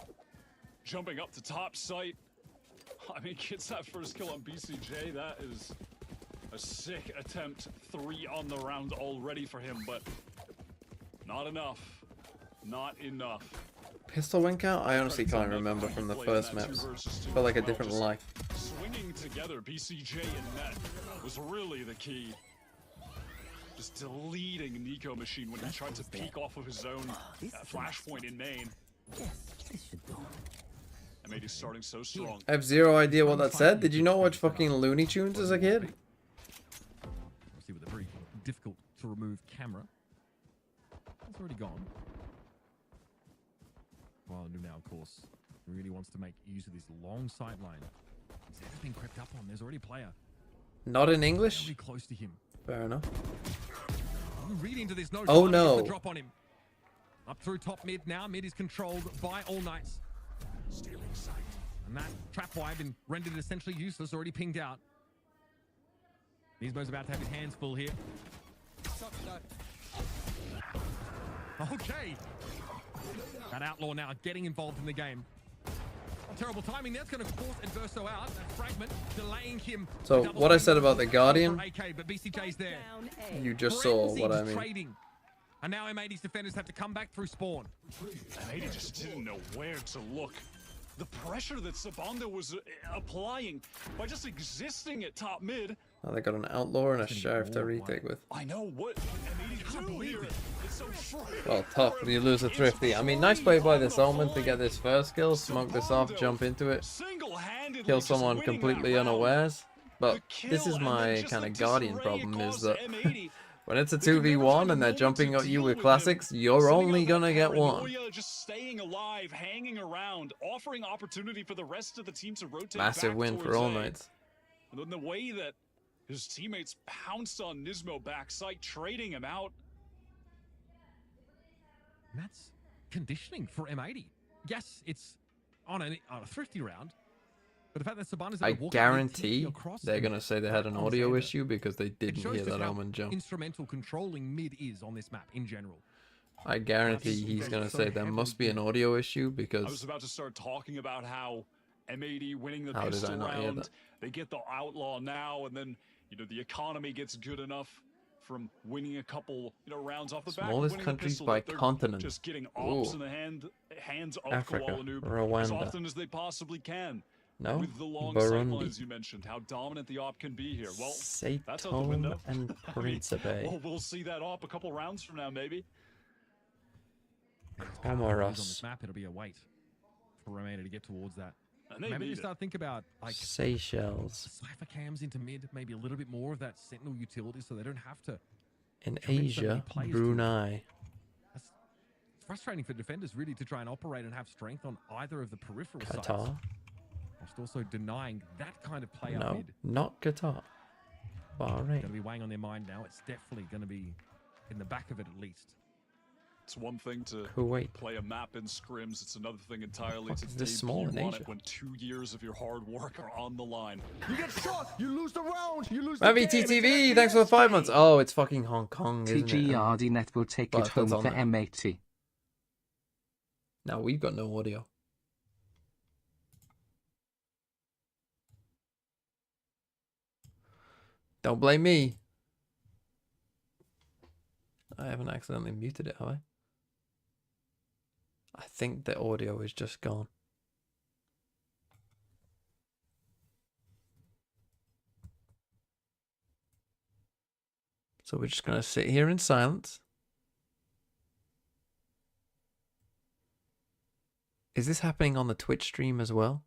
jumping up to top site. I mean, gets that first kill on BCJ. That is a sick attempt. 3 on the round already for him, but not enough. Not enough. Pistol went out? I honestly can't remember from the first maps. Felt like a different life. Swinging together, BCJ and Net was really the key. Just deleting Nico Machine when he tried to peek off of his own flashpoint in main. M80 starting so strong. I have zero idea what that said. Did you not watch fucking Looney Tunes as a kid? See, with a very difficult to remove camera. It's already gone. Well, now, of course, really wants to make use of this long sight line. Zed's been crept up on. There's already a player. Not in English? Really close to him. Fair enough. Read into this. No. Oh no. Drop on him. Up through top mid now. Mid is controlled by All Knights. Stealing sight. And that trap wire been rendered essentially useless. Already pinged out. Nismo's about to have his hands full here. Okay. That Outlaw now getting involved in the game. Terrible timing. That's going to force Adverso out. That fragment delaying him. So what I said about the Guardian, AK, but BCJ's there. you just saw what I mean. Trading. And now M80's defenders have to come back through spawn. M80 just didn't know where to look. The pressure that Sabanda was applying by just existing at top mid. Now they got an Outlaw and a Sheriff to retake with. I know what M80 do here. It's so Well, tough, but you lose a Thrifty. I mean, nice play by this Omen to get this first kill, smoke this off, jump into it, kill someone completely unawares. But this is my kind of Guardian problem, is that when it's a 2v1 and they're jumping at you with classics, you're only gonna get one. Just staying alive, hanging around, offering opportunity for the rest of the team to rotate. Massive win for All Knights. And then the way that his teammates pounced on Nismo backside, trading him out. And that's conditioning for M80. Yes, it's on a thrifty round. But the fact that Sabana's I guarantee they're going to say they had an audio issue because they didn't hear that Omen jump. Instrumental controlling mid is on this map in general. I guarantee he's going to say there must be an audio issue because... I was about to start talking about how M80 winning the How did I pistol not hear round, that? they get the Outlaw now, and then, you know, the economy gets good enough from winning a couple, rounds off the back. Smallest winning countries pistol by whip. They're continent. just getting ops Ooh. in the hands of Africa, Koala Noob as Rwanda. often as they possibly can. No, With the long Burundi. sightlines you mentioned, how dominant the op can be here. Well, that's out the window. Saitome and Principe. Well, we'll see that op a couple rounds from now, maybe. On this Comoros. map, it'll be a wait for Romania to get towards that. And they Maybe need they it. start think about like Seychelles. Cypher cams into mid, maybe a little bit more of that Sentinel utility, so they don't have to. In commit so many Asia, plays to it. Brunei. It's frustrating for defenders really to try and operate and have strength on either of the peripheral sides, Qatar. whilst also denying that kind of play up No, mid. not Qatar. Bahrain. Going to be weighing on their mind now. It's definitely going to be in the back of it at least. It's one thing to Kuwait. play a map in scrims. It's another thing entirely Fuck to is this small in debut on Asia? it when 2 years of your hard work are on the line. You get shot, you lose the round, you lose the Mavi game. TTV, thanks for the 5 months. Oh, it's fucking Hong Kong, isn't it? TGRDnet will take Well, it home that's on for there. M80. No, we've got no audio. Don't blame me. I haven't accidentally muted it, have I? I think the audio is just gone. So we're just going to sit here in silence. Is this happening on the Twitch stream as well?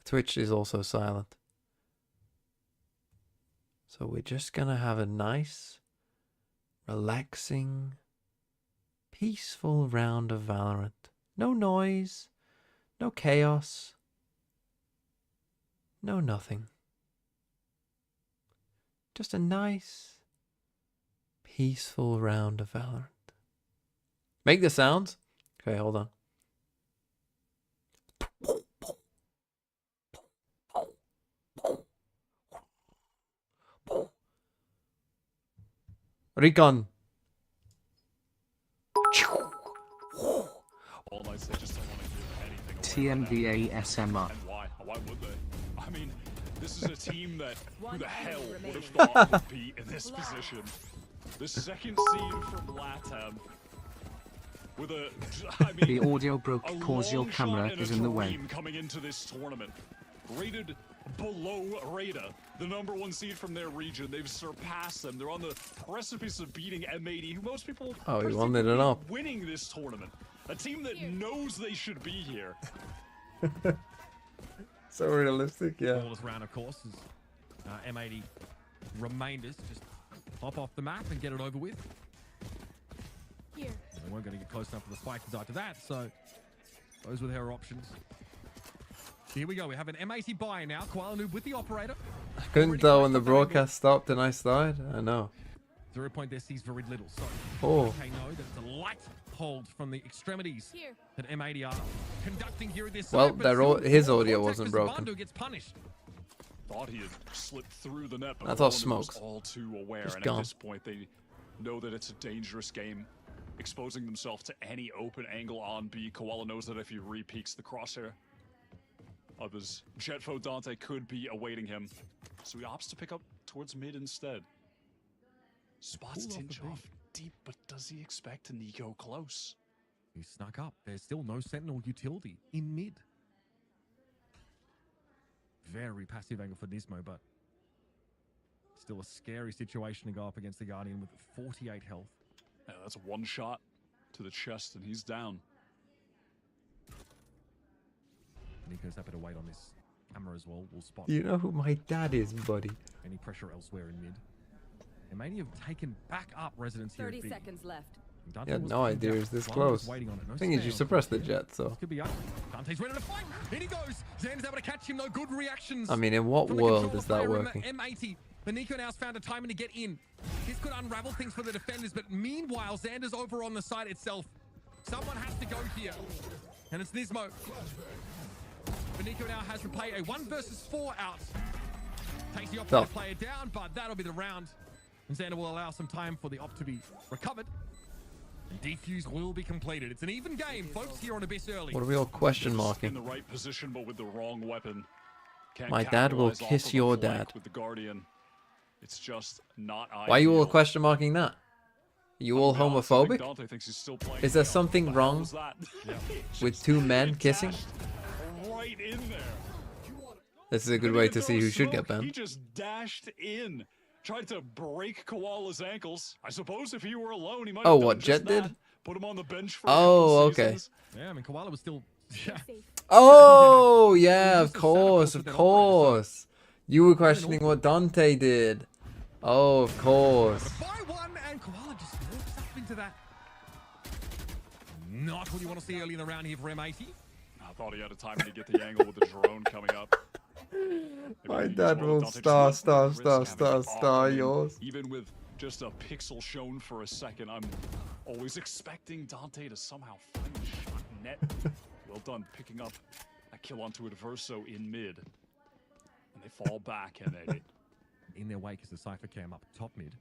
The Twitch is also silent. So we're just going to have a nice, relaxing, peaceful round of Valorant. No noise, no chaos, no nothing. Just a nice, peaceful round of Valorant. Make the sounds. Okay, hold on. Recon. All nights they just don't want to give anything away. TMVA SMR. And why? Why would they? I mean, this is a team that who the hell would have thought would be in this position? The second seed from LATAM. With a, I mean, The audio broke a cause your long camera shot and is a in the way. dream coming into this tournament. Rated below Rada, the #1 seed from their region. They've surpassed them. They're on the precipice of beating M80, who most people Oh, he perceive wanted to it be up. winning this tournament. A team that knows they should be here. So realistic, yeah. Ball is round, of course, as M80 remainders just hop off the map and get it over with. Here. They weren't going to get close enough for the spike to die to that, so those were their options. Here we go. We have an M80 buy now. Koala Noob with the operator. I couldn't tell when the broadcast stopped and I started. I know. 0 point there sees very little. So Oh. okay, no, that's a light hold from the extremities Here. that M80 are conducting here at this Well, site, but their still, his all audio contact wasn't as broken. Bando gets punished. Thought he had slipped through the net, but That's all Koala Noob was smokes. all too aware. Just And gone. at this point, they know that it's a dangerous game. Exposing themselves to any open angle on B. Koala knows that if he re-peeks the crosshair of his Jetfo Dante could be awaiting him. So he opts to pick up towards mid instead. Spots Pull off the Tinch B. off deep, but does he expect to Nico close? He snuck up. There's still no Sentinel utility in mid. Very passive angle for Nismo, but still a scary situation to go up against the Guardian with 48 health. Yeah, that's one shot to the chest, and he's down. Nico's happy to wait on this camera as well. We'll spot You know who my dad is, buddy. any pressure elsewhere in mid. And maybe have taken back up residence here 30 at B. seconds left. Dante You had was no pinned idea down. he was this One was close. waiting on it. No Thing is, you stay on suppressed the course. jet, so. This could be up. Dante's ready to fight. In he goes. Zan's able to catch him. No good reactions. I mean, in what from the world controller is that player in working? M80. But Nico now's found a timing to get in. This could unravel things for the defenders, but meanwhile, Xander's over on the side itself. Someone has to go here. And it's Nismo. But Nico now has to play a 1 versus 4 out. Takes the operator player down, but that'll be the round. And Xander will allow some time for the op to be recovered. And defuse will be completed. It's an even game, folks, here on Abyss early. What are we all question In marking? the right position, but with the wrong weapon. Can't My dad will capitalize off kiss of a your flank dad. With the Guardian. It's just not Why are you all ideal. question marking that? Are you all I'll be honest, I think homophobic? Dante thinks he's still playing Is there Chaos. something What the hell wrong was that? with two men kissing? Dashed right in there. This is a good Didn't way even to see throw who should smoke. get He banned. just dashed in. Tried to break Koala's ankles. I suppose if he were alone, he might Oh, have done what just Jet did? that. Put him on the bench for Oh, a couple okay. seasons. Yeah, I mean, Koala was still. Oh, yeah, of Just a setup course, with of that operator, course. You were questioning what Dante did. Oh, of course. By one, and Koala just walks up into that. Not what you want to see early in the round here for M80. I thought he had a timing to get the angle with the drone coming up. My Maybe dad he's will Dante just star, let star, the risk star, have it. star, Oh, star I mean, yours. Even with just a pixel shown for a second, I'm always expecting Dante to somehow find the shot net. Well done, picking up a kill onto Adverso in mid. And they fall back, M80. In their wake is the Cypher Cam up top mid.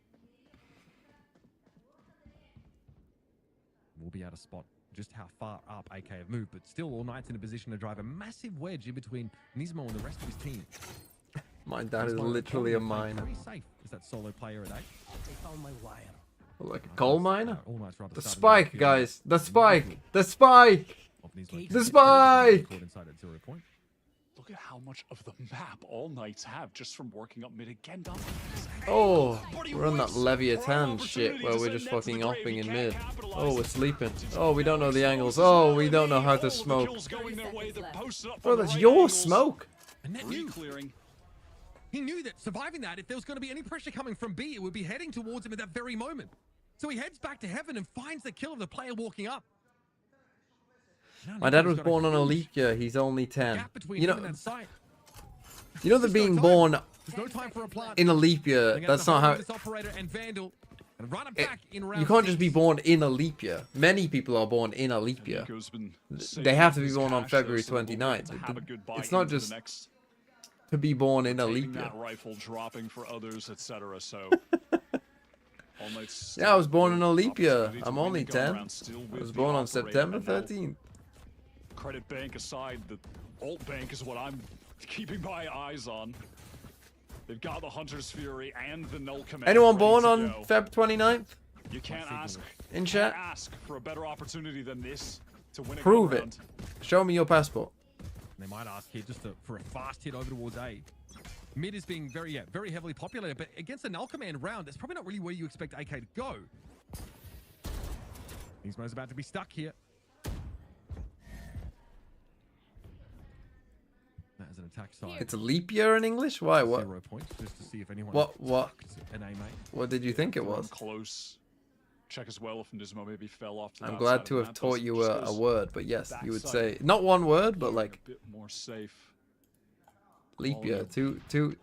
We'll be able to spot just how far up AK have moved, but still All Knight's in a position to drive a massive wedge in between Nismo and the rest of his team. My dad is Nismo literally a playing miner. Very safe as that solo player at 8. They found my wire. Like a coal miner? All Knight's rather The started spike, midfield guys. The spike. The spike. of Nismo. The spike! Caught inside at 0 point. Look at how much of the map all Knights have just from working up mid again. Dante. Oh, we're on that Leviathan shit where we're just fucking upping in mid. Oh, we're sleeping. Oh, we don't know the angles. Oh, we don't know how to smoke. Bro, that's your smoke. And that knew. Clearing. He knew that surviving that, if there was going to be any pressure coming from B, it would be heading towards him at that very moment. So he heads back to heaven and finds the kill of the player walking up. My dad was born on a leap year. He's only 10. Gap between You him know, and that site. you know that There's no being time. born There's no time for a plant. in a leap year, They get that's the not how... this operator and Vandal and run it back in round You can't just 6. be born in a leap year. Many people are born in a leap year. Nico's been They have to be saving born on his cash, February though, so they'll be able 29th. to have a good buy It's not into the just next, to be born in a taking leap year. that rifle, dropping for others, etc. So all Knights Yeah, I was born in a still leap year. opportunity to I'm win only the gun 10. round, still I with was the born on operator, September and now 13th. Credit bank aside, the alt bank is what I'm keeping my eyes on. They've got the Hunter's Fury and the Null Command. Anyone ready born to on go. Feb 29th? You can't ask In chat? for a better opportunity than this to win a Prove gun it. round. Show me your passport. They might ask here just for a fast hit over towards A. Mid is being very heavily populated, but against a Null Command round, that's probably not really where you expect AK to go. Nismo's about to be stuck here. That is an attack side. It's a leap year in English? Why? What? 0 points, just to see if anyone What? an A mate. What did you think it Run was? close. Check as well if Nismo maybe fell off to the I'm outside glad of to the have map, taught but you just a goes word, but yes, you would say backside. not one word, but like a bit more safe. leap Oh, year. no.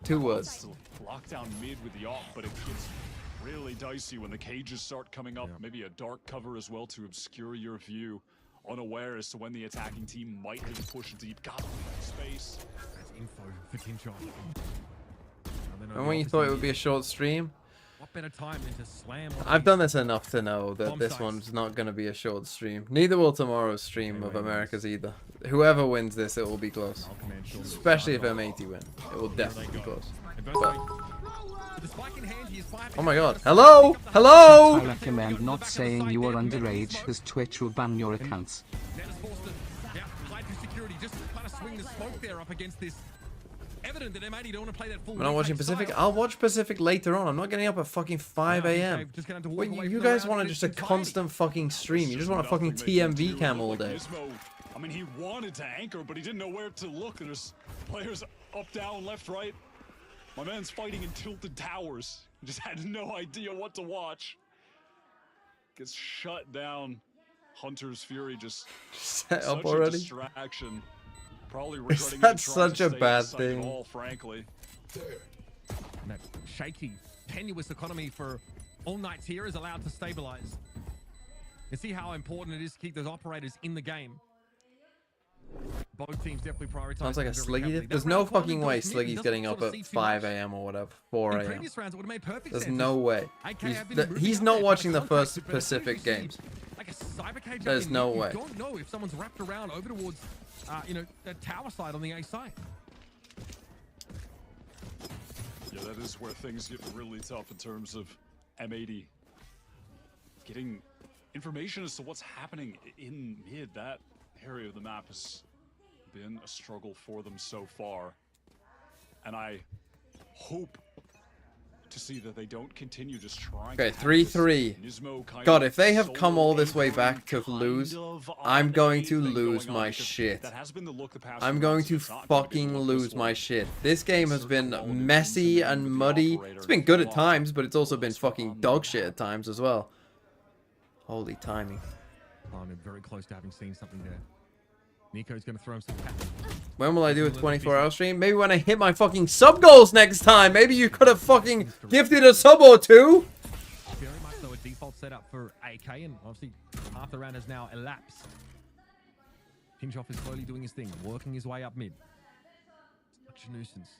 Two words. Still lockdown mid with the op, but it gets really dicey when the cages start coming up. Yeah. Maybe a dark cover as well to obscure your view. Unaware as to when the attacking team might have to push deep. Got space. That's info for Tinchon. And when you thought it would be a short stream, What better time than to slam on I've these- done this enough to know that Bomb this sites. one's not going to be a short stream. Neither will tomorrow's stream of Anyway, America's either. Whoever wins this, it will be close. Null Command short. Especially if M80 win. It will Here definitely they be go. close. Adversary. With the spike in hand, he is five. Oh my god. Hello? Hello? I recommend not saying you are underage as Twitch will ban your accounts. Net is forced to hide through security, just kind of swing the smoke there up against this. Evident that M80 don't want to play that full. We're not watching retake Pacific. style. I'll watch Pacific later on. I'm not getting up at fucking 5 a.m. Just gonna have to walk Wait, away you from the guys round want in just a its entirety. constant fucking stream. You just want a fucking TMV cam all day. I mean, he wanted to anchor, but he didn't know where to look. There's players up, down, left, right. My man's fighting in tilted towers. He just had no idea what to watch. Gets shut down. Hunter's Fury just Set such up a already? distraction. Probably regretting that even trying such to a stay bad inside at thing? all, frankly. And that shaky, tenuous economy for all Knights here is allowed to stabilize. You see how important it is to keep those operators in the game. Both teams definitely prioritize. Sounds like a them very Sliggy. carefully. There's That no round quality fucking way goes mid and Sliggy's doesn't getting up sort of at see too 5 much. a.m. or whatever. 4 In a.m. previous rounds, it would have made perfect There's sense. no way. AK He's, have been moving he's out not there, watching the trying to first contact, but Pacific previously, games. Like a cyber cage There's up in no mid, way. You don't know if someone's wrapped around over towards, the tower side on the A side. Yeah, that is where things get really tough in terms of M80 getting information as to what's happening in mid. That area of the map has been a struggle for them so far. And I hope to see that they don't continue just trying. Okay, 3-3. God, if they have come all this way back to lose, I'm going to lose my shit. I'm going to fucking lose my shit. This game has been messy and muddy. It's been good at times, but it's also been fucking dog shit at times as well. Holy timing. I'm very close to having seen something there. Nico's going to throw him some cat. When will I do a 24-hour stream? Maybe when I hit my fucking sub goals next time. Maybe you could have fucking gifted a sub or two. Very much so a default setup for AK, and obviously half the round has now elapsed. Pinchoff is slowly doing his thing, working his way up mid. Such a nuisance.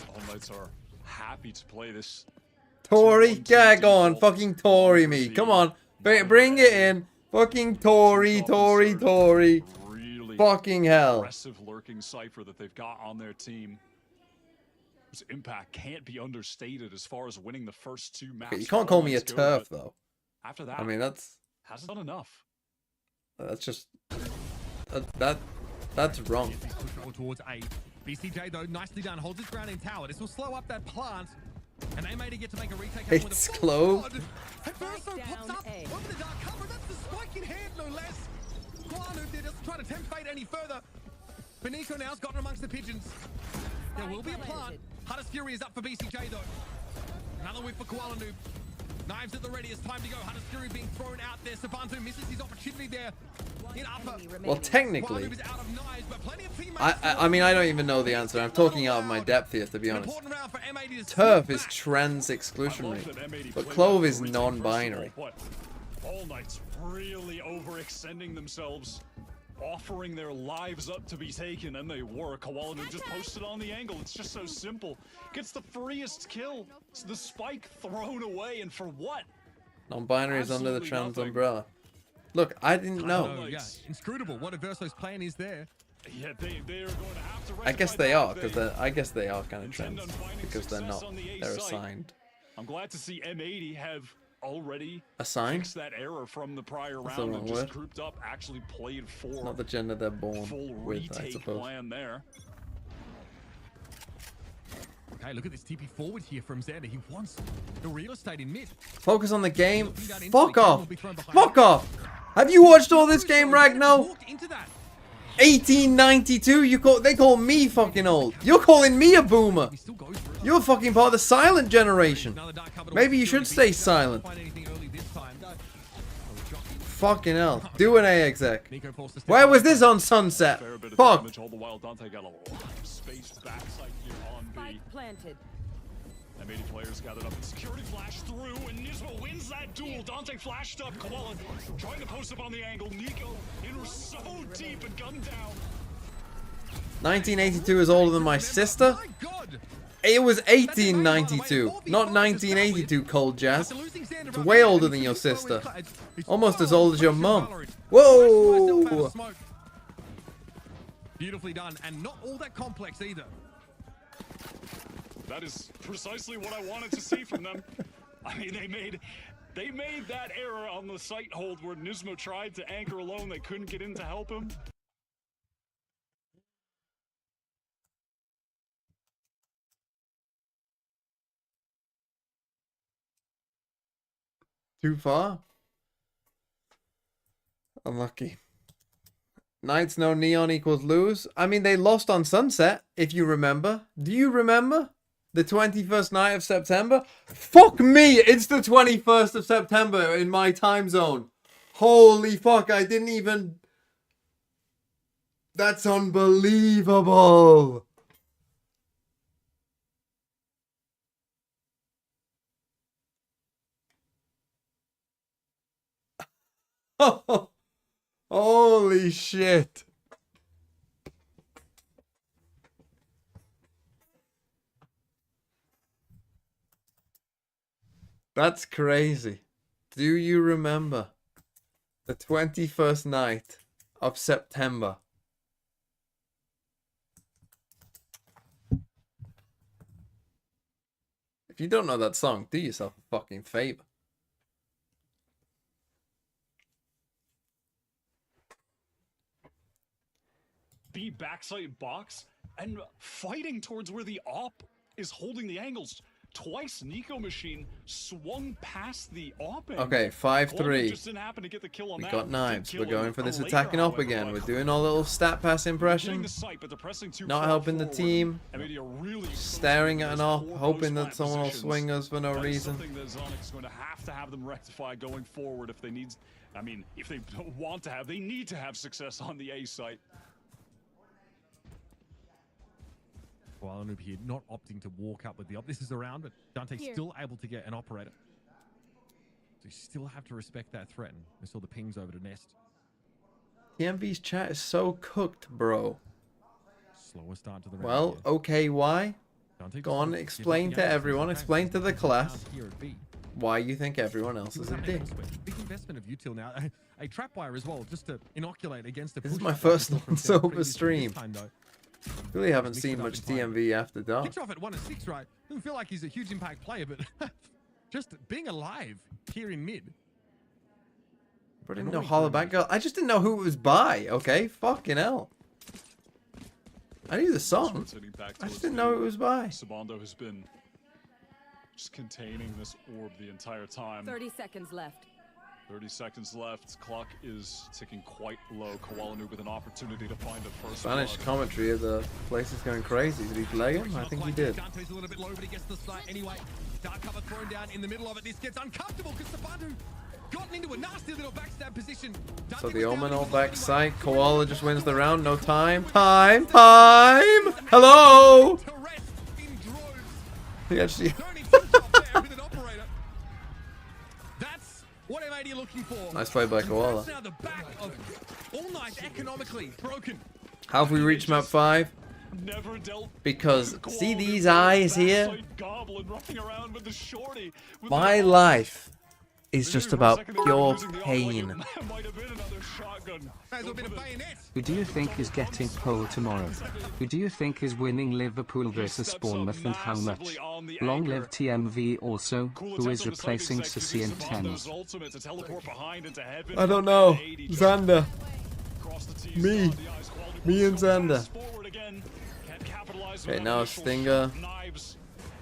All Knights are happy to play this. Tory, yeah, go on. Fucking Tory me. Come on. Bring it in. Fucking Tory. Really Fucking hell. aggressive lurking cipher that they've got on their team. Whose impact can't be understated as far as winning the first two matches. Okay, you can't call me a turf though. After that, I mean, that's hasn't done enough. just that's wrong. Towards A. BCJ though, nicely done, holds his ground in tower. This will slow up that plant. And M80 get to make a retake. It's Clove. Verso pops up over the dark cover. That's the spike in hand, no less. Guanu did doesn't try to tempt fate any further. Beniko now's gotten amongst the pigeons. There will be a plant. Hardest Fury is up for BCJ though. Another whip for Koala Noob. Knives at the ready. It's time to go. Hardest Fury being thrown out there. Sabantu misses his opportunity there. In upper. Well, technically, I mean, I don't even know the answer. I'm talking out of my depth here, to be honest. Turf is trans exclusionary, but Clove is non-binary. All Knights really overextending themselves, offering their lives up to be taken, and they were. Koala just posted on the angle. It's just so simple. Gets the freest kill. It's the spike thrown away, and for what? Non-binary is under the trans umbrella. Look, I didn't know. Yeah, inscrutable. What a Verso's plan is there. Yeah, they are going to have to. I guess they are, because I guess they are kind of trans, because they're not. They're assigned. I'm glad to see M80 have already Assigned? fixed that error from the prior That's the round wrong and just word. grouped up, actually played for Not the gender they're born full with, I retake suppose. plan there. Okay, look at this TP forward here from Xander. He wants the real estate in mid. Focus on the game. Fuck off. Fuck off. Have you watched all this game, Ragno? 1892. They call me fucking old. You're calling me a boomer. You're fucking part of the silent generation. Maybe you should stay silent. Fucking hell. Do an A exec. Where was this on Sunset? Fuck. All the while Dante got a lot of space backside here on B. Planted. M80 players gathered up and security flash through, and Nismo wins that duel. Dante flashed up, Koala trying to post up on the angle. Nico in so deep and gunned down. 1982 is older than my sister? It was 1892, not 1982, Cold Jazz. It's way older than your sister. Almost as old as your mum. Whoa! Beautifully done, and not all that complex either. That is precisely what I wanted to see from them. I mean, they made that error on the site hold where Nismo tried to anchor alone. They couldn't get in to help him. Too far? Unlucky. Knights no neon equals lose. I mean, they lost on Sunset, if you remember. Do you remember? The 21st night of September? Fuck me! It's the 21st of September in my time zone. Holy fuck, I didn't even... That's unbelievable! Holy shit. That's crazy. Do you remember the 21st night of September? If you don't know that song, do yourself a fucking favor. B backside box and fighting towards where the op is holding the angles. Twice Nico Machine swung past the op. Okay, 5-3. Just didn't happen to get the kill on We that. got Did knives. kill We're going him for this later, attacking op however, again. but We're doing our little stat pass getting impression. the sight, but they're pressing too Not far helping the forward. team. M80 are really Staring at an op, exposed hoping those that someone will positions. swing us for no That is reason. something that Zonic is going to have them rectify going forward if they need. I mean, if they don't want to have, they need to have success on the A site. Noob here not opting to walk up with the op. This is around, but Dante's still able to get an operator. So you still have to respect that threat. And we saw the pings over to Nest. TMV's chat is so cooked, bro. Slower start to the round. Well, here. okay, why? Dante Go just on, gives explain up to the everyone, ace. explain to the class Here at B. why you think everyone else is a dick. Big investment of util now. A trapwire as well, just to inoculate against the This is push my up first that we saw from non-sober previously. This stream. time, though, Really haven't mix seen it up much and play. TMV after dark. Kicks off at 1 and 6, right? Doesn't feel like he's a huge impact player, but just being alive here in mid. But I didn't know Hollowback Girl. I just didn't know who it was by, okay? Fucking hell. I knew the song. I just didn't know who it was by. Sabando has been just containing this orb the entire time. 30 seconds left. 30 seconds left. Clock is ticking quite low. Koala Noob with an opportunity to find a first Spanish blood. commentary of the place is going crazy. Did he play him? I think he did. Dante's a little bit low, but he gets the site anyway. Dark cover thrown down in the middle of it. This gets uncomfortable because Sabando gotten into a nasty little backstab position. So the Omen all back site. Koala just wins the round. No time. Time. Time. Hello. He actually. That's what M80 are looking for. Nice play by Koala. That's now the back of All Night economically broken. How have we reached map 5? Never dealt Because see these eyes here? backside goblin running around with the shorty. With My the- life is just For a about second, they were pure using the pain. op, like it might have been another shotgun. Has been a bayonet. Who do you think is getting pole tomorrow? Who do you think is winning Liverpool versus Bournemouth and how much? Long live TMV also, who is replacing Sissy in 10. I don't know. Xander. Me. Me and Xander. Okay, now a stinger.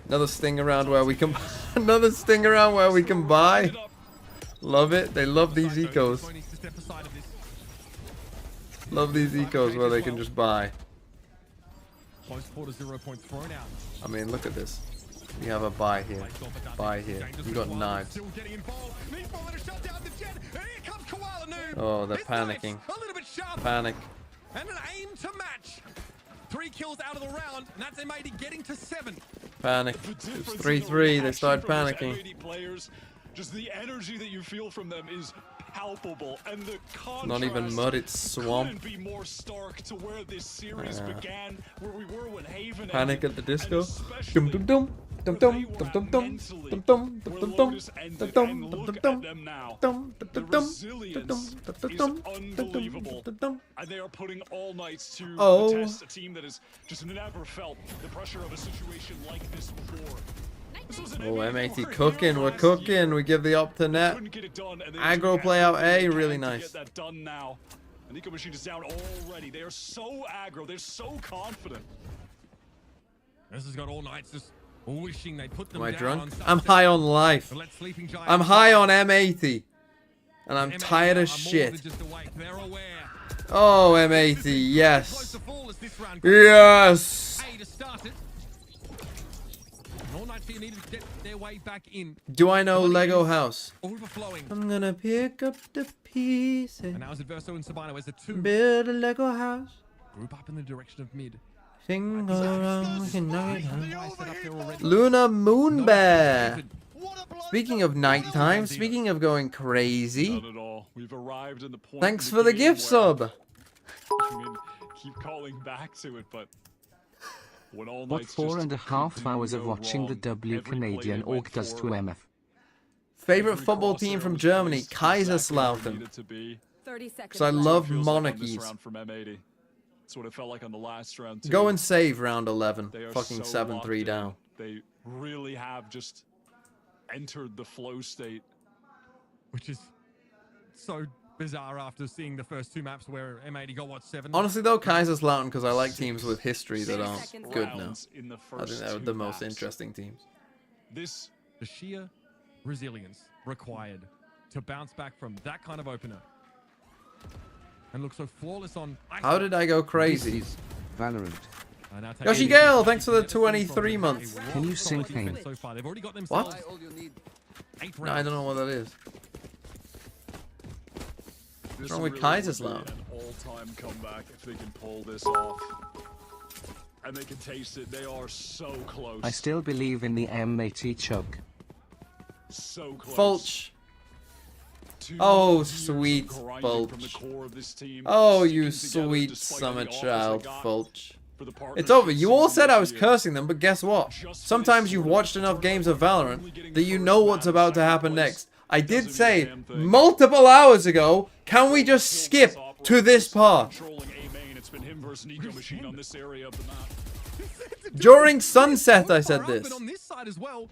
Another stinger round where we can another stinger round where we can buy. Love it. They love these ecos. Love these ecos where they can just buy. Close quarter 0 point thrown out. I mean, look at this. We have a buy here. Buy here. We got knives. Still getting involved. Meatball with a shot down the jet. And here comes Koala Noob. Oh, they're This knife, panicking. A little bit sharp. Panic. And an aim to match. 3 kills out of the round. And that's M80 getting to 7. Panic. It's 3-3. They started panicking. Players, just the energy that you feel from them is palpable, and the contrast Not even mud, it's swamp. couldn't be more stark to where this series began, where we were when Haven Panic ended, at the disco. and especially Dum dum dum. Dum dum where they dum were dum dum. mentally, Dum dum where dum dum Lotus ended, dum dum and dum look dum at them now. dum The dum dum resilience dum is dum unbelievable, dum dum. and they are putting all nights to Oh. the test. A team that has just never felt the pressure of a situation like this before. This was an Oh, M80 M80 were cooking. here We're last cooking. year. We give the op to net. Couldn't get it done, and they Aggro do play out everything A. they Really can to nice. Get that done now. And Nico Machine is down already. They are so aggro. They're so confident. This has got All Nights just wishing they put them Am I down drunk? on I'm Sunset. high on life. But let Sleeping Giant I'm high on M80. And I'm M80 tired are of more shit. than just awake. They're aware. Oh, M80. Close Yes. to fall as this round Yes. A to start it. And All Night Fear needed to get their way back in. Do I know Lego House? Overflowing. I'm gonna pick up the pieces. And now is Adverso and Sabino as the 2 Build a Lego house. group up in the direction of mid. Sing around the night. Set up there already. Luna Moon Bear. Speaking of nighttime, speaking of going crazy, Not at all. We've arrived in the point. thanks in for the game gift where- sub. I mean, keep calling back to it, but when all What nights 4.5 just hours of couldn't go watching the wrong, W every play Canadian they went org does to for, MF? Favorite every football crosshair team from was Germany, placed exactly where it Kaiserslautern. needed to be. 30 seconds Because I left. love Feels like on this monarchies. round from M80. That's what it felt like on the last round too. Go and save round 11. They are Fucking so 7-3 locked in. down. They really have just entered the flow state. Which is so bizarre after seeing the first 2 maps where M80 got, what, 7? Honestly though, Kaiserslautern, because I like teams with history that aren't good now. Rounds in the I think first they're 2 the most maps. interesting teams. This The sheer resilience required to bounce back from that kind of opener. And look so flawless on ice. How did I go crazy? Valorant. Yoshi Gale, thanks for the 23 months. Can you sing Kane? So far, they've already got What? themselves All you need. 8 No, I rounds. don't know what that is. What's wrong with Kaiserslautern? An all-time comeback if they can pull this off. And they can taste it. They are so close. I still believe in the M80 choke. So close. Fulch. 2 Oh, years sweet of grinding Fulch. from the core of this team, Oh, you sticking together sweet despite summer any offers they child, got Fulch. for the It's partnership over. You all season said I this was year. cursing them, but guess what? Just for Sometimes this you've sort of watched enough games of tournament, Valorant getting that you first know map what's in about to second happen place next. I did doesn't mean a say damn thing. multiple hours ago, can we just skip to this part? Controlling A main, it's been him versus Nico Machine on this area of the map. During sunset, I said Far up, this. but on this side as well,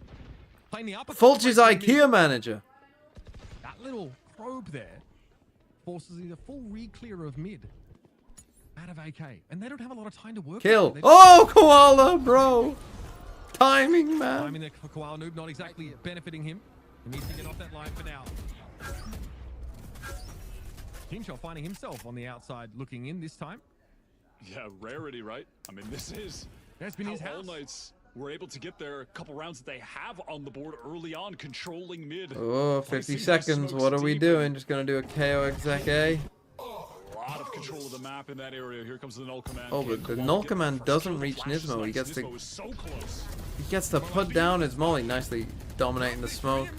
playing the upper Fulch is corner, IKEA manager. That little probe there forces either full re-clear of mid out of AK, and they don't have a lot of time to work. Kill. They're Oh, Koala, bro. Timing, I man. mean, the Koala noob not exactly benefiting him. He needs to get off that line for now. Teamshot finding himself on the outside, looking in this time. Yeah, rarity, right? I mean, this is That's been how his All house. Knights were able to get their couple rounds that they have on the board early on, controlling mid. Oh, 50 Placing seconds. smokes What are we deep doing? and Just gonna do a KO exec A? A lot of control of the map in that area. Here comes the null command. Oh, Can but the Koala null get command first doesn't kill? The reach flash is Nismo. He nice. gets to Nismo is so close. put down his molly. Nicely dominating the smoke.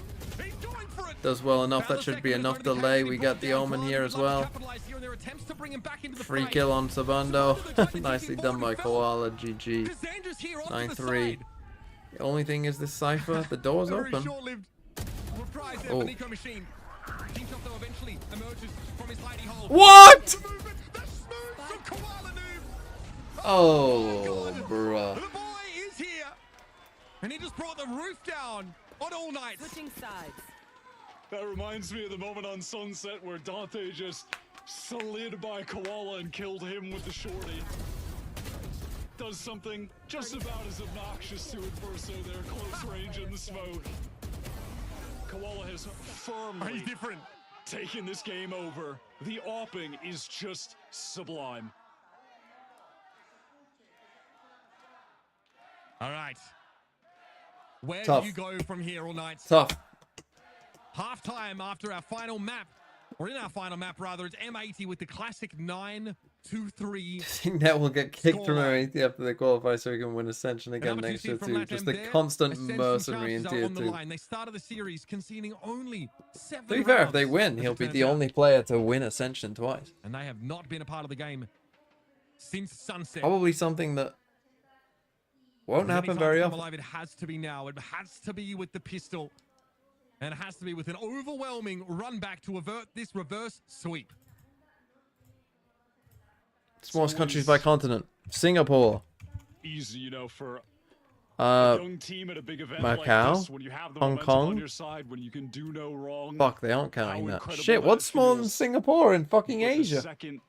He's going for it. Does well enough. Now That the should be second is enough going to be delay. carefully We brought got the down. Omen Koala here would as love to well. capitalize here in their attempts to bring him back into the Free fray. kill on Sabundo. Sabundo Nicely taking done by forward and Koala. GG. Cassandra's here onto the 9-3. side. The only thing is this cipher. The door's Very open. short-lived reprise there Oh. for Nico Machine. Teamshot though eventually emerges from his hidey hole. What? The movement, that's smooth from Koala noob. Oh, bruh. The boy is here, and he just brought the roof down on All Knights. Switching sides. That reminds me of the moment on Sunset where Dante just slid by Koala and killed him with the shorty. Does something just about as obnoxious to Inverso there, close range in the smoke. Koala has firmly He's different. taken this game over. The opping is just sublime. All right. Where Tough. do you go from here, All Knights? Tough. Half-time after our final map, or in our final map rather, it's M80 with the classic 9-2-3. I think that will get kicked from Scoreline. M80 after they qualify so we can win Ascension again Number two next seed year from too. Latam Just the there. constant Ascension mercenary in chances are tier on the 2. line. They started the series conceding only 7 To be fair, if they rounds, win, as he'll it be turns the out. only player to win Ascension twice. And they have not been a part of the game since sunset. Probably something that won't If any happen time very to come often. alive, it has to be now. It has to be with the pistol. And it has to be with an overwhelming run back to avert this reverse sweep. Smallest countries by continent. Singapore. Easy, you know, for a Uh, young team at a big event Macau, like this, when you have the Hong momentum Kong. on your side, when you can do no wrong. fuck, they aren't How counting that. incredible Shit, that what's smaller than feels. Singapore in fucking But the Asia? second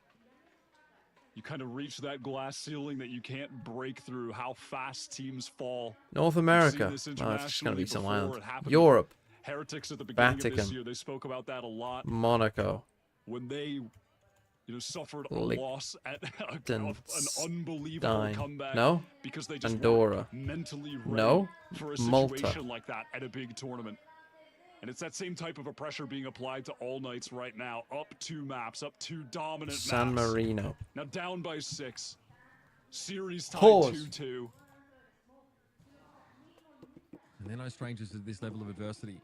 you kind of reach that glass ceiling that you can't break through, how fast teams fall. North We've America. seen this Oh, it's just gonna be internationally some before. island. It happened with Europe. Heretics at the beginning of Vatican. this year, they spoke about that a lot. Monaco. When they, suffered a Liechtenstein. loss at an unbelievable comeback. No? Because they just Andorra. weren't mentally ready No? for a Malta. situation like that at a big tournament. And it's that same type of a pressure being applied to All Knights right now. Up 2 maps, up 2 dominant San maps. Marino. Now down by 6. Series tied Pause. 2-2. And they're no strangers to this level of adversity.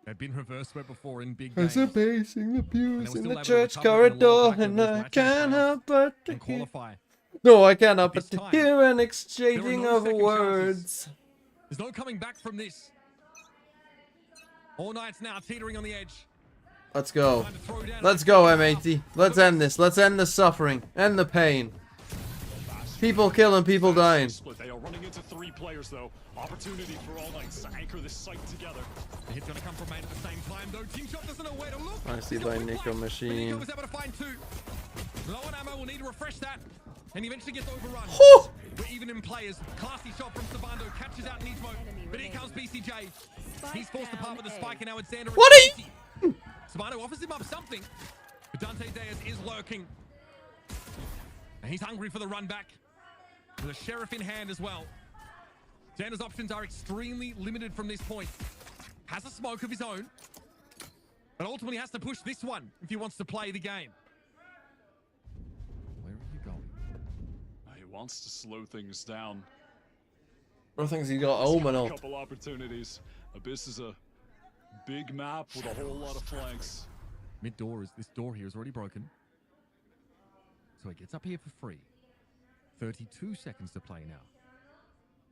They've been reverse swept before in big games. pacing the And pews they in were the still able church to recover from the lower corridor, back of and this I match in can't the help but to and hear. qualify. No, I can't help This but to time, hear an there exchanging are no of second words. There's no coming back from this. All Knights now teetering on the edge. Let's go. Trying to throw down Let's that go, second M80. half. Let's end this. Let's end the suffering and the pain. People killing, people dying. Split. They are running into 3 players though. Opportunity for All Knights to anchor this site together. The hit's gonna come from main at the same time though. Team Shop doesn't know where to look. I see by Nico Machine. Nico was able to find 2. Low on ammo, will need to refresh that. And he eventually gets overrun. We're even in players. Classy shot from Sabando. Catches out Nismo. But here comes BCJ. He's forced apart with the spike and now it's Xander. What are you? Sabando offers him up something. But Dante Diaz is lurking. And he's hungry for the run back. With a sheriff in hand as well. Xander's options are extremely limited from this point. Has a smoke of his own. But ultimately has to push this one if he wants to play the game. Where are you going? He wants to slow things down. Bro thinks he got Omen A up. couple opportunities. Abyss is a big map with a whole lot of flanks. Mid door is this door here is already broken. So he gets up here for free. 32 seconds to play now.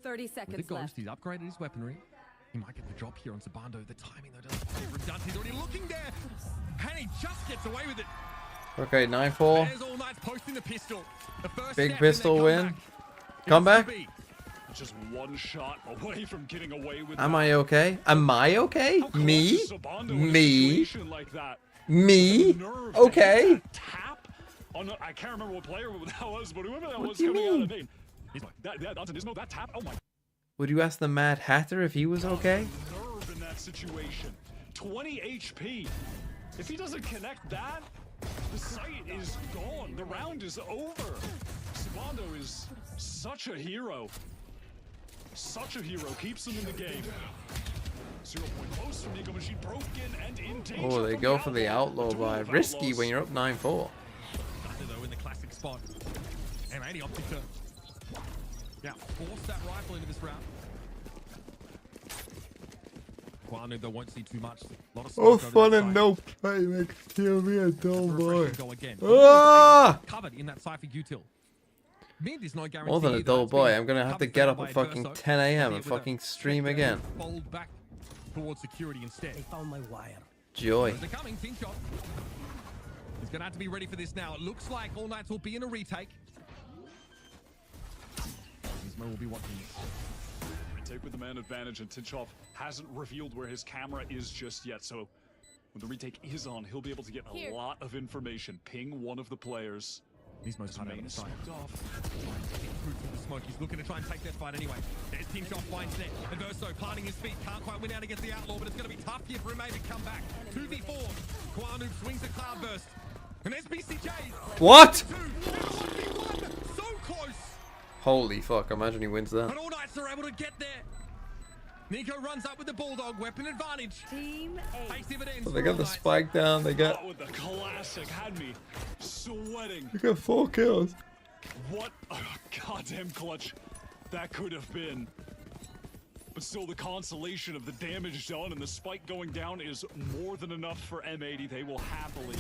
30 With seconds the ghost, left. he's upgraded his weaponry. He might get the drop here on Sabando. The timing though doesn't favor him. Dante's already looking there. And he just gets away with it. Okay, 9-4. There's All Knights posting the pistol. The first Big step in their pistol win. comeback. Comeback? It's to be. Just one shot away from getting away with Am that. I okay? Am I okay? How close Me? is Sabando in a Me? situation like that? Me? Nerve to Okay. hit that tap on I can't remember what player that was, but whoever that What was do you coming out mean? of name. That tap. Oh my. Would you ask the Mad Hatter if he was okay? Nerve in that situation. 20 HP. If he doesn't connect that, the site is gone. The round is over. Sabando is such a hero. Such a hero. Keeps him in the game. 0 point post from Nico Machine broken and in danger. Oh, they from go for the outlaw Duel by of risky Outlaws. when you're up 9-4. Dante though in the classic spot. M80 optic to force that rifle into this round. Kwanu though won't see too much. A lot of Oh, smoke over fun that and side. no play makes me a dull boy. Refresh and go again. Ah! Covered in that Cypher util. Mid is no guarantee. More than a either. dull It's boy, been I'm gonna have to covered get for up by at fucking Verso. 10 a.m. and With a fucking stream check again. Fold back towards security instead. They found my wire. Joy. They're coming, team shot. He's gonna have to be ready for this now. It looks like All Knights will be in a retake. Nismo will be watching this. Retake with the man advantage, and Tinchov hasn't revealed where his camera is just yet, so when the retake is on, he'll be able to get a lot of information. Ping one of the players. Nismo's kind of Main on the is side. smoked off. Through the smoke. He's looking to try and take that fight anyway. There's Team Shot finds it. And Verso planting his feet. Can't quite win out against the Outlaw, but it's going to be tough here for him to come back. 2v4. Kwanu swings a cloudburst. And there's BCJ. What? 1v1. So close. Holy fuck, imagine he wins that. But All Knights are able to get there. Nico runs up with the Bulldog. Weapon advantage. Team A. Takes dividends. So they for got All the Knights. spike down, they got Oh, with the classic had me sweating. 4 kills. What a goddamn clutch that could have been. But still, the consolation of the damage done and the spike going down is more than enough for M80. They will happily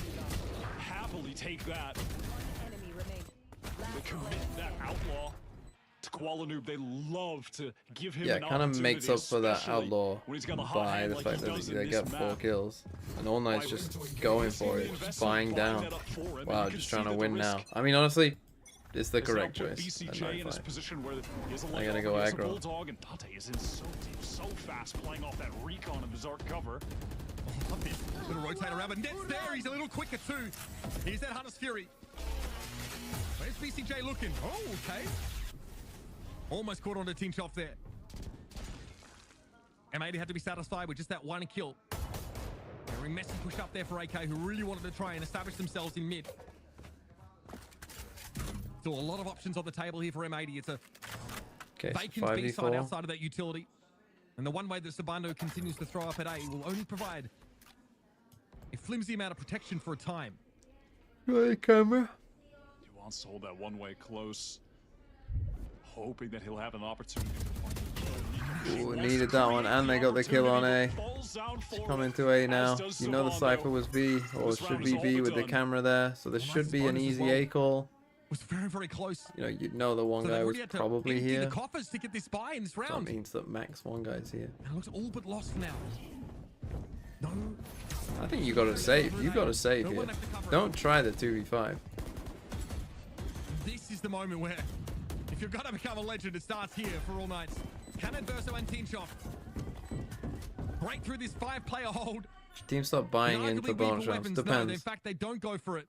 take that. Enemy remain. They commit that outlaw to Kuala Noob. They love to give him Yeah, an it kind of makes opportunity, up for that especially outlaw when he's got a hot by hand the like fact he that does in they this get 4 map. kills. And All Knight's just going for it, just buying down. Wow, just trying to win now. I mean, honestly, it's the correct choice. at BCJ in his 9-5. position where he has a I gotta go he has a aggro. Bulldog, and Dante is in so deep, so fast, playing off that recon of his arc cover. Love this. Little rotate around, but Net's there. He's a little quicker too. Here's that Hunter's Fury. Where's BCJ looking? Oh, okay. Almost caught on to Team Shop there. M80 had to be satisfied with just that one kill. Very messy push up there for AK, who really wanted to try and establish themselves in mid. Still a lot of options on the table here for M80. It's a Okay, so vacant B side 5v4. outside of that utility. And the one way that Sabando continues to throw up at A will only provide a flimsy amount of protection for a time. Right, camera. He wants to hold that one-way close, hoping that he'll have an opportunity to find the kill. Ooh, needed that one, and they got the kill on A. Falls down forward, Coming to A now. as does You know the Sabando. Cypher was B, or This should round be is all B but with the done. camera there, so this Well, should be an bonus as easy well. A call. Was very, very close. You know, you'd know the one So guy they've was already had to probably empty here. the coffers to get this buy in this That round. means that max one guy's here. And it looks all but lost now. No. I think you gotta save. You gotta save No here. one left to cover it. Don't try the 2v5. This is the moment where If you're gonna become a legend, it starts here for All Knights. Can Adverso and Tinchov break through this 5-player hold? Teams start buying into bonus rounds. Depends. No, in fact, they don't go for it.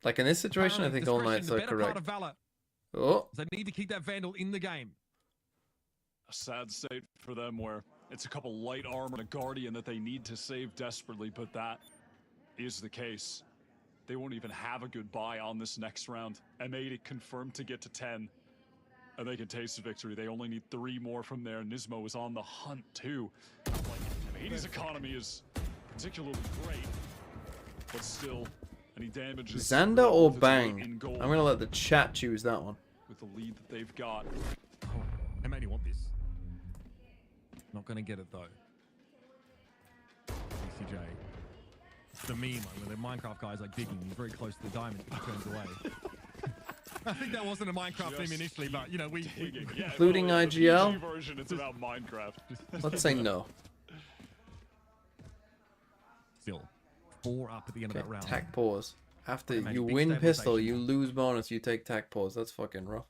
Like in this situation, I think All Knights are correct. Oh. They need to keep that Vandal in the game. A sad state for them where it's a couple light armor and a Guardian that they need to save desperately, but that is the case. They won't even have a good buy on this next round. M80 confirmed to get to 10, and they can taste the victory. They only need 3 more from there. Nismo is on the hunt too. Like, M80's economy is particularly great, but still, any damages. Xander or Bang? I'm gonna let the chat choose that one. With the lead that they've got. Oh, M80 want this. Not gonna get it though. BCJ. It's the meme where the Minecraft guy's like digging. He's very close to the diamond, but he turns away. I think that wasn't a Minecraft theme initially, but you know, including IGL. The version, it's about Minecraft. Let's say no. Still, 4 up at the end of that round. Tac pause. After you win pistol, you lose bonus. You take tac pause. That's fucking rough.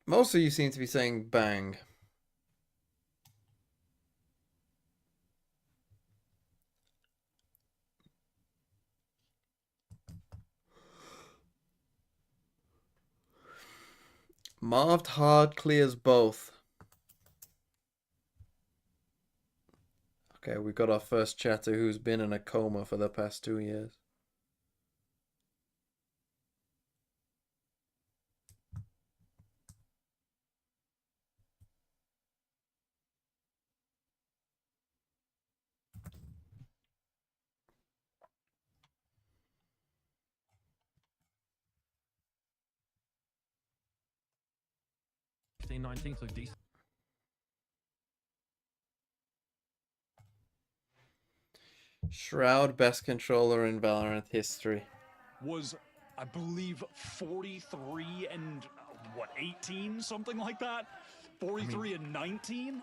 Most of you seem to be saying Bang. Marved hard clears both. Okay, we got our first chatter who's been in a coma for the past 2 years. So decent. Shroud, best controller in Valorant history. Was, I believe, 43 and what, 18, something like that? 43 and 19?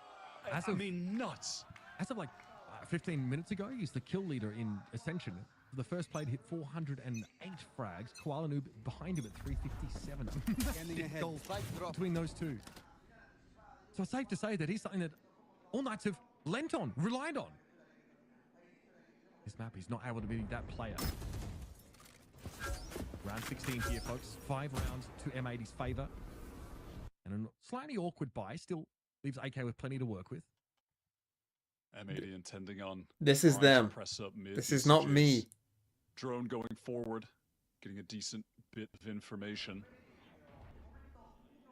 I mean, nuts. As of like 15 minutes ago, he's the kill leader in Ascension. The first play hit 408 frags. Koala Noob behind him at 357. Goals between those two. So it's safe to say that he's something that All Knights have lent on, relied on. This map, he's not able to be that player. Round 16 here, folks. 5 rounds to M80's favor. And a slightly awkward buy, still leaves AK with plenty to work with. M80 intending on... This is them. Press up mid. This is not me. Drone going forward, getting a decent bit of information.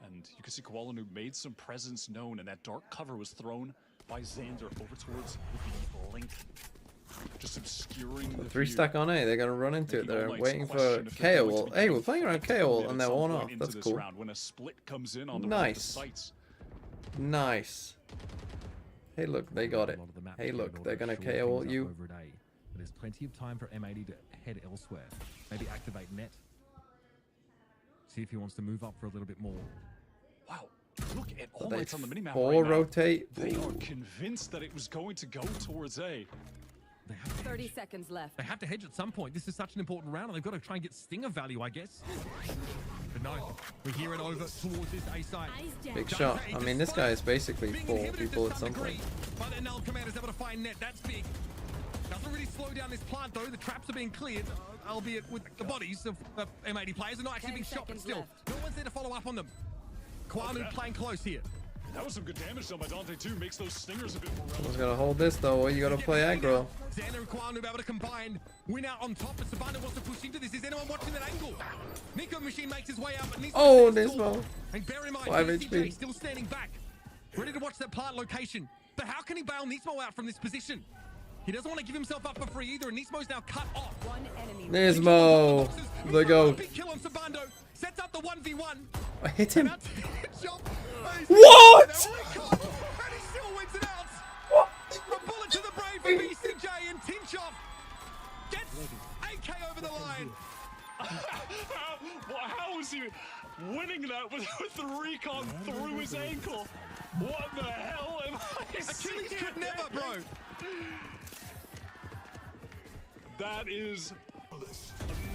And you can see Koala Noob made some presence known, and that dark cover was thrown by Xander over towards the blink. Just obscuring the 3-stack on A, they're gonna run into it. They're waiting for KO. Hey, we're playing around KO and they're one off. That's cool. When a split comes in on nice. Nice. Hey, look, they got it. Hey, look, they're gonna KO you. There's plenty of time for M80 to head elsewhere. Maybe activate net. See if he wants to move up for a little bit more. Wow. Look at All Knights on the minimap or right now. rotate. They are convinced that it was going to go towards A. They have 30 seconds left. They have to hedge at some point. This is such an important round, and they've got to try and get stinger value, I guess. But no, we hear it over towards this A side. Big shot. I mean, this guy is basically 4 people at some point. But then Null Commander's able to find net. That's big. Doesn't really slow down this plant, though. The traps are being cleared, albeit with the bodies of M80 players are not actually being shot, but still. No one's there to follow up on them. Kwanu playing close here. That was some good damage done by Dante too. Makes those stingers a bit more relevant. Someone's gotta hold this though, or you gotta play aggro. Xander and Kwanu able to combine. Win out on top, but Sabanda wants to push into this. Is anyone watching that angle? Nico Machine makes his way out, but Nismo. Oh, Nismo. And bear in mind, 5 BCJ HP. still standing back, ready to watch that plant location. But how can he bail Nismo out from this position? He doesn't want to give himself up for free either, and Nismo's now cut off. One enemy. Nismo, the goat. Big kill on Sabando. Sets up the 1v1. I hit him. What? And he still wins it out. What? A bullet to the brain for BCJ, and Tinchov gets AK over the line. How was he winning that with the recon through his ankle? What the hell am I Achilles could never, bro. That is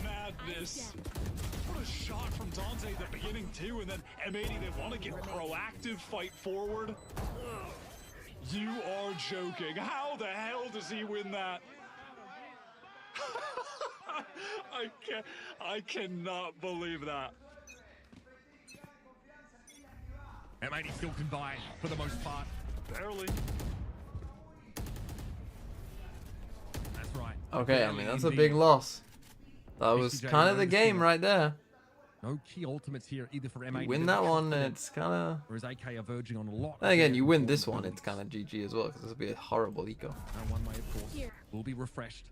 madness. What a shot from Dante at the beginning too, and then M80, they want to get proactive, fight forward. You are joking. How the hell does he win that? I cannot believe that. M80 still can buy for the most part. Barely. That's right. Okay, I mean, that's a big loss. That was kind of the game right there. No key ultimates here either for M80. You win that one, it's kind of... Whereas AK are verging on a lot. Then again, you win this one, it's kind of GG as well, because this will be a horrible eco. And one way, of course, will be refreshed.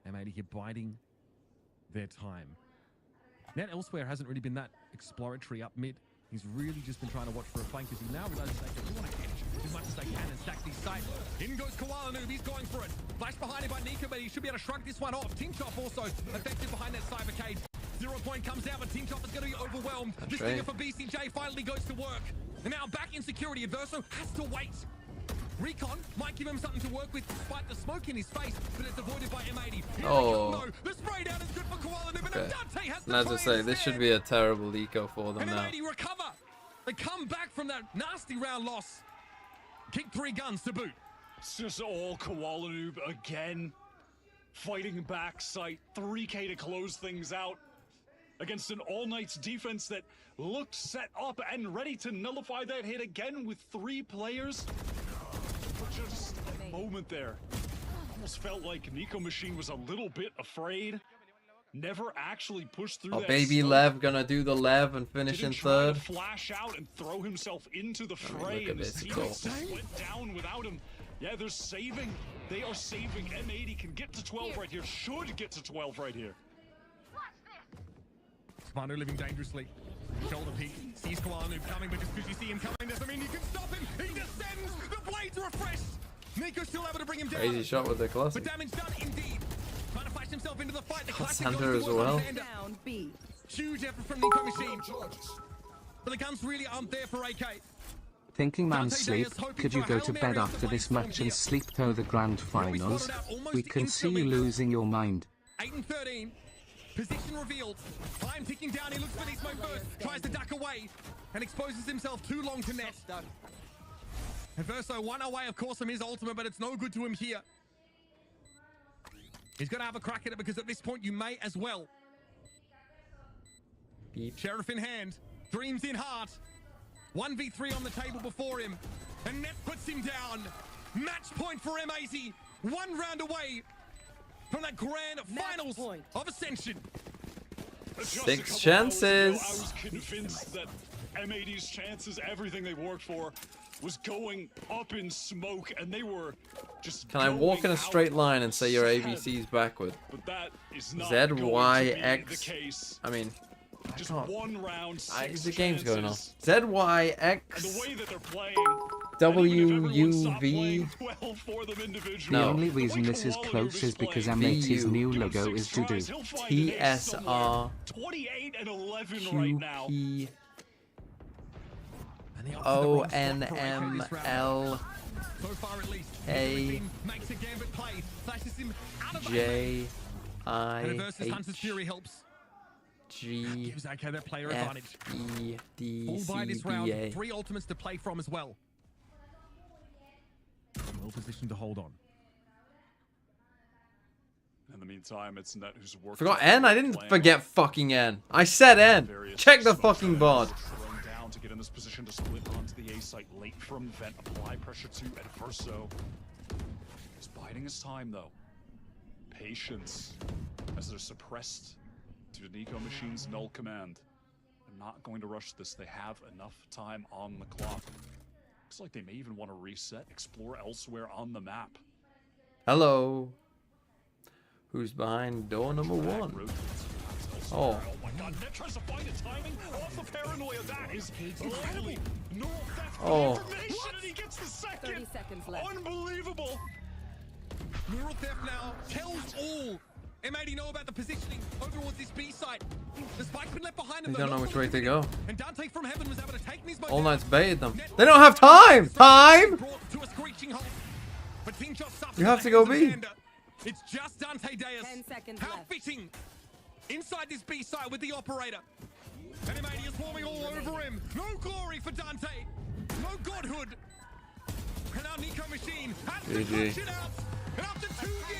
M80 here biding their time. Net elsewhere hasn't really been that exploratory up mid. He's really just been trying to watch for a flank because he now realizes they want to edge as much as they can and stack these sites. In goes Koala Noob, he's going for it. Flash behind him by Nico, but he should be able to shrug this one off. Tinchop also effective behind that Cybercade. 0 point comes out, but Tinchop is going to be overwhelmed. This thing for BCJ finally goes to work. And now back in security, Adverso has to wait. Recon might give him something to work with despite the smoke in his face, but it's avoided by M80. Oh. The spray down is good for Koala Noob, and Dante has And as I say, this should be a terrible eco for them now. M80 recover. They come back from that nasty round loss. Kick 3 guns to boot. It's just all Koala Noob again. Fighting back site, 3K to close things out against an All Knights defense that looked set up and ready to nullify that hit again with 3 players. For just a moment there. Almost felt like Nico Machine was a little bit afraid. Never actually pushed through that baby smoke. Lev gonna do the Lev and finish in third. To flash out and throw himself into the fray. Look at this, it's all. Just went down without him. Yeah, they're saving. They are saving. M80 can get to 12 right here. Should get to 12 right here. Spano living dangerously. Shoulder peek. Sees Koala Noob coming, but just because you see him coming doesn't mean you can stop him. He descends. The blades refreshed. Nico's still able to bring him down. Crazy shot with the classic. But damage done indeed. Trying to flash himself into the fight. The classic Hunter goes as to well. Down B. Huge effort from Nico Machine. But the guns really aren't there for AK. Thinking man sleep, could you go to bed after this match and sleep through the grand finals? We can see you losing your mind. 8 and 13. Position revealed. Time ticking down. He looks for Nismo first. Tries to duck away. And exposes himself too long to net. Adverso 1 away, of course, from his ultimate, but it's no good to him here. He's going to have a crack at it because at this point you may as well. Beep. Sheriff in hand. Dreams in heart. 1v3 on the table before him. And net puts him down. Match point for M80. 1 round away from that grand finals of Ascension. 6 chances. I was convinced that M80's chances, everything they worked for, was going up in smoke, and they were just. Can I walk in a straight line and say your ABC's backward? But that is not Z, going Y, to be X. the case. I mean, Just I can't. 1 round, 6 The game's going on. chances. Z, Y, And X, the way that they're playing, W, U, V. well for them individually. The No. only reason this is close is because M80's new logo is doo-doo. T, S, R, 28 and 11 right Q, now. P, And the O, opposite N, wrong spot for AK M, this round. L, So far at least. A, Makes a gambit play. Flashes him out of J, I, and versus Hunter's H, Fury helps. G, Gives AK that player advantage. F, E, D, All by C, this round. B, A. 3 ultimates to play from as well. Well positioned to hold on. In the meantime, it's Net who's working. Forgot N? I didn't forget fucking N. I said N. Check the fucking board. Thrown down to get in this position to split onto the A site late from Vent. Apply pressure to Adverso. He's biding his time though. Patience as they're suppressed to Nico Machine's null command. They're not going to rush this. They have enough time on the clock. Looks like they may even want to reset, explore elsewhere on the map. Hello. Who's behind door number 1? Oh. Oh my god, Net tries to find a timing off the paranoia. That is incredible. No theft Oh. information and he gets the 30 second. seconds left. Unbelievable. Neural theft now tells all. M80 know about the positioning over towards this B site. The spike's been left behind him. They don't know which way to go. And Dante from heaven was able to take Nismo All down. Knight's baited them. They don't have time! Time! Brought to a screeching halt. But Team Shot suffers You have at to the go hands of B. Gander. It's just Dante Deus. 10 seconds How left. fitting. Inside this B site with the operator. And M80 is swarming all over him. No glory for Dante. No godhood. And now Nico Machine has to GG. clutch it out. And after 2 years.